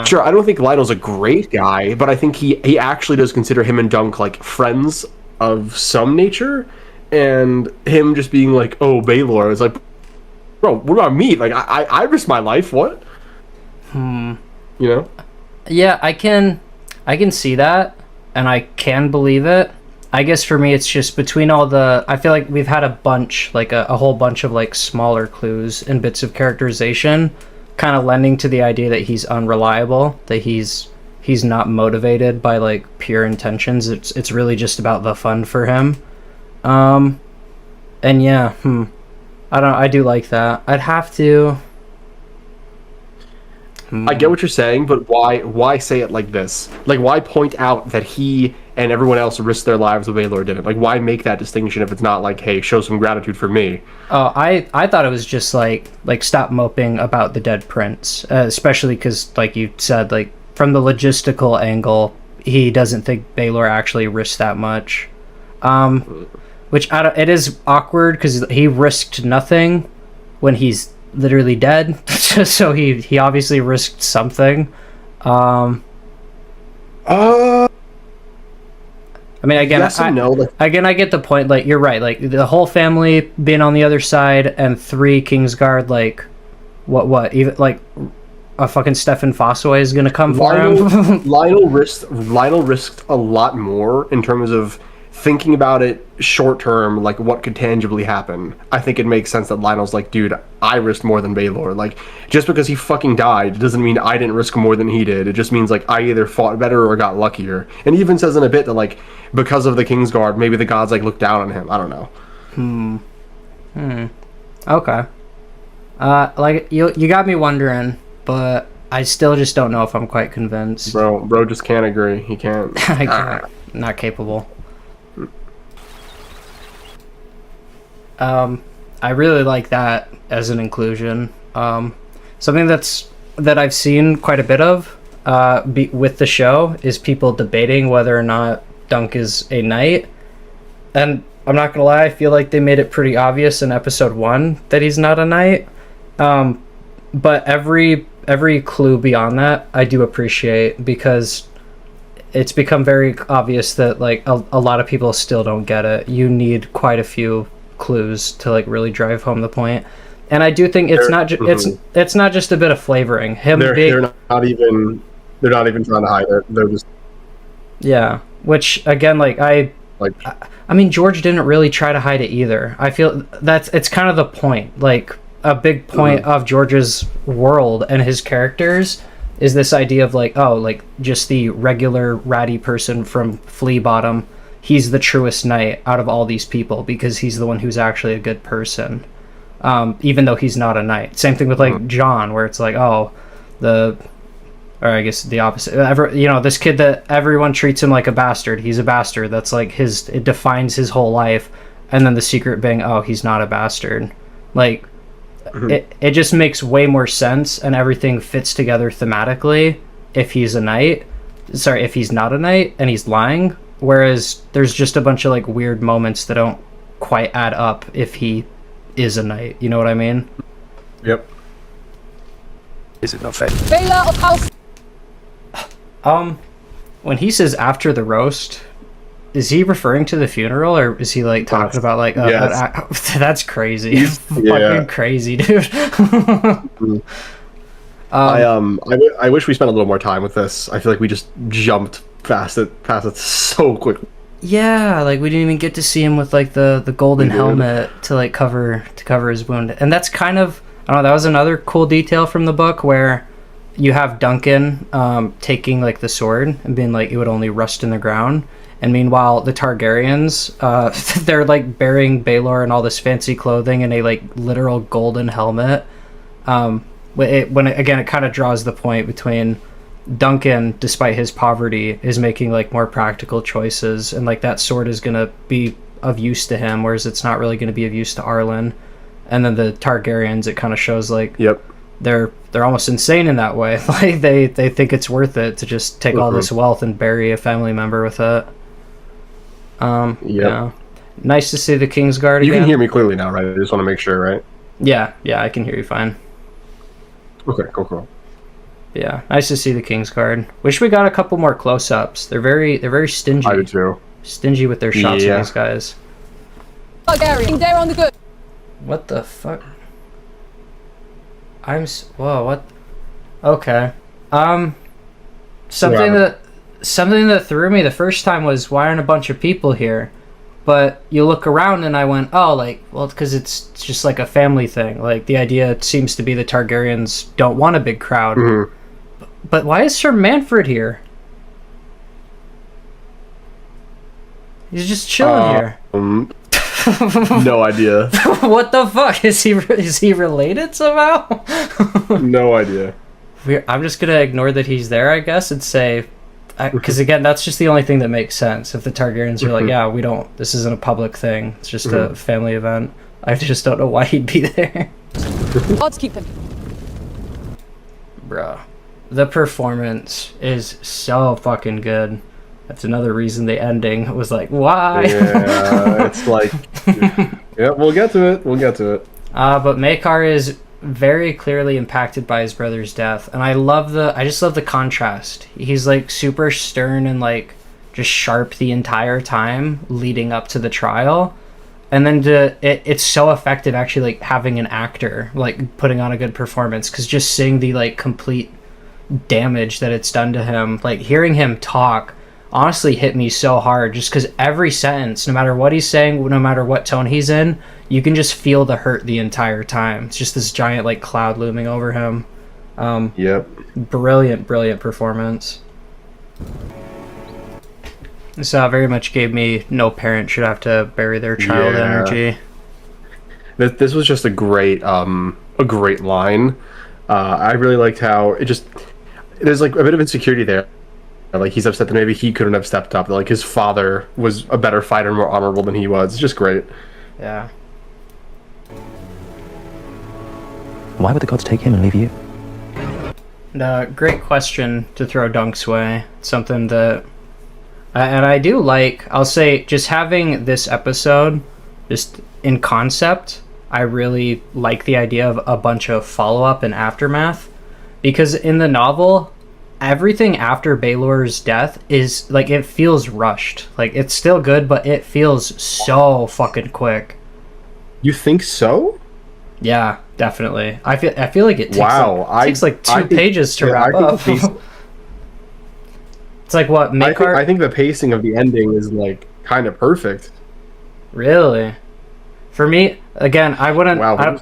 A: sure, I don't think Lionel's a great guy, but I think he actually does consider him and Dunk like friends of some nature. And him just being like, oh, Baelor is like, bro, what about me? Like, I risked my life. What? You know?
B: Yeah, I can see that, and I can believe it. I guess for me, it's just between all the... I feel like we've had a bunch, like a whole bunch of like smaller clues and bits of characterization, kind of lending to the idea that he's unreliable, that he's not motivated by like pure intentions. It's really just about the fun for him. And yeah, I do like that. I'd have to...
A: I get what you're saying, but why say it like this? Like, why point out that he and everyone else risked their lives the Baelor didn't? Like, why make that distinction if it's not like, hey, show some gratitude for me?
B: Oh, I thought it was just like stop moping about the dead prince, especially because, like you said, like from the logistical angle, he doesn't think Baelor actually risked that much. Which it is awkward because he risked nothing when he's literally dead. So he obviously risked something. I mean, again,
A: yes and no.
B: I get the point. Like, you're right. Like, the whole family being on the other side and 3 Kingsguard, like, what? Even, like, a fucking Stefan Fossaway is gonna come for him?
A: Lionel risked a lot more in terms of thinking about it short term, like what could tangibly happen. I think it makes sense that Lionel's like, dude, I risked more than Baelor. Like, just because he fucking died doesn't mean I didn't risk more than he did. It just means like I either fought better or got luckier. And he even says in a bit that like because of the Kingsguard, maybe the gods like looked down on him. I don't know.
B: Okay. Like you got me wondering, but I still just don't know if I'm quite convinced.
A: Bro just can't agree. He can't.
B: I can't. Not capable. I really like that as an inclusion. Something that I've seen quite a bit of with the show is people debating whether or not Dunk is a knight. And I'm not gonna lie, I feel like they made it pretty obvious in episode 1 that he's not a knight. But every clue beyond that I do appreciate, because it's become very obvious that like a lot of people still don't get it. You need quite a few clues to like really drive home the point, and I do think it's it's not just a bit of flavoring.
A: They're not even trying to hide it. They're just
B: which again, like I mean, George didn't really try to hide it either. I feel it's kind of the point. Like a big point of George's world and his characters is this idea of like, oh, like just the regular ratty person from Flea Bottom, he's the truest knight out of all these people because he's the one who's actually a good person, even though he's not a knight. Same thing with like John, where it's like, oh, or I guess the opposite. This kid that everyone treats him like a bastard. He's a bastard. That's like it defines his whole life. And then the secret being, oh, he's not a bastard. Like, it just makes way more sense, and everything fits together thematically if he's a knight. Sorry, if he's not a knight and he's lying. Whereas there's just a bunch of like weird moments that don't quite add up if he is a knight. You know what I mean?
A: Yep.
J: Is it not fair?
B: When he says after the roast, is he referring to the funeral, or is he like talking about like that's crazy. Fucking crazy, dude.
A: I wish we spent a little more time with this. I feel like we just jumped past it so quick.
B: Yeah, like we didn't even get to see him with like the golden helmet to like cover his wound. And that's kind of, I don't know, that was another cool detail from the book where you have Duncan taking like the sword and being like it would only rust in the ground. And meanwhile, the Targaryens, they're like burying Baelor in all this fancy clothing and a like literal golden helmet. It kind of draws the point between Duncan, despite his poverty, is making like more practical choices, and like that sword is gonna be of use to him, whereas it's not really gonna be of use to Arlen. And then the Targaryens, it kind of shows like they're almost insane in that way. Like they think it's worth it to just take all this wealth and bury a family member with it. Yeah. Nice to see the Kingsguard again.
A: You can hear me clearly now, right? I just want to make sure, right?
B: Yeah, I can hear you fine.
A: Okay, cool.
B: Yeah, nice to see the Kingsguard. Wish we got a couple more close-ups. They're very stingy.
A: I do too.
B: Stingy with their shots of these guys.
E: They're on the good.
B: What the fuck? Whoa, what? Okay. Something that threw me the first time was, why aren't a bunch of people here? But you look around and I went, oh, like, well, it's because it's just like a family thing. Like, the idea seems to be the Targaryens don't want a big crowd. But why is Sir Manfred here? He's just chilling here.
A: No idea.
B: What the fuck? Is he related somehow?
A: No idea.
B: I'm just gonna ignore that he's there, I guess, and say, because again, that's just the only thing that makes sense. If the Targaryens are like, yeah, this isn't a public thing, it's just a family event. I just don't know why he'd be there.
E: Odds keep him.
B: Bruh, the performance is so fucking good. That's another reason the ending was like, why?
A: Yeah, it's like, yeah, we'll get to it.
B: But Maekar is very clearly impacted by his brother's death, and I just love the contrast. He's like super stern and like just sharp the entire time leading up to the trial, and then it's so effective actually, like having an actor like putting on a good performance, because just seeing the like complete damage that it's done to him, like hearing him talk honestly hit me so hard, just because every sentence, no matter what he's saying, no matter what tone he's in, you can just feel the hurt the entire time. It's just this giant like cloud looming over him.
A: Yep.
B: Brilliant performance. This very much gave me no parent should have to bury their child energy.
A: This was just a great line. I really liked how there's like a bit of insecurity there. Like he's upset that maybe he couldn't have stepped up. That like his father was a better fighter, more honorable than he was. It's just great.
B: Yeah.
J: Why would the gods take him and leave you?
B: Great question to throw Dunk's way. It's something that, and I do like. I'll say just having this episode, just in concept, I really like the idea of a bunch of follow-up and aftermath, because in the novel, everything after Baelor's death is like, it feels rushed. Like it's still good, but it feels so fucking quick.
A: You think so?
B: Yeah, definitely. I feel like it takes takes like 2
A: think,
B: pages to wrap up. It's like what Maekar.
A: I think the pacing of the ending is like kind of perfect.
B: Really? For me, again, I wouldn't.
A: Wow.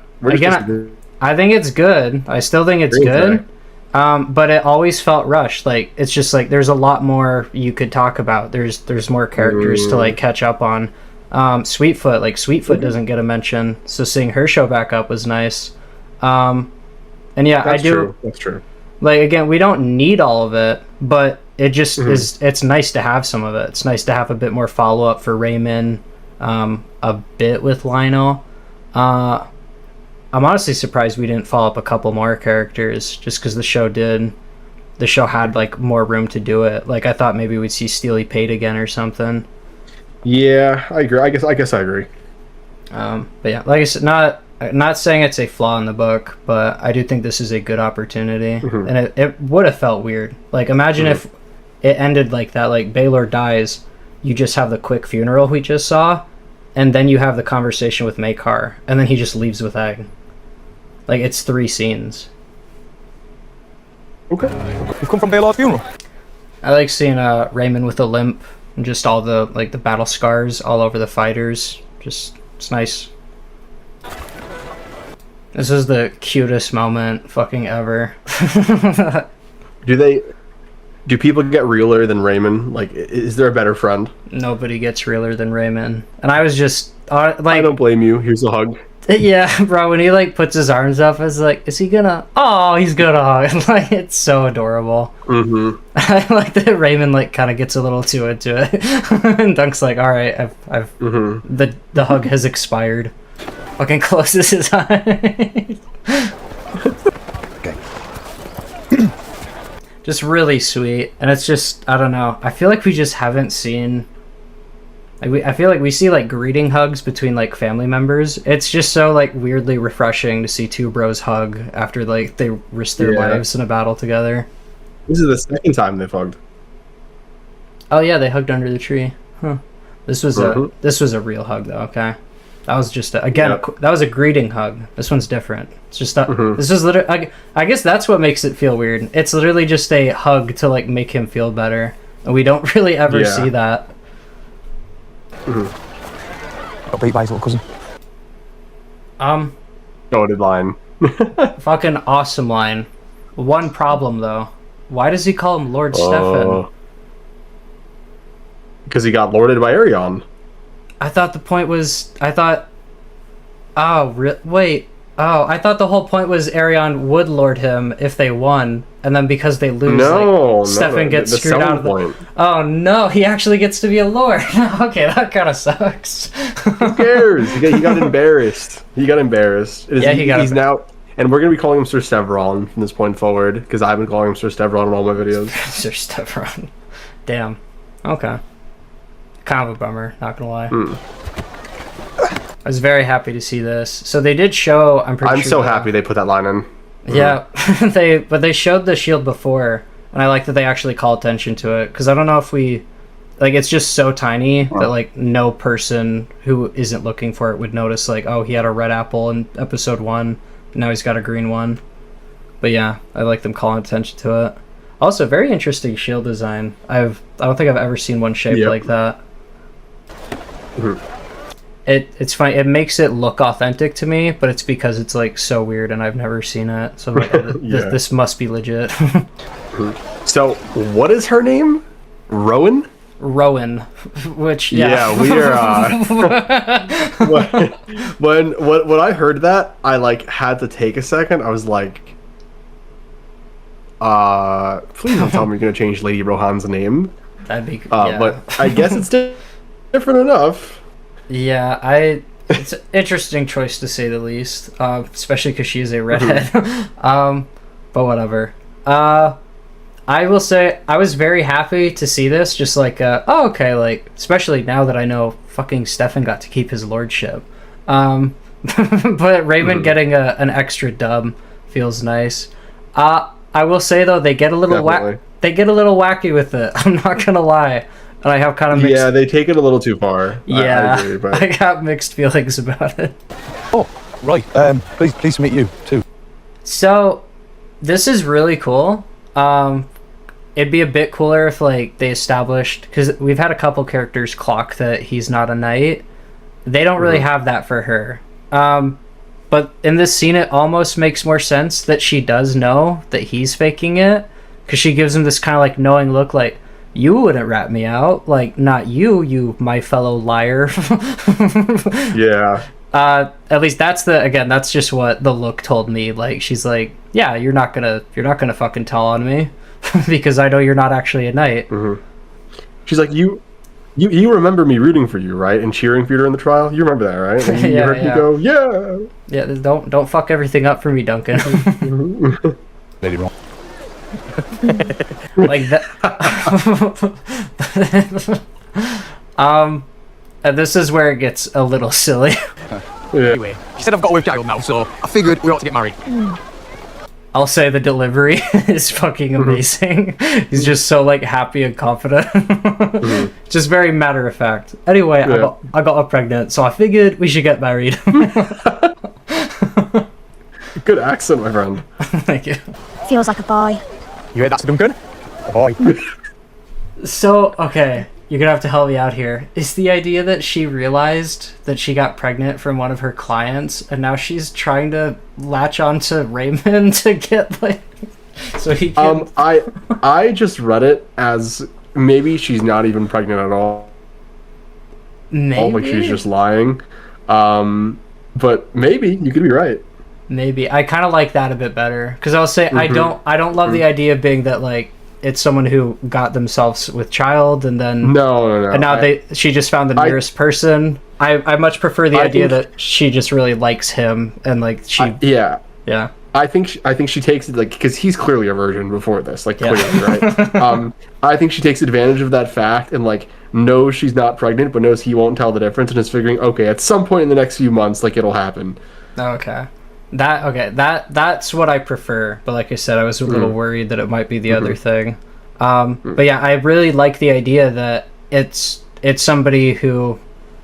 B: I think it's good. I still think it's good. But it always felt rushed. Like it's just like there's a lot more you could talk about. There's more characters to like catch up on. Sweetfoot doesn't get a mention, so seeing her show back up was nice. And yeah,
A: That's true.
B: Like again, we don't need all of it, but it just is. It's nice to have some of it. It's nice to have a bit more follow up for Raymond, a bit with Lionel. I'm honestly surprised we didn't follow up a couple more characters, just because the show had like more room to do it. Like I thought maybe we'd see Steely Pate again or something.
A: Yeah, I agree. I guess I agree.
B: But yeah, like I said, not saying it's a flaw in the book, but I do think this is a good opportunity, and it would have felt weird. Like imagine if it ended like that, like Baelor dies, you just have the quick funeral we just saw, and then you have the conversation with Maekar, and then he just leaves with Egg. Like it's 3 scenes.
C: Okay. You've come from Baelor's funeral.
B: I like seeing Raymond with a limp and just all the like the battle scars all over the fighters. Just it's nice. This is the cutest moment fucking ever.
A: Do people get realer than Raymond? Like, is there a better friend?
B: Nobody gets realer than Raymond. And I was just like, I
A: don't blame you. Here's a hug.
B: Yeah, bro. When he like puts his arms up, I was like, is he gonna? Oh, he's gonna hug. Like it's so adorable. I like that Raymond like kind of gets a little too into it, and Dunk's like, all right, I've the hug has expired. Fucking closes his eyes. just really sweet. And it's just, I don't know, I feel like we just haven't seen, like, I feel like we see like greeting hugs between like family members. It's just so like weirdly refreshing to see two bros hug after like they risk their lives in a battle together.
A: This is the second time they've hugged.
B: Oh yeah, they hugged under the tree. Huh. This was a real hug though. Okay, that was just that was a greeting hug. This one's different. It's just this is literally. I guess that's what makes it feel weird. It's literally just a hug to like make him feel better, and we don't really ever see that.
J: Got beat by his little cousin.
A: Goated line.
B: Fucking awesome line. One problem though. Why does he call him Lord Stefan?
A: Because he got lorded by Arion.
B: I thought the point was. Wait. Oh, I thought the whole point was Arion would lord him if they won, and then because they lose, Stefan gets screwed out of the point. Oh no, he actually gets to be a lord. Okay, that kind of sucks.
A: Who cares? He got embarrassed. He got embarrassed. He's now, and we're gonna be calling him Sir Stevron from this point forward, because I've been calling him Sir Stevron in all my videos.
B: Sir Stevron. Damn. Okay. Kind of a bummer, not gonna lie. I was very happy to see this. So they did show. I'm
A: so happy they put that line in.
B: Yeah, they showed the shield before, and I like that they actually call attention to it, because I don't know if it's just so tiny that like no person who isn't looking for it would notice like, oh, he had a red apple in episode 1, now he's got a green one. But yeah, I like them calling attention to it. Also, very interesting shield design. I don't think I've ever seen one shaped like that. It's funny. It makes it look authentic to me, but it's because it's like so weird and I've never seen it. So I'm like, this must be legit.
A: So, what is her name? Rowan?
B: Rowan, which
A: we are. When I heard that, I like had to take a second. I was like, please don't tell me you're gonna change Lady Rohan's name.
B: That'd be.
A: But I guess it's different enough.
B: Yeah, it's an interesting choice to say the least, especially because she is a redhead. But whatever. I will say I was very happy to see this. Just like, oh, okay, like especially now that I know fucking Stefan got to keep his lordship. But Raymond getting an extra dub feels nice. I will say though, they get a little wacky with it. I'm not gonna lie. And I have kind of mixed...
A: Yeah, they take it a little too far.
B: Yeah,
A: I agree, but...
B: I got mixed feelings about it.
J: Oh, right. Pleased to meet you too.
B: So, this is really cool. It'd be a bit cooler if like they established, because we've had a couple characters clock that he's not a knight. They don't really have that for her. But in this scene, it almost makes more sense that she does know that he's faking it, because she gives him this kind of like knowing look, like, you wouldn't rat me out, like, not you my fellow liar.
A: Yeah.
B: At least that's just what the look told me. Like, she's like, yeah, you're not gonna fucking tell on me because I know you're not actually a knight.
A: She's like, you remember me rooting for you, right, and cheering for you during the trial. You remember that, right? And you heard me go, yeah.
B: Don't fuck everything up for me, Duncan.
J: Lady wrong.
B: Like that. And this is where it gets a little silly.
J: Anyway, she said I've got a child now, so I figured we ought to get married.
B: I'll say the delivery is fucking amazing. He's just so like happy and confident. Just very matter of fact. Anyway, I got pregnant, so I figured we should get married.
A: Good accent, my friend.
B: Thank you.
D: Feels like a boy.
J: You heard that, Duncan? A boy.
B: So, okay, you're gonna have to help me out here. Is the idea that she realized that she got pregnant from one of her clients, and now she's trying to latch onto Raymond to get like, so he can...
A: I just read it as maybe she's not even pregnant at all.
B: Maybe.
A: Like she's just lying. But maybe you could be right.
B: Maybe I kind of like that a bit better, because I'll say I don't love the idea of being that like it's someone who got themselves with child and then
A: no
B: and now she just found the nearest person. I much prefer the idea that she just really likes him and like she
A: I I think she takes it like because he's clearly a virgin before this, like clearly, right? I think she takes advantage of that fact and like knows she's not pregnant, but knows he won't tell the difference, and is figuring, okay, at some point in the next few months, like it'll happen.
B: Okay. That's what I prefer. But like I said, I was a little worried that it might be the other thing. But yeah, I really like the idea that it's somebody who,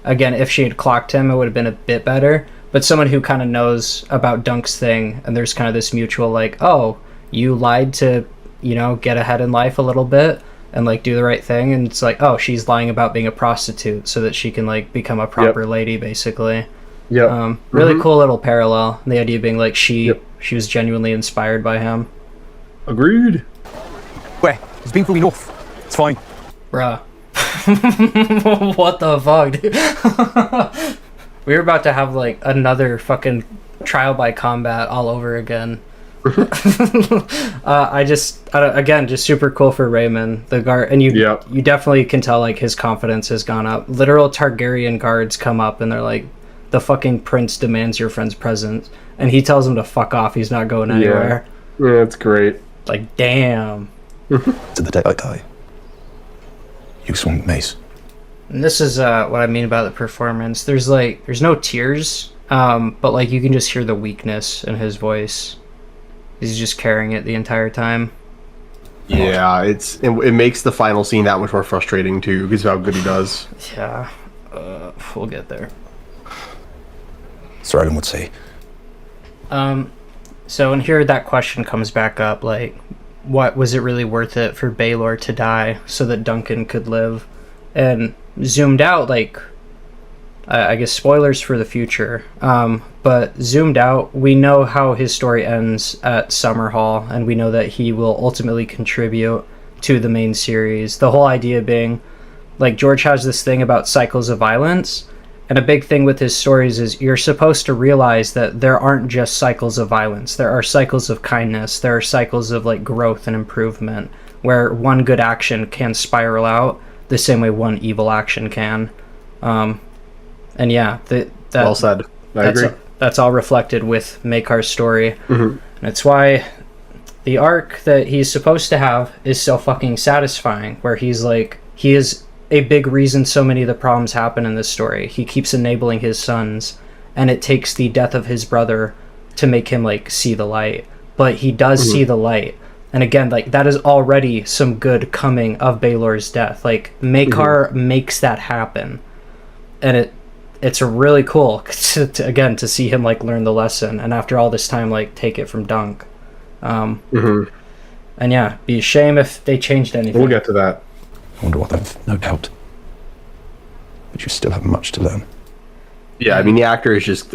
B: again, if she had clocked him, it would have been a bit better. But someone who kind of knows about Dunk's thing, and there's kind of this mutual like, oh, you lied to, get ahead in life a little bit and like do the right thing, and it's like, oh, she's lying about being a prostitute so that she can like become a proper lady, basically.
A: Yeah.
B: Really cool little parallel. The idea being like she was genuinely inspired by him.
A: Agreed.
J: Where? He's been through enough. It's fine.
B: Bruh. What the fuck, dude? We were about to have like another fucking trial by combat all over again. Again, just super cool for Raymond, the guard, and you definitely can tell like his confidence has gone up. Literal Targaryen guards come up and they're like, the fucking prince demands your friend's presence, and he tells him to fuck off. He's not going anywhere.
A: Yeah, it's great.
B: Like, damn.
H: To the day I die, you swung mace.
B: And this is what I mean about the performance. There's no tears, but like you can just hear the weakness in his voice. He's just carrying it the entire time.
A: Yeah, it makes the final scene that much more frustrating too, because of how good he does.
B: Yeah, we'll get there.
H: Sir Adam would say.
B: So and here that question comes back up, like, what was it really worth it for Baelor to die so that Duncan could live? And zoomed out, like, I guess spoilers for the future, but zoomed out, we know how his story ends at Summerhall, and we know that he will ultimately contribute to the main series. The whole idea being, like, George has this thing about cycles of violence, and a big thing with his stories is you're supposed to realize that there aren't just cycles of violence. There are cycles of kindness. There are cycles of, like, growth and improvement, where one good action can spiral out the same way one evil action can. And yeah, that
A: well said. I agree.
B: That's all reflected with Makar's story.
A: Mm-hmm.
B: And it's why the arc that he's supposed to have is so fucking satisfying, where he's like, he is a big reason so many of the problems happen in this story. He keeps enabling his sons, and it takes the death of his brother to make him like see the light. But he does see the light. And again, like, that is already some good coming of Baelor's death. Like, Makar makes that happen. And it's really cool to see him like learn the lesson, and after all this time like take it from Dunk. And yeah, be a shame if they changed anything.
A: We'll get to that.
H: I wonder what that. No doubt. But you still have much to learn.
A: Yeah, I mean the actor is just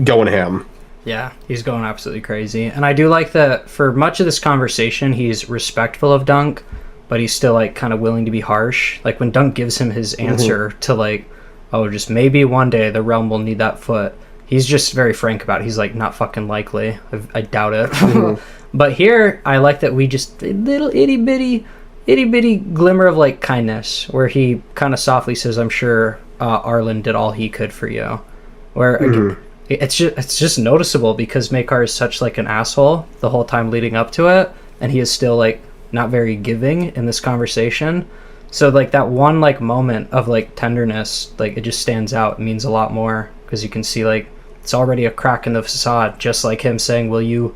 A: going ham.
B: Yeah, he's going absolutely crazy. And I do like that for much of this conversation he's respectful of Dunk, but he's still like kind of willing to be harsh. Like when Dunk gives him his answer to like, oh, just maybe one day the realm will need that foot, he's just very frank about it. He's like, not fucking likely. I doubt it. But here, I like that we just, a little itty bitty glimmer of like kindness, where he kind of softly says, I'm sure Arlen did all he could for you. Where it's just noticeable because Makar is such like an asshole the whole time leading up to it, and he is still like not very giving in this conversation. So like that one like moment of like tenderness, like it just stands out. It means a lot more because you can see like it's already a crack in the facade, just like him saying, will you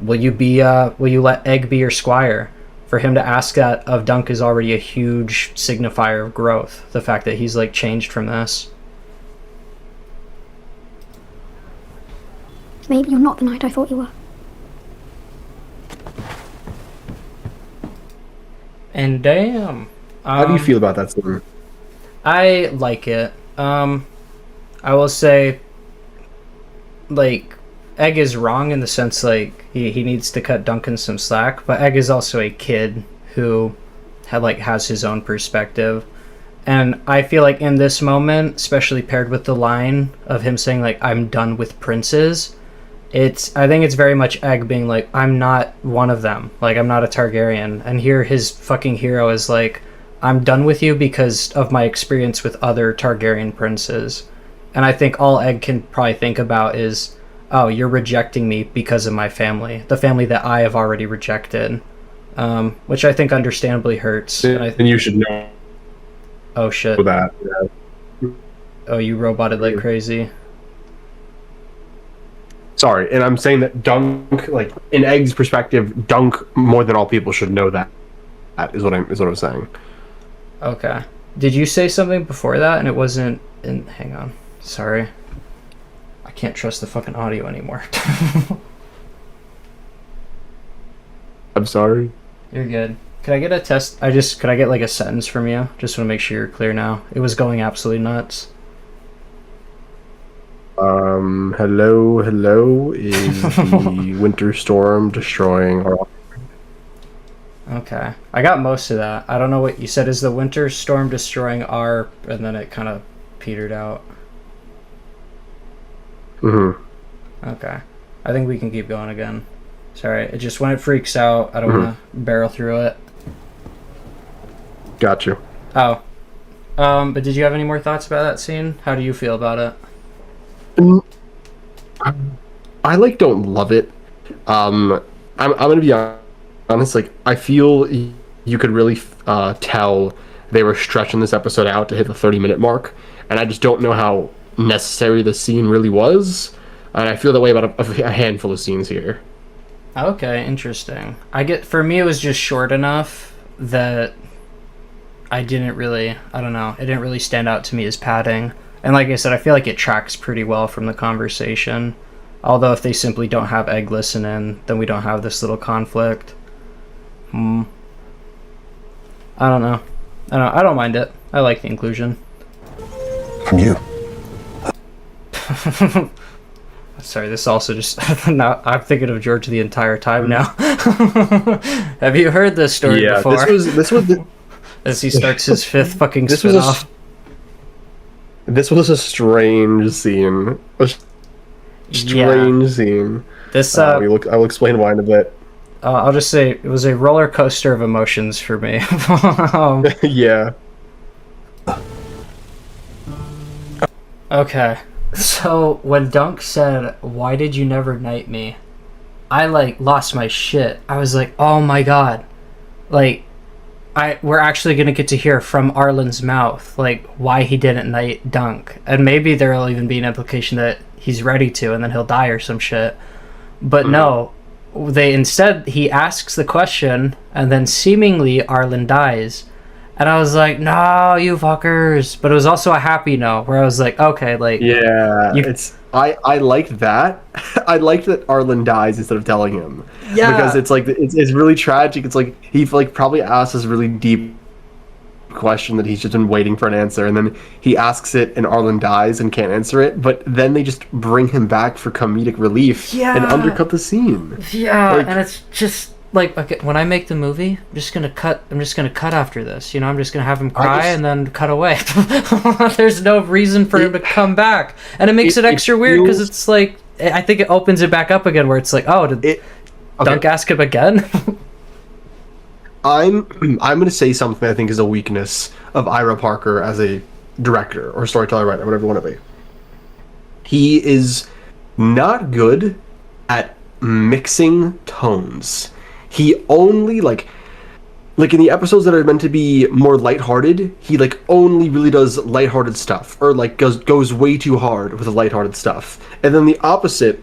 B: let Egg be your squire? For him to ask that of Dunk is already a huge signifier of growth. The fact that he's like changed from this.
D: Maybe you're not the knight I thought you were.
B: And damn.
A: How do you feel about that scene?
B: I like it. I will say, like, Egg is wrong in the sense, like, he needs to cut Duncan some slack, but Egg is also a kid who has his own perspective. And I feel like in this moment, especially paired with the line of him saying, like, I'm done with princes, I think it's very much Egg being like, I'm not one of them. Like, I'm not a Targaryen. And here his fucking hero is like, I'm done with you because of my experience with other Targaryen princes. And I think all Egg can probably think about is, oh, you're rejecting me because of my family, the family that I have already rejected, which I think understandably hurts.
A: And you should know
B: Oh shit.
A: that. Yeah.
B: Oh, you roboted like crazy.
A: Sorry, and I'm saying that Dunk, like in Egg's perspective, Dunk more than all people should know that. That is what I'm saying.
B: Okay. Did you say something before that and it wasn't in? Hang on. Sorry. I can't trust the fucking audio anymore.
A: I'm sorry.
B: You're good. Could I get a test? Could I get like a sentence from you? Just want to make sure you're clear now. It was going absolutely nuts.
A: Hello, is the winter storm destroying our...
B: Okay. I got most of that. I don't know what you said. Is the winter storm destroying our... And then it kind of petered out.
A: Mm-hmm.
B: Okay. I think we can keep going again. Sorry. It just when it freaks out, I don't want to barrel through it.
A: Got you.
B: Oh. But did you have any more thoughts about that scene? How do you feel about it?
A: I like don't love it. I'm gonna be honest. Like I feel you could really tell they were stretching this episode out to hit the 30-minute mark, and I just don't know how necessary the scene really was. And I feel that way about a handful of scenes here.
B: Okay, interesting. For me, it was just short enough that I don't know, it didn't really stand out to me as padding. And like I said, I feel like it tracks pretty well from the conversation. Although if they simply don't have Egg listen in, then we don't have this little conflict. I don't know. I don't mind it. I like the inclusion.
H: From you.
B: Sorry, this also just... now, I'm thinking of George the entire time now. Have you heard this story before?
A: Yeah, this was the...
B: As he starts his 5th fucking spin-off.
A: This was a strange scene. Scene.
B: This
A: I'll explain why in a bit.
B: I'll just say it was a roller coaster of emotions for me.
A: Yeah.
B: Okay. So when Dunk said, "Why did you never knight me?" I lost my shit. I was like, "Oh my god." We're actually going to get to hear from Arlen's mouth, why he didn't knight Dunk. And maybe there'll even be an implication that he's ready to, and then he'll die or some shit. But no, he asks the question, and then seemingly Arlen dies. And I was like, no, you fuckers. But it was also a happy no, where I was like, okay,
A: yeah, I liked that. I liked that Arlen dies instead of telling him.
B: Yeah.
A: Because it's really tragic. It's like he probably asked this really deep question that he's just been waiting for an answer, and then he asks it and Arlen dies and can't answer it, but then they just bring him back for comedic relief and undercut the scene.
B: Yeah, and it's just okay, when I make the movie, I'm just gonna cut after this. I'm just gonna have him cry and then cut away. There's no reason for him to come back, and it makes it extra weird because it's I think it opens it back up again, where it's did Dunk ask him again?
A: I'm gonna say something I think is a weakness of Ira Parker as a director or storyteller, writer, whatever you want to be. He is not good at mixing tones. He only like in the episodes that are meant to be more lighthearted, he only really does lighthearted stuff, or goes way too hard with the lighthearted stuff. And then the opposite,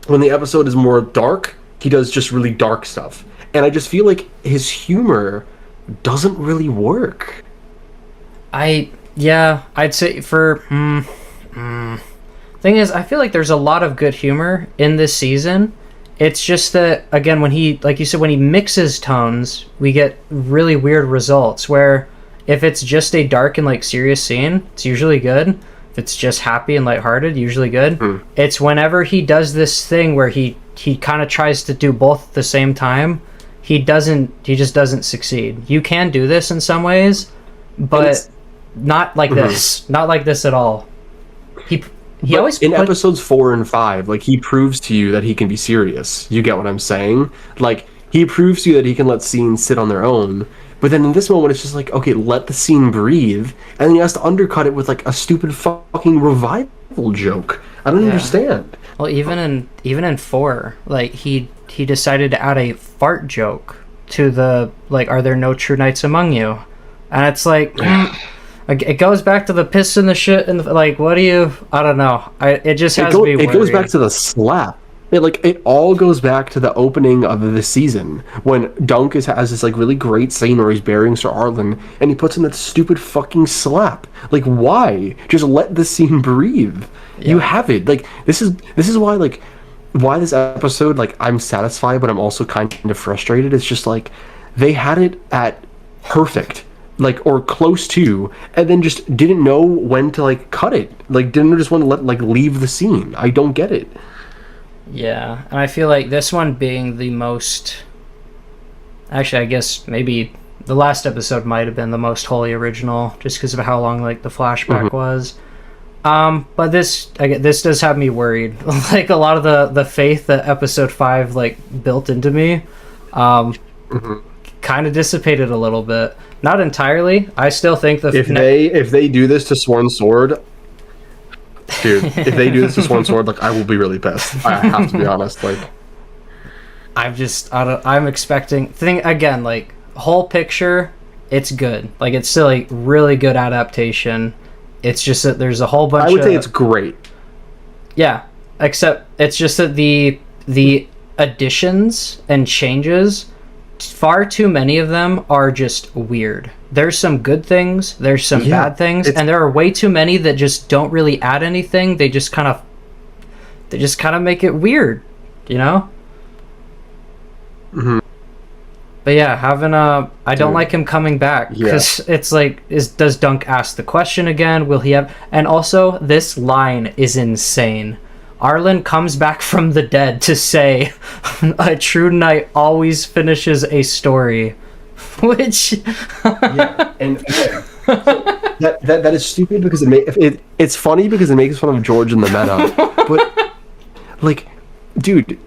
A: when the episode is more dark, he does just really dark stuff. And I just feel like his humor doesn't really work.
B: I'd say for thing is, I feel like there's a lot of good humor in this season. It's just that, again, when he, like you said, when he mixes tones, we get really weird results, where if it's just a dark and serious scene, it's usually good. If it's just happy and lighthearted, usually good. It's whenever he does this thing where he kind of tries to do both at the same time, he just doesn't succeed. You can do this in some ways, but not like this. Not like this at all. He always
A: in episodes 4 and 5, he proves to you that he can be serious. You get what I'm saying? He proves to you that he can let scenes sit on their own. But then in this moment, it's just okay, let the scene breathe, and then he has to undercut it with a stupid fucking revival joke. I don't
B: Yeah.
A: understand.
B: Well, even in 4, like he decided to add a fart joke to the like, are there no true knights among you? And it's like, it goes back to the piss and the shit and like, what do you? I don't know. It just has me.
A: It goes back
B: worried.
A: to the slap. It all goes back to the opening of the season when Dunk has this like really great scene where he's burying Sir Arlen and he puts in that stupid fucking slap. Like, why? Just let the scene breathe. You have it. Like, this is why why this episode, like, I'm satisfied but I'm also kind of frustrated. It's just like they had it at perfect, like, or close to, and then just didn't know when to like cut it. Like, didn't just want to let like leave the scene. I don't get it.
B: Yeah, and I feel like this one being the most... Actually, I guess maybe the last episode might have been the most wholly original, just because of how long like the flashback was. But this does have me worried. Like, a lot of the faith that episode 5 like built into me, kind of dissipated a little bit. Not entirely. I still think the
A: if they do this to Sworn Sword, dude, if they do this to Sworn Sword, like, I will be really pissed. I have to be honest. Like,
B: I'm expecting again, like, whole picture, it's good. Like, it's still a really good adaptation. It's just that there's a whole bunch.
A: I would say it's great.
B: Yeah, except it's just that the additions and changes, far too many of them are just weird. There's some good things, there's some bad things, and there are way too many that just don't really add anything. They just kind of make it weird, you know? But yeah, I don't like him coming back, because it's like, does Dunk ask the question again? Will he have? And also, this line is insane. Arlen comes back from the dead to say, "A true knight always finishes a story," which
A: and that is stupid because it's funny because it makes fun of George in the meta, but like, dude.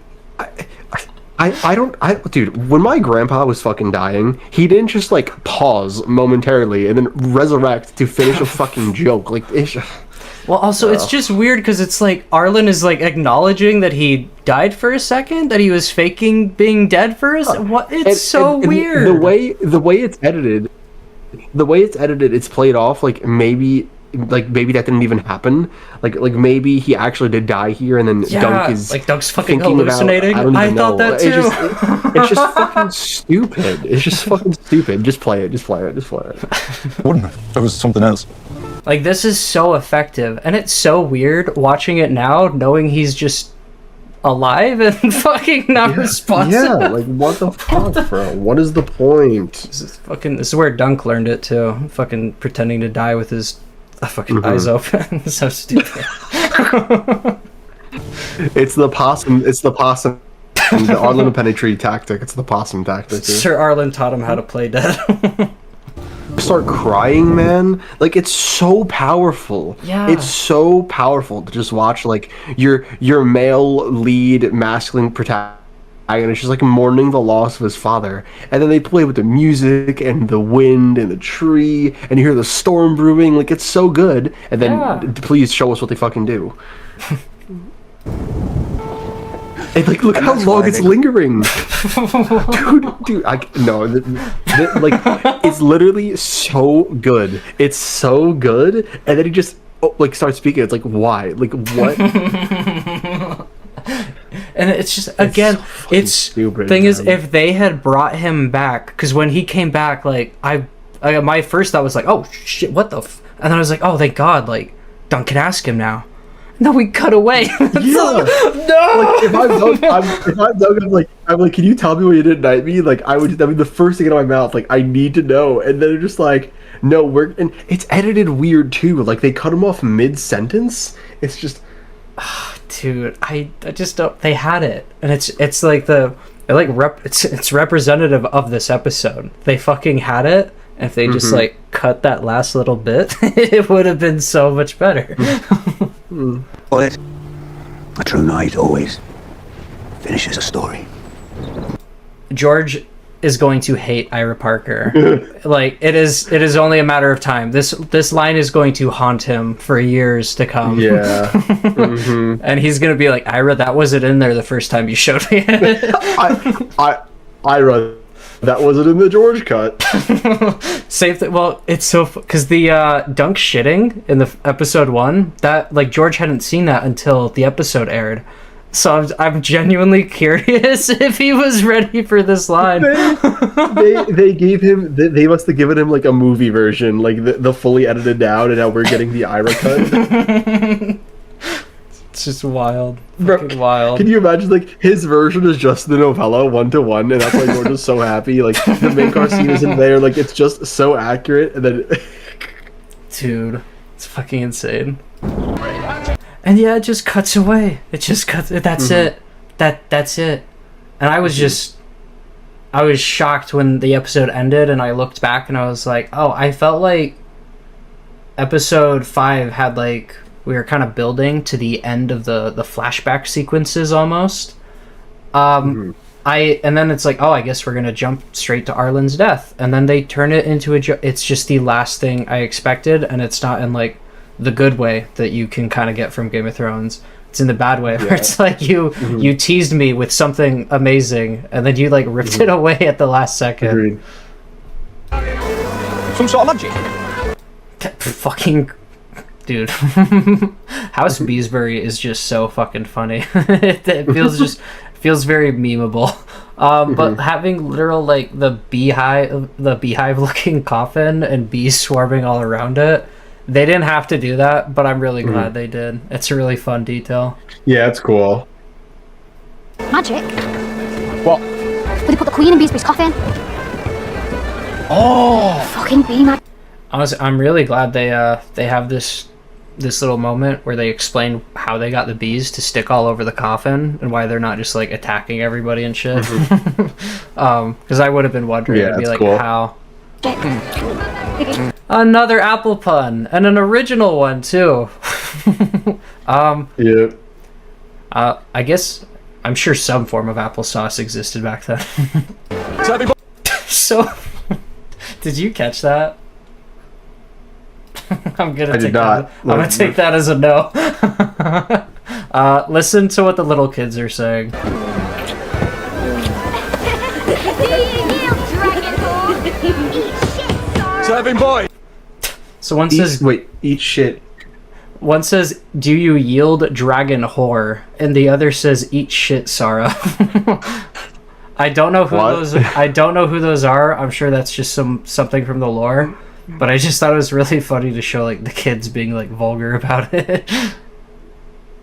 A: Dude, when my grandpa was fucking dying, he didn't just like pause momentarily and then resurrect to finish a fucking joke. Like,
B: well, also it's just weird because it's like Arlen is like acknowledging that he died for a second, that he was faking being dead for a second. What? It's so weird.
A: The way it's edited, it's played off like maybe that didn't even happen. Like maybe he actually did die here, and then Dunk is
B: like Dunk's fucking hallucinating. I thought that too.
A: It's just fucking stupid. It's just fucking stupid. Just play it.
H: Wouldn't it? It was something else.
B: Like, this is so effective, and it's so weird watching it now, knowing he's just alive and fucking not responsive.
A: Yeah, like, what the fuck, bro? What is the point?
B: This is where Dunk learned it too. Fucking pretending to die with his fucking eyes open. So stupid.
A: It's the possum. The Arlen Penetry tactic. It's the possum tactic.
B: Sir Arlen taught him how to play dead.
A: Start crying, man. Like, it's so powerful.
B: Yeah.
A: It's so powerful to just watch like your male lead masculine protagonist just like mourning the loss of his father, and then they play with the music and the wind and the tree, and you hear the storm brewing. Like, it's so good. And then please show us what they fucking do. And like, look how long it's lingering, dude. Like, it's literally so good. It's so good, and then he just like starts speaking. It's like, why? Like, what?
B: And it's just, again, it's
A: stupid.
B: Thing is, if they had brought him back, because when he came back, like my first thought was like, oh shit, what the? And then I was like, oh, thank God, like Dunk can ask him now. No, we cut away.
A: Yeah.
B: No.
A: Like, if I'm Doug, I'm like, can you tell me what you did at me? Like, that'd be the first thing out of my mouth. Like, I need to know. And then they're just like, no, and it's edited weird too. Like, they cut him off mid-sentence. It's just,
B: dude, I just don't. They had it, and it's like it's representative of this episode. They fucking had it. If they just like cut that last little bit, it would have been so much better.
M: A true knight always finishes a story.
B: George is going to hate Ira Parker. Like it is only a matter of time. This line is going to haunt him for years to come.
A: Yeah. Mm-hmm.
B: And he's gonna be like, Ira, that wasn't in there the first time you showed me it.
A: Ira, that wasn't in the George cut.
B: Same thing. Well, it's so because the Dunk shitting in the episode 1, that like George hadn't seen that until the episode aired. So I'm genuinely curious if he was ready for this line.
A: They gave him, they must have given him like a movie version, like the fully edited down, and now we're getting the Ira cut.
B: It's just wild.
A: Bro,
B: wild.
A: Can you imagine, like, his version is just the novella 1-to-1, and that's why George is so happy. Like, the main car scene isn't there, like, it's just so accurate, and then...
B: Dude, it's fucking insane. And yeah, it just cuts away. It just cuts. That's it. That's it. And I was just, I was shocked when the episode ended, and I looked back and I was like, oh, I felt like episode 5 had like, we were kind of building to the end of the flashback sequences almost. And then it's like, oh, I guess we're gonna jump straight to Arlen's death, and then they turn it into it's just the last thing I expected, and it's not in like the good way that you can kind of get from Game of Thrones. It's in the bad way, where it's like you teased me with something amazing, and then you like ripped it away at the last second.
J: Some sort of magic.
B: Fucking dude. House Beesbury is just so fucking funny. It feels very memeable. But having literal like the beehive looking coffin and bees swarming all around it, they didn't have to do that, but I'm really glad they did. It's a really fun detail.
A: Yeah, it's cool.
D: Magic?
J: What?
D: Will they put the Queen in Beesbury's coffin?
J: Oh!
D: Fucking bee magic.
B: I'm really glad they have this little moment where they explain how they got the bees to stick all over the coffin and why they're not just like attacking everybody and shit. Because I would have been wondering, I'd be like,
A: cool.
B: how? Another apple pun, and an original one too.
A: Yeah.
B: I guess I'm sure some form of applesauce existed back then. So, did you catch that? I'm gonna take that as a no. Listen to what the little kids are saying.
J: Serving boy.
B: So one says,
A: eat shit.
B: One says, do you yield, dragon whore? And the other says, eat shit, Sarah. I don't know who I don't know who those are. I'm sure that's just something from the lore. But I just thought it was really funny to show like the kids being like vulgar about it.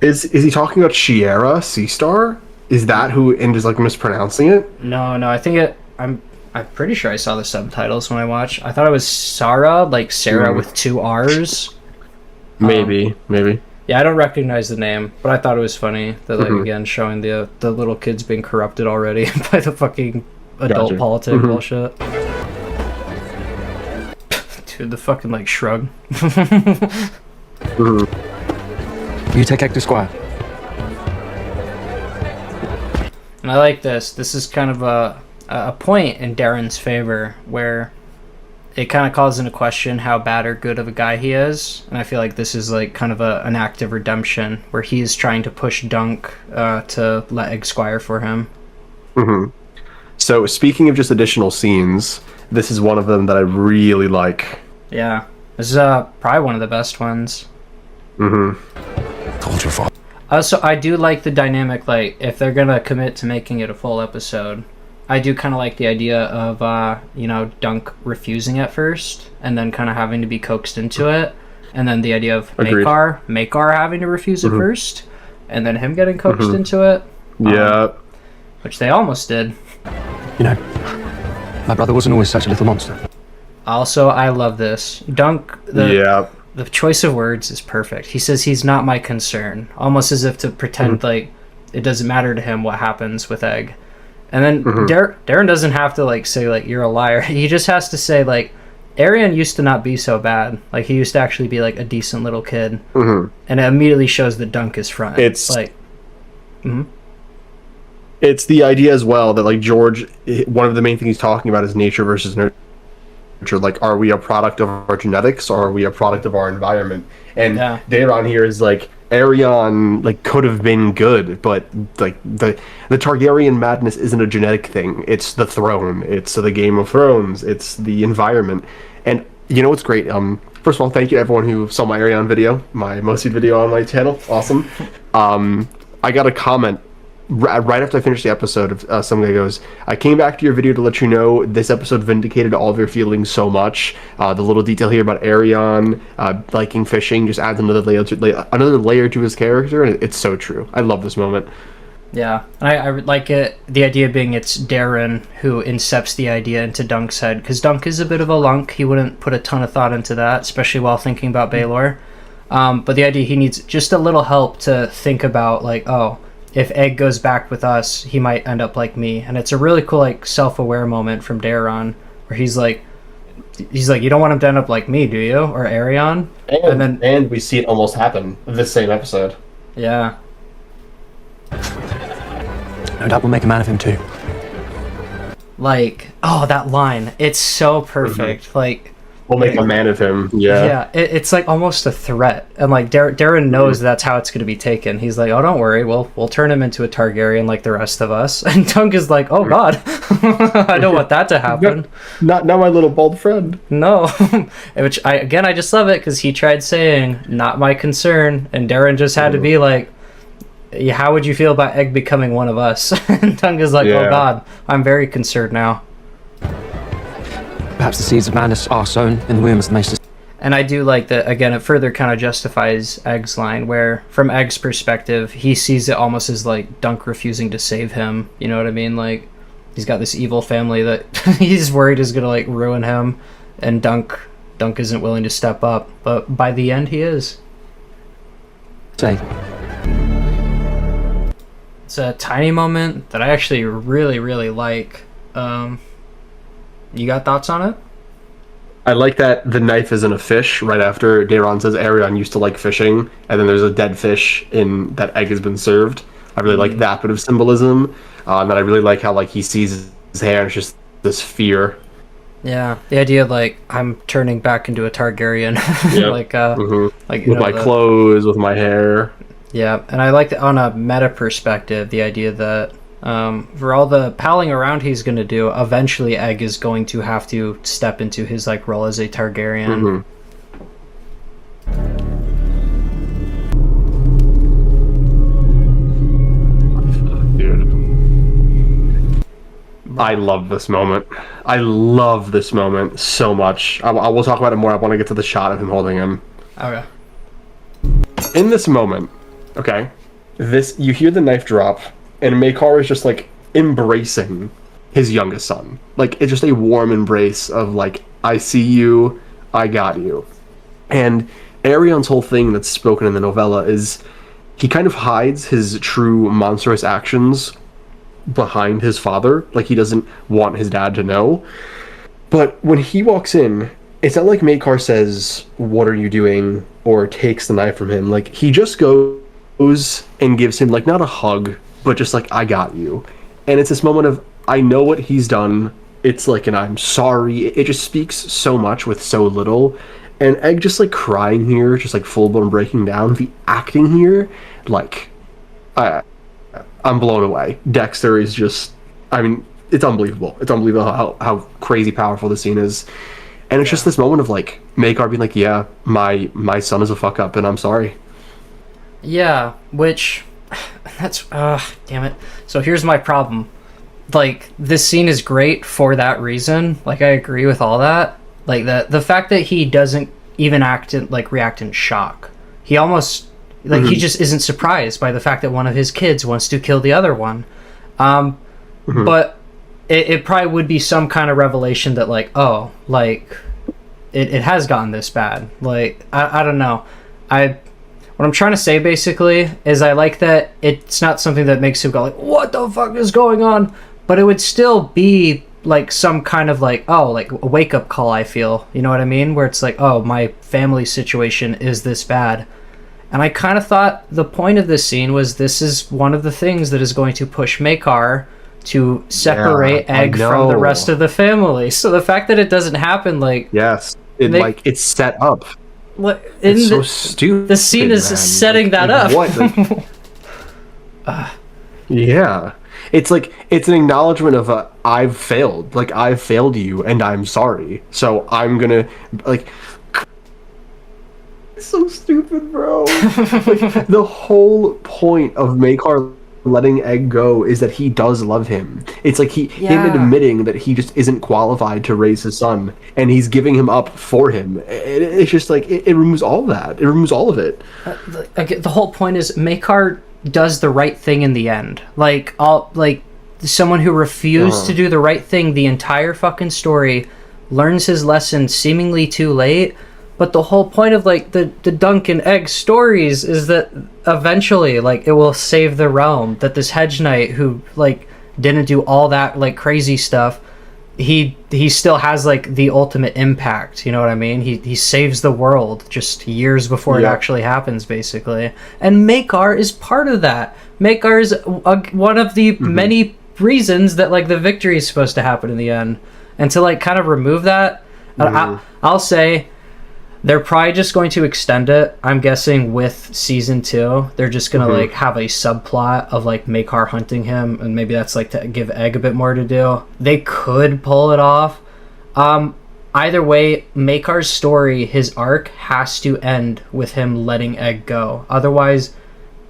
A: Is he talking about Shiera Seastar? Is that who, and is like mispronouncing it?
B: No, I think I'm pretty sure I saw the subtitles when I watched. I thought it was Sarah, like Sarah with 2 R's.
A: Maybe.
B: Yeah, I don't recognize the name, but I thought it was funny that like again showing the little kids being corrupted already by the fucking adult politic bullshit. Dude, the fucking like shrug.
J: You take Hector Squire.
B: And I like this. This is kind of a point in Darren's favor where it kind of calls into question how bad or good of a guy he is. And I feel like this is like kind of an act of redemption where he's trying to push Dunk to let Egg Squire for him.
A: So speaking of just additional scenes, this is one of them that I really like.
B: Yeah, this is probably one of the best ones.
H: Told you, father.
B: Also, I do like the dynamic, like, if they're gonna commit to making it a full episode, I do kind of like the idea of, you know, Dunk refusing at first, and then kind of having to be coaxed into it, and then the idea of Maekar having to refuse at first, and then him getting coaxed into it.
A: Yeah.
B: Which they almost did.
J: You know, my brother wasn't always such a little monster.
B: Also, I love this. Dunk, the choice of words is perfect. He says he's not my concern, almost as if to pretend like it doesn't matter to him what happens with Egg. And then Darren doesn't have to like say like you're a liar. He just has to say like Arian used to not be so bad. Like he used to actually be like a decent little kid. And it immediately shows that Dunk is front.
A: It's
B: like
A: it's the idea as well that like George, one of the main things he's talking about is nature versus nurture. Like, are we a product of our genetics, or are we a product of our environment? And Daeron here is like, Aerion like could have been good, but like the Targaryen madness isn't a genetic thing. It's the throne. It's the Game of Thrones. It's the environment. And you know what's great? First of all, thank you to everyone who saw my Aerion video, my most viewed video on my channel. Awesome. I got a comment right after I finished the episode. Some guy goes, "I came back to your video to let you know this episode vindicated all of your feelings so much. The little detail here about Aerion liking fishing just adds another layer to his character, and it's so true. I love this moment."
B: Yeah, and I like it. The idea being it's Darren who incepts the idea into Dunk's head, because Dunk is a bit of a lunk. He wouldn't put a ton of thought into that, especially while thinking about Baelor. But the idea he needs just a little help to think about, like, oh, if Egg goes back with us, he might end up like me. And it's a really cool, like, self-aware moment from Daeron, where he's like, you don't want him to end up like me, do you? Or Aerion?
A: And we see it almost happen this same episode.
B: Yeah.
J: No doubt we'll make a man of him too.
B: Like, oh, that line. It's so perfect. Like,
A: we'll make a man of him. Yeah.
B: Yeah, it's like almost a threat. And like Darren knows that's how it's going to be taken. He's like, oh, don't worry. We'll turn him into a Targaryen like the rest of us. And Dunk is like, oh God, I don't want that to happen.
A: Not my little bald friend.
B: No. Which I just love it because he tried saying, not my concern. And Darren just had to be like, yeah, how would you feel about Egg becoming one of us? And Dunk is like, oh God, I'm very concerned now.
J: Perhaps the seeds of madness are sown in the wombs of the Maesters.
B: And I do like that, again, it further kind of justifies Egg's line, where from Egg's perspective, he sees it almost as like Dunk refusing to save him. You know what I mean? Like, he's got this evil family that he's worried is going to like ruin him, and Dunk isn't willing to step up. But by the end, he is.
J: Say.
B: It's a tiny moment that I actually really, really like. You got thoughts on it?
A: I like that the knife isn't a fish right after Daeron says Aerion used to like fishing, and then there's a dead fish in that Egg has been served. I really like that bit of symbolism. And then I really like how like he sees his hair and it's just this fear.
B: Yeah, the idea of like, I'm turning back into a Targaryen.
A: Yep.
B: like
A: with my clothes, with my hair.
B: Yeah, and I like that on a meta perspective, the idea that for all the palling around he's going to do, eventually Egg is going to have to step into his like role as a Targaryen.
A: Dude. I love this moment. I love this moment so much. I will talk about it more. I want to get to the shot of him holding him.
B: Okay.
A: In this moment, okay, you hear the knife drop, and Maekar is just like embracing his youngest son. Like, it's just a warm embrace of like, I see you, I got you. And Aerion's whole thing that's spoken in the novella is he kind of hides his true monstrous actions behind his father. Like, he doesn't want his dad to know. But when he walks in, it's not like Maekar says, "What are you doing?" or takes the knife from him. Like, he just goes and gives him, like, not a hug, but just like, I got you. And it's this moment of, I know what he's done. It's like, and I'm sorry. It just speaks so much with so little. And Egg just like crying here, just like full blown breaking down. The acting here, like, I'm blown away. Dexter is just, I mean, it's unbelievable. It's unbelievable how crazy powerful the scene is. And it's just this moment of like Maekar being like, yeah, my son is a fuck up and I'm sorry.
B: Yeah, which that's damn it. So here's my problem. Like, this scene is great for that reason. Like, I agree with all that. Like, the fact that he doesn't even react in shock. He almost he just isn't surprised by the fact that one of his kids wants to kill the other one. But it probably would be some kind of revelation that like, oh, like it has gotten this bad. Like, I don't know. What I'm trying to say basically is I like that it's not something that makes him go like, what the fuck is going on? But it would still be like some kind of like, oh, like a wake up call, I feel. You know what I mean? Where it's like, oh, my family situation is this bad. And I kind of thought the point of this scene was this is one of the things that is going to push Maekar to separate Egg from the rest of the family. So the fact that it doesn't happen, like...
A: Yes. It's set up.
B: It's
A: so stupid.
B: The scene is setting that up.
A: What? Yeah. It's like, it's an acknowledgement of I've failed. Like, I've failed you, and I'm sorry. So I'm gonna, like... It's so stupid, bro. Like, the whole point of Maekar letting Egg go is that he does love him. It's like him admitting that he just isn't qualified to raise his son, and he's giving him up for him. It's just like, it removes all that. It removes all of it.
B: The whole point is Maekar does the right thing in the end. Like someone who refused to do the right thing the entire fucking story learns his lesson seemingly too late. But the whole point of like the Dunk and Egg stories is that eventually like it will save the realm. That this Hedge Knight who like didn't do all that like crazy stuff, he still has like the ultimate impact. You know what I mean? He saves the world just years before it actually happens, basically. And Maekar is part of that. Maekar is one of the many reasons that like the victory is supposed to happen in the end. And to like kind of remove that, I'll say. They're probably just going to extend it. I'm guessing with season 2, they're just gonna like have a subplot of like Maekar hunting him, and maybe that's like to give Egg a bit more to do. They could pull it off. Either way, Maekar's story, his arc, has to end with him letting Egg go. Otherwise,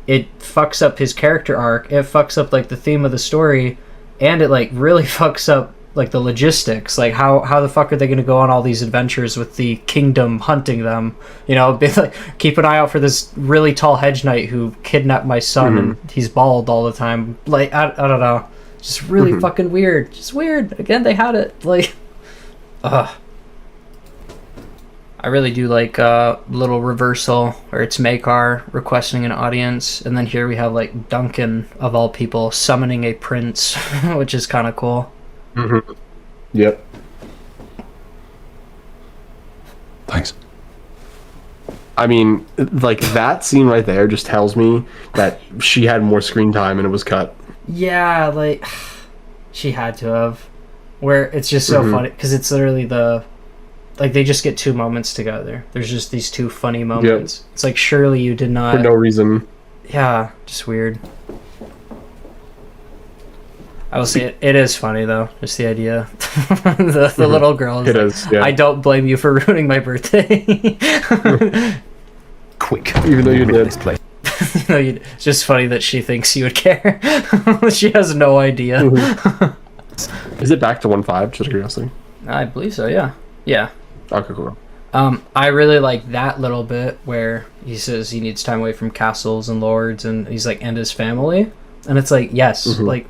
B: it fucks up his character arc. It fucks up like the theme of the story, and it like really fucks up like the logistics. Like how the fuck are they going to go on all these adventures with the kingdom hunting them? You know, be like, keep an eye out for this really tall Hedge Knight who kidnapped my son and he's bald all the time. Like I don't know, just really fucking weird. Just weird. Again, they had it like I really do like little reversal where it's Maekar requesting an audience, and then here we have like Duncan of all people summoning a prince, which is kind of cool.
A: Yep.
H: Thanks.
A: I mean, like, that scene right there just tells me that she had more screen time and it was cut.
B: Yeah, like, she had to have. Where it's just so funny, because it's literally like, they just get 2 moments together. There's just these 2 funny moments. Yep. It's like, surely you did not...
A: For no reason.
B: Yeah, just weird. I will say it is funny though, just the idea. the little girl is
A: it
B: like,
A: is, yeah.
B: I don't blame you for ruining my birthday.
J: Quick,
A: even though you did.
J: This place.
B: It's just funny that she thinks you would care. She has no idea.
A: Is it back to 1.5? Just curiosity.
B: I believe so, yeah. Yeah.
A: Okay, cool.
B: I really like that little bit where he says he needs time away from castles and lords, and he's like, and his family. And it's like, yes, like,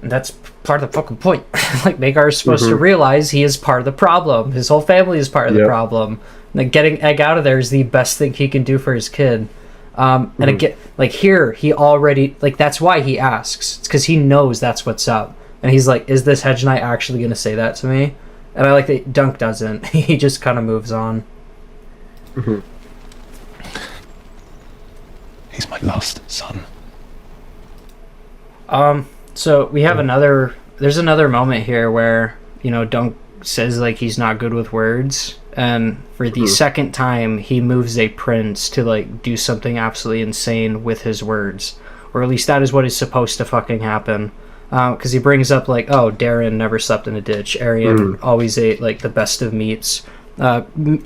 B: that's part of the fucking point. Like, Maekar is supposed to realize he is part of the problem. His whole family is part of the problem. Like, getting Egg out of there is the best thing he can do for his kid. And again, like, here, he already, like, that's why he asks. It's because he knows that's what's up. And he's like, is this Hedge Knight actually going to say that to me? And I like that Dunk doesn't. He just kind of moves on.
H: He's my lost son.
B: So we have there's another moment here where, you know, Dunk says like he's not good with words, and for the second time he moves a prince to like do something absolutely insane with his words, or at least that is what is supposed to fucking happen. Because he brings up like, oh, Darren never slept in a ditch, Arian always ate like the best of meats,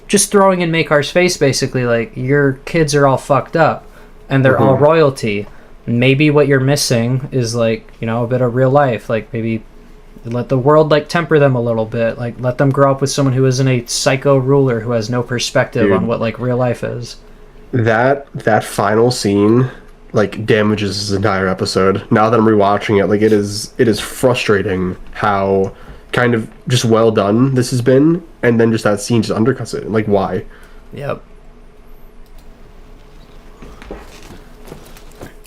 B: just throwing in Maekar's face basically like, your kids are all fucked up and they're all royalty. Maybe what you're missing is like, you know, a bit of real life. Like, maybe let the world like temper them a little bit. Like, let them grow up with someone who isn't a psycho ruler who has no perspective on what like real life is.
A: That final scene like damages this entire episode. Now that I'm rewatching it, like, it is frustrating how kind of just well done this has been, and then just that scene just undercuts it. Like, why?
B: Yep.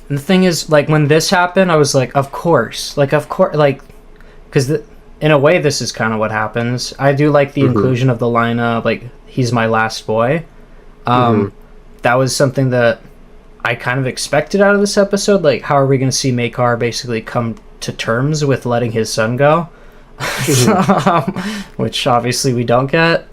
B: And the thing is, like, when this happened, I was like, of course, like, because in a way, this is kind of what happens. I do like the inclusion of the line, like, he's my last boy. That was something that I kind of expected out of this episode. Like, how are we going to see Maekar basically come to terms with letting his son go? Which obviously we don't get.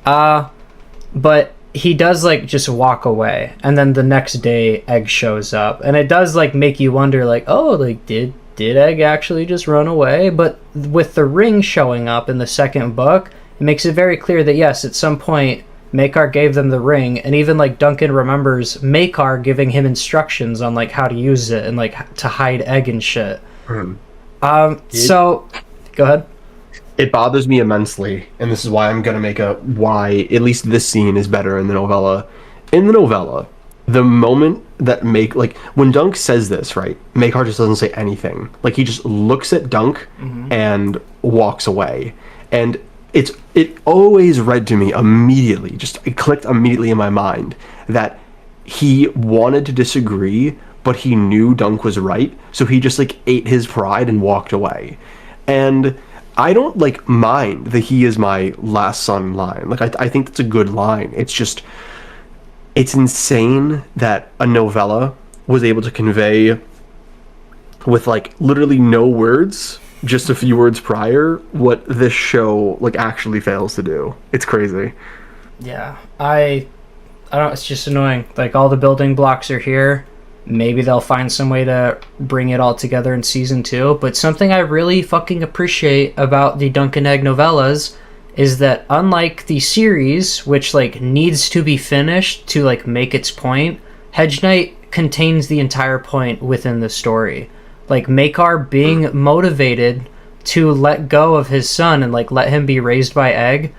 B: But he does like just walk away, and then the next day Egg shows up, and it does like make you wonder, like, oh, like did Egg actually just run away? But with the ring showing up in the second book, it makes it very clear that yes, at some point Maekar gave them the ring, and even like Duncan remembers Maekar giving him instructions on like how to use it and like to hide Egg and shit. So go ahead.
A: It bothers me immensely, and this is why I'm gonna make a why at least this scene is better in the novella. In the novella, the moment that when Dunk says this, right, Maekar just doesn't say anything. Like, he just looks at Dunk and walks away. And it always read to me immediately, just it clicked immediately in my mind that he wanted to disagree, but he knew Dunk was right, so he just like ate his pride and walked away. And I don't like mind the "he is my last son" line. Like, I think that's a good line. It's just, it's insane that a novella was able to convey with like literally no words, just a few words prior, what this show like actually fails to do. It's crazy.
B: Yeah, I don't. It's just annoying. Like, all the building blocks are here. Maybe they'll find some way to bring it all together in season 2. But something I really fucking appreciate about the Dunk and Egg novellas is that, unlike the series, which like needs to be finished to like make its point, Hedge Knight contains the entire point within the story. Like, Maekar being motivated to let go of his son and like let him be raised by Egg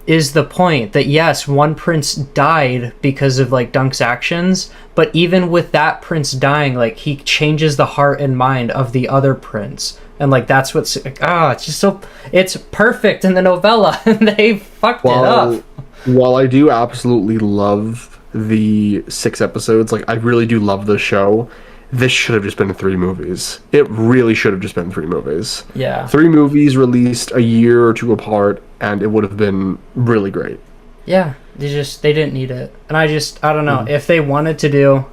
B: is the point. That yes, one prince died because of like Dunk's actions, but even with that prince dying, like, he changes the heart and mind of the other prince, and like that's what's it's just so, it's perfect in the novella, and they fucked it up.
A: While I do absolutely love the 6 episodes, like I really do love the show, this should have just been 3 movies. It really should have just been 3 movies.
B: Yeah.
A: 3 movies released a year or 2 apart, and it would have been really great.
B: Yeah, they didn't need it. And I don't know. If they wanted to do,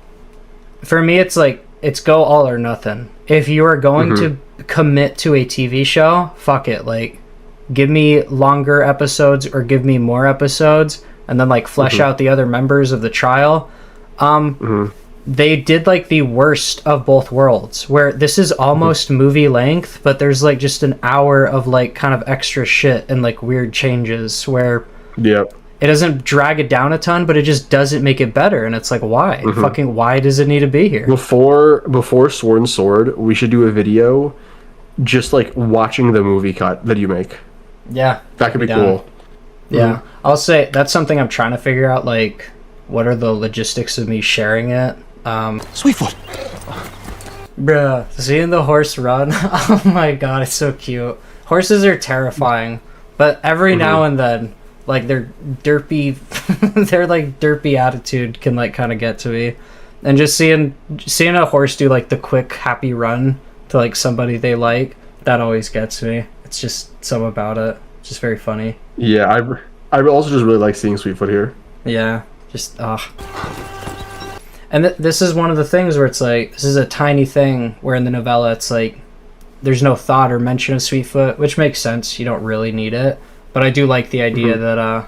B: for me, it's like, it's go all or nothing. If you are going to commit to a TV show, fuck it. Like, give me longer episodes or give me more episodes, and then like flesh out the other members of the trial. They did like the worst of both worlds, where this is almost movie length, but there's like just an hour of like kind of extra shit and like weird changes where it doesn't drag it down a ton, but it just doesn't make it better. And it's like, why? Fucking why does it need to be here?
A: Before Sword and Sword, we should do a video just like watching the movie cut that you make.
B: Yeah.
A: That could be cool.
B: Yeah. I'll say that's something I'm trying to figure out, like, what are the logistics of me sharing it?
H: Sweetfoot!
B: Bruh, seeing the horse run, oh my god, it's so cute. Horses are terrifying, but every now and then, like, their derpy, their like derpy attitude can like kind of get to me, and just seeing a horse do like the quick happy run to like somebody they like, that always gets me. It's just something about it. It's just very funny.
A: Yeah, I also just really like seeing Sweetfoot here.
B: Yeah, just and this is one of the things where it's like, this is a tiny thing where in the novella it's like there's no thought or mention of Sweetfoot, which makes sense. You don't really need it. But I do like the idea that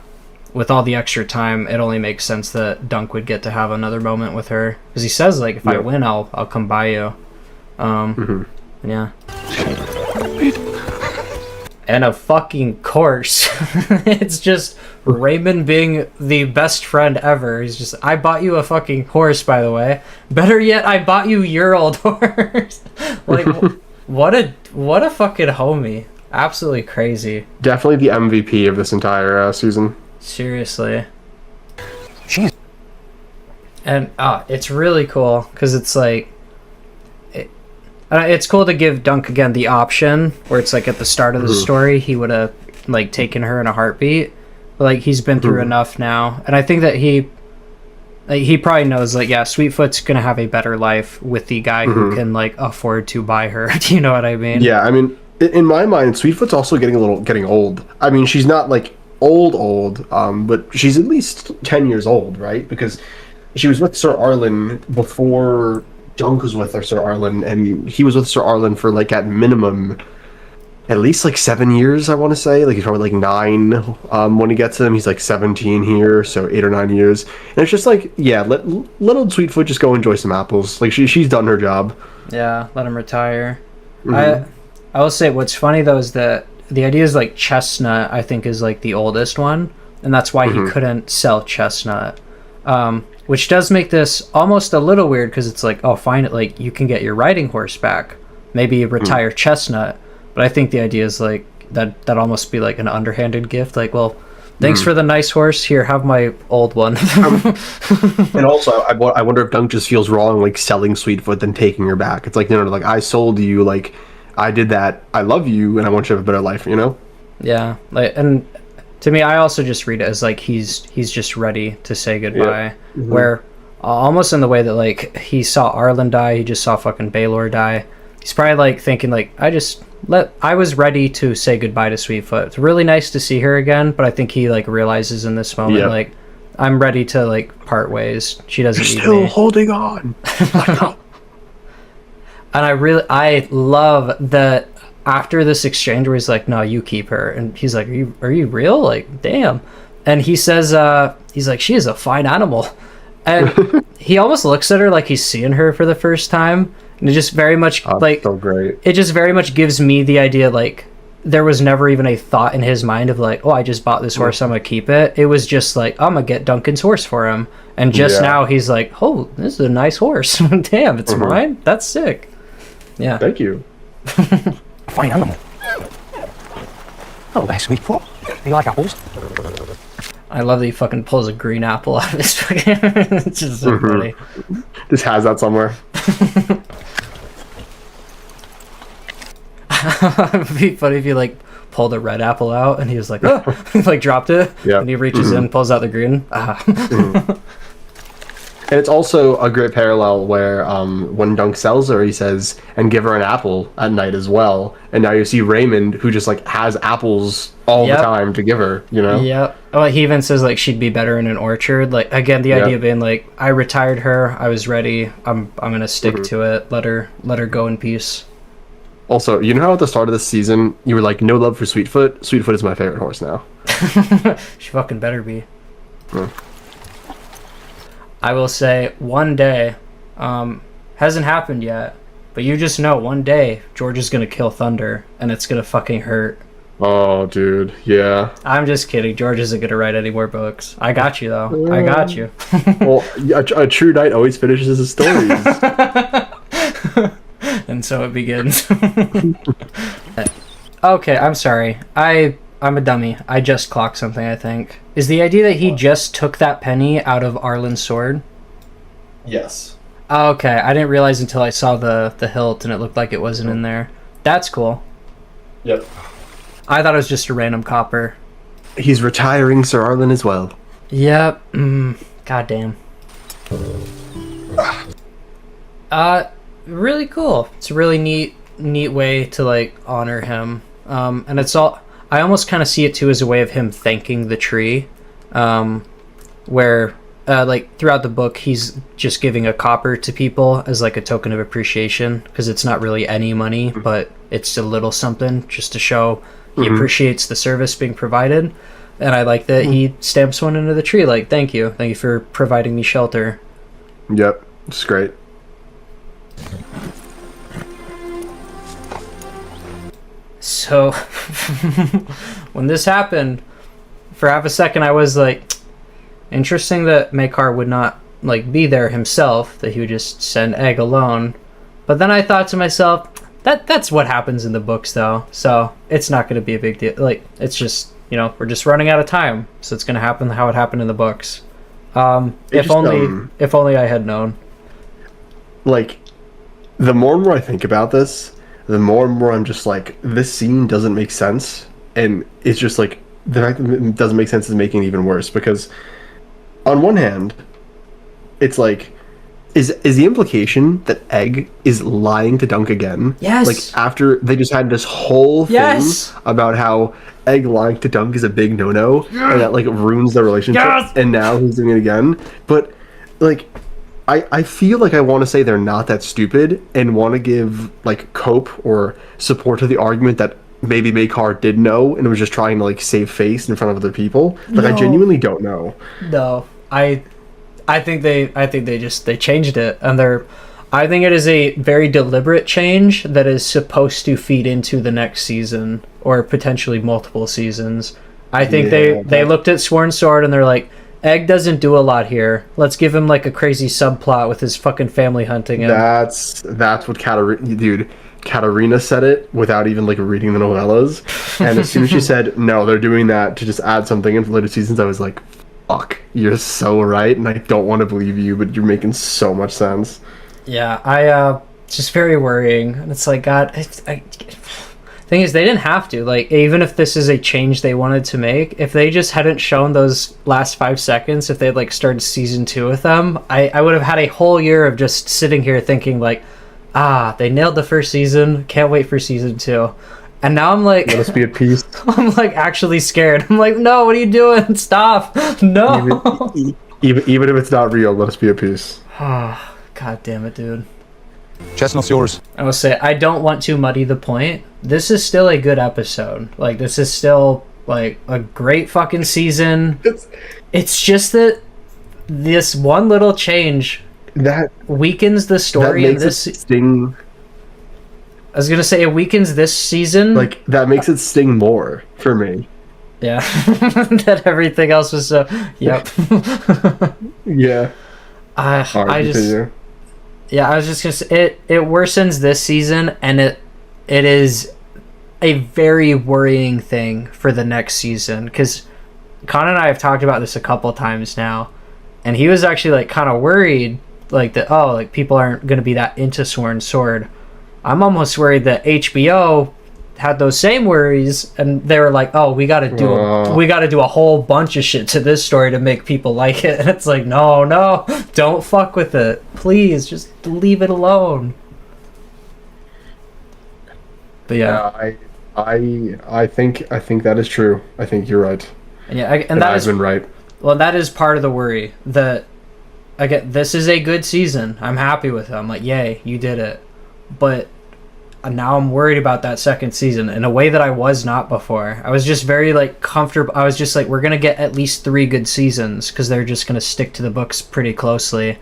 B: with all the extra time, it only makes sense that Dunk would get to have another moment with her. Because he says, like, if I win, I'll come by you. Yeah. And of fucking course, it's just Raymond being the best friend ever. He's just, I bought you a fucking horse, by the way. Better yet, I bought you your old horse. Like, what a fucking homie. Absolutely crazy.
A: Definitely the MVP of this entire season.
B: Seriously. Jeez. And it's really cool because it's like, it's cool to give Dunk again the option where it's like at the start of the story he would have like taken her in a heartbeat, but like he's been through enough now, and I think that he probably knows, like, yeah, Sweetfoot's gonna have a better life with the guy who can like afford to buy her. Do you know what I mean?
A: Yeah, I mean, in my mind, Sweetfoot's also getting old. I mean, she's not like old, but she's at least 10 years old, right? Because she was with Sir Arlen before Dunk was with Sir Arlen, and he was with Sir Arlen for like at minimum at least like 7 years, I want to say. Like he's probably like 9 when he gets him. He's like 17 here, so 8 or 9 years. And it's just like, yeah, let old Sweetfoot just go enjoy some apples. Like she's done her job.
B: Yeah, let him retire.
A: Mhm.
B: I will say what's funny though is that the idea is like Chestnut, I think, is like the oldest one, and that's why he couldn't sell Chestnut. Which does make this almost a little weird because it's like, oh, fine, like you can get your riding horse back, maybe retire Chestnut. But I think the idea is like that almost be like an underhanded gift. Like, well, thanks for the nice horse. Here, have my old one.
A: And also, I wonder if Dunk just feels wrong, like selling Sweetfoot than taking her back. It's like, no, like I sold you, like I did that. I love you, and I want you to have a better life. You know?
B: Yeah, like, and to me, I also just read it as like he's just ready to say goodbye.
A: Yeah.
B: Where almost in the way that like he saw Arlen die, he just saw fucking Baelor die. He's probably like thinking like I was ready to say goodbye to Sweetfoot. It's really nice to see her again, but I think he like realizes in this moment like I'm ready to like part ways. She doesn't need
A: still
B: me.
A: holding on.
B: And I love that after this exchange where he's like, no, you keep her, and he's like, are you real? Like, damn. And he says he's like, she is a fine animal, and he almost looks at her like he's seeing her for the first time. And it just very much like
A: so great.
B: It just very much gives me the idea like there was never even a thought in his mind of like, oh, I just bought this horse, I'm gonna keep it. It was just like, I'm gonna get Duncan's horse for him. And just now he's like, oh, this is a nice horse. Damn, it's mine. That's sick. Yeah.
A: Thank you.
J: Fine animal. Oh, there, Sweetfoot. Do you like apples?
B: I love that he fucking pulls a green apple out of his fucking. It's just so funny.
A: Just has that somewhere.
B: It'd be funny if you like pulled a red apple out and he was like, oh, like dropped it.
A: Yeah.
B: And he reaches in, pulls out the green.
A: And it's also a great parallel where when Dunk sells her, he says, and give her an apple at night as well. And now you see Raymond, who just like has apples all the time to give her, you know?
B: Yep. Oh, he even says like she'd be better in an orchard. Like again, the idea being like, I retired her, I was ready, I'm gonna stick to it. Let her go in peace.
A: Also, you know how at the start of this season you were like, no love for Sweetfoot? Sweetfoot is my favorite horse now.
B: She fucking better be. I will say one day, hasn't happened yet, but you just know one day George is gonna kill Thunder and it's gonna fucking hurt.
A: Oh, dude, yeah.
B: I'm just kidding. George isn't gonna write any more books. I got you though. I got you.
A: Well, a true knight always finishes his stories.
B: And so it begins. Okay, I'm sorry. I'm a dummy. I just clocked something, I think. Is the idea that he just took that penny out of Arlen's sword?
A: Yes.
B: Okay, I didn't realize until I saw the hilt and it looked like it wasn't in there. That's cool.
A: Yep.
B: I thought it was just a random copper.
A: He's retiring Sir Arlen as well.
B: Yep. God damn. Really cool. It's a really neat way to like honor him. And it's all, I almost kind of see it too as a way of him thanking the tree, where like throughout the book he's just giving a copper to people as like a token of appreciation, because it's not really any money, but it's a little something just to show he appreciates the service being provided. And I like that he stamps one into the tree like, thank you for providing me shelter.
A: Yep, it's great.
B: So when this happened, for half a second I was like, interesting that Maekar would not like be there himself, that he would just send Egg alone. But then I thought to myself, that's what happens in the books though, so it's not going to be a big deal. Like, it's just, you know, we're just running out of time, so it's going to happen how it happened in the books. If only I had known.
A: Like, the more and more I think about this, the more and more I'm just like, this scene doesn't make sense. And it's just like, the fact that it doesn't make sense is making it even worse. Because on one hand, it's like, is the implication that Egg is lying to Dunk again?
B: Yes.
A: Like, after they just had this whole thing about how Egg lying to Dunk is a big no-no, and that like ruins the relationship, and now he's doing it again. But like I feel like I want to say they're not that stupid and want to give like cope or support to the argument that maybe Maekar did know and was just trying to like save face in front of other people. Like I
B: No.
A: genuinely don't know.
B: No, I think they changed it, and I think it is a very deliberate change that is supposed to feed into the next season or potentially multiple seasons. I think they looked at Sworn Sword and they're like, Egg doesn't do a lot here. Let's give him like a crazy subplot with his fucking family hunting him.
A: That's what Katarina said it without even like reading the novellas. And as soon as she said no, they're doing that to just add something in for later seasons, I was like, fuck, you're so right, and I don't want to believe you, but you're making so much sense.
B: Yeah, it's just very worrying. And it's like, God, thing is, they didn't have to. Like, even if this is a change they wanted to make, if they just hadn't shown those last 5 seconds, if they had like started season 2 with them, I would have had a whole year of just sitting here thinking like, they nailed the first season, can't wait for season 2. And now I'm like,
A: let us be at peace.
B: I'm like actually scared. I'm like, no, what are you doing? Stop. No.
A: Even if it's not real, let us be at peace.
B: God damn it, dude.
C: Chestnut's yours.
B: I will say, I don't want to muddy the point. This is still a good episode. Like, this is still, like, a great fucking season. It's just that this one little change
A: that
B: weakens the story
A: that
B: in
A: makes
B: this.
A: it sting.
B: I was gonna say, it weakens this season.
A: Like, that makes it sting more for me.
B: Yeah. That everything else was so... Yep.
A: Yeah.
B: I just... Yeah, I was just gonna say, it worsens this season, and it is a very worrying thing for the next season, because Con and I have talked about this a couple times now, and he was actually like kind of worried, like that, oh, like people aren't gonna be that into Sworn Sword. I'm almost worried that HBO had those same worries, and they were like, oh, we gotta do a whole bunch of shit to this story to make people like it. And it's like, no, don't fuck with it, please, just leave it alone. But yeah,
A: I think that is true. I think you're right.
B: And yeah, and that
A: I've
B: is
A: been right.
B: Well, that is part of the worry, that again, this is a good season. I'm happy with it. I'm like, yay, you did it. But now I'm worried about that second season in a way that I was not before. I was just very like comfortable. I was just like, we're gonna get at least 3 good seasons because they're just gonna stick to the books pretty closely.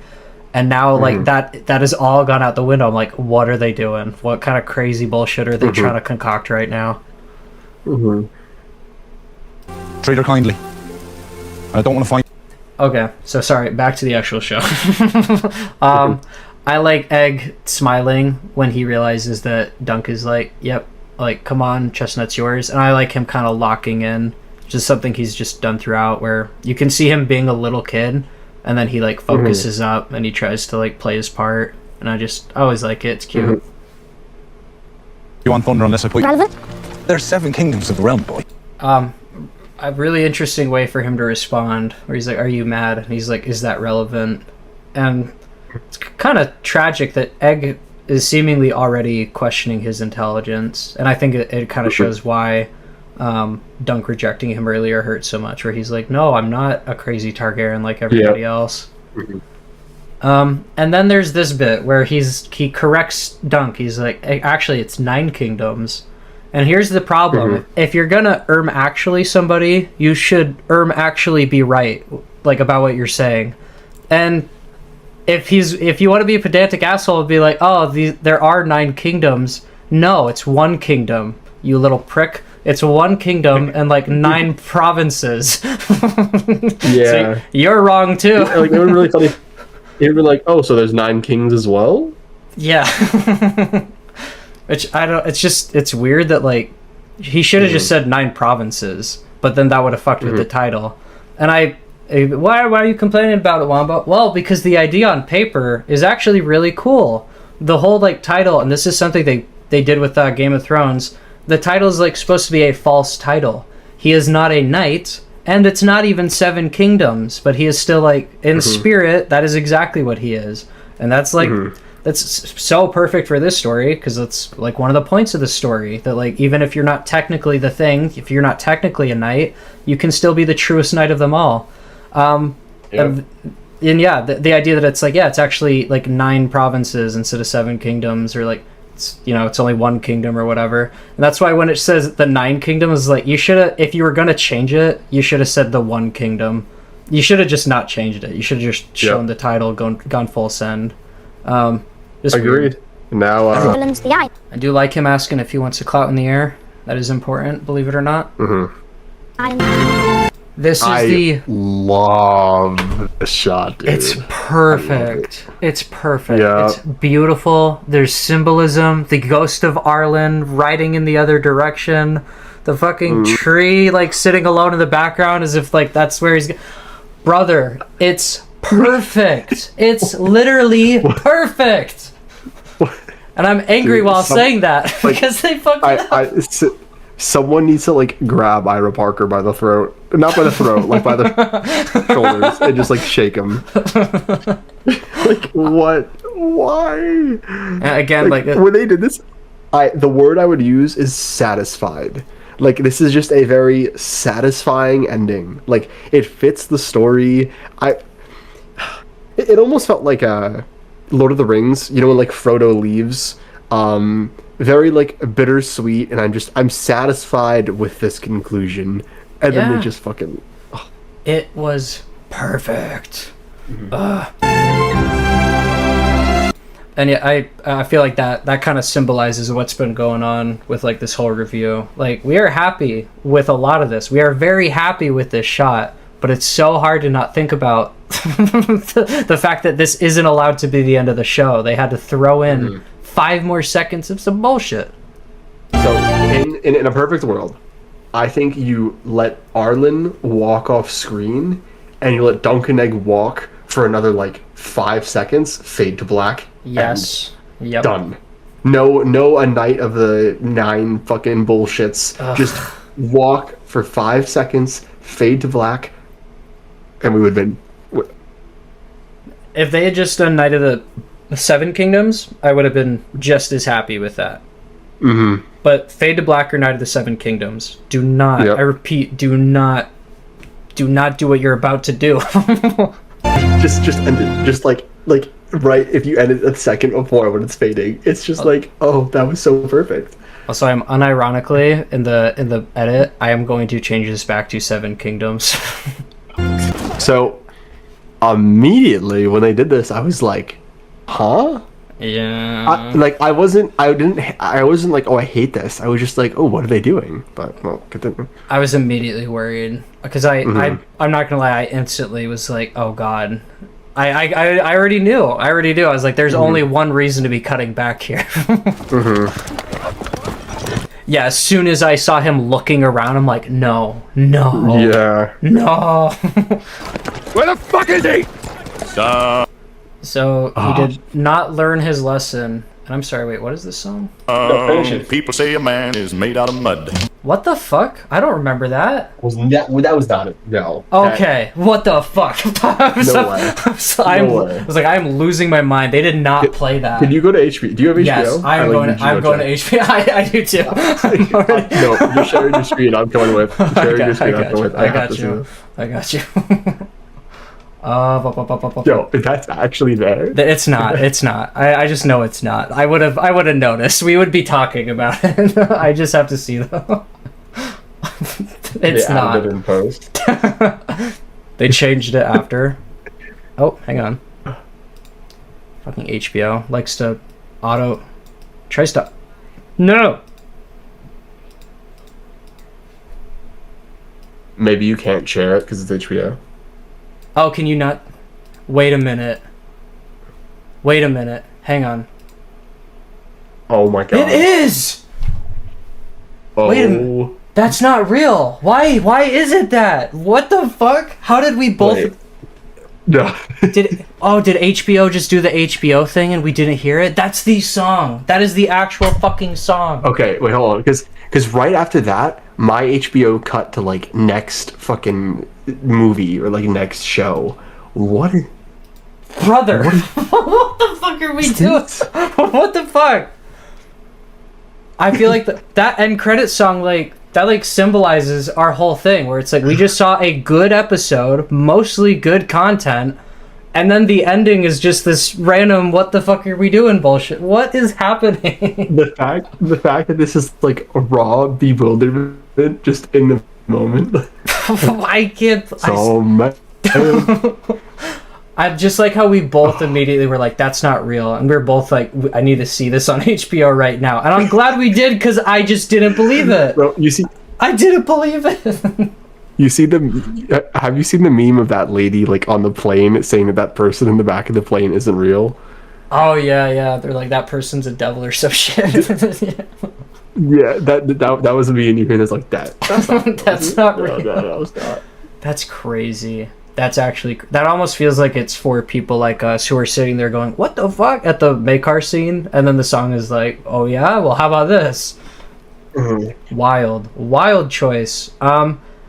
B: And now like that has all gone out the window. I'm like, what are they doing? What kind of crazy bullshit are they trying to concoct right now?
C: Treat her kindly. I don't want to fight.
B: Okay, so sorry, back to the actual show. I like Egg smiling when he realizes that Dunk is like, yep, like, come on, Chestnut's yours. And I like him kind of locking in, just something he's just done throughout, where you can see him being a little kid, and then he, like, focuses up, and he tries to, like, play his part. And I always like it, it's cute.
C: You want thunder unless I put
D: Relevant?
C: There's 7 kingdoms of the realm, boy.
B: A really interesting way for him to respond, where he's like, are you mad? And he's like, is that relevant? And it's kind of tragic that Egg is seemingly already questioning his intelligence, and I think it kind of shows why Dunk rejecting him earlier hurt so much, where he's like, no, I'm not a crazy Targaryen like everybody else. And then there's this bit where he corrects Dunk. He's like, actually, it's 9 kingdoms. And here's the problem. If you're gonna actually somebody, you should actually be right, like, about what you're saying. And if you want to be a pedantic asshole, it'd be like, oh, there are 9 kingdoms. No, it's 1 kingdom, you little prick. It's 1 kingdom and like 9 provinces.
A: Yeah.
B: So you're wrong too.
A: Like, it would be really funny. It would be like, oh, so there's 9 kings as well?
B: Yeah. Which I don't. It's weird that like he should have just said 9 provinces, but then that would have fucked with the title. And why are you complaining about it, Wamba? Well, because the idea on paper is actually really cool. The whole like title, and this is something they did with Game of Thrones. The title is like supposed to be a false title. He is not a knight, and it's not even 7 kingdoms, but he is still like in spirit. That is exactly what he is, and that's like that's so perfect for this story, because it's like one of the points of the story that like even if you're not technically the thing, if you're not technically a knight, you can still be the truest knight of them all. And and yeah, the idea that it's like, yeah, it's actually like 9 provinces instead of 7 kingdoms, or like, it's, you know, it's only 1 kingdom or whatever. And that's why when it says the 9 kingdoms, like, you should have, if you were gonna change it, you should have said the 1 kingdom. You should have just not changed it. You should have just shown the title, gone full send. Just
A: Agreed.
B: weird.
A: Now,
D: Villains the eye.
B: I do like him asking if he wants to clout in the air. That is important, believe it or not. This is
A: I love the shot, dude.
B: It's perfect. It's perfect.
A: Yeah.
B: It's beautiful. There's symbolism. The ghost of Arlen riding in the other direction. The fucking tree, like, sitting alone in the background as if, like, that's where he's... Brother, it's perfect. It's literally perfect. And I'm angry while saying that because they fucked it up.
A: Someone needs to, like, grab Ira Parker by the throat. Not by the throat, like by the shoulders, and just, like, shake him. Like, what? Why?
B: Again, like
A: when they did this, the word I would use is satisfied. Like, this is just a very satisfying ending. Like, it fits the story. It almost felt like Lord of the Rings, you know, when, like, Frodo leaves. Very, like, bittersweet, and I'm satisfied with this conclusion. And then they just fucking... Oh.
B: It was perfect. And yeah, I feel like that kind of symbolizes what's been going on with, like, this whole review. Like, we are happy with a lot of this. We are very happy with this shot, but it's so hard to not think about the fact that this isn't allowed to be the end of the show. They had to throw in 5 more seconds of some bullshit.
A: So, in a perfect world, I think you let Arlen walk off screen, and you let Duncan Egg walk for another, like, 5 seconds, fade to black.
B: Yes. Yep.
A: Done. No, a night of the 9 fucking bullshits.
B: Ugh.
A: Just walk for 5 seconds, fade to black, and we would have been...
B: If they had just done Night of the 7 Kingdoms, I would have been just as happy with that. But fade to black or Night of the 7 Kingdoms. Do not, I repeat, do not do what you're about to do.
A: just end it. Just like right, if you end it a second before when it's fading, it's just like, oh, that was so perfect.
B: Also, I'm unironically in the edit, I am going to change this back to 7 Kingdoms.
A: So immediately when they did this, I was like, huh?
B: Yeah.
A: I wasn't like, oh, I hate this. I was just like, oh, what are they doing? But well, continue.
B: I was immediately worried because I'm not gonna lie, I instantly was like, oh god. I already knew. I was like, there's only one reason to be cutting back here. Yeah, as soon as I saw him looking around, I'm like, no.
A: Yeah.
B: No.
K: Where the fuck is he?
B: So he did not learn his lesson. And I'm sorry, wait, what is this song?
N: People say a man is made out of mud.
B: What the fuck? I don't remember that.
A: That was not it. No.
B: Okay, what the fuck? I was like, I'm losing my mind. They did not play that.
A: Can you go to HBO? Do you have HBO?
B: Yes, I'm going to HBO. I do too.
A: No, you're sharing your screen. I'm going with.
B: I got you.
A: Yo, that's actually there.
B: It's not. I just know it's not. I would have noticed. We would be talking about it. I just have to see though. It's not.
A: Added it in post.
B: They changed it after. Oh, hang on. Fucking HBO likes to tries to. No.
A: Maybe you can't share it because it's HBO.
B: Oh, can you not? Wait a minute. Hang on.
A: Oh my god.
B: It is!
A: Oh.
B: Wait a minute. That's not real. Why is it that? What the fuck? How did we both...
A: Wait. No.
B: Did HBO just do the HBO thing and we didn't hear it? That's the song. That is the actual fucking song.
A: Okay, wait, hold on. Because right after that, my HBO cut to, like, next fucking movie or, like, next show. What?
B: Brother, what the fuck are we doing? What the fuck? I feel like that end credit song, like, that, like, symbolizes our whole thing, where it's like, we just saw a good episode, mostly good content, And then the ending is just this random "what the fuck are we doing" bullshit. What is happening?
A: The fact that this is like a raw bewilderment just in the moment.
B: I can't.
A: So man.
B: I just like how we both immediately were like, "That's not real," and we were both like, "I need to see this on HBO right now." And I'm glad we did because I just didn't believe it.
A: Bro, you see,
B: I didn't believe it.
A: you see have you seen the meme of that lady like on the plane saying that person in the back of the plane isn't real?
B: Oh yeah. They're like, that person's a devil or some shit.
A: Yeah, that was me, and you hear this like that. That's not real.
B: That's not real.
A: No, that was not.
B: That's crazy. That's actually, that almost feels like it's for people like us who are sitting there going, "What the fuck?" at the Maekar scene, and then the song is like, "Oh yeah, well how about this?" Wild choice.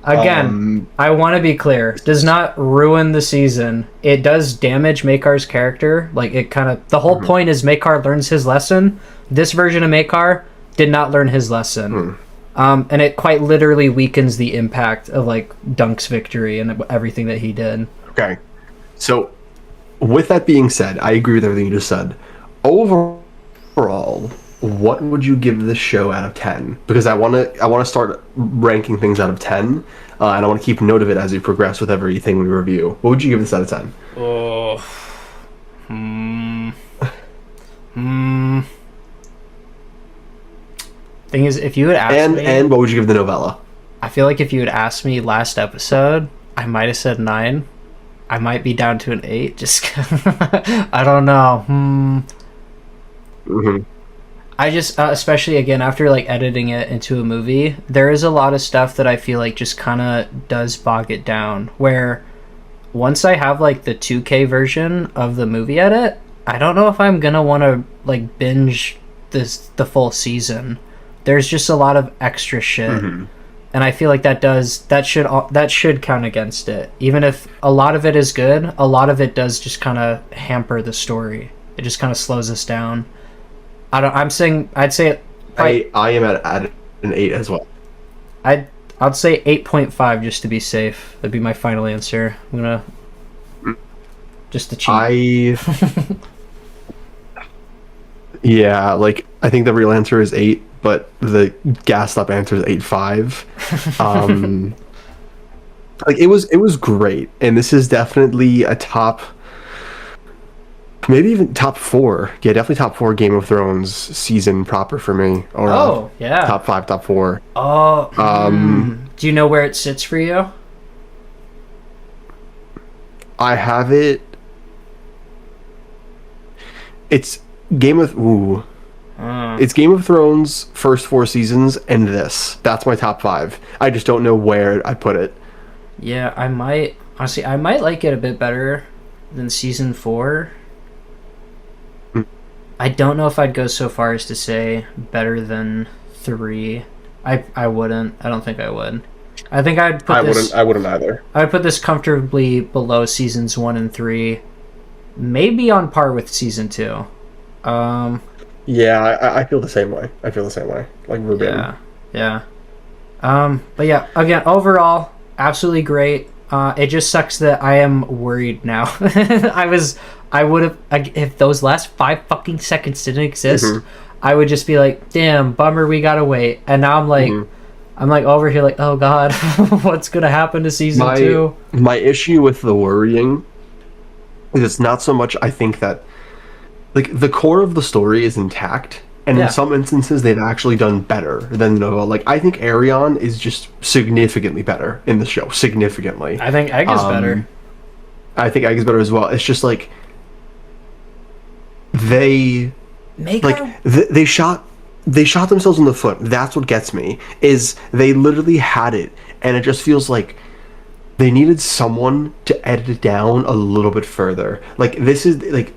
B: Again, I want to be clear. Does not ruin the season. It does damage Maekar's character. Like, it kind of, the whole point is Maekar learns his lesson. This version of Maekar did not learn his lesson. And it quite literally weakens the impact of like Dunk's victory and everything that he did.
A: Okay, so with that being said, I agree with everything you just said. Overall, what would you give this show out of 10? Because I want to start ranking things out of 10, and I want to keep note of it as we progress with everything we review. What would you give this out of 10?
B: Oh, Thing is, if you had asked me,
A: and what would you give the novella?
B: I feel like if you had asked me last episode, I might have said 9. I might be down to an 8. Just I don't know. I just, especially again after like editing it into a movie, there is a lot of stuff that I feel like just kind of does bog it down. Where once I have like the 2K version of the movie edit, I don't know if I'm gonna want to like binge the full season. There's just a lot of extra shit, and I feel like that should count against it. Even if a lot of it is good, a lot of it does just kind of hamper the story. It just kind of slows us down. I'd say
A: I am at an 8 as well.
B: I'd say 8.5 just to be safe. That'd be my final answer. I'm gonna just to cheat.
A: Yeah, like I think the real answer is 8, but the gassed up answer is 8.5. Like it was great, and this is definitely a top, maybe even top 4. Yeah, definitely top 4 Game of Thrones season proper for me. Or
B: yeah,
A: top 5, top 4.
B: Do you know where it sits for you?
A: I have it. It's It's Game of Thrones first 4 seasons and this. That's my top 5. I just don't know where I put it.
B: Yeah, I might like it a bit better than season 4. I don't know if I'd go so far as to say better than 3. I wouldn't. I don't think I would. I think I'd put this.
A: I wouldn't either.
B: I'd put this comfortably below seasons 1 and 3, maybe on par with season 2.
A: Yeah, I feel the same way. Like verbatim.
B: Yeah. But yeah, again, overall, absolutely great. It just sucks that I am worried now. I would have, if those last 5 fucking seconds didn't exist, I would just be like, damn, bummer, we gotta wait. And now I'm like, I'm like over here like, oh god, what's gonna happen to season 2?
A: My issue with the worrying is it's not so much, I think that, like, the core of the story is intact, and in some instances they've actually done better than the novella. Like, I think Arion is just significantly better in the show. Significantly.
B: I think Egg is better.
A: I think Egg is better as well. It's just like they shot themselves in the foot. That's what gets me. Is they literally had it, and it just feels like they needed someone to edit it down a little bit further. Like, this is like,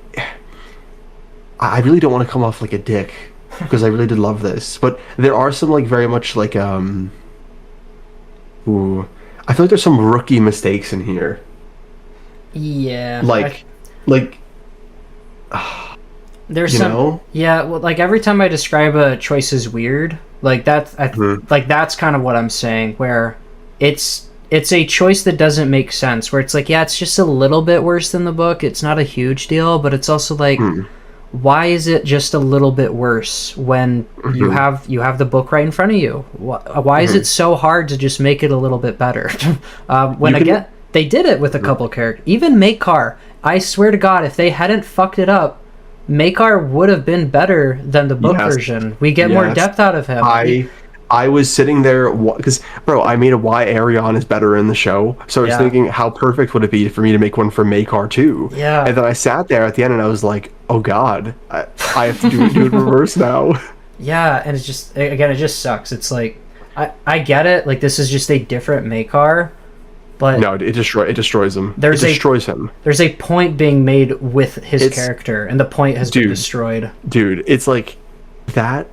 A: I really don't want to come off like a dick because I really did love this, but there are some like very much like I feel like there's some rookie mistakes in here.
B: Yeah. There's some. Yeah, well, like every time I describe a choice as weird, like that's like that's kind of what I'm saying. Where it's it's a choice that doesn't make sense, where it's like, yeah, it's just a little bit worse than the book. It's not a huge deal, but it's also like, why is it just a little bit worse when you have the book right in front of you? Why is it so hard to just make it a little bit better? They did it with a couple characters. Even Maekar, I swear to God, if they hadn't fucked it up, Maekar would have been better than the book version. We get more depth out of him.
A: I was sitting there because, bro, I made a why Arion is better in the show. So I was thinking, how perfect would it be for me to make one for Maekar too?
B: Yeah.
A: And then I sat there at the end and I was like, oh God, I have to do it in reverse now.
B: Yeah, and it's just, again, it just sucks. It's like, I get it. Like, this is just a different Maekar, but
A: no, it destroys him.
B: There's
A: him.
B: There's a point being made with his character, and the point has been destroyed.
A: Dude, it's like that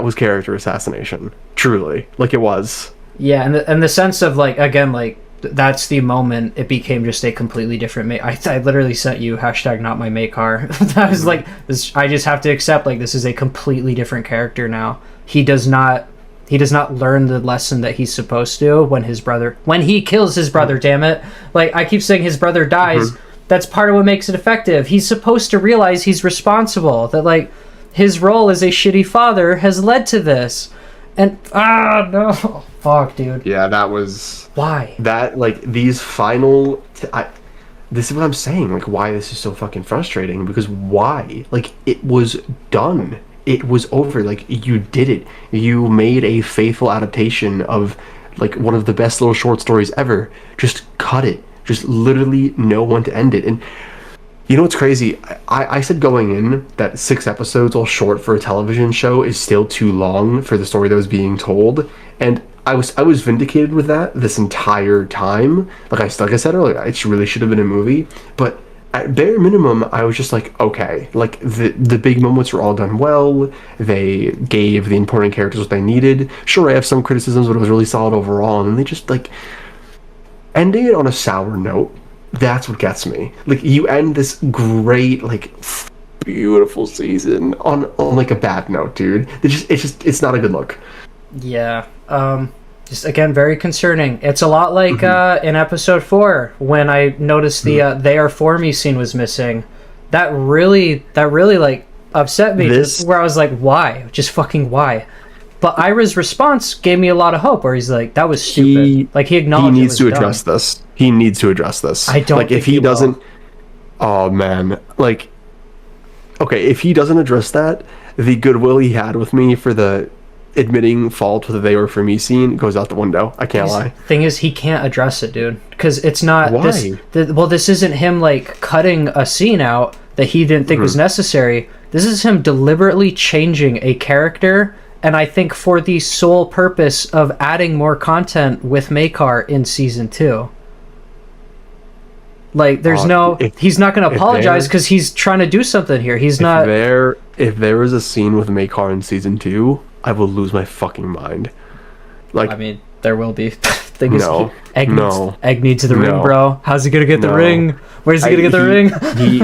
A: was character assassination, truly, like it was.
B: Yeah, and the sense of like, again, like that's the moment it became just a completely different I literally sent you #NotMyMaekar. I was like, this, I just have to accept, like, this is a completely different character now. He does not learn the lesson that he's supposed to when he kills his brother. Damn it! Like, I keep saying his brother dies. That's part of what makes it effective. He's supposed to realize he's responsible. That, like, his role as a shitty father has led to this. And no, fuck, dude.
A: Yeah, that was
B: why.
A: That, like, these final. This is what I'm saying. Like, why this is so fucking frustrating? Because why? Like, it was done. It was over. Like, you did it. You made a faithful adaptation of, like, one of the best little short stories ever. Just cut it. Just literally know when to end it. And you know what's crazy? I said going in that 6 episodes, all short for a television show, is still too long for the story that was being told. And I was vindicated with that this entire time. Like I said earlier, it really should have been a movie. But at bare minimum, I was just like, okay, like the big moments were all done well. They gave the important characters what they needed. Sure, I have some criticisms, but it was really solid overall. And then they just, like, ending it on a sour note. That's what gets me. Like, you end this great, like, beautiful season on like a bad note, dude. It's not a good look.
B: Yeah. Just, again, very concerning. It's a lot like in episode 4 when I noticed the "They Are For Me" scene was missing. That really like upset me. Where I was like, why? Just fucking why? But Ira's response gave me a lot of hope, where he's like, that was stupid. Like, he acknowledged
A: he needs to address this. He needs to address this.
B: I don't
A: like,
B: think
A: if he doesn't oh man, like, okay, if he doesn't address that, the goodwill he had with me for the admitting fault with the "They Were For Me" scene goes out the window. I can't lie.
B: Thing is, he can't address it, dude, because it's not.
A: Why?
B: This isn't him, like, cutting a scene out that he didn't think was necessary. This is him deliberately changing a character, and I think for the sole purpose of adding more content with Maekar in season 2. Like, there's he's not going to apologize because he's trying to do something here. He's not.
A: If there is a scene with Maekar in season 2, I will lose my fucking mind. Like,
B: I mean, there will be. Egg needs the ring, bro. How's he gonna get the ring? Where's he gonna get the ring?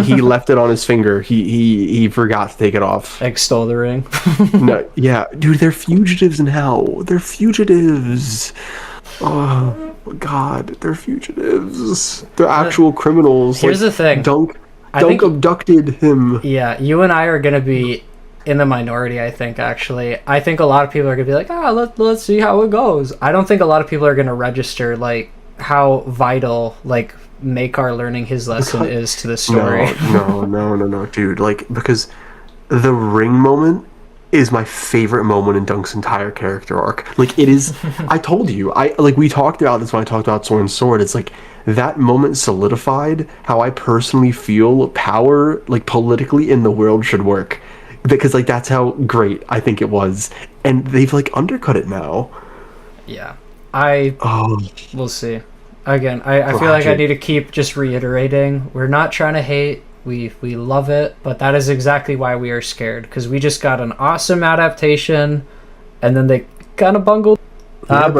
A: he left it on his finger. He forgot to take it off.
B: Egg stole the ring.
A: No, yeah, dude, they're fugitives in hell. They're fugitives. Oh God, they're fugitives. They're actual criminals.
B: Here's the thing.
A: Dunk abducted him.
B: Yeah, you and I are gonna be in the minority, I think. Actually, I think a lot of people are gonna be like, let's see how it goes. I don't think a lot of people are gonna register, like, how vital, like, Maekar learning his lesson is to the story.
A: No, dude. Like, because the ring moment is my favorite moment in Dunk's entire character arc. Like, it is. I told you, we talked about this when I talked about Sword and Sword. It's like that moment solidified how I personally feel power, like, politically in the world should work. Because, like, that's how great I think it was. And they've, like, undercut it now.
B: Yeah. We'll see. Again, I feel like I need to keep just reiterating. We're not trying to hate. We love it. But that is exactly why we are scared. Because we just got an awesome adaptation. And then they kind of bungled. Yeah,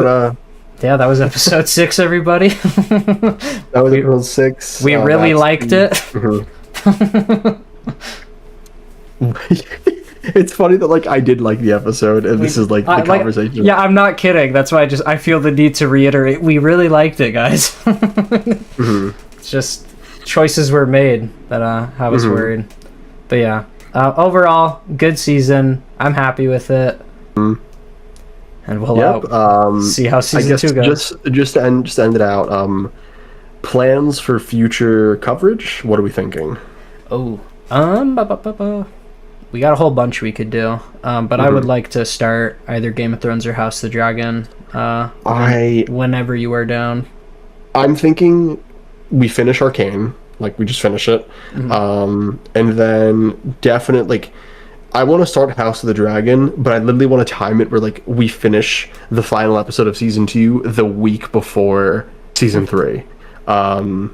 B: that was episode 6, everybody.
A: That was episode 6.
B: We really liked it.
A: It's funny that like I did like the episode, and this is like the conversation.
B: Yeah, I'm not kidding. That's why I feel the need to reiterate. We really liked it, guys. It's just choices were made that have us worried. But yeah, overall, good season. I'm happy with it. And we'll see how season 2 goes.
A: Just to end it out. Plans for future coverage. What are we thinking?
B: Oh, we got a whole bunch we could do. But I would like to start either Game of Thrones or House of the Dragon. Whenever you are down.
A: I'm thinking we finish Arcane, like we just finish it, and then definitely like I want to start House of the Dragon, but I literally want to time it where like we finish the final episode of season 2 the week before season 3, or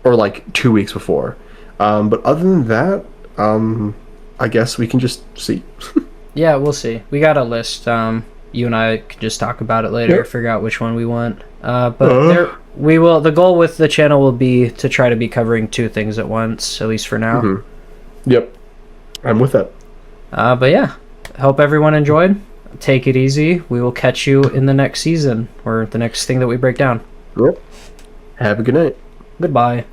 A: like 2 weeks before. But other than that, I guess we can just see.
B: Yeah, we'll see. We got a list. You and I can just talk about it later, figure out which one we want. We will. The goal with the channel will be to try to be covering 2 things at once, at least for now.
A: Yep, I'm with that.
B: But yeah, hope everyone enjoyed. Take it easy. We will catch you in the next season or the next thing that we break down.
A: Yep. Have a good night.
B: Goodbye.